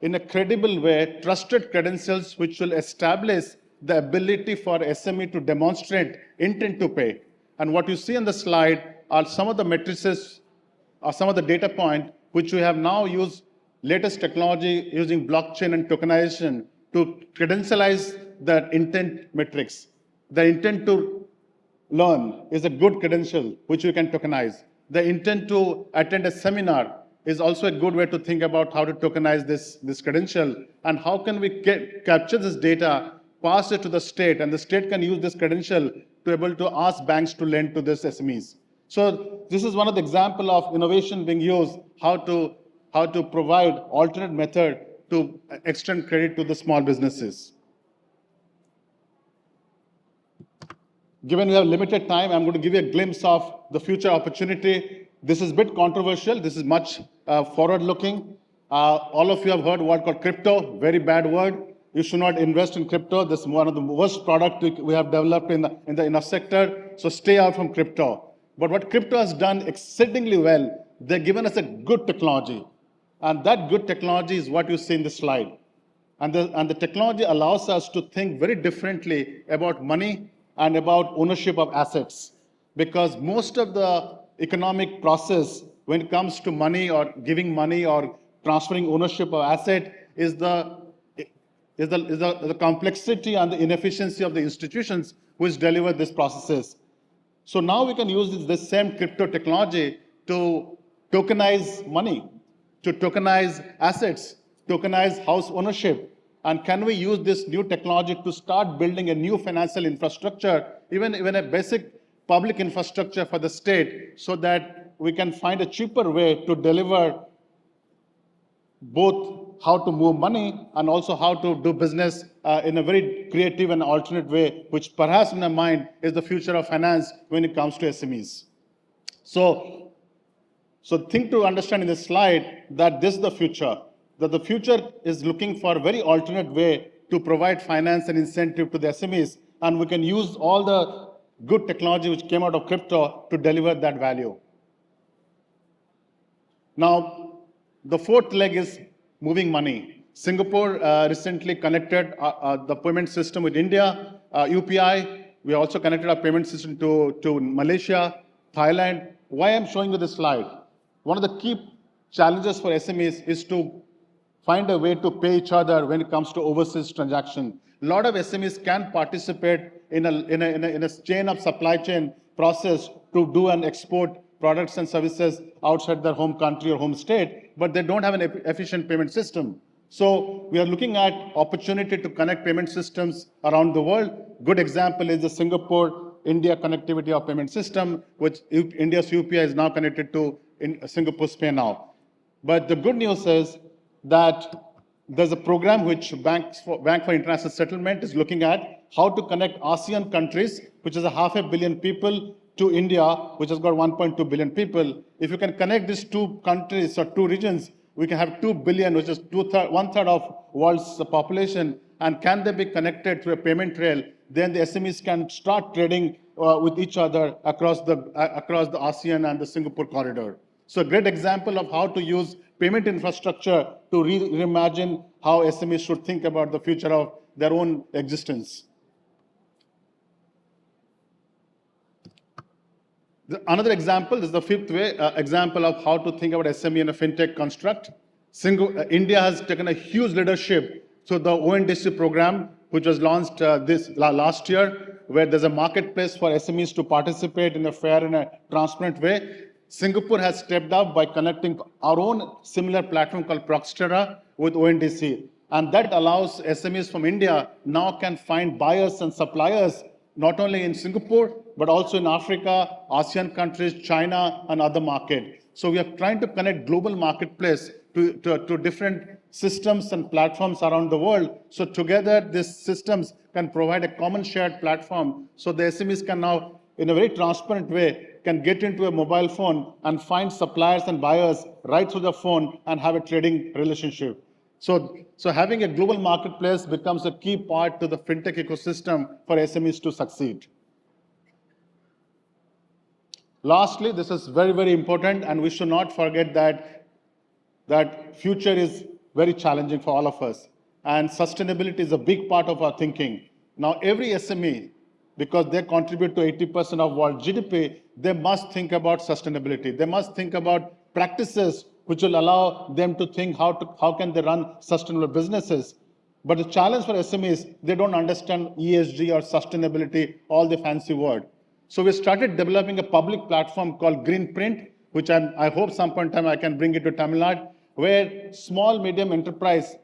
in a credible way trusted credentials which will establish the ability for SME to demonstrate intent to pay. And what you see on the slide are some of the matrices or some of the data point which we have now used latest technology using blockchain and tokenization to credentialize the intent metrics. The intent to learn is a good credential which you can tokenize. The intent to attend a seminar is also a good way to think about how to tokenize this credential and how can we capture this data, pass it to the state, and the state can use this credential to be able to ask banks to lend to these SMEs. So this is one of the examples of innovation being used, how to provide alternate method to extend credit to the small businesses. Given we have limited time, I'm going to give you a glimpse of the future opportunity. This is a bit controversial. This is much forward-looking. All of you have heard a word called crypto, very bad word. You should not invest in crypto. This is one of the worst products we have developed in our sector. So stay out from crypto. But what crypto has done exceedingly well, they've given us a good technology. And that good technology is what you see in the slide. And the technology allows us to think very differently about money and about ownership of assets. Because most of the economic process when it comes to money or giving money or transferring ownership of asset is the complexity and the inefficiency of the institutions which deliver these processes. So now we can use this same crypto technology to tokenize money, to tokenize assets, tokenize house ownership. And can we use this new technology to start building a new financial infrastructure, even a basic public infrastructure for the state, so that we can find a cheaper way to deliver both how to move money and also how to do business in a very creative and alternate way, which perhaps in my mind is the future of finance when it comes to SMEs. So think to understand in this slide that this is the future, that the future is looking for a very alternate way to provide finance and incentive to the SMEs, and we can use all the good technology which came out of crypto to deliver that value. Now, the fourth leg is moving money. Singapore recently connected the payment system with India, UPI. We also connected our payment system to Malaysia, Thailand. Why I'm showing you this slide? One of the key challenges for SMEs is to find a way to pay each other when it comes to overseas transaction. A lot of SMEs can participate in a chain of supply chain process to do and export products and services outside their home country or home state, but they don't have an efficient payment system. So we are looking at opportunity to connect payment systems around the world. Good example is the Singapore-India connectivity of payment system, which India's UPI is now connected to Singapore's Pay Now. But the good news is that there's a program which Bank for International Settlement is looking at how to connect ASEAN countries, which is 500 million people, to India, which has got 1.2 billion people. If you can connect these two countries or two regions, we can have 2 billion, which is one-third of world's population. And can they be connected through a payment trail? Then the SMEs can start trading with each other across the ASEAN and the Singapore corridor. So a great example of how to use payment infrastructure to reimagine how SMEs should think about the future of their own existence. Another example is the fifth way, example of how to think about SME in a fintech construct. India has taken a huge leadership. So the ONDC program, which was launched last year, where there's a marketplace for SMEs to participate in a fair and a transparent way. Singapore has stepped up by connecting our own similar platform called Proxtera with ONDC. And that allows SMEs from India now can find buyers and suppliers, not only in Singapore, but also in Africa, ASEAN countries, China, and other markets. So we are trying to connect global marketplace to different systems and platforms around the world. So together, these systems can provide a common shared platform. So the SMEs can now, in a very transparent way, can get into a mobile phone and find suppliers and buyers right through the phone and have a trading relationship. So having a global marketplace becomes a key part to the fintech ecosystem for SMEs to succeed. Lastly, this is very, very important, and we should not forget that future is very challenging for all of us. And sustainability is a big part of our thinking. Now, every SME, because they contribute to 80% of world GDP, they must think about sustainability. They must think about practices which will allow them to think how can they run sustainable businesses. But the challenge for SMEs, they don't understand ESG or sustainability, all the fancy word. So we started developing a public platform called Green Print, which I hope some point in time I can bring it to Tamil Nadu, where small, medium enterprise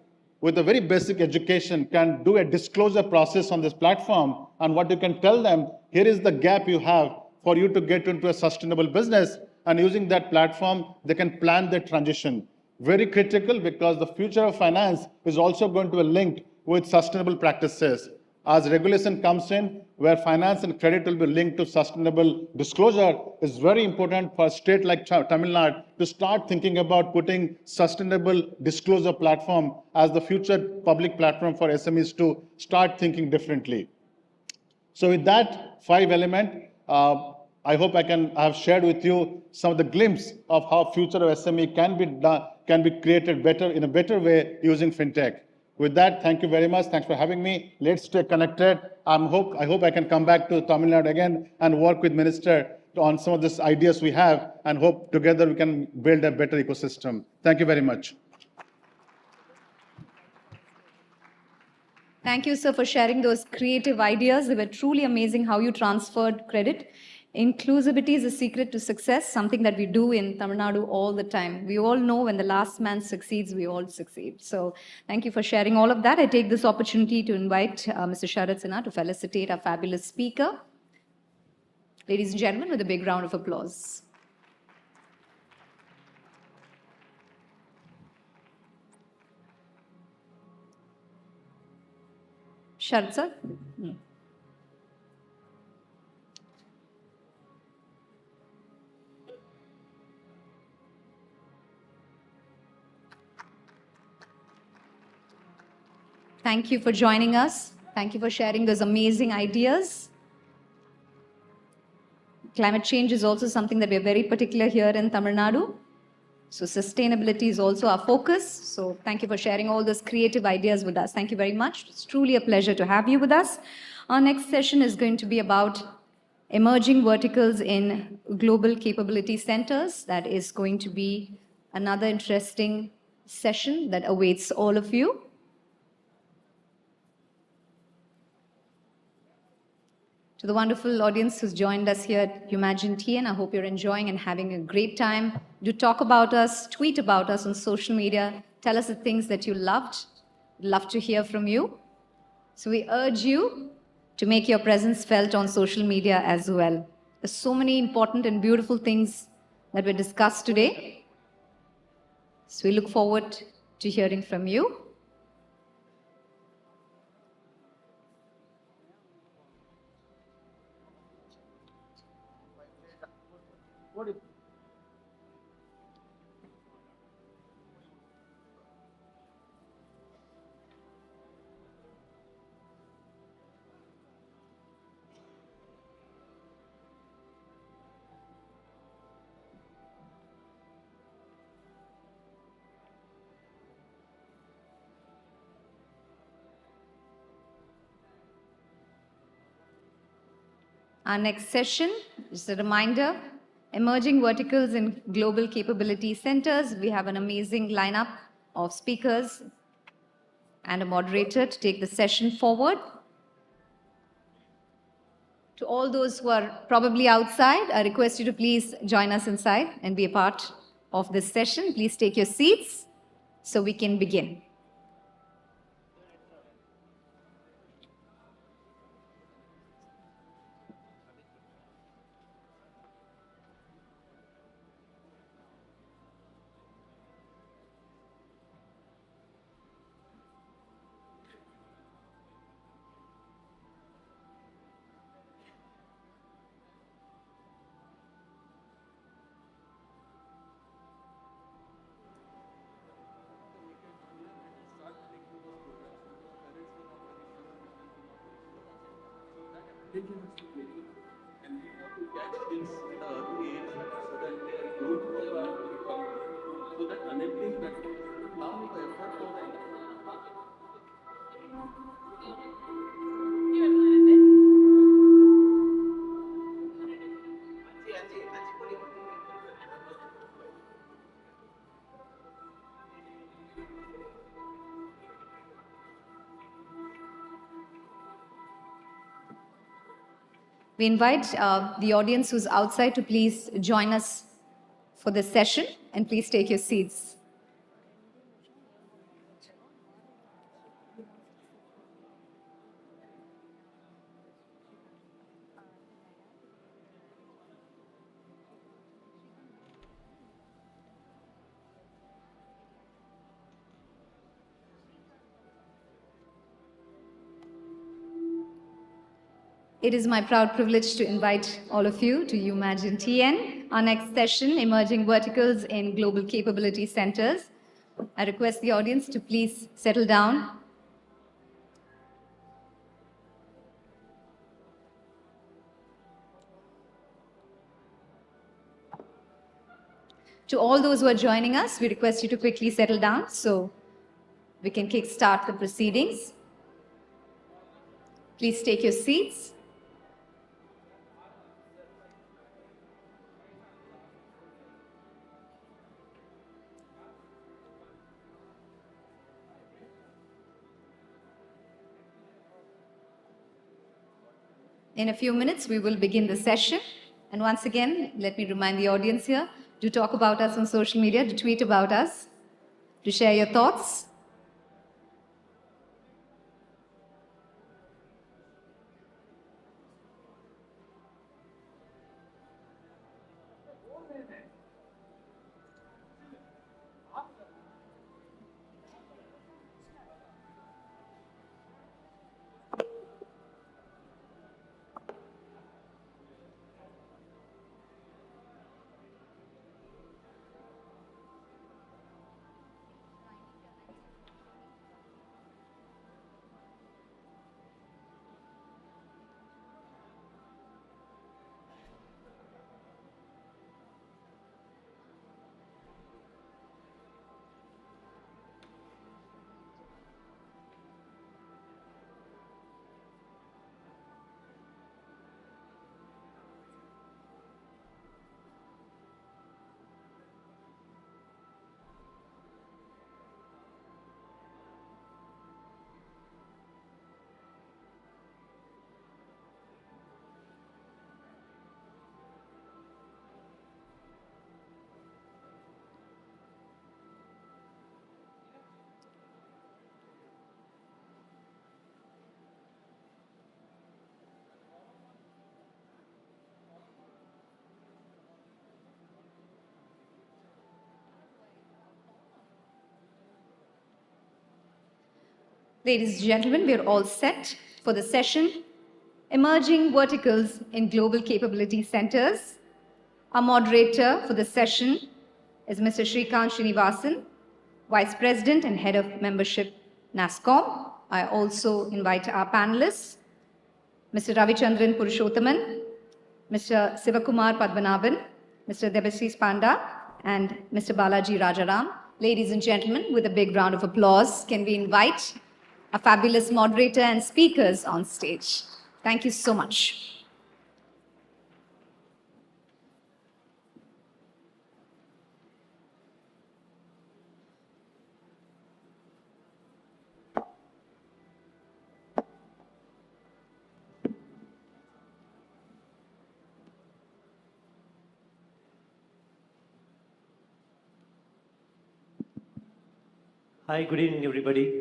with a very basic education can do a disclosure process on this platform. And what you can tell them, here is the gap you have for you to get into a sustainable business. And using that platform, they can plan their transition. Very critical, because the future of finance is also going to be linked with sustainable practices. As regulation comes in, where finance and credit will be linked to sustainable disclosure, is very important for a state like Tamil Nadu to start thinking about putting sustainable disclosure platform as the future public platform for SMEs to start thinking differently. So with that 5 element, I hope I have shared with you some of the glimpse of how future of SME can be created better in a better way using fintech. With that, thank you very much. Thanks for having me. Let's stay connected. I hope I can come back to Tamil Nadu again and work with Minister on some of these ideas we have, and hope together we can build a better ecosystem. Thank you very much. Thank you, sir, for sharing those creative ideas. They were truly amazing how you transferred credit. Inclusivity is a secret to success, something that we do in Tamil Nadu all the time. We all know when the last man succeeds, we all succeed. So thank you for sharing all of that. I take this opportunity to invite Mr. Sharad Sinha to felicitate our fabulous speaker. Ladies and gentlemen, with a big round of applause. Sharad sir. Thank you for joining us. Thank you for sharing those amazing ideas. Climate change is also something that we are very particular here in Tamil Nadu. So sustainability is also our focus. So thank you for sharing all those creative ideas with us. Thank you very much. It's truly a pleasure to have you with us. Our next session is going to be about emerging verticals in global capability centers. That is going to be another interesting session that awaits all of you. To the wonderful audience who's joined us here at Umagine TN, I hope you're enjoying and having a great time. Do talk about us, tweet about us on social media. Tell us the things that you loved. We'd love to hear from you. So we urge you to make your presence felt on social media as well. There's so many important and beautiful things that were discussed today. So we look forward to hearing from you. Our next session, just a reminder, emerging verticals in global capability centers. We have an amazing lineup of speakers and a moderator to take the session forward. To all those who are probably outside, I request you to please join us inside and be a part of this session. Please take your seats so we can begin. We invite the audience who's outside to please join us for this session and please take your seats. It is my proud privilege to invite all of you to Umagine TN, our next session, Emerging Verticals in Global Capability Centers. I request the audience to please settle down. To all those who are joining us, we request you to quickly settle down so we can kickstart the proceedings. Please take your seats. In a few minutes, we will begin the session. And once again, let me remind the audience here, do talk about us on social media, do tweet about us, do share your thoughts. Ladies and gentlemen, we are all set for the session, Emerging Verticals in Global Capability Centers. Our moderator for the session is Mr. Shrikant Srinivasan, Vice President and Head of Membership, NASSCOM. I also invite our panelists, Mr. Ravichandran Purushothaman, Mr. Sivakumar Padmanabhan, Mr. Debashish Panda, and Mr. Balaji Rajaram. Ladies and gentlemen, with a big round of applause, can we invite a fabulous moderator and speakers on stage. Thank you so much. Hi, good evening, everybody.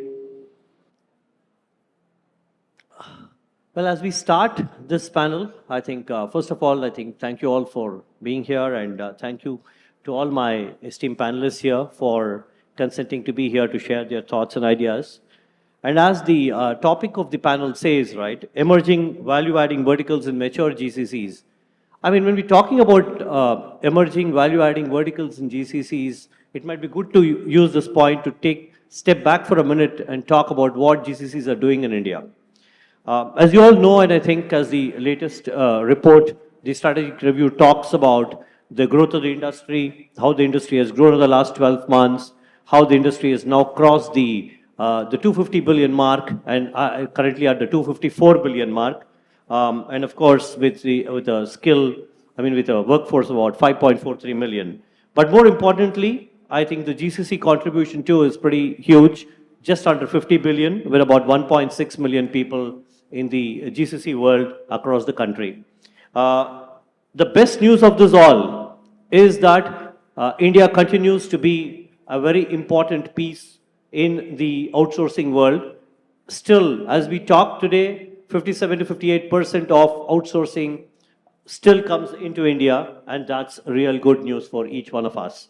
Well, as we start this panel, I think, first of all, thank you all for being here, and thank you to all my esteemed panelists here for consenting to be here to share their thoughts and ideas. And as the topic of the panel says, right, emerging value-adding verticals in mature GCCs. I mean, when we're talking about emerging value-adding verticals in GCCs, it might be good to use this point to step back for a minute and talk about what GCCs are doing in India. As you all know, and I think as the latest report, the strategic review talks about the growth of the industry, how the industry has grown in the last 12 months, how the industry has now crossed the 250 billion mark and currently at the 254 billion mark. And of course, with a skill, with a workforce of about 5.43 million. But more importantly, I think the GCC contribution too is pretty huge, just under 50 billion, with about 1.6 million people in the GCC world across the country. The best news of this all is that India continues to be a very important piece in the outsourcing world. Still, as we talk today, 57 to 58% of outsourcing still comes into India, and that's real good news for each one of us.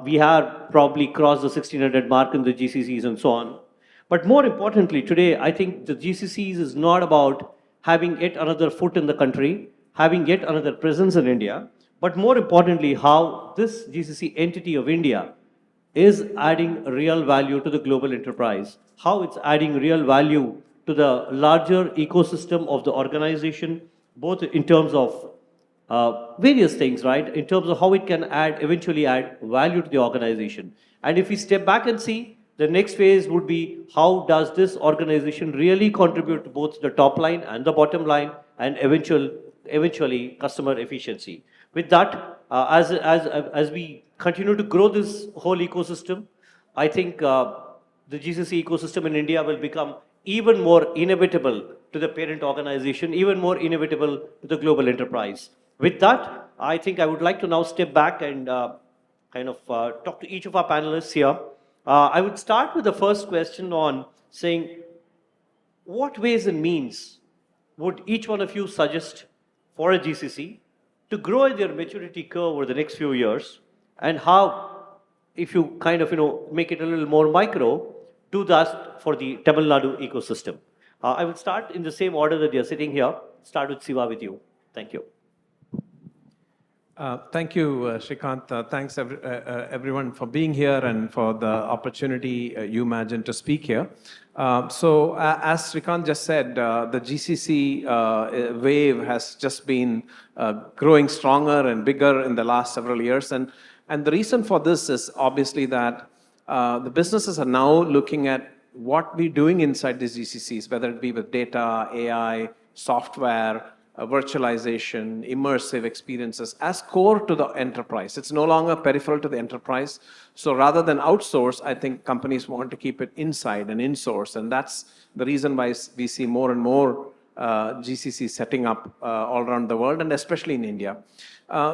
We have probably crossed the 1600 mark in the GCCs and so on. But more importantly, today, I think the GCCs is not about having yet another foot in the country, having yet another presence in India, but more importantly, how this GCC entity of India is adding real value to the global enterprise, how it's adding real value to the larger ecosystem of the organization, both in terms of various things, right? In terms of how it can eventually add value to the organization. And if we step back and see, the next phase would be how does this organization really contribute to both the top line and the bottom line and eventually customer efficiency. With that, as we continue to grow this whole ecosystem, I think the GCC ecosystem in India will become even more inevitable to the parent organization, even more inevitable to the global enterprise. With that, I think I would like to now step back and talk to each of our panelists here. I would start with the first question on saying, what ways and means would each one of you suggest for a GCC to grow their maturity curve over the next few years, and how, if you make it a little more micro, do that for the Tamil Nadu ecosystem? I would start in the same order that you're sitting here. Start with Siva with you. Thank you. Thank you, Shrikant. Thanks everyone for being here and for the opportunity, Umagine, to speak here. So as Shrikant just said, the GCC wave has just been growing stronger and bigger in the last several years. And the reason for this is obviously that the businesses are now looking at what we're doing inside these GCCs, whether it be with data, AI, software, virtualization, immersive experiences as core to the enterprise. It's no longer peripheral to the enterprise. So rather than outsource, I think companies want to keep it inside and in-source. And that's the reason why we see more and more GCCs setting up all around the world, and especially in India.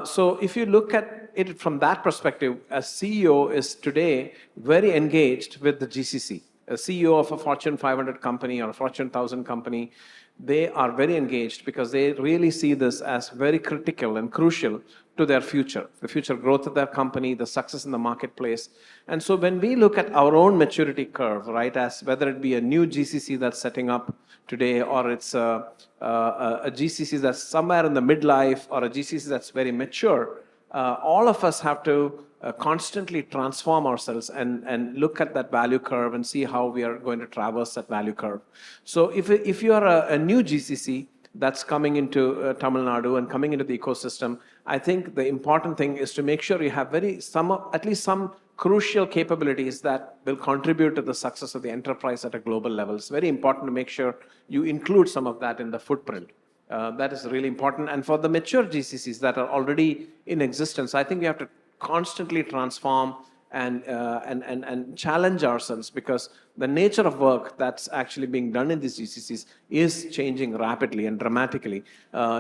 So if you look at it from that perspective, a CEO is today very engaged with the GCC. A CEO of a Fortune 500 company or a Fortune 1000 company, they are very engaged because they really see this as very critical and crucial to their future, the future growth of their company, the success in the marketplace. And so when we look at our own maturity curve, right, as whether it be a new GCC that's setting up today, or it's a GCC that's somewhere in the midlife, or a GCC that's very mature, all of us have to constantly transform ourselves and look at that value curve and see how we are going to traverse that value curve. So if you are a new GCC that's coming into Tamil Nadu and coming into the ecosystem, I think the important thing is to make sure you have at least some crucial capabilities that will contribute to the success of the enterprise at a global level. It's very important to make sure you include some of that in the footprint. That is really important. And for the mature GCCs that are already in existence, I think we have to constantly transform and challenge ourselves, because the nature of work that's actually being done in these GCCs is changing rapidly and dramatically.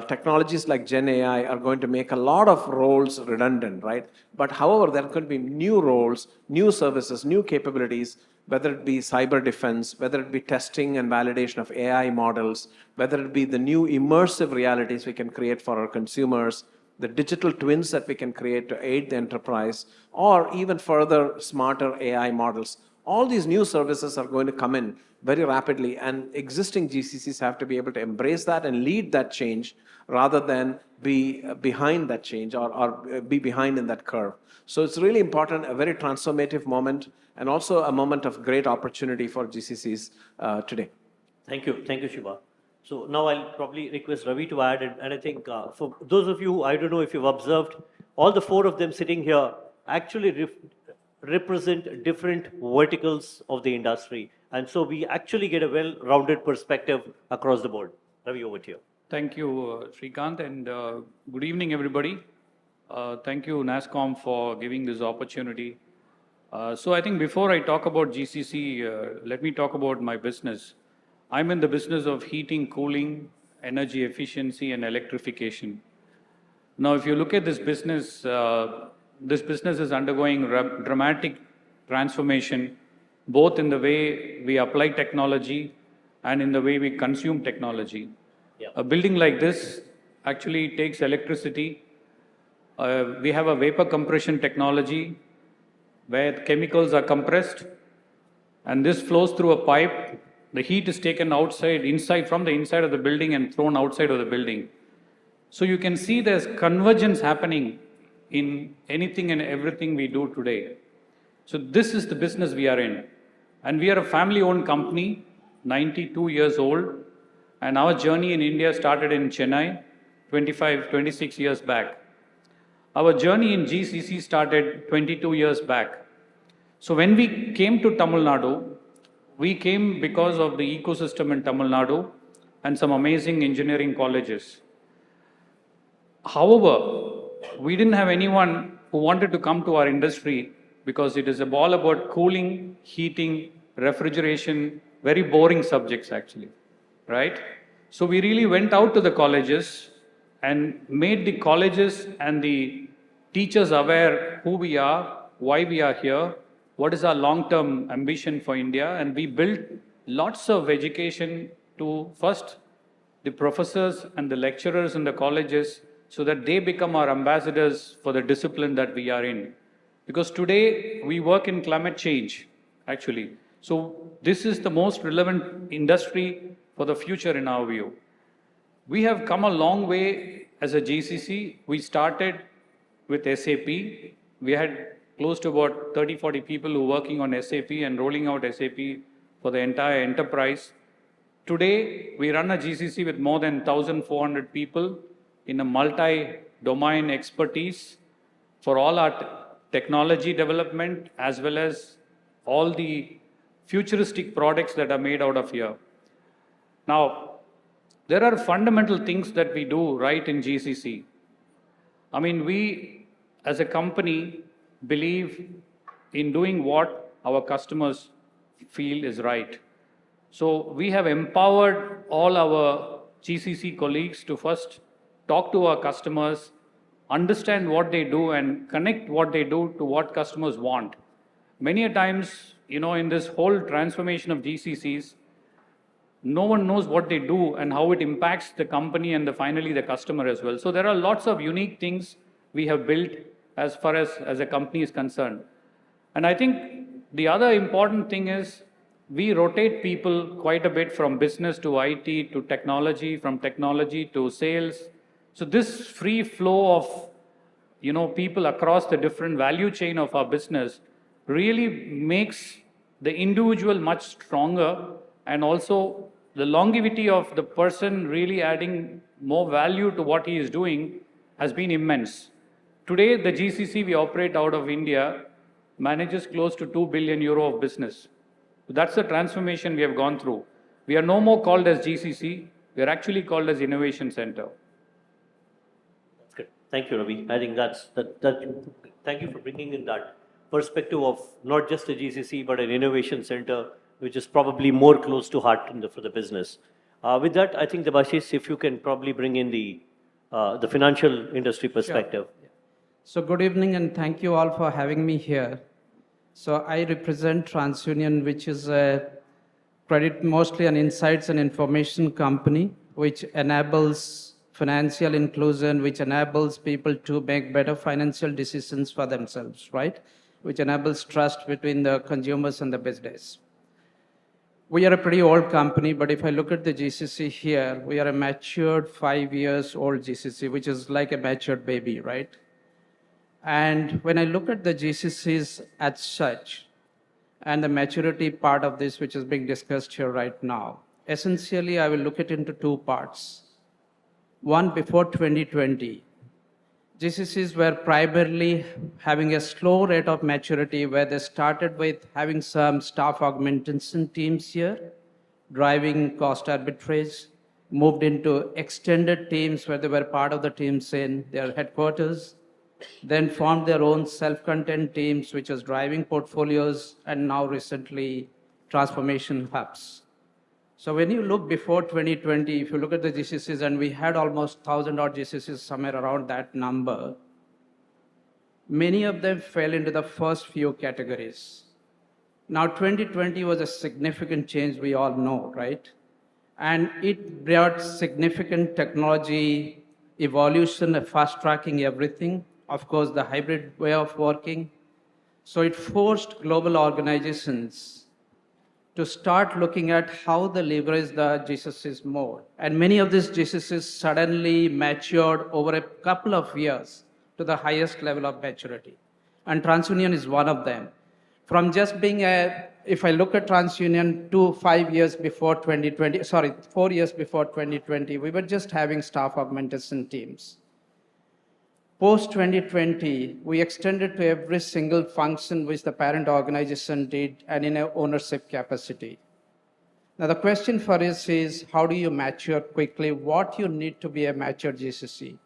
Technologies like Gen AI are going to make a lot of roles redundant, right? But however, there could be new roles, new services, new capabilities, whether it be cyber defense, whether it be testing and validation of AI models, whether it be the new immersive realities we can create for our consumers, the digital twins that we can create to aid the enterprise, or even further smarter AI models. All these new services are going to come in very rapidly, and existing GCCs have to be able to embrace that and lead that change rather than be behind that change or be behind in that curve. So it's really important, a very transformative moment, and also a moment of great opportunity for GCCs today. Thank you, Shiva. So now I'll probably request Ravi to add, and I think for those of you, I don't know if you've observed, all the four of them sitting here actually represent different verticals of the industry, and so we actually get a well-rounded perspective across the board. Ravi, over to you. Thank you, Srikanth, and good evening, everybody. Thank you, NASCOM, for giving this opportunity. So I think before I talk about GCC, let me talk about my business. I'm in the business of heating, cooling, energy efficiency, and electrification. Now, if you look at this business is undergoing dramatic transformation, both in the way we apply technology and in the way we consume technology. Yeah. A building like this actually takes electricity. We have a vapor compression technology where chemicals are compressed, and this flows through a pipe. The heat is taken from the inside of the building and thrown outside of the building. So you can see there's convergence happening in anything and everything we do today. So this is the business we are in. And we are a family-owned company, 92 years old. And our journey in India started in Chennai 26 years back. Our journey in GCC started 22 years back. So when we came to Tamil Nadu, we came because of the ecosystem in Tamil Nadu and some amazing engineering colleges. However, we didn't have anyone who wanted to come to our industry because it is all about cooling, heating, refrigeration, very boring subjects actually, right? So we really went out to the colleges and made the colleges and the teachers aware who we are, why we are here, what is our long-term ambition for India, and we built lots of education to first the professors and the lecturers in the colleges so that they become our ambassadors for the discipline that we are in. Because today we work in climate change, actually. So this is the most relevant industry for the future in our view. We have come a long way as a GCC. We started with SAP. We had close to about 30, 40 people who are working on SAP and rolling out SAP for the entire enterprise. Today, we run a GCC with more than 1,400 people in a multi-domain expertise for all our technology development as well as all the futuristic products that are made out of here. Now, there are fundamental things that we do right in GCC. I mean, we as a company believe in doing what our customers feel is right. So we have empowered all our GCC colleagues to first talk to our customers, understand what they do and connect what they do to what customers want. Many a times, in this whole transformation of GCCs, no one knows what they do and how it impacts the company and finally the customer as well. So there are lots of unique things we have built as far as a company is concerned. And I think the other important thing is we rotate people quite a bit from business to IT to technology, from technology to sales. So this free flow of people across the different value chain of our business really makes the individual much stronger, and also the longevity of the person really adding more value to what he is doing has been immense. Today, the GCC we operate out of India manages close to 2 billion euro of business. That's the transformation we have gone through. We are no more called as GCC, we are actually called as Innovation Center. That's good. Thank you, Ravi. I think thank you for bringing in that perspective of not just a GCC, but an innovation center, which is probably more close to heart for the business. With that, I think, Debashish, if you can probably bring in the financial industry perspective. Sure. So good evening and thank you all for having me here. So I represent TransUnion, which is a mostly an insights and information company, which enables financial inclusion, which enables people to make better financial decisions for themselves, right? Which enables trust between the consumers and the business. We are a pretty old company, but if I look at the GCC here, we are a matured 5 years old GCC, which is like a matured baby, right? And when I look at the GCCs as such, and the maturity part of this, which is being discussed here right now, Essentially, I will look it into two parts. One, before 2020, GCCs were primarily having a slow rate of maturity where they started with having some staff augmentation teams here, driving cost arbitrage, moved into extended teams where they were part of the teams in their headquarters, then formed their own self-contained teams, which was driving portfolios, and now recently transformation hubs. So when you look before 2020, if you look at the GCCs, and we had almost 1,000 odd GCCs, somewhere around that number, many of them fell into the first few categories. Now 2020 was a significant change, we all know, right? And it brought significant technology evolution, fast-tracking everything. Of course, the hybrid way of working. So it forced global organizations to start looking at how they leverage the GCCs more. And many of these GCCs suddenly matured over a couple of years to the highest level of maturity. And TransUnion is one of them. From just being if I look at TransUnion 4 years before 2020, we were just having staff augmentation teams. Post 2020, we extended to every single function which the parent organization did and in an ownership capacity. Now the question for us is, how do you mature quickly? What you need to be a mature GCC,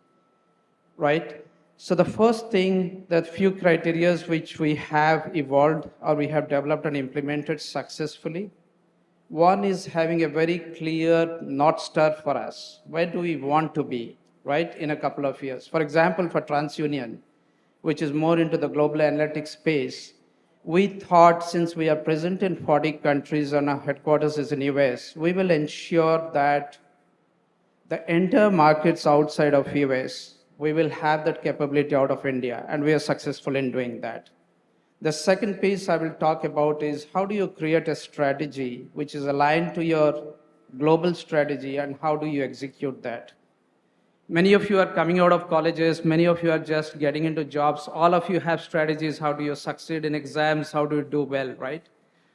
right? So the first thing, the few criteria which we have evolved or we have developed and implemented successfully. One is having a very clear North Star for us. Where do we want to be, right, in a couple of years? For example, for TransUnion, which is more into the global analytics space, we thought since we are present in 40 countries and our headquarters is in US, we will ensure that the entire markets outside of US, we will have that capability out of India, and we are successful in doing that. The second piece I will talk about is how do you create a strategy which is aligned to your global strategy and how do you execute that? Many of you are coming out of colleges, many of you are just getting into jobs, all of you have strategies, how do you succeed in exams, how do you do well, right?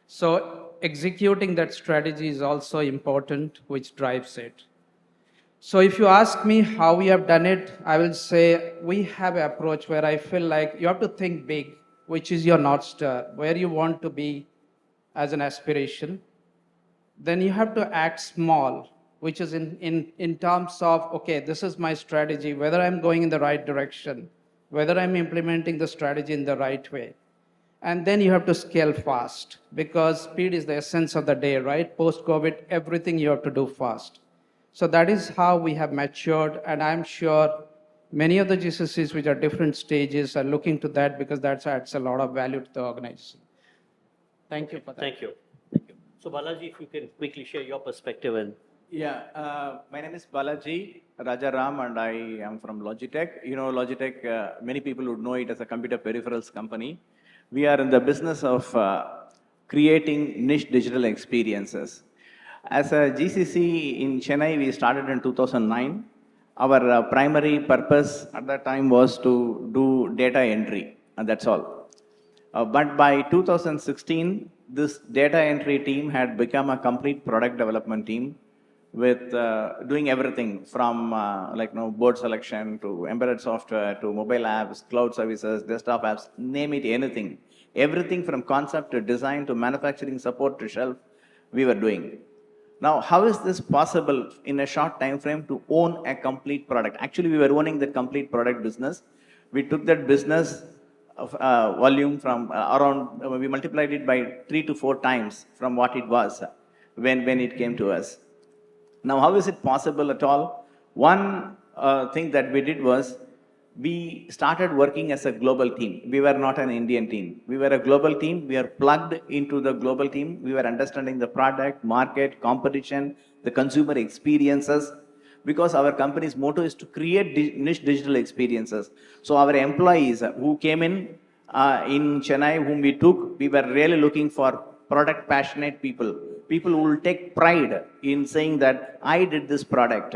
So executing that strategy is also important, which drives it. So if you ask me how we have done it, I will say we have an approach where I feel like you have to think big, which is your North Star, where you want to be as an aspiration. Then you have to act small, which is in terms of, okay, this is my strategy, whether I'm going in the right direction, whether I'm implementing the strategy in the right way. And then you have to scale fast because speed is the essence of the day, right? Post-COVID, everything you have to do fast. So that is how we have matured, and I'm sure many of the GCCs which are different stages are looking to that because that adds a lot of value to the organization. Thank you for that. Thank you. Thank you. So Balaji, if you can quickly share your perspective. And Yeah, my name is Balaji Rajaram and I am from Logitech. You know, Logitech, many people would know it as a computer peripherals company. We are in the business of creating niche digital experiences. As a GCC in Chennai, we started in 2009. Our primary purpose at that time was to do data entry, and that's all. But by 2016, this data entry team had become a complete product development team with doing everything from board selection to embedded software to mobile apps, cloud services, desktop apps, name it, anything. Everything from concept to design to manufacturing support to shelf, we were doing. Now, how is this possible in a short time frame to own a complete product? Actually, we were owning the complete product business. We took that business of, volume from we multiplied it by 3 to 4 times from what it was when it came to us. Now, how is it possible at all? One thing that we did was we started working as a global team. We were not an Indian team. We were a global team. We are plugged into the global team. We were understanding the product, market, competition, the consumer experiences, because our company's motto is to create niche digital experiences. So our employees who came in Chennai, whom we took, we were really looking for product passionate people who will take pride in saying that I did this product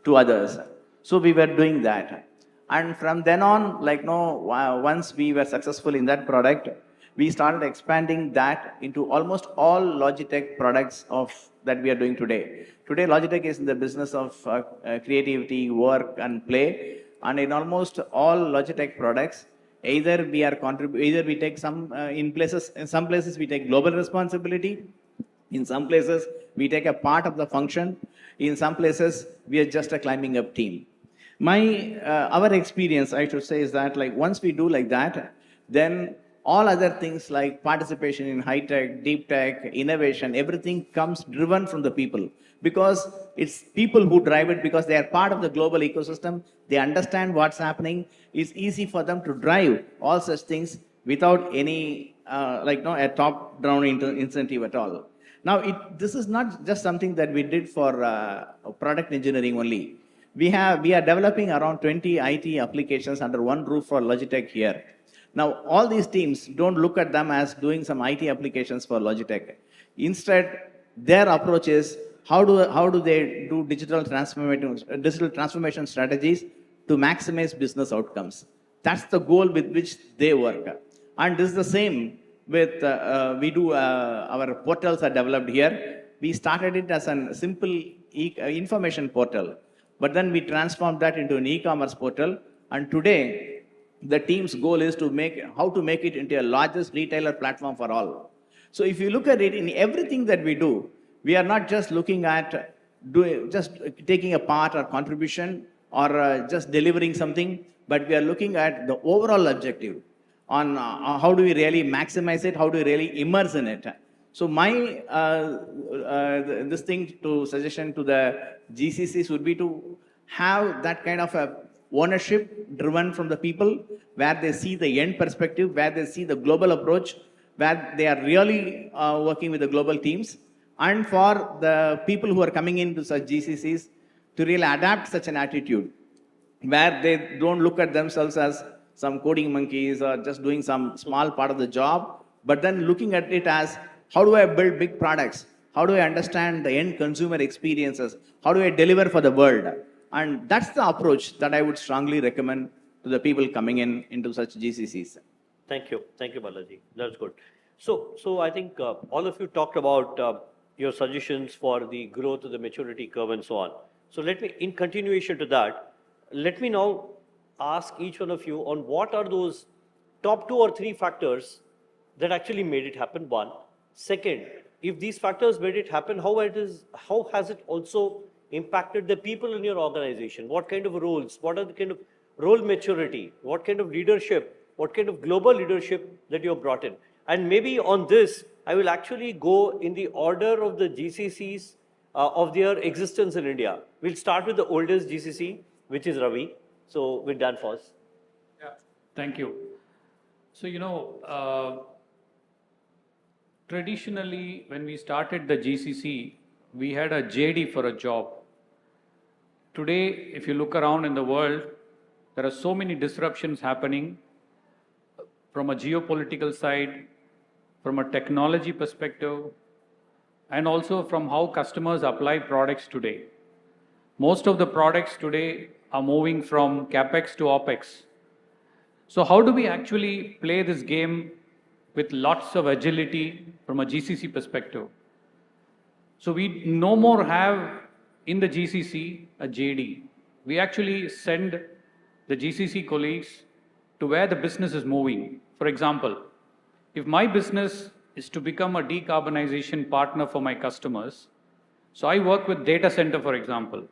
to others. So we were doing that. And from then on, once we were successful in that product, we started expanding that into almost all Logitech products of that we are doing today. Today, Logitech is in the business of creativity, work, and play. And in almost all Logitech products, either we take some in some places we take global responsibility. In some places, we take a part of the function. In some places, we are just a climbing up team. Our experience, I should say, is that like once we do like that, then all other things like participation in high tech, deep tech, innovation, everything comes driven from the people. Because it's people who drive it because they are part of the global ecosystem. They understand what's happening. It's easy for them to drive all such things without any a top-down incentive at all. Now, this is not just something that we did for product engineering only. We are developing around 20 IT applications under one roof for Logitech here. Now, all these teams don't look at them as doing some IT applications for Logitech. Instead, their approach is how do they do digital transformation strategies to maximize business outcomes. That's the goal with which they work. And this is the same with, our portals are developed here. We started it as a simple information portal, but then we transformed that into an e-commerce portal. And today, the team's goal is how to make it into a largest retailer platform for all. So if you look at it in everything that we do, we are not just looking at just taking a part or contribution or just delivering something, but we are looking at the overall objective on how do we really maximize it, how do we really immerse in it. So my suggestion to the GCCs would be to have that kind of a ownership driven from the people, where they see the end perspective, where they see the global approach, where they are really working with the global teams. And for the people who are coming into such GCCs to really adapt such an attitude, where they don't look at themselves as some coding monkeys or just doing some small part of the job, but then looking at it as how do I build big products? How do I understand the end consumer experiences? How do I deliver for the world? And that's the approach that I would strongly recommend to the people coming into such GCCs. Thank you, Balaji. That's good. So I think all of you talked about your suggestions for the growth of the maturity curve and so on. So let me, in continuation to that, let me now ask each one of you on what are those top 2 or 3 factors that actually made it happen. One. Second, if these factors made it happen, how has it also impacted the people in your organization? What kind of roles? What are the kind of role maturity? What kind of leadership? What kind of global leadership that you have brought in? And maybe on this, I will actually go in the order of the GCCs of their existence in India. We'll start with the oldest GCC, which is Ravi. So with Dan first. Yeah, thank you. So, traditionally, when we started the GCC, we had a JD for a job. Today, if you look around in the world, there are so many disruptions happening from a geopolitical side, from a technology perspective, and also from how customers apply products today. Most of the products today are moving from CapEx to OpEx. So how do we actually play this game with lots of agility from a GCC perspective? So we no more have in the GCC a JD. We actually send the GCC colleagues to where the business is moving. For example, if my business is to become a decarbonization partner for my customers, so I work with data center, for example.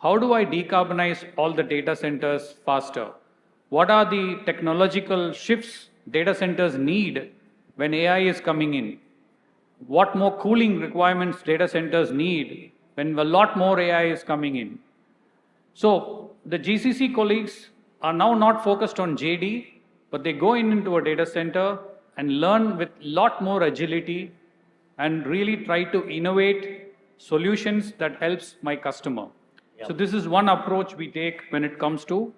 How do I decarbonize all the data centers faster? What are the technological shifts data centers need when AI is coming in? What more cooling requirements data centers need when a lot more AI is coming in? So the GCC colleagues are now not focused on JD, but they go into a data center and learn with a lot more agility and really try to innovate solutions that helps my customer. Yep. So this is one approach we take when it comes to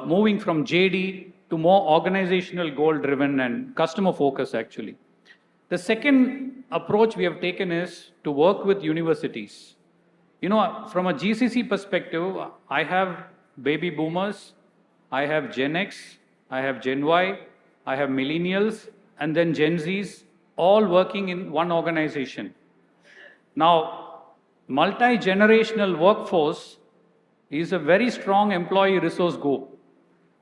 moving from JD to more organizational goal-driven and customer focus actually. The second approach we have taken is to work with universities. You know, from a GCC perspective, I have baby boomers, I have Gen X, I have Gen Y, I have millennials, and then Gen Zs, all working in one organization. Now, multi-generational workforce is a very strong employee resource group.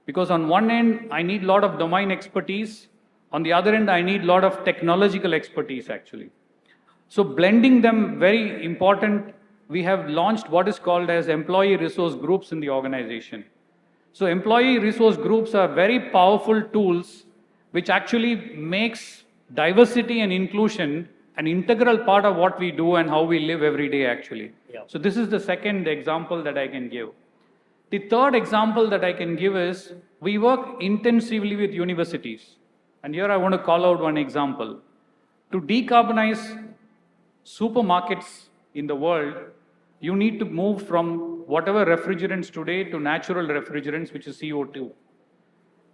Because on one end, I need a lot of domain expertise. On the other end, I need a lot of technological expertise, actually. So blending them, very important. We have launched what is called as employee resource groups in the organization. So employee resource groups are very powerful tools which actually makes diversity and inclusion an integral part of what we do and how we live every day, actually. Yeah. So this is the second example that I can give. The third example that I can give is we work intensively with universities. And here I want to call out one example. To decarbonize supermarkets in the world, you need to move from whatever refrigerants today to natural refrigerants, which is CO2.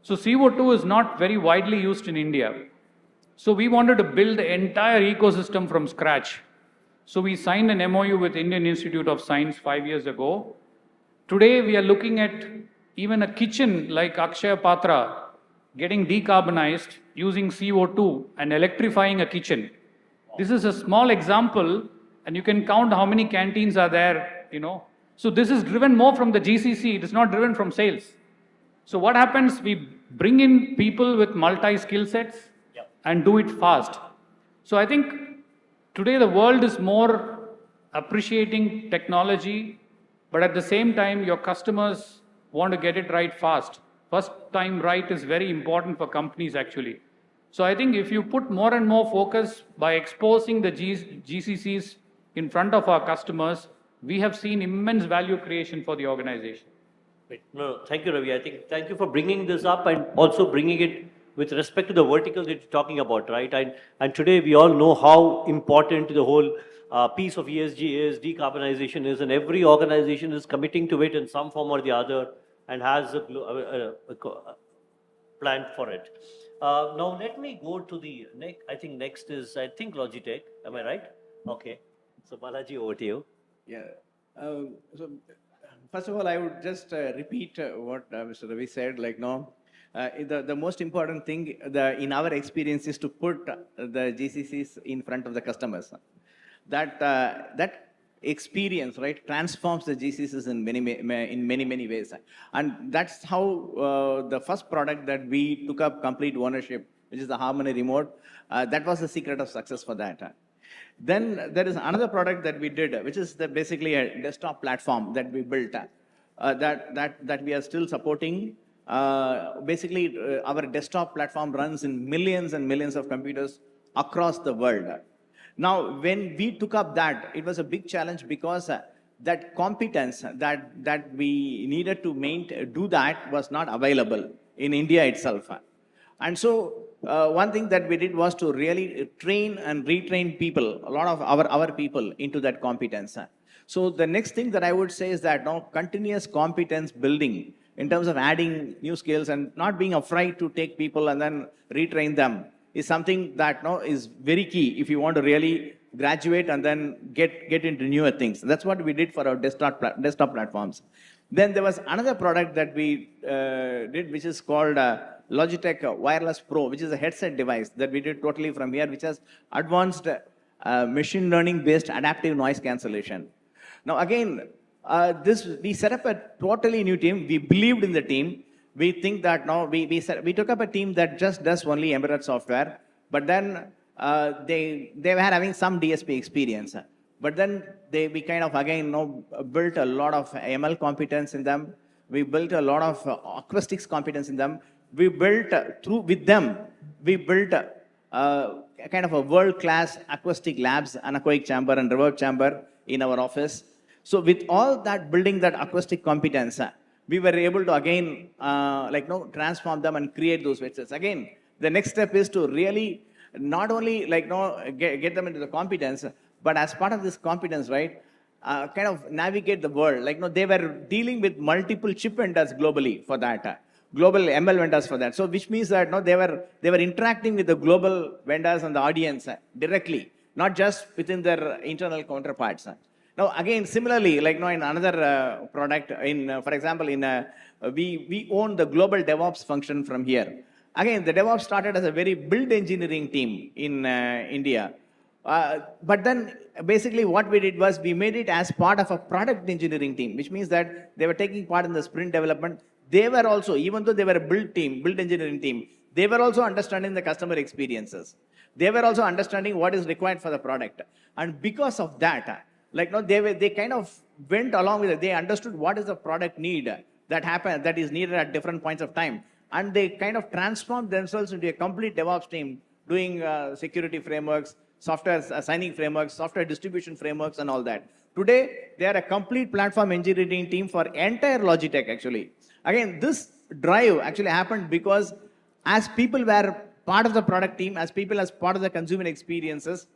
So CO2 is not very widely used in India. So we wanted to build the entire ecosystem from scratch. So we signed an MOU with Indian Institute of Science 5 years ago. Today we are looking at even a kitchen like Akshaya Patra getting decarbonized using CO2 and electrifying a kitchen. This is a small example, and you can count how many canteens are there, So this is driven more from the GCC, it is not driven from sales. So what happens, we bring in people with multi-skill sets and do it fast. So I think today the world is more appreciating technology, but at the same time, your customers want to get it right fast. First time right is very important for companies, actually. So I think if you put more and more focus by exposing the GCCs in front of our customers, we have seen immense value creation for the organization. Wait, no, thank you, Ravi. I think thank you for bringing this up and also bringing it with respect to the verticals that you're talking about, right? And today we all know how important the whole piece of ESG is, decarbonization is, and every organization is committing to it in some form or the other and has a plan for it. Now let me go to the next. I think next is Logitech. Am I right? Okay. So Balaji, over to you. Yeah. So first of all, I would just repeat what Mr. Ravi said. The most important thing in our experience is to put the GCCs in front of the customers. That experience, right, transforms the GCCs in many ways. And that's how the first product that we took up complete ownership, which is the Harmony Remote, that was the secret of success for that. Then there is another product that we did, which is basically a desktop platform that we built that we are still supporting. Basically, our desktop platform runs in millions and millions of computers across the world. Now, when we took up that, it was a big challenge because that competence that we needed to do that was not available in India itself. And so one thing that we did was to really train and retrain people, a lot of our people into that competence. So the next thing that I would say is that continuous competence building in terms of adding new skills and not being afraid to take people and then retrain them is something that is very key if you want to really graduate and then get into newer things. That's what we did for our desktop platforms. Then there was another product that we did, which is called Logitech Wireless Pro, which is a headset device that we did totally from here, which has advanced machine learning based adaptive noise cancellation. Now again, we set up a totally new team. We believed in the team. We think that now we took up a team that just does only embedded software, but then they were having some DSP experience. But then we kind of again built a lot of ML competence in them. We built a lot of acoustics competence in them. We built with them kind of a world-class acoustic labs, anechoic chamber and reverb chamber in our office. So with all that building that acoustic competence, we were able to again transform them and create those headsets. Again, the next step is to really not only get them into the competence, but as part of this competence, right, kind of navigate the world. They were dealing with multiple chip vendors globally for that, global ML vendors for that. So which means that they were interacting with the global vendors and the audience directly, not just within their internal counterparts. Now again, similarly, in another product, for example, we own the global DevOps function from here. Again, the DevOps started as a very build engineering team in India. But then basically what we did was we made it as part of a product engineering team, which means that they were taking part in the sprint development. They were also, even though they were a build engineering team, they were also understanding the customer experiences. They were also understanding what is required for the product. And because of that, like no, they kind of went along with it. They understood what is the product need that is needed at different points of time. And they kind of transformed themselves into a complete DevOps team, doing security frameworks, software signing frameworks, software distribution frameworks, and all that. Today, they are a complete platform engineering team for entire Logitech, actually. Again, this drive actually happened because as people were part of the product team, as people as part of the consumer experiences,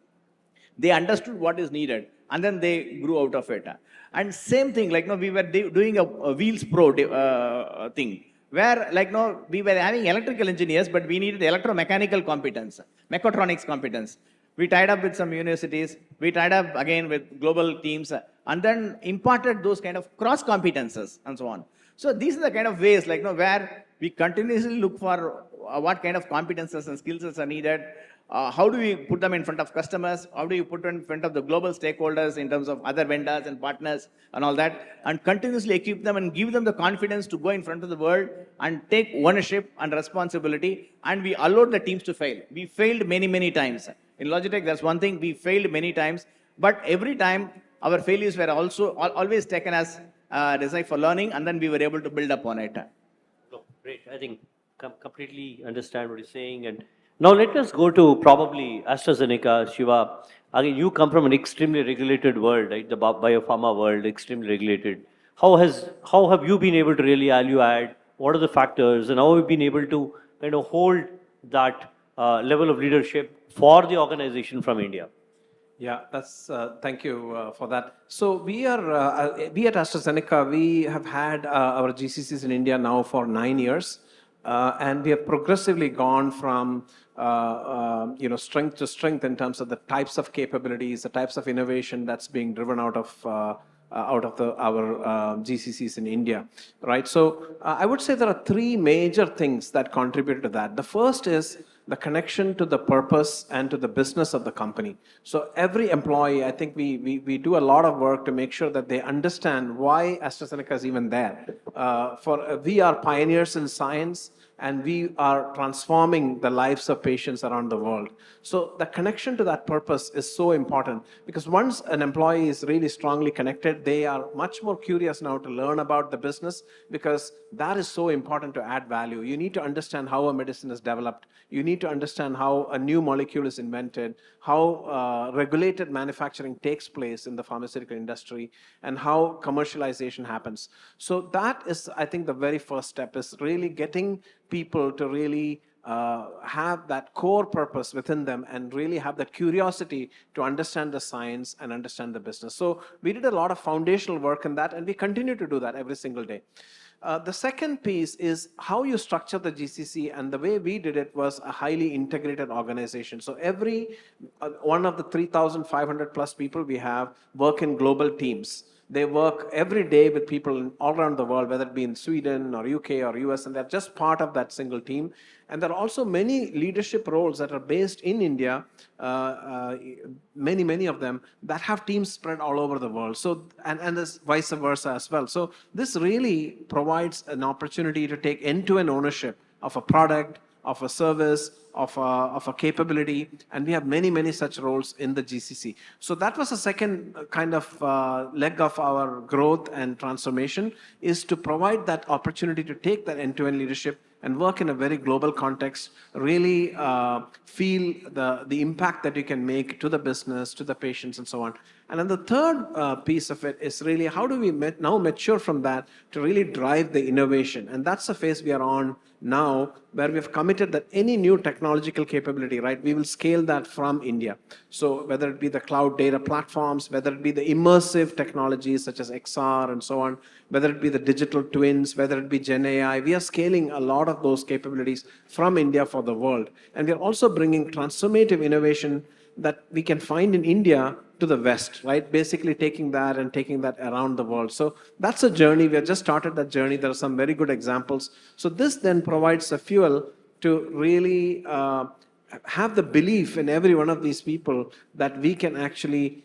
they understood what is needed, and then they grew out of it. And same thing, like no, we were doing a Wheels Pro thing, where like no, we were having electrical engineers, but we needed electromechanical competence, mechatronics competence. We tied up with some universities, we tied up again with global teams, and then imparted those kind of cross competences and so on. So these are the kind of ways like no, where we continuously look for what kind of competences and skills are needed. How do we put them in front of customers? How do you put them in front of the global stakeholders in terms of other vendors and partners and all that? And continuously equip them and give them the confidence to go in front of the world and take ownership and responsibility. And we allowed the teams to fail. We failed many, many times. In Logitech, that's one thing. We failed many times. But every time, our failures were also always taken as design for learning, and then we were able to build upon it. Oh, great. I think completely understand what you're saying. And now let us go to probably AstraZeneca, Shiva. Again, you come from an extremely regulated world, right? The biopharma world, extremely regulated. How have you been able to really value add? What are the factors, and how have you been able to kind of hold that level of leadership for the organization from India? Yeah, that's thank you for that. So we at AstraZeneca, we have had our GCCs in India now for 9 years, and we have progressively gone from strength to strength in terms of the types of capabilities, the types of innovation that's being driven out of our GCCs in India, right? So I would say there are three major things that contribute to that. The first is the connection to the purpose and to the business of the company. So every employee, I think we do a lot of work to make sure that they understand why AstraZeneca is even there. We are pioneers in science, and we are transforming the lives of patients around the world. So the connection to that purpose is so important, because once an employee is really strongly connected, they are much more curious now to learn about the business, because that is so important to add value. You need to understand how a medicine is developed. You need to understand how a new molecule is invented, how regulated manufacturing takes place in the pharmaceutical industry, and how commercialization happens. So that is, I think, the very first step, is really getting people to really have that core purpose within them and really have that curiosity to understand the science and understand the business. So we did a lot of foundational work in that, and we continue to do that every single day. The second piece is how you structure the GCC, and the way we did it was a highly integrated organization. So every one of the 3,500 plus people we have work in global teams. They work every day with people all around the world, whether it be in Sweden or UK or US, and they're just part of that single team. And there are also many leadership roles that are based in India, many of them, that have teams spread all over the world. So, and this vice versa as well. So this really provides an opportunity to take end-to-end ownership of a product, of a service, of a capability, and we have many such roles in the GCC. So that was the second kind of leg of our growth and transformation, is to provide that opportunity to take that end-to-end leadership and work in a very global context, really feel the impact that you can make to the business, to the patients, and so on. And then the third piece of it is really how do we now mature from that to really drive the innovation. And that's the phase we are on now, where we have committed that any new technological capability, right, we will scale that from India. So whether it be the cloud data platforms, whether it be the immersive technologies such as XR and so on, whether it be the digital twins, whether it be Gen AI, we are scaling a lot of those capabilities from India for the world. And we are also bringing transformative innovation that we can find in India to the West, right? Basically taking that and taking that around the world. So that's a journey. We have just started that journey. There are some very good examples. So this then provides a fuel to really have the belief in every one of these people that we can actually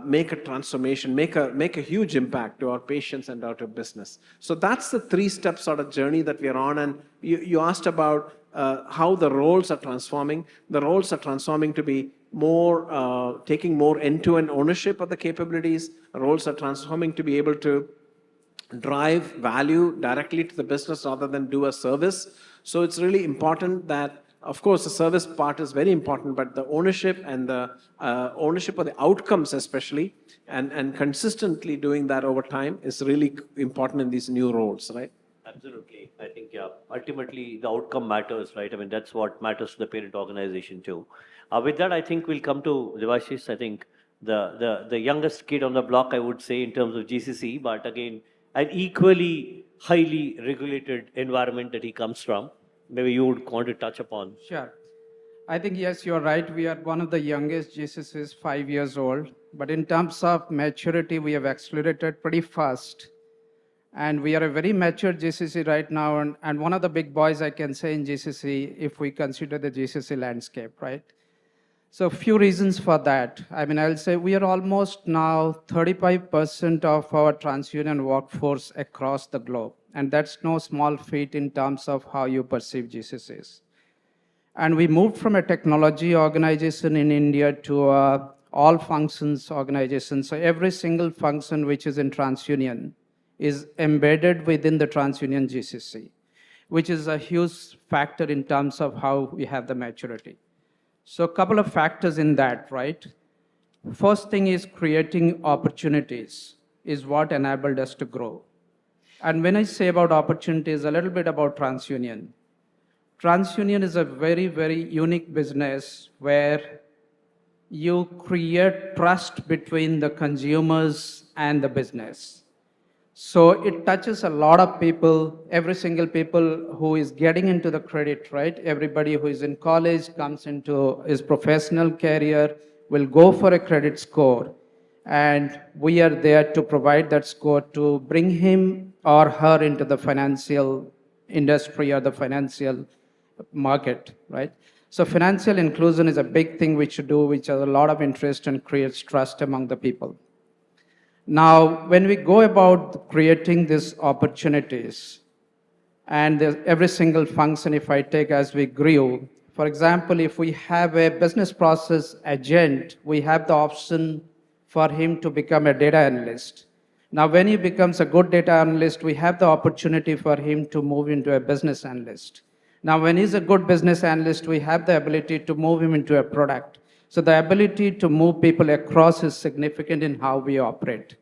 make a transformation, make a huge impact to our patients and our business. So that's the 3-step sort of journey that we are on. And you asked about how the roles are transforming. The roles are transforming to be more, taking more end-to-end ownership of the capabilities. Roles are transforming to be able to drive value directly to the business rather than do a service. So it's really important that, of course, the service part is very important, but the ownership and the ownership of the outcomes especially, and consistently doing that over time is really important in these new roles, right? Absolutely. I think, yeah, ultimately the outcome matters, right? I mean, that's what matters to the parent organization too. With that, I think we'll come to Devashish. I think the youngest kid on the block, I would say, in terms of GCC, but again, an equally highly regulated environment that he comes from. Maybe you would want to touch upon. Sure. I think, yes, you're right. We are one of the youngest GCCs, 5 years old. But in terms of maturity, we have accelerated pretty fast. And we are a very mature GCC right now. And one of the big boys, I can say, in GCC, if we consider the GCC landscape, right? So a few reasons for that. I mean, I'll say we are almost now 35% of our TransUnion workforce across the globe. And that's no small feat in terms of how you perceive GCCs. And we moved from a technology organization in India to all functions organization. So every single function which is in TransUnion is embedded within the TransUnion GCC, which is a huge factor in terms of how we have the maturity. So a couple of factors in that, right? First thing is creating opportunities is what enabled us to grow. And when I say about opportunities, a little bit about TransUnion. TransUnion is a very, very unique business where you create trust between the consumers and the business. So it touches a lot of people, every single people who is getting into the credit, right? Everybody who is in college comes into his professional career, will go for a credit score. And we are there to provide that score to bring him or her into the financial industry or the financial market, right? So financial inclusion is a big thing which you do, which has a lot of interest and creates trust among the people. Now, when we go about creating these opportunities, and every single function, if I take as we grew, for example, if we have a business process agent, we have the option for him to become a data analyst. Now, when he becomes a good data analyst, we have the opportunity for him to move into a business analyst. Now, when he's a good business analyst, we have the ability to move him into a product. So the ability to move people across is significant in how we operate.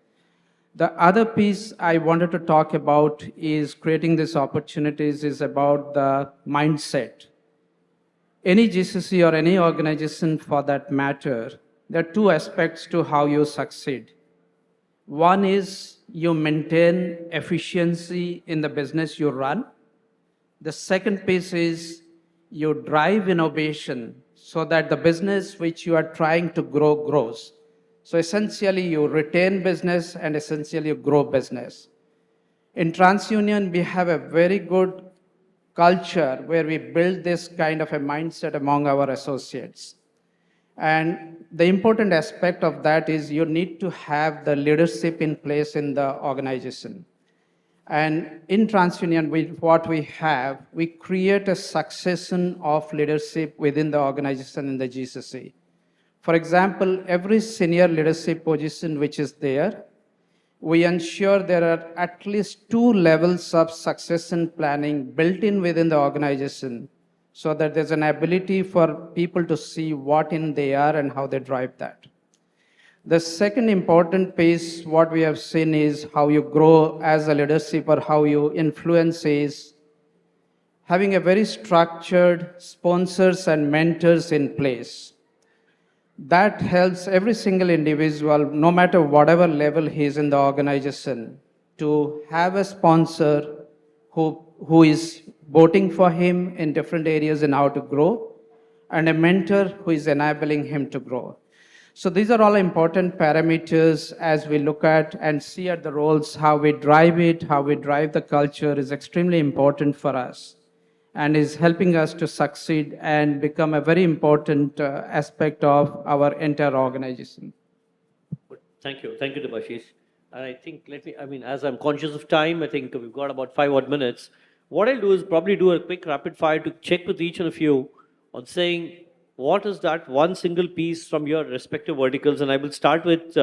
The other piece I wanted to talk about is creating these opportunities is about the mindset. Any GCC or any organization for that matter, there are two aspects to how you succeed. One is you maintain efficiency in the business you run. The second piece is you drive innovation so that the business which you are trying to grow grows. So essentially you retain business and essentially you grow business. In TransUnion, we have a very good culture where we build this kind of a mindset among our associates. And the important aspect of that is you need to have the leadership in place in the organization. And in TransUnion, what we have, we create a succession of leadership within the organization in the GCC. For example, every senior leadership position which is there, we ensure there are at least 2 levels of succession planning built in within the organization so that there's an ability for people to see what in they are and how they drive that. The second important piece, what we have seen is how you grow as a leadership or how you influence is having a very structured sponsors and mentors in place. That helps every single individual, no matter whatever level he is in the organization, to have a sponsor who is voting for him in different areas and how to grow, and a mentor who is enabling him to grow. So these are all important parameters as we look at and see at the roles, how we drive it, how we drive the culture is extremely important for us. and is helping us to succeed and become a very important aspect of our entire organization. Thank you. Thank you, Debashish. And I think, as I'm conscious of time, I think we've got about 5 odd minutes. What I'll do is probably do a quick rapid fire to check with each of you on saying, what is that one single piece from your respective verticals? And I will start with,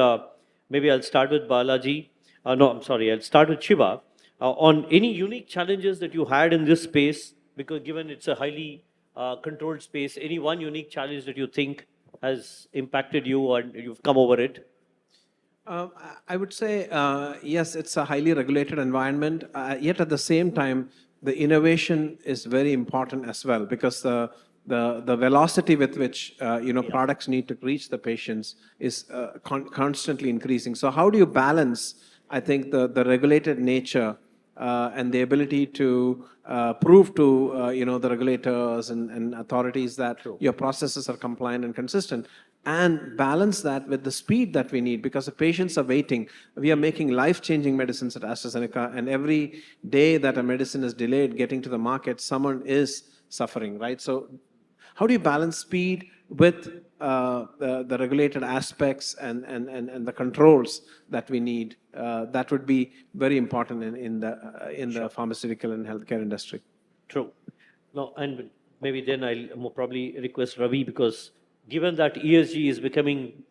maybe I'll start with Balaji. No, I'm sorry, I'll start with Shiva. On any unique challenges that you had in this space, because given it's a highly controlled space, any one unique challenge that you think has impacted you or you've come over it? I would say, yes, it's a highly regulated environment, yet at the same time, the innovation is very important as well, because the velocity with which products need to reach the patients is constantly increasing. So how do you balance, I think, the regulated nature and the ability to prove to the regulators and authorities that your processes are compliant and consistent, and balance that with the speed that we need, because the patients are waiting. We are making life-changing medicines at AstraZeneca, and every day that a medicine is delayed getting to the market, someone is suffering, right? So how do you balance speed with the regulated aspects and the controls that we need? That would be very important in the pharmaceutical and healthcare industry. True. No, and maybe then I'll probably request Ravi, because given that ESG is becoming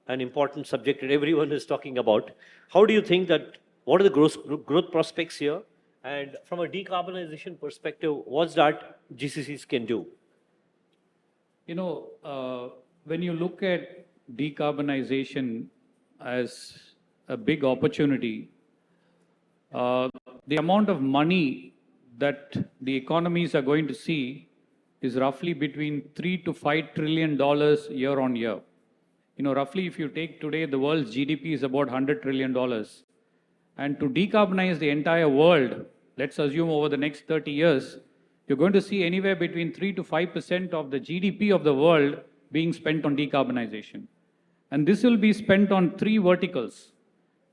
an important subject that everyone is talking about, how do you think that, what are the growth prospects here? And from a decarbonization perspective, what's that GCCs can do? When you look at decarbonization as a big opportunity, the amount of money that the economies are going to see is roughly between $3 to $5 trillion year on year. Roughly, if you take today, the world's GDP is about $100 trillion. And to decarbonize the entire world, let's assume over the next 30 years, you're going to see anywhere between 3 to 5% of the GDP of the world being spent on decarbonization. And this will be spent on 3 verticals.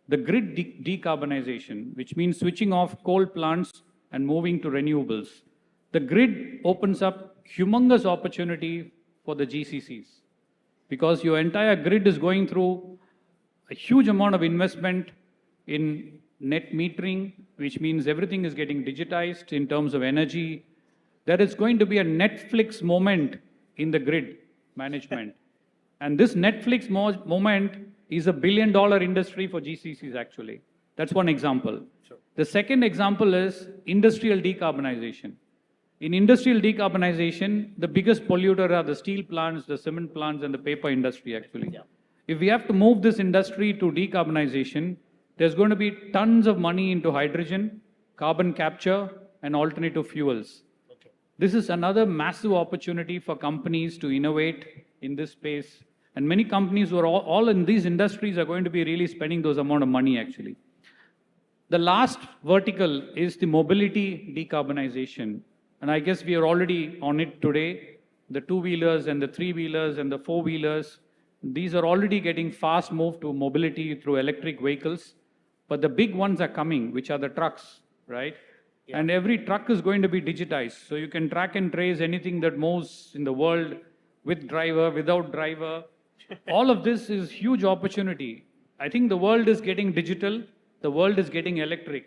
The grid decarbonization, which means switching off coal plants and moving to renewables. The grid opens up humongous opportunity for the GCCs, because your entire grid is going through a huge amount of investment in net metering, which means everything is getting digitized in terms of energy. There is going to be a Netflix moment in the grid management. And this Netflix moment is $1 billion industry for GCCs, actually. That's one example. Sure. The second example is industrial decarbonization. In industrial decarbonization, the biggest polluter are the steel plants, the cement plants, and the paper industry, actually. Yeah. If we have to move this industry to decarbonization, there's going to be tons of money into hydrogen, carbon capture, and alternative fuels. Okay. This is another massive opportunity for companies to innovate in this space. And many companies who are all in these industries are going to be really spending those amount of money, actually. The last vertical is the mobility decarbonization. And I guess we are already on it today. The 2-wheelers and the 3-wheelers and the 4-wheelers, these are already getting fast moved to mobility through electric vehicles. But the big ones are coming, which are the trucks, right? Yeah. And every truck is going to be digitized. So you can track and trace anything that moves in the world with driver, without driver. All of this is huge opportunity. I think the world is getting digital. The world is getting electric.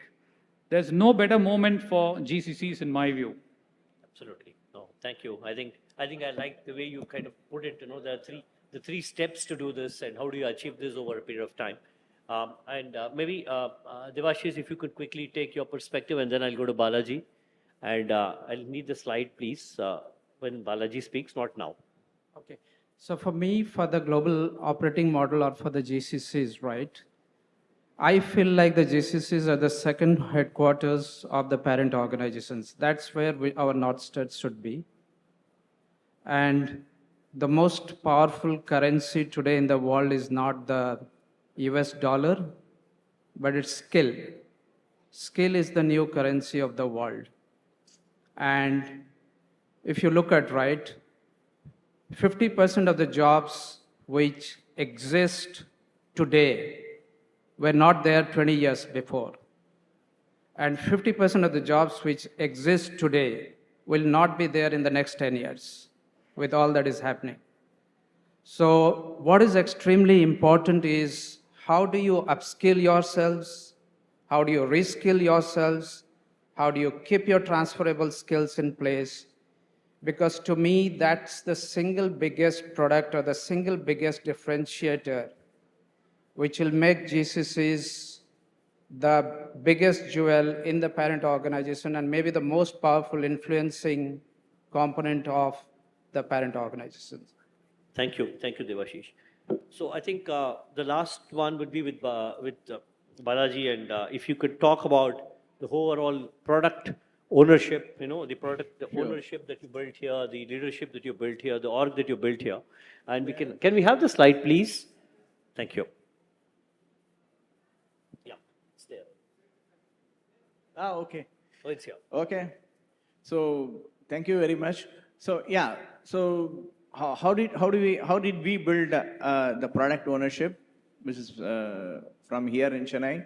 There's no better moment for GCCs in my view. Absolutely. No, thank you. I think I like the way you kind of put it. There are the three steps to do this, and how do you achieve this over a period of time. Maybe Debashish, if you could quickly take your perspective, and then I'll go to Balaji. And I'll need the slide, please, when Balaji speaks, not now. Okay. So for me, for the global operating model or for the GCCs, right, I feel like the GCCs are the second headquarters of the parent organizations. That's where our North Stars should be. And the most powerful currency today in the world is not the US dollar, but it's skill. Skill is the new currency of the world. And if you look at, right, 50% of the jobs which exist today were not there 20 years before. And 50% of the jobs which exist today will not be there in the next 10 years with all that is happening. So what is extremely important is how do you upskill yourselves? How do you reskill yourselves? How do you keep your transferable skills in place? Because to me, that's the single biggest product or the single biggest differentiator which will make GCCs the biggest jewel in the parent organization and maybe the most powerful influencing component of the parent organization. Thank you, Devashish. So I think the last one would be with Balaji, and if you could talk about the overall product ownership, the ownership that you built here, the leadership that you built here, the org that you built here, and can we have the slide, please? Thank you. Yeah, it's there. Okay. Oh, it's here. Okay. So thank you very much. So yeah. So how did we build the product ownership, which is from here in Chennai?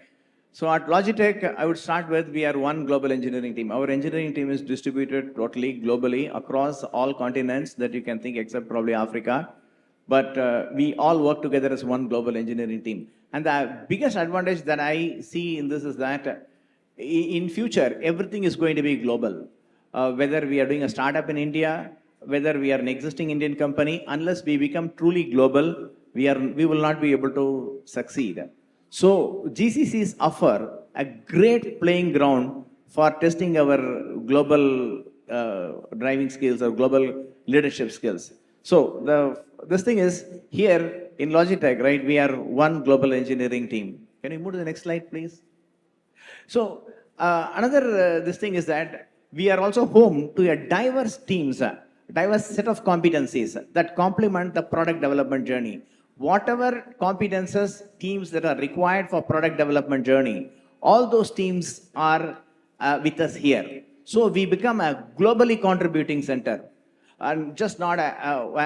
So at Logitech, I would start with we are one global engineering team. Our engineering team is distributed totally globally across all continents that you can think, except probably Africa. But we all work together as one global engineering team. And the biggest advantage that I see in this is that in future, everything is going to be global. Whether we are doing a startup in India, whether we are an existing Indian company, unless we become truly global, we will not be able to succeed. So GCCs offer a great playing ground for testing our global driving skills or global leadership skills. So this thing is here in Logitech, right? We are one global engineering team. Can you move to the next slide, please? So another this thing is that we are also home to a diverse teams, diverse set of competencies that complement the product development journey. Whatever competences, teams that are required for product development journey, all those teams are with us here. So we become a globally contributing center and just not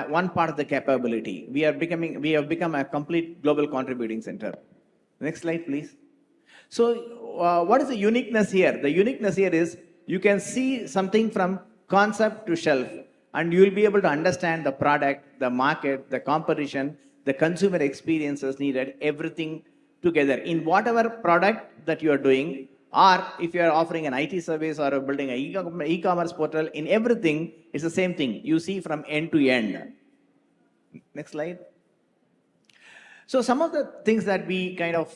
one part of the capability. We have become a complete global contributing center. Next slide, please. So what is the uniqueness here? The uniqueness here is you can see something from concept to shelf, and you will be able to understand the product, the market, the competition, the consumer experiences needed, everything together in whatever product that you are doing, or if you are offering an IT service or building an e-commerce portal, in everything, it's the same thing. You see from end to end. Next slide. So some of the things that we kind of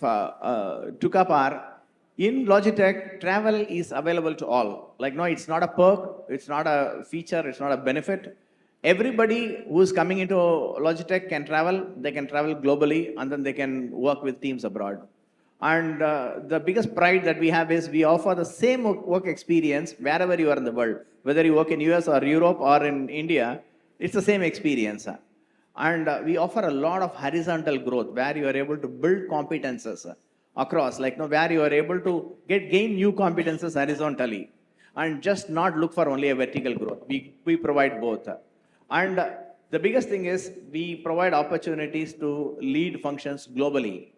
took up are, in Logitech, travel is available to all. Like, no, it's not a perk, it's not a feature, it's not a benefit. Everybody who's coming into Logitech can travel, they can travel globally, and then they can work with teams abroad. And the biggest pride that we have is we offer the same work experience wherever you are in the world. Whether you work in US or Europe or in India, it's the same experience. And we offer a lot of horizontal growth where you are able to build competences across, like where you are able to gain new competences horizontally and just not look for only a vertical growth. We provide both. And the biggest thing is we provide opportunities to lead functions globally.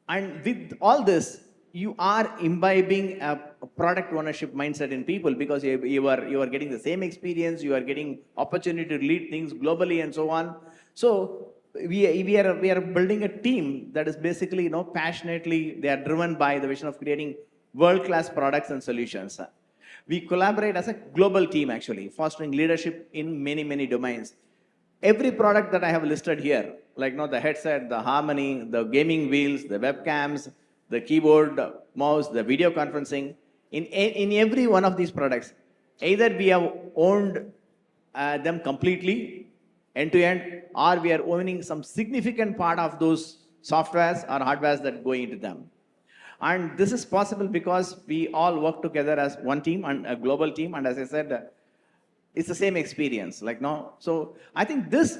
And with all this, you are imbibing a product ownership mindset in people because you are getting the same experience, you are getting opportunity to lead things globally and so on. So we are building a team that is basically passionately, they are driven by the vision of creating world-class products and solutions. We collaborate as a global team actually, fostering leadership in many domains. Every product that I have listed here, like the headset, the Harmony, the gaming wheels, the webcams, the keyboard, mouse, the video conferencing, in every one of these products, either we have owned them completely end to end, or we are owning some significant part of those softwares or hardwares that go into them. And this is possible because we all work together as one team and a global team. And as I said, it's the same experience. So I think this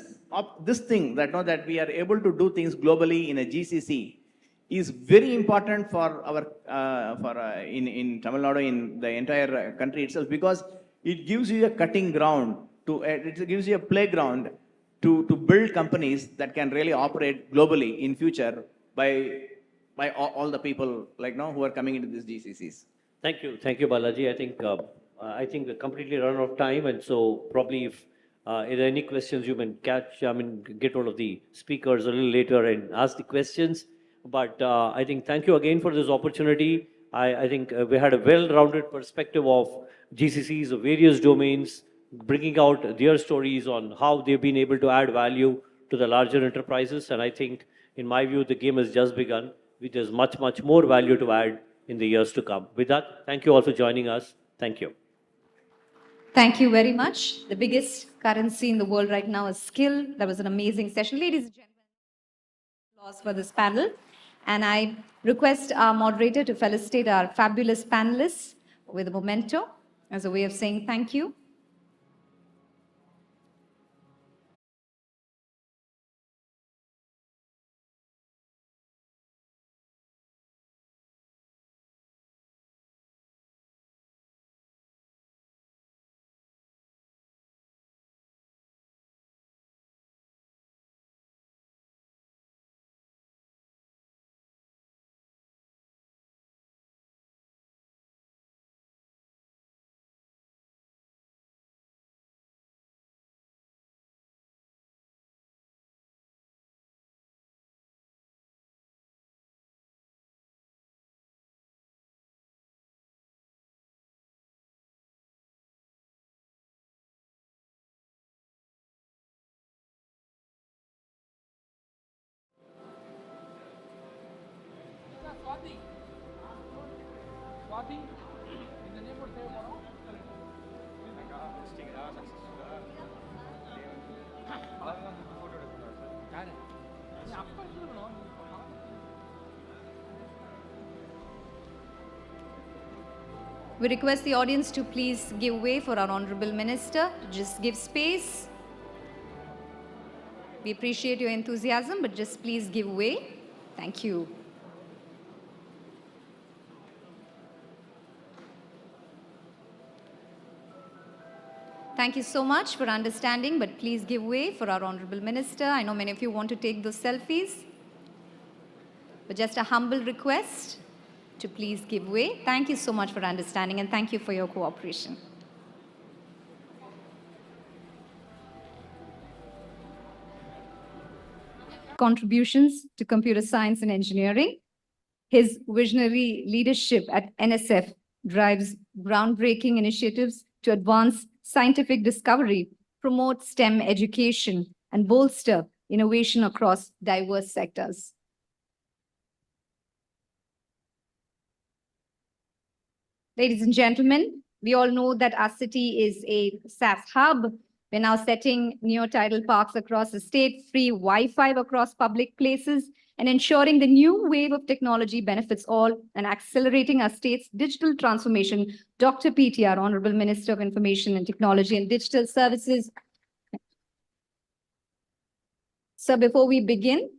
thing that we are able to do things globally in a GCC is very important for our in Tamil Nadu, in the entire country itself, because it gives you a cutting ground it gives you a playground to build companies that can really operate globally in future by all the people who are coming into these GCCs. Thank you, Balaji. I think we're completely run out of time, and so probably if there are any questions, you can get hold of the speakers a little later and ask the questions. But I think thank you again for this opportunity. I think we had a well-rounded perspective of GCCs of various domains, bringing out their stories on how they've been able to add value to the larger enterprises. And I think, in my view, the game has just begun. There's much, much more value to add in the years to come. With that, thank you all for joining us. Thank you. Thank you very much. The biggest currency in the world right now is skill. That was an amazing session. Ladies and gentlemen, applause for this panel. And I request our moderator to felicitate our fabulous panelists with a memento as a way of saying thank you. We request the audience to please give way for our Honorable Minister. Just give space. We appreciate your enthusiasm, but just please give way. Thank you. Thank you so much for understanding, but please give way for our Honorable Minister. I know many of you want to take those selfies, but just a humble request to please give way. Thank you so much for understanding, and thank you for your cooperation. Contributions to computer science and engineering. His visionary leadership at NSF drives groundbreaking initiatives to advance scientific discovery, promote STEM education, and bolster innovation across diverse sectors. Ladies and gentlemen, we all know that our city is a SaaS hub. We're now setting neo-tidal parks across the state, free Wi-Fi across public places, and ensuring the new wave of technology benefits all and accelerating our state's digital transformation. Dr. PTR, Honorable Minister of Information and Technology and Digital Services. So before we begin,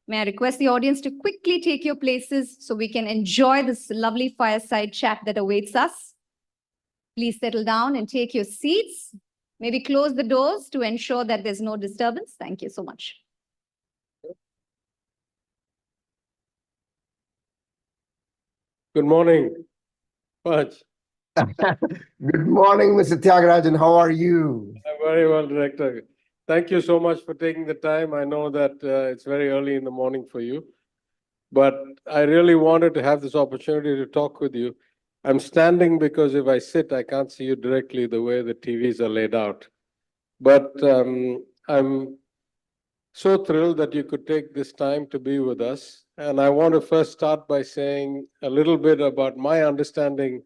may I request the audience to quickly take your places so we can enjoy this lovely fireside chat that awaits us. Please settle down and take your seats. Maybe close the doors to ensure that there's no disturbance. Thank you so much. Good morning, Paj. Good morning, Mr. Tyagarajan. How are you? I'm very well, Director. Thank you so much for taking the time. I know that it's very early in the morning for you, but I really wanted to have this opportunity to talk with you. I'm standing because if I sit, I can't see you directly the way the TVs are laid out. But I'm so thrilled that you could take this time to be with us. And I want to first start by saying a little bit about my understanding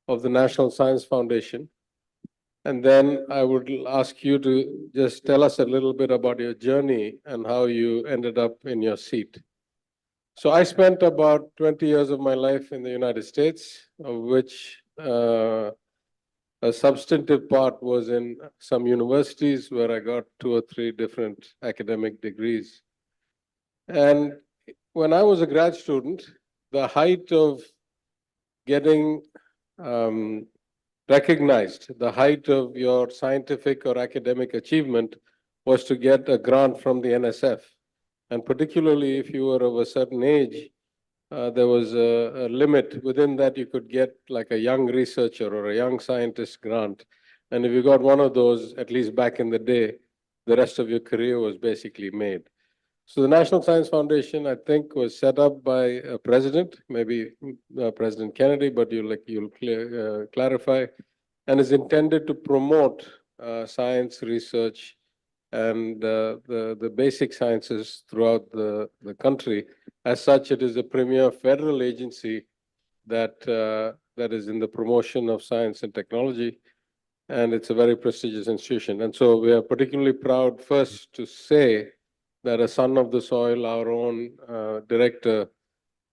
of the National Science Foundation. And then I would ask you to just tell us a little bit about your journey and how you ended up in your seat. So I spent about 20 years of my life in the United States, of which a substantive part was in some universities where I got 2 or 3 different academic degrees. And when I was a grad student, the height of getting recognized, the height of your scientific or academic achievement was to get a grant from the NSF. And particularly if you were of a certain age, there was a limit. Within that, you could get like a young researcher or a young scientist grant. And if you got one of those, at least back in the day, the rest of your career was basically made. So the National Science Foundation, I think, was set up by a president, maybe President Kennedy, but you'll clarify, and is intended to promote science research and the basic sciences throughout the country. As such, it is a premier federal agency that that is in the promotion of science and technology, and it's a very prestigious institution. And so we are particularly proud first to say that a son of the soil, our own director,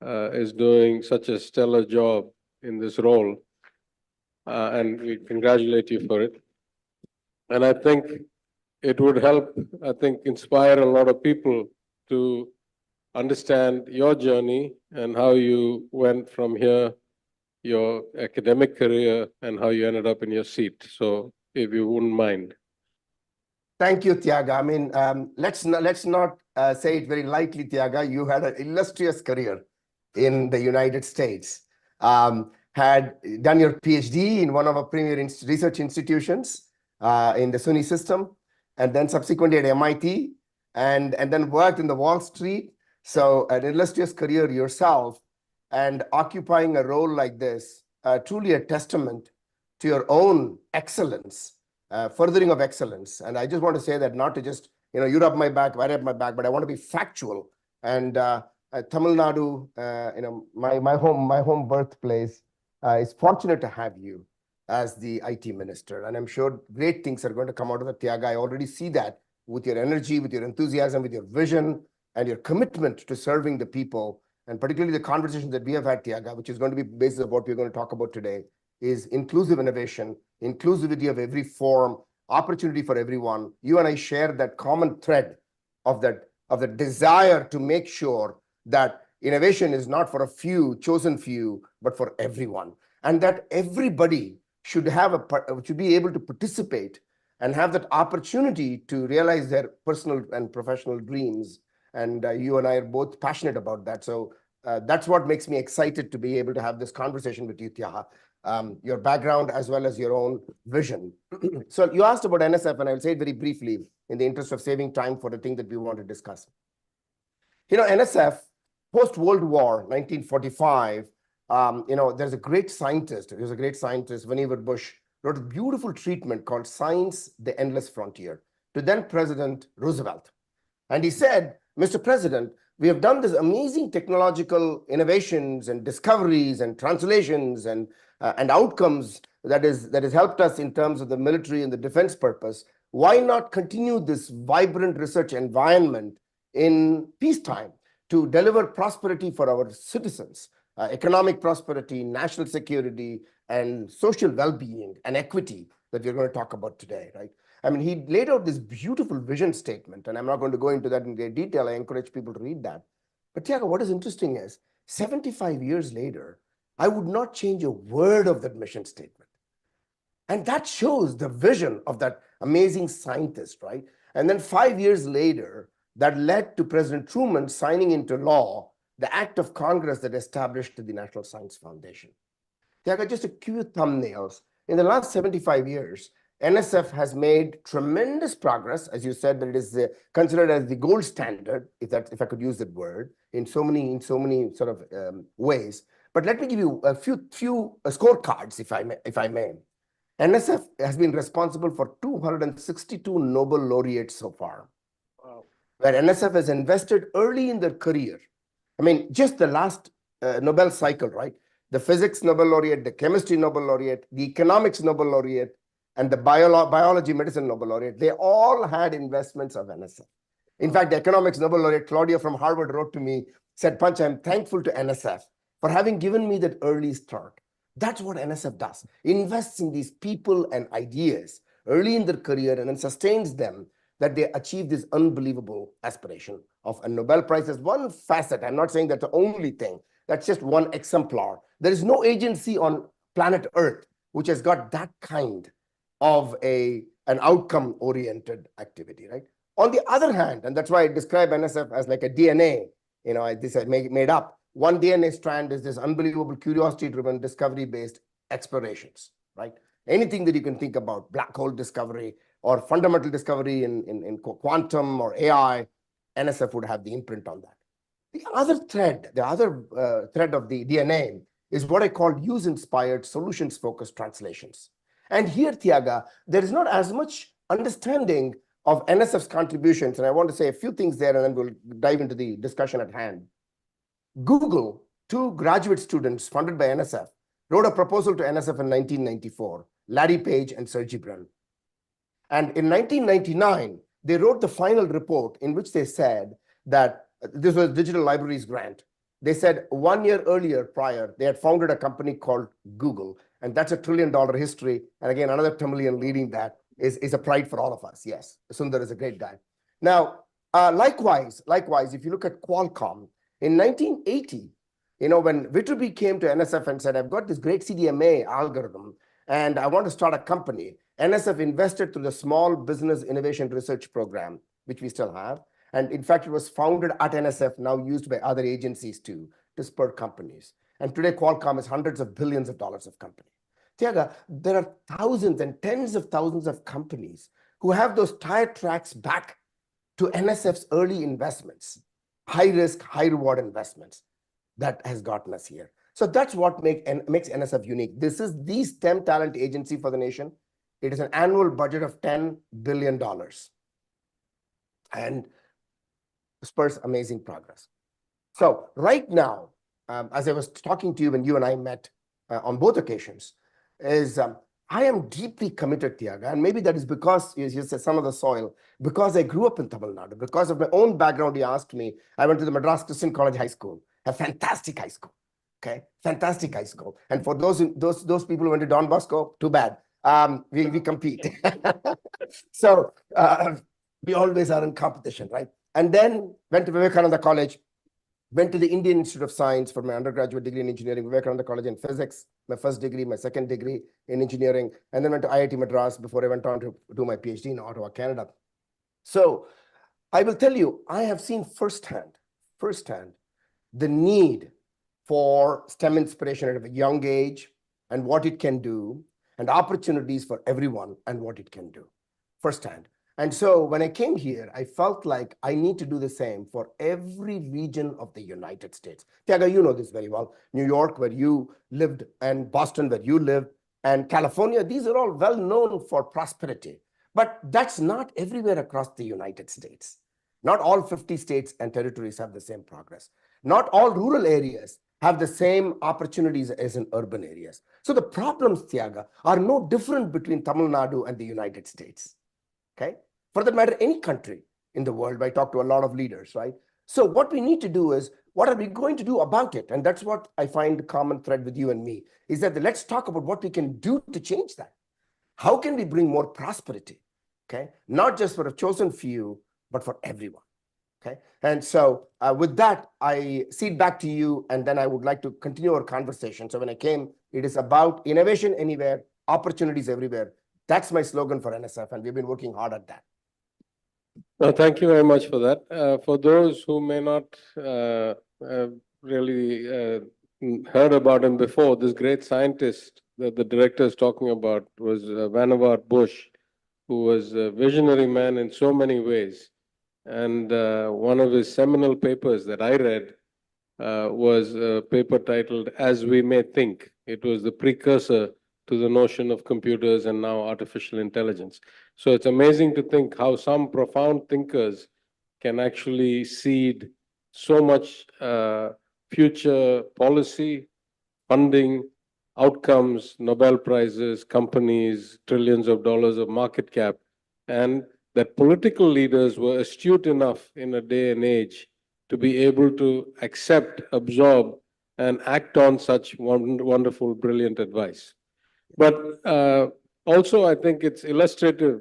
is doing such a stellar job in this role, and we congratulate you for it. And I think it would help, I think, inspire a lot of people to understand your journey and how you went from here, your academic career, and how you ended up in your seat. So if you wouldn't mind. Thank you, Tiaga. I mean, let's not say it very lightly, Tiaga. You had an illustrious career in the United States. Had done your PhD in one of our premier research institutions in the SUNY system, and then subsequently at MIT, and then worked in the Wall Street. So an illustrious career yourself, and occupying a role like this, truly a testament to your own excellence. Furthering of excellence. And I just want to say that not to just, you rub my back, I rub my back, but I want to be factual. And Tamil Nadu, my home birthplace, is fortunate to have you as the IT minister. And I'm sure great things are going to come out of the Tiaga. I already see that with your energy, with your enthusiasm, with your vision, and your commitment to serving the people. And particularly the conversation that we have had, Tiaga, which is going to be based on what we're going to talk about today, is inclusive innovation, inclusivity of every form, opportunity for everyone. You and I share that common thread of the desire to make sure that innovation is not for a few, chosen few, but for everyone. And that everybody should be able to participate and have that opportunity to realize their personal and professional dreams. And you and I are both passionate about that. So that's what makes me excited to be able to have this conversation with you, Tiaga. Your background as well as your own vision. So you asked about NSF, and I'll say it very briefly in the interest of saving time for the thing that we want to discuss. NSF, post-World War, 1945, there's a great scientist, Vannevar Bush, wrote a beautiful treatment called Science, the Endless Frontier, to then President Roosevelt. And he said, Mr. President, we have done this amazing technological innovations and discoveries and translations and outcomes that has helped us in terms of the military and the defense purpose. Why not continue this vibrant research environment in peacetime to deliver prosperity for our citizens, economic prosperity, national security, and social well-being and equity that we're going to talk about today, right? I mean, he laid out this beautiful vision statement, and I'm not going to go into that in great detail. I encourage people to read that. But Tiaga, what is interesting is 75 years later, I would not change a word of that mission statement. And that shows the vision of that amazing scientist, right? And then 5 years later, that led to President Truman signing into law the act of Congress that established the National Science Foundation. Tiaga, just a few thumbnails. In the last 75 years, NSF has made tremendous progress, as you said, that it is considered as the gold standard, if I could use that word, in so many sort of ways. But let me give you a few scorecards, if I may. NSF has been responsible for 262 Nobel laureates so far, where NSF has invested early in their career. I mean, just the last Nobel cycle, right? The physics Nobel laureate, the chemistry Nobel laureate, the economics Nobel laureate, and the biology medicine Nobel laureate, they all had investments of NSF. In fact, the economics Nobel laureate, Claudia from Harvard, wrote to me, said, Panch, I'm thankful to NSF for having given me that early start. That's what NSF does. Invests in these people and ideas early in their career and then sustains them that they achieve this unbelievable aspiration of a Nobel Prize as one facet. I'm not saying that's the only thing. That's just one exemplar. There is no agency on planet Earth which has got that kind of an outcome-oriented activity, right? On the other hand, and that's why I describe NSF as like a DNA, this I made up. one DNA strand is this unbelievable curiosity-driven, discovery-based explorations, right? Anything that you can think about, black hole discovery or fundamental discovery in quantum or AI, NSF would have the imprint on that. The other thread of the DNA is what I call use-inspired, solutions-focused translations. And here, Tiaga, there is not as much understanding of NSF's contributions, and I want to say a few things there, and then we'll dive into the discussion at hand. Google, two graduate students funded by NSF, wrote a proposal to NSF in 1994, Larry Page and Sergey Brin. And in 1999, they wrote the final report in which they said that this was Digital Libraries Grant. They said 1 year earlier, prior, they had founded a company called Google, and that's $1 trillion history. And again, another Tamilian leading that is a pride for all of us. Yes, Sundar is a great guy. Now, likewise, if you look at Qualcomm, in 1980, when Viterbi came to NSF and said, I've got this great CDMA algorithm, and I want to start a company, NSF invested through the Small Business Innovation Research Program, which we still have. And in fact, it was founded at NSF, now used by other agencies too, to spur companies. And today, Qualcomm is hundreds of billions of dollars of company. Tiaga, there are thousands and tens of thousands of companies who have those tire tracks back to NSF's early investments, high risk, high reward investments that has gotten us here. So that's what makes NSF unique. This is the STEM talent agency for the nation. It is an annual budget of $10 billion and spurs amazing progress. So right now, as I was talking to you when you and I met on both occasions, is I am deeply committed, Tiaga, and maybe that is because you said some of the soil, because I grew up in Tamil Nadu, because of my own background. You asked me, I went to the Madras Christian College High School, a fantastic high school, okay, fantastic high school. And for those people who went to Don Bosco, too bad, we compete. So we always are in competition, right? And then went to Vivekananda College, went to the Indian Institute of Science for my undergraduate degree in engineering, Vivekananda College in physics, my first degree, my second degree in engineering, and then went to IIT Madras before I went on to do my PhD in Ottawa, Canada. So I will tell you, I have seen firsthand, the need for STEM inspiration at a young age and what it can do, and opportunities for everyone and what it can do, firsthand. And so when I came here, I felt like I need to do the same for every region of the United States. Tiaga, you know this very well. New York, where you lived, and Boston, where you lived, and California, these are all well known for prosperity. But that's not everywhere across the United States. Not all 50 states and territories have the same progress. Not all rural areas have the same opportunities as in urban areas. So the problems, Tiaga, are no different between Tamil Nadu and the United States. Okay? For that matter, any country in the world. I talk to a lot of leaders, right? So what we need to do is, what are we going to do about it? And that's what I find the common thread with you and me, is that let's talk about what we can do to change that. How can we bring more prosperity? Okay? Not just for a chosen few, but for everyone. Okay? And so with that, I cede back to you, and then I would like to continue our conversation. So when I came, it is about innovation anywhere, opportunities everywhere. That's my slogan for NSF, and we've been working hard at that. Well, thank you very much for that. For those who may not really heard about him before, this great scientist that the director is talking about was Vannevar Bush, who was a visionary man in so many ways. And one of his seminal papers that I read was a paper titled As We May Think. It was the precursor to the notion of computers and now artificial intelligence. So it's amazing to think how some profound thinkers can actually seed so much future policy, funding, outcomes, Nobel Prizes, companies, trillions of dollars of market cap, and that political leaders were astute enough in a day and age to be able to accept, absorb, and act on such wonderful, brilliant advice. But also, I think it's illustrative,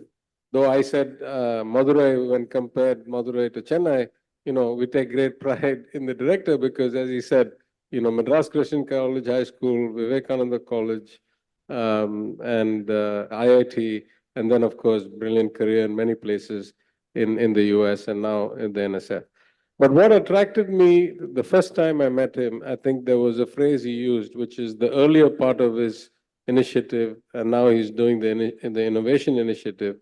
though I said Madurai, when compared Madurai to Chennai, we take great pride in the director because, as he said, Madras Christian College High School, Vivekananda College, and IIT, and then, of course, brilliant career in many places in the US and now in the NSF. But what attracted me the first time I met him, I think there was a phrase he used, which is the earlier part of his initiative, and now he's doing the innovation initiative.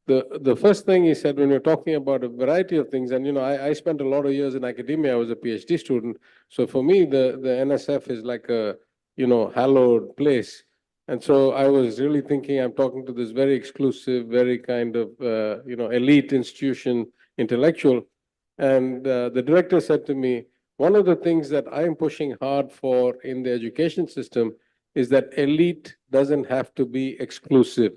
The first thing he said when you're talking about a variety of things, and I spent a lot of years in academia. I was a PhD student, so for me the NSF is like a hallowed place. And so I was really thinking, I'm talking to this very exclusive, very kind of elite institution, intellectual. And the director said to me, one of the things that I'm pushing hard for in the education system is that elite doesn't have to be exclusive.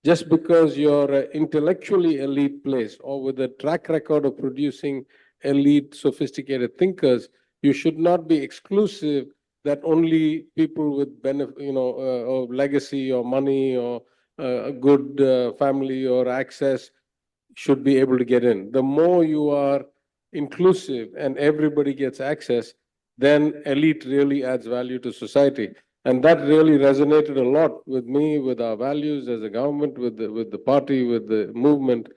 Just because you're an intellectually elite place or with a track record of producing elite, sophisticated thinkers, you should not be exclusive that only people with benefit, or legacy or money or a good family or access should be able to get in. The more you are inclusive and everybody gets access, then elite really adds value to society. And that really resonated a lot with me, with our values as a government, with the party, with the movement.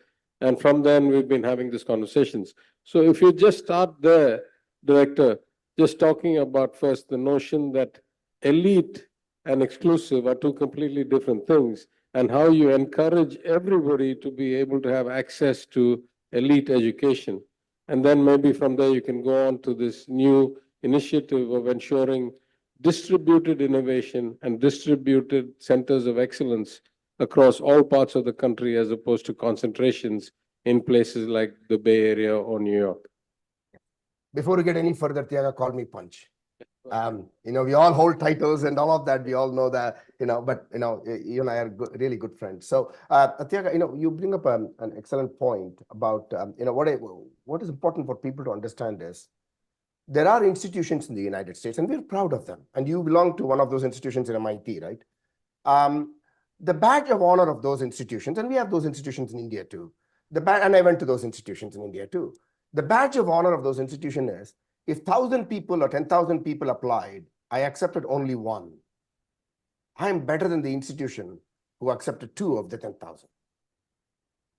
And from then, we've been having these conversations. So if you just start there, Director, just talking about first the notion that elite and exclusive are two completely different things, and how you encourage everybody to be able to have access to elite education. And then maybe from there you can go on to this new initiative of ensuring distributed innovation and distributed centers of excellence across all parts of the country as opposed to concentrations in places like the Bay Area or New York. Before we get any further, Tiaga, call me Punch. We all hold titles and all of that. We all know that, but, you and I are really good friends. So, Tiaga, you bring up an excellent point about, what is important for people to understand is there are institutions in the United States, and we're proud of them. And you belong to one of those institutions in MIT, right? The badge of honor of those institutions, and we have those institutions in India too. And I went to those institutions in India too. The badge of honor of those institutions is, if 1,000 people or 10,000 people applied, I accepted only one. I am better than the institution who accepted 2 of the 10,000.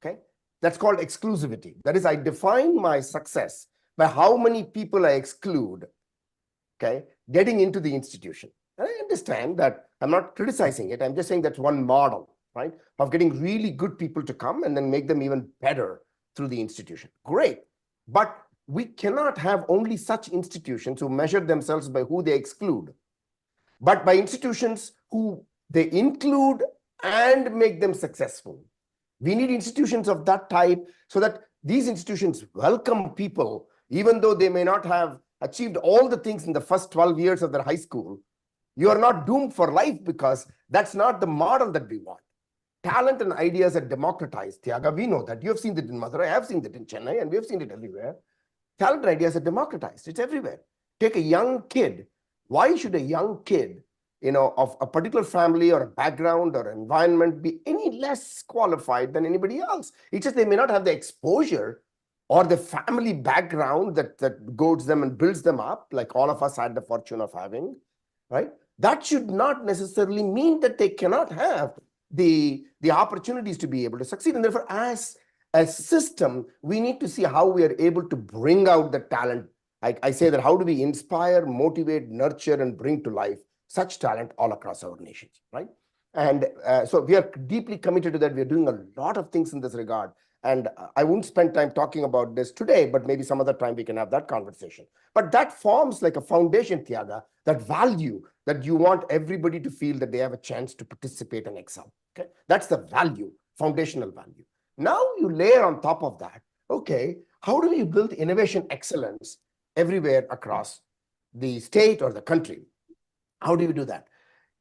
Okay? That's called exclusivity. That is, I define my success by how many people I exclude, okay, getting into the institution. And I understand that I'm not criticizing it. I'm just saying that's one model, right, of getting really good people to come and then make them even better through the institution. Great. But we cannot have only such institutions who measure themselves by who they exclude, but by institutions who they include and make them successful. We need institutions of that type so that these institutions welcome people, even though they may not have achieved all the things in the first 12 years of their high school. You are not doomed for life because that's not the model that we want. Talent and ideas are democratized. Tiaga, we know that. You have seen it in Madurai, I have seen it in Chennai, and we have seen it everywhere. Talent and ideas are democratized. It's everywhere. Take a young kid. Why should a young kid, of a particular family or a background or environment be any less qualified than anybody else? It's just they may not have the exposure or the family background that goads them and builds them up, like all of us had the fortune of having, right? That should not necessarily mean that they cannot have the opportunities to be able to succeed. And therefore, as a system, we need to see how we are able to bring out the talent. I say that how do we inspire, motivate, nurture, and bring to life such talent all across our nations, right? And so we are deeply committed to that. We are doing a lot of things in this regard. And I won't spend time talking about this today, but maybe some other time we can have that conversation. But that forms like a foundation, Tiaga, that value that you want everybody to feel that they have a chance to participate and excel. Okay, that's the value, foundational value. Now you layer on top of that, okay, how do we build innovation excellence everywhere across the state or the country? How do you do that?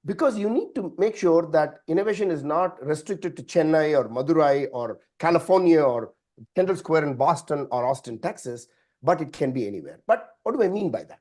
Because you need to make sure that innovation is not restricted to Chennai or Madurai or California or Kendall Square in Boston or Austin, Texas, but it can be anywhere. But what do I mean by that?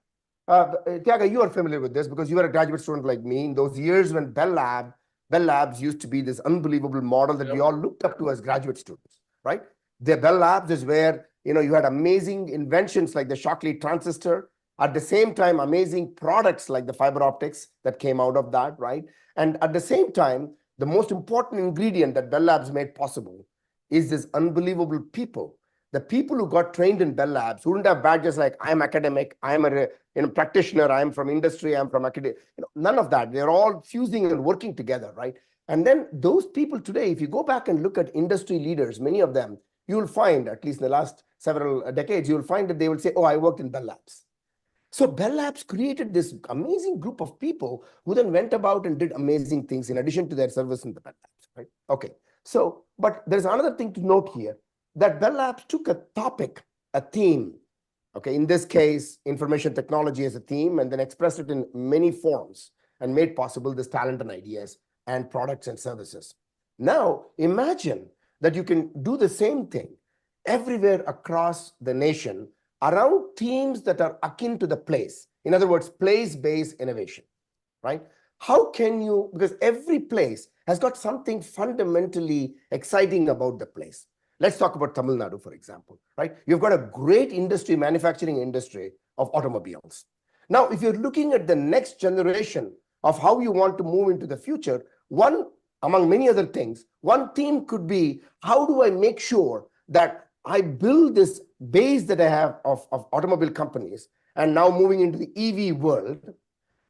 Tiaga, you are familiar with this because you were a graduate student like me in those years when Bell Labs used to be this unbelievable model that we all looked up to as graduate students, right? The Bell Labs is where, you had amazing inventions like the Shockley transistor. At the same time, amazing products like the fiber optics that came out of that, right? And at the same time, the most important ingredient that Bell Labs made possible is this unbelievable people the people who got trained in Bell Labs, who didn't have badges like I'm academic, I'm a practitioner, I'm from industry, I'm from academia, none of that. They're all fusing and working together, right? And then those people today, if you go back and look at industry leaders, many of them, you'll find, at least in the last several decades, you'll find that they will say, oh, I worked in Bell Labs. So Bell Labs created this amazing group of people who then went about and did amazing things in addition to their service in the Bell Labs, right? Okay, so, but there's another thing to note here, that Bell Labs took a topic, a theme, okay, in this case, information technology as a theme, and then expressed it in many forms and made possible this talent and ideas and products and services. Now, imagine that you can do the same thing everywhere across the nation around themes that are akin to the place. In other words, place-based innovation, right? How can you, because every place has got something fundamentally exciting about the place. Let's talk about Tamil Nadu, for example, right? You've got a great industry, manufacturing industry of automobiles. Now, if you're looking at the next generation of how you want to move into the future, one, among many other things, one theme could be, how do I make sure that I build this base that I have of automobile companies, and now moving into the EV world,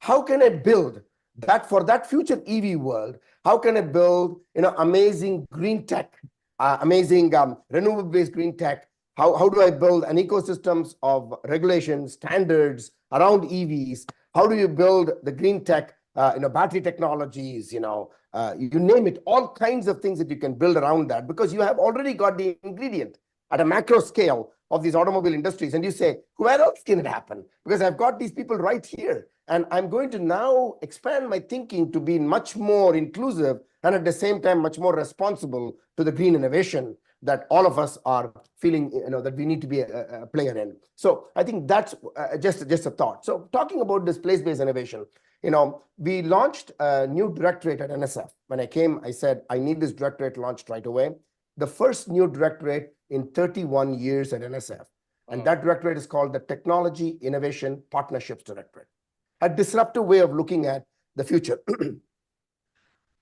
how can I build that for that future EV world? How can I build, amazing green tech, amazing renewable-based green tech? How do I build an ecosystems of regulations, standards around EVs? How do you build the green tech, battery technologies, you name it, all kinds of things that you can build around that, because you have already got the ingredient at a macro scale of these automobile industries. And you say, where else can it happen? Because I've got these people right here. And I'm going to now expand my thinking to be much more inclusive and at the same time, much more responsible to the green innovation that all of us are feeling, that we need to be a player in. So I think that's just a thought. So talking about this place-based innovation, we launched a new directorate at NSF. When I came, I said, I need this directorate launched right away. The first new directorate in 31 years at NSF. And that directorate is called the Technology Innovation Partnerships Directorate. A disruptive way of looking at the future.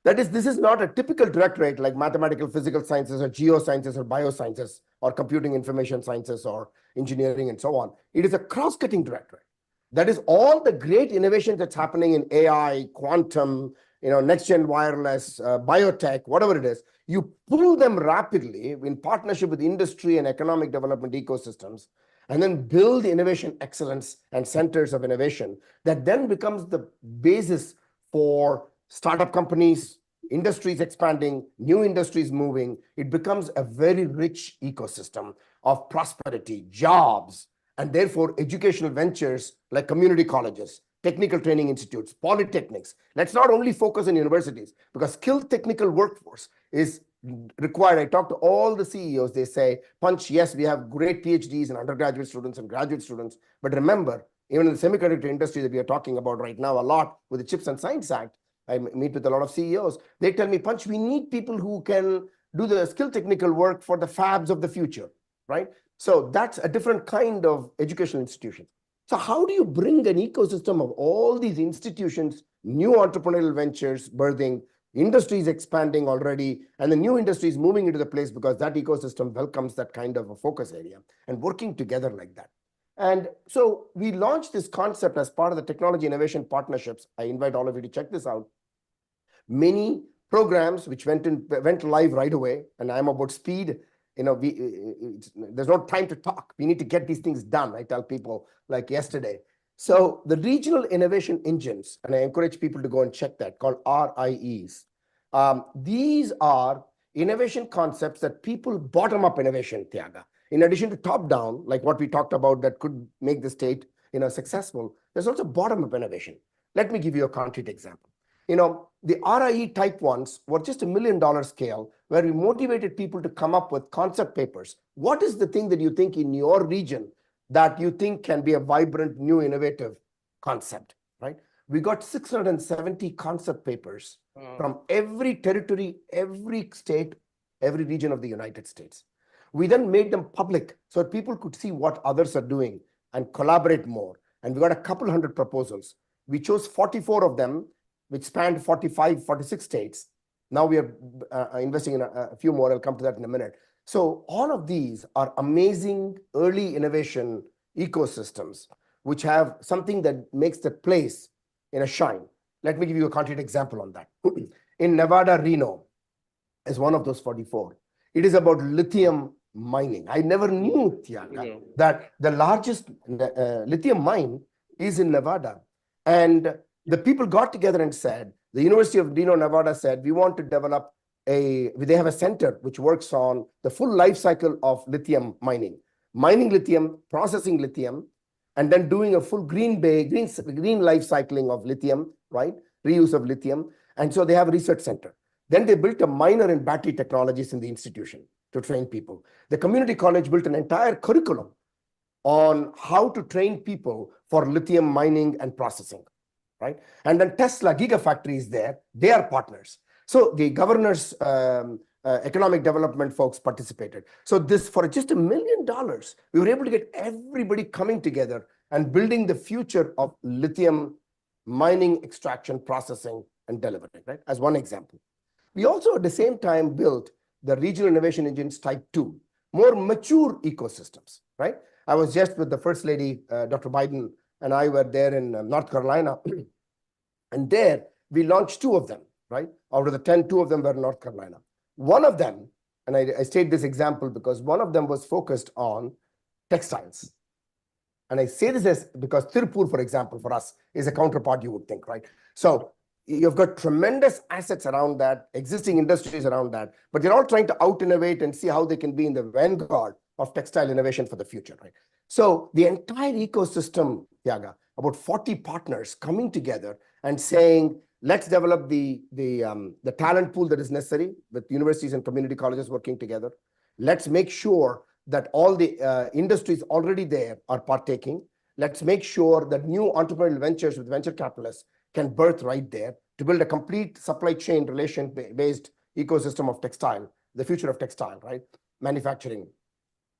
That is, this is not a typical directorate like mathematical, physical sciences, or geosciences, or biosciences, or computing information sciences, or engineering, and so on. It is a cross-cutting directorate. That is all the great innovation that's happening in AI, quantum, next-gen wireless, biotech, whatever it is. You pull them rapidly in partnership with industry and economic development ecosystems, and then build innovation excellence and centers of innovation that then becomes the basis for startup companies, industries expanding, new industries moving. It becomes a very rich ecosystem of prosperity, jobs, and therefore educational ventures like community colleges, technical training institutes, polytechnics. Let's not only focus on universities, because skilled technical workforce is required. I talk to all the CEOs, they say, Punch, yes, we have great PhDs and undergraduate students and graduate students, but remember, even in the semiconductor industry that we are talking about right now a lot with the Chips and Science Act, I meet with a lot of CEOs, they tell me, Punch, we need people who can do the skilled technical work for the fabs of the future, right? So that's a different kind of educational institution. So how do you bring an ecosystem of all these institutions, new entrepreneurial ventures birthing, industries expanding already, and the new industries moving into the place because that ecosystem welcomes that kind of a focus area and working together like that. And so we launched this concept as part of the Technology Innovation Partnerships. I invite all of you to check this out. Many programs which went live right away, and I'm about speed. There's no time to talk. We need to get these things done. I tell people like yesterday. So the regional innovation engines, and I encourage people to go and check that, called RIEs. These are innovation concepts that people bottom-up innovation, Tyaga. In addition to top-down, like what we talked about that could make the state successful, there's also bottom-up innovation. Let me give you a concrete example. The RIE type ones were just $1 million scale, where we motivated people to come up with concept papers. What is the thing that you think in your region that you think can be a vibrant, new, innovative concept, right? We got 670 concept papers from every territory, every state, every region of the United States. We then made them public so that people could see what others are doing and collaborate more. And we got a couple hundred proposals. We chose 44 of them, which spanned 46 states. Now we are investing in a few more. I'll come to that in a minute. So all of these are amazing early innovation ecosystems, which have something that makes the place in a shine. Let me give you a concrete example on that. In Nevada, Reno is one of those 44. It is about lithium mining. I never knew, Tiaga, that the largest lithium mine is in Nevada. And the people got together and said, the University of Reno, Nevada said, we want to develop they have a center which works on the full life cycle of lithium mining lithium, processing lithium, and then doing a full green life cycling of lithium, right? Reuse of lithium. And so they have a research center. Then they built a minor in battery technologies in the institution to train people. The community college built an entire curriculum on how to train people for lithium mining and processing, right? And then Tesla Gigafactory is there. They are partners. So the governor's economic development folks participated. So this, for just $1 million, we were able to get everybody coming together and building the future of lithium mining, extraction, processing, and delivery, right? As one example. We also at the same time built the regional innovation engines type 2, more mature ecosystems, right? I was just with the First Lady, Dr. Biden, and I were there in North Carolina. And there we launched 2 of them, right? Out of the 10, 2 of them were in North Carolina. One of them, and I state this example because one of them was focused on textiles. And I say this because Tirupur, for example, for us is a counterpart you would think, right? So you've got tremendous assets around that, existing industries around that, but they're all trying to out-innovate and see how they can be in the vanguard of textile innovation for the future, right? So the entire ecosystem, Yaga, about 40 partners coming together and saying, let's develop the talent pool that is necessary with universities and community colleges working together. Let's make sure that all the industries already there are partaking. Let's make sure that new entrepreneurial ventures with venture capitalists can birth right there to build a complete supply chain relation-based ecosystem of textile, the future of textile, right? Manufacturing,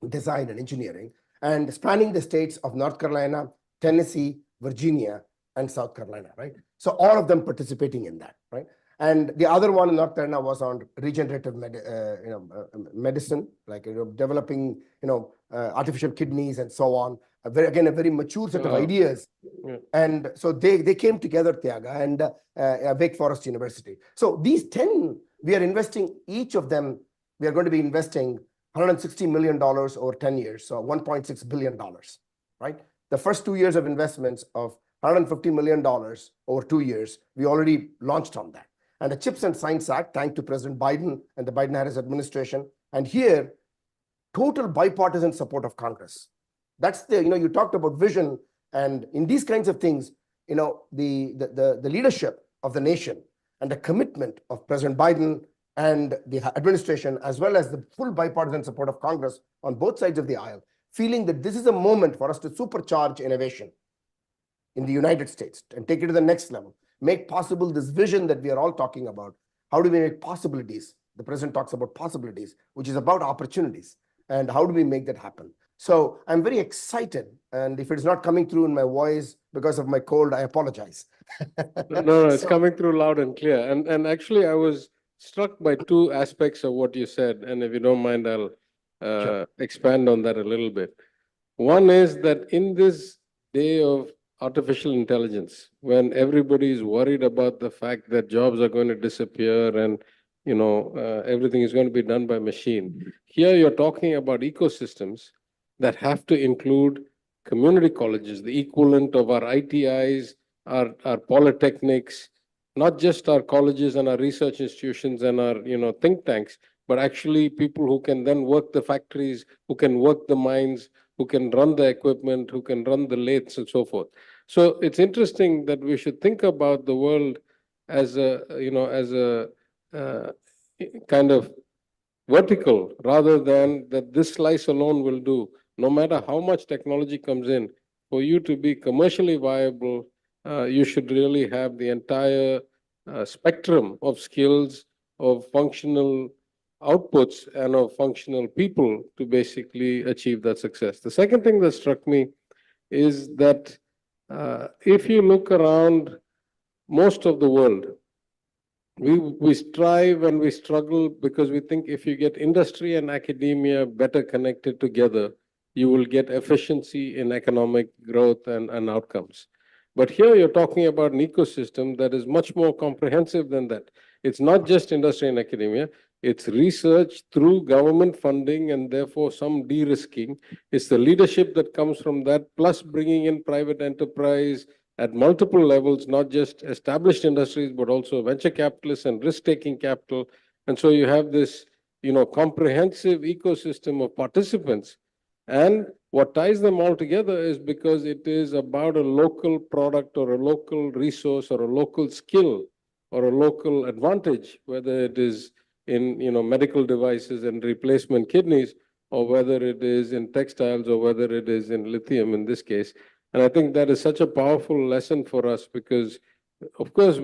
design, and engineering, and spanning the states of North Carolina, Tennessee, Virginia, and South Carolina, right? So all of them participating in that, right? And the other one in North Carolina was on regenerative medicine, like developing artificial kidneys and so on. A very mature set of ideas. Yeah. And so they came together, Tiaga, and Wake Forest University. So these 10, we are investing, each of them, we are going to be investing $160 million over 10 years, so $1.6 billion, right? The first 2 years of investments of $150 million over 2 years, we already launched on that. And the CHIPS and Science Act, thanks to President Biden and the Biden-Harris administration. And here, total bipartisan support of Congress. That's the, you talked about vision, and in these kinds of things, the leadership of the nation and the commitment of President Biden and the administration, as well as the full bipartisan support of Congress on both sides of the aisle, feeling that this is a moment for us to supercharge innovation in the United States and take it to the next level, make possible this vision that we are all talking about. How do we make possibilities? The president talks about possibilities, which is about opportunities. And how do we make that happen? So I'm very excited. And if it's not coming through in my voice because of my cold, I apologize. No, it's coming through loud and clear. And actually, I was struck by 2 aspects of what you said. And if you don't mind, I'll expand on that a little bit. One is that in this day of artificial intelligence, when everybody is worried about the fact that jobs are going to disappear and everything is going to be done by machine, here you're talking about ecosystems that have to include community colleges, the equivalent of our ITIs, our polytechnics, not just our colleges and our research institutions and our think tanks, but actually people who can then work the factories, who can work the mines, who can run the equipment, who can run the lathes and so forth. So it's interesting that we should think about the world as a kind of vertical, rather than that this slice alone will do. No matter how much technology comes in, for you to be commercially viable, you should really have the entire spectrum of skills, of functional outputs, and of functional people to basically achieve that success. The second thing that struck me is that if you look around most of the world, we strive and we struggle because we think if you get industry and academia better connected together, you will get efficiency in economic growth and outcomes. But here you're talking about an ecosystem that is much more comprehensive than that. It's not just industry and academia, it's research through government funding and therefore some de-risking. It's the leadership that comes from that, plus bringing in private enterprise at multiple levels, not just established industries, but also venture capitalists and risk-taking capital. And so you have this, comprehensive ecosystem of participants. And what ties them all together is because it is about a local product or a local resource or a local skill or a local advantage, whether it is in, medical devices and replacement kidneys, or whether it is in textiles, or whether it is in lithium in this case. And I think that is such a powerful lesson for us because, of course,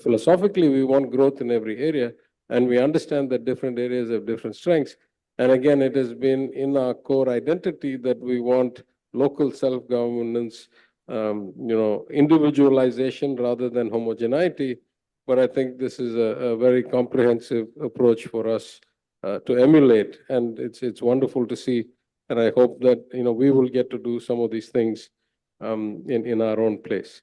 philosophically, we want growth in every area, and we understand that different areas have different strengths. And again, it has been in our core identity that we want local self-governance, individualization rather than homogeneity. But I think this is a very comprehensive approach for us to emulate, and it's wonderful to see. And I hope that we will get to do some of these things in our own place.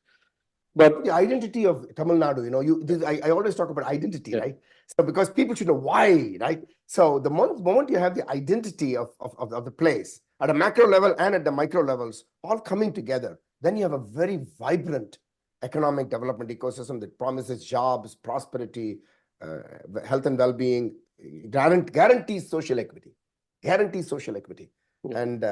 But the identity of Tamil Nadu, I always talk about identity, right? So because people should know why, right? So the moment you have the identity of the place at a macro level and at the micro levels all coming together, then you have a very vibrant economic development ecosystem that promises jobs, prosperity, health and well-being, guarantees social equity, and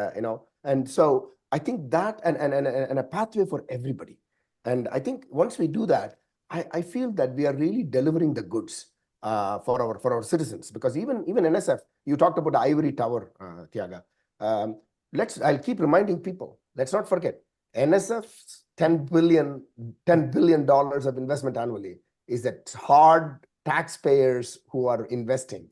and so I think that and a pathway for everybody. And I think once we do that, I feel that we are really delivering the goods for our citizens. Because even NSF, you talked about the ivory tower, Tiaga. I'll keep reminding people. Let's not forget, NSF's $10 billion of investment annually is that hard taxpayers who are investing.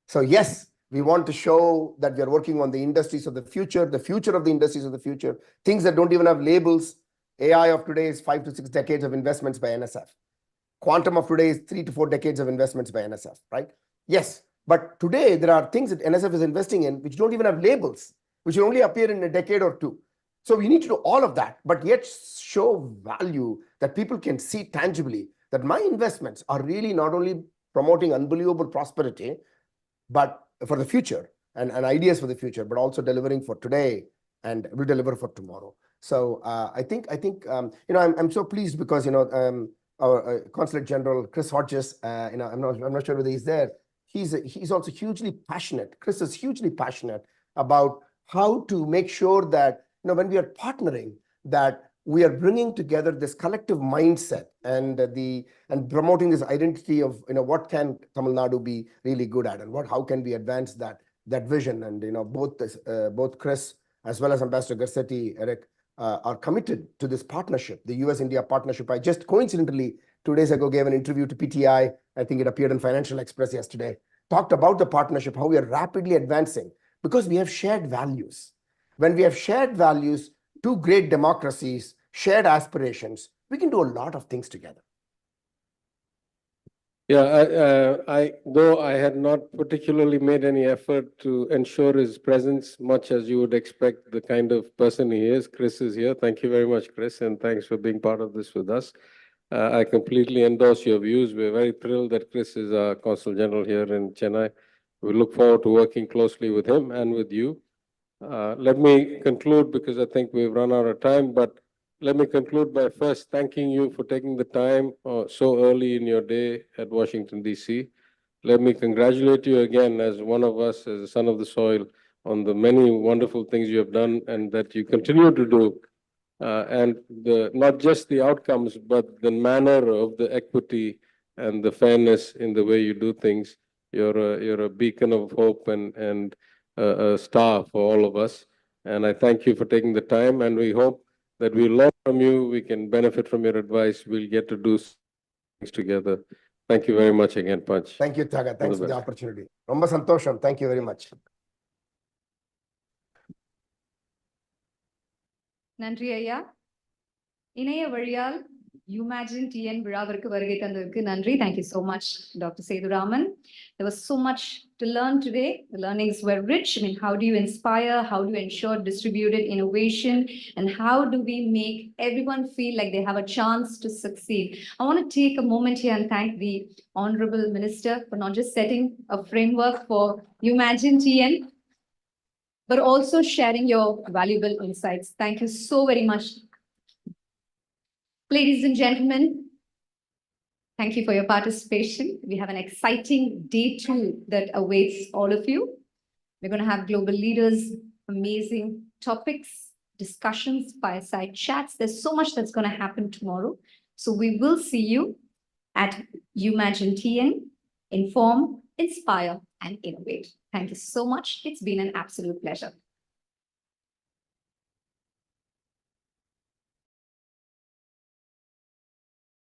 So yes, we want to show that we are working on the industries of the future of the industries of the future, things that don't even have labels. AI of today is 5 to 6 decades of investments by NSF. Quantum of today is 3 to 4 decades of investments by NSF, right? Yes, but today there are things that NSF is investing in which don't even have labels, which will only appear in a decade or two. So we need to do all of that, but yet show value that people can see tangibly that my investments are really not only promoting unbelievable prosperity, but for the future and ideas for the future, but also delivering for today and will deliver for tomorrow. So I think I'm so pleased because our Consulate General Chris Hodges, I'm not sure whether he's there. He's also hugely passionate. Chris is hugely passionate about how to make sure that when we are partnering, that we are bringing together this collective mindset and promoting this identity of what can Tamil Nadu be really good at, and how can we advance that vision. And both Chris as well as Ambassador Garcetti, Eric, are committed to this partnership, the US-India partnership. I just coincidentally 2 days ago gave an interview to PTI. I think it appeared in Financial Express yesterday. Talked about the partnership, how we are rapidly advancing because we have shared values. When we have shared values, two great democracies, shared aspirations, we can do a lot of things together. Yeah, though I had not particularly made any effort to ensure his presence much as you would expect the kind of person he is. Chris is here. Thank you very much, Chris, and thanks for being part of this with us. I completely endorse your views. We're very thrilled that Chris is our Consul General here in Chennai. We look forward to working closely with him and with you. Let me conclude because I think we've run out of time, but let me conclude by first thanking you for taking the time so early in your day at Washington, D.C. Let me congratulate you again as one of us, as a son of the soil, on the many wonderful things you have done and that you continue to do. And not just the outcomes, but the manner of the equity and the fairness in the way you do things. You're a beacon of hope and a star for all of us. And I thank you for taking the time, and we hope that we learn from you, we can benefit from your advice, we'll get to do things together. Thank you very much again, Punch. Thank you, Thaga. Thanks for the opportunity. Romba santosham. Thank you very much. நன்றி ஐயா. இணைய வழியால் Umagine TN விழாவிற்கு வருகை தந்ததற்கு நன்றி. Thank you so much, Dr. Sethuraman. There was so much to learn today. The learnings were rich. I mean, how do you inspire? How do you ensure distributed innovation? And how do we make everyone feel like they have a chance to succeed? I want to take a moment here and thank the Honorable Minister for not just setting a framework for Umagine TN, but also sharing your valuable insights. Thank you so very much. Ladies and gentlemen, thank you for your participation. We have an exciting day 2 that awaits all of you. We're going to have global leaders, amazing topics, discussions, fireside chats. There's so much that's going to happen tomorrow. So we will see you at Umagine TN, Inform, Inspire, and Innovate. Thank you so much. It's been an absolute pleasure.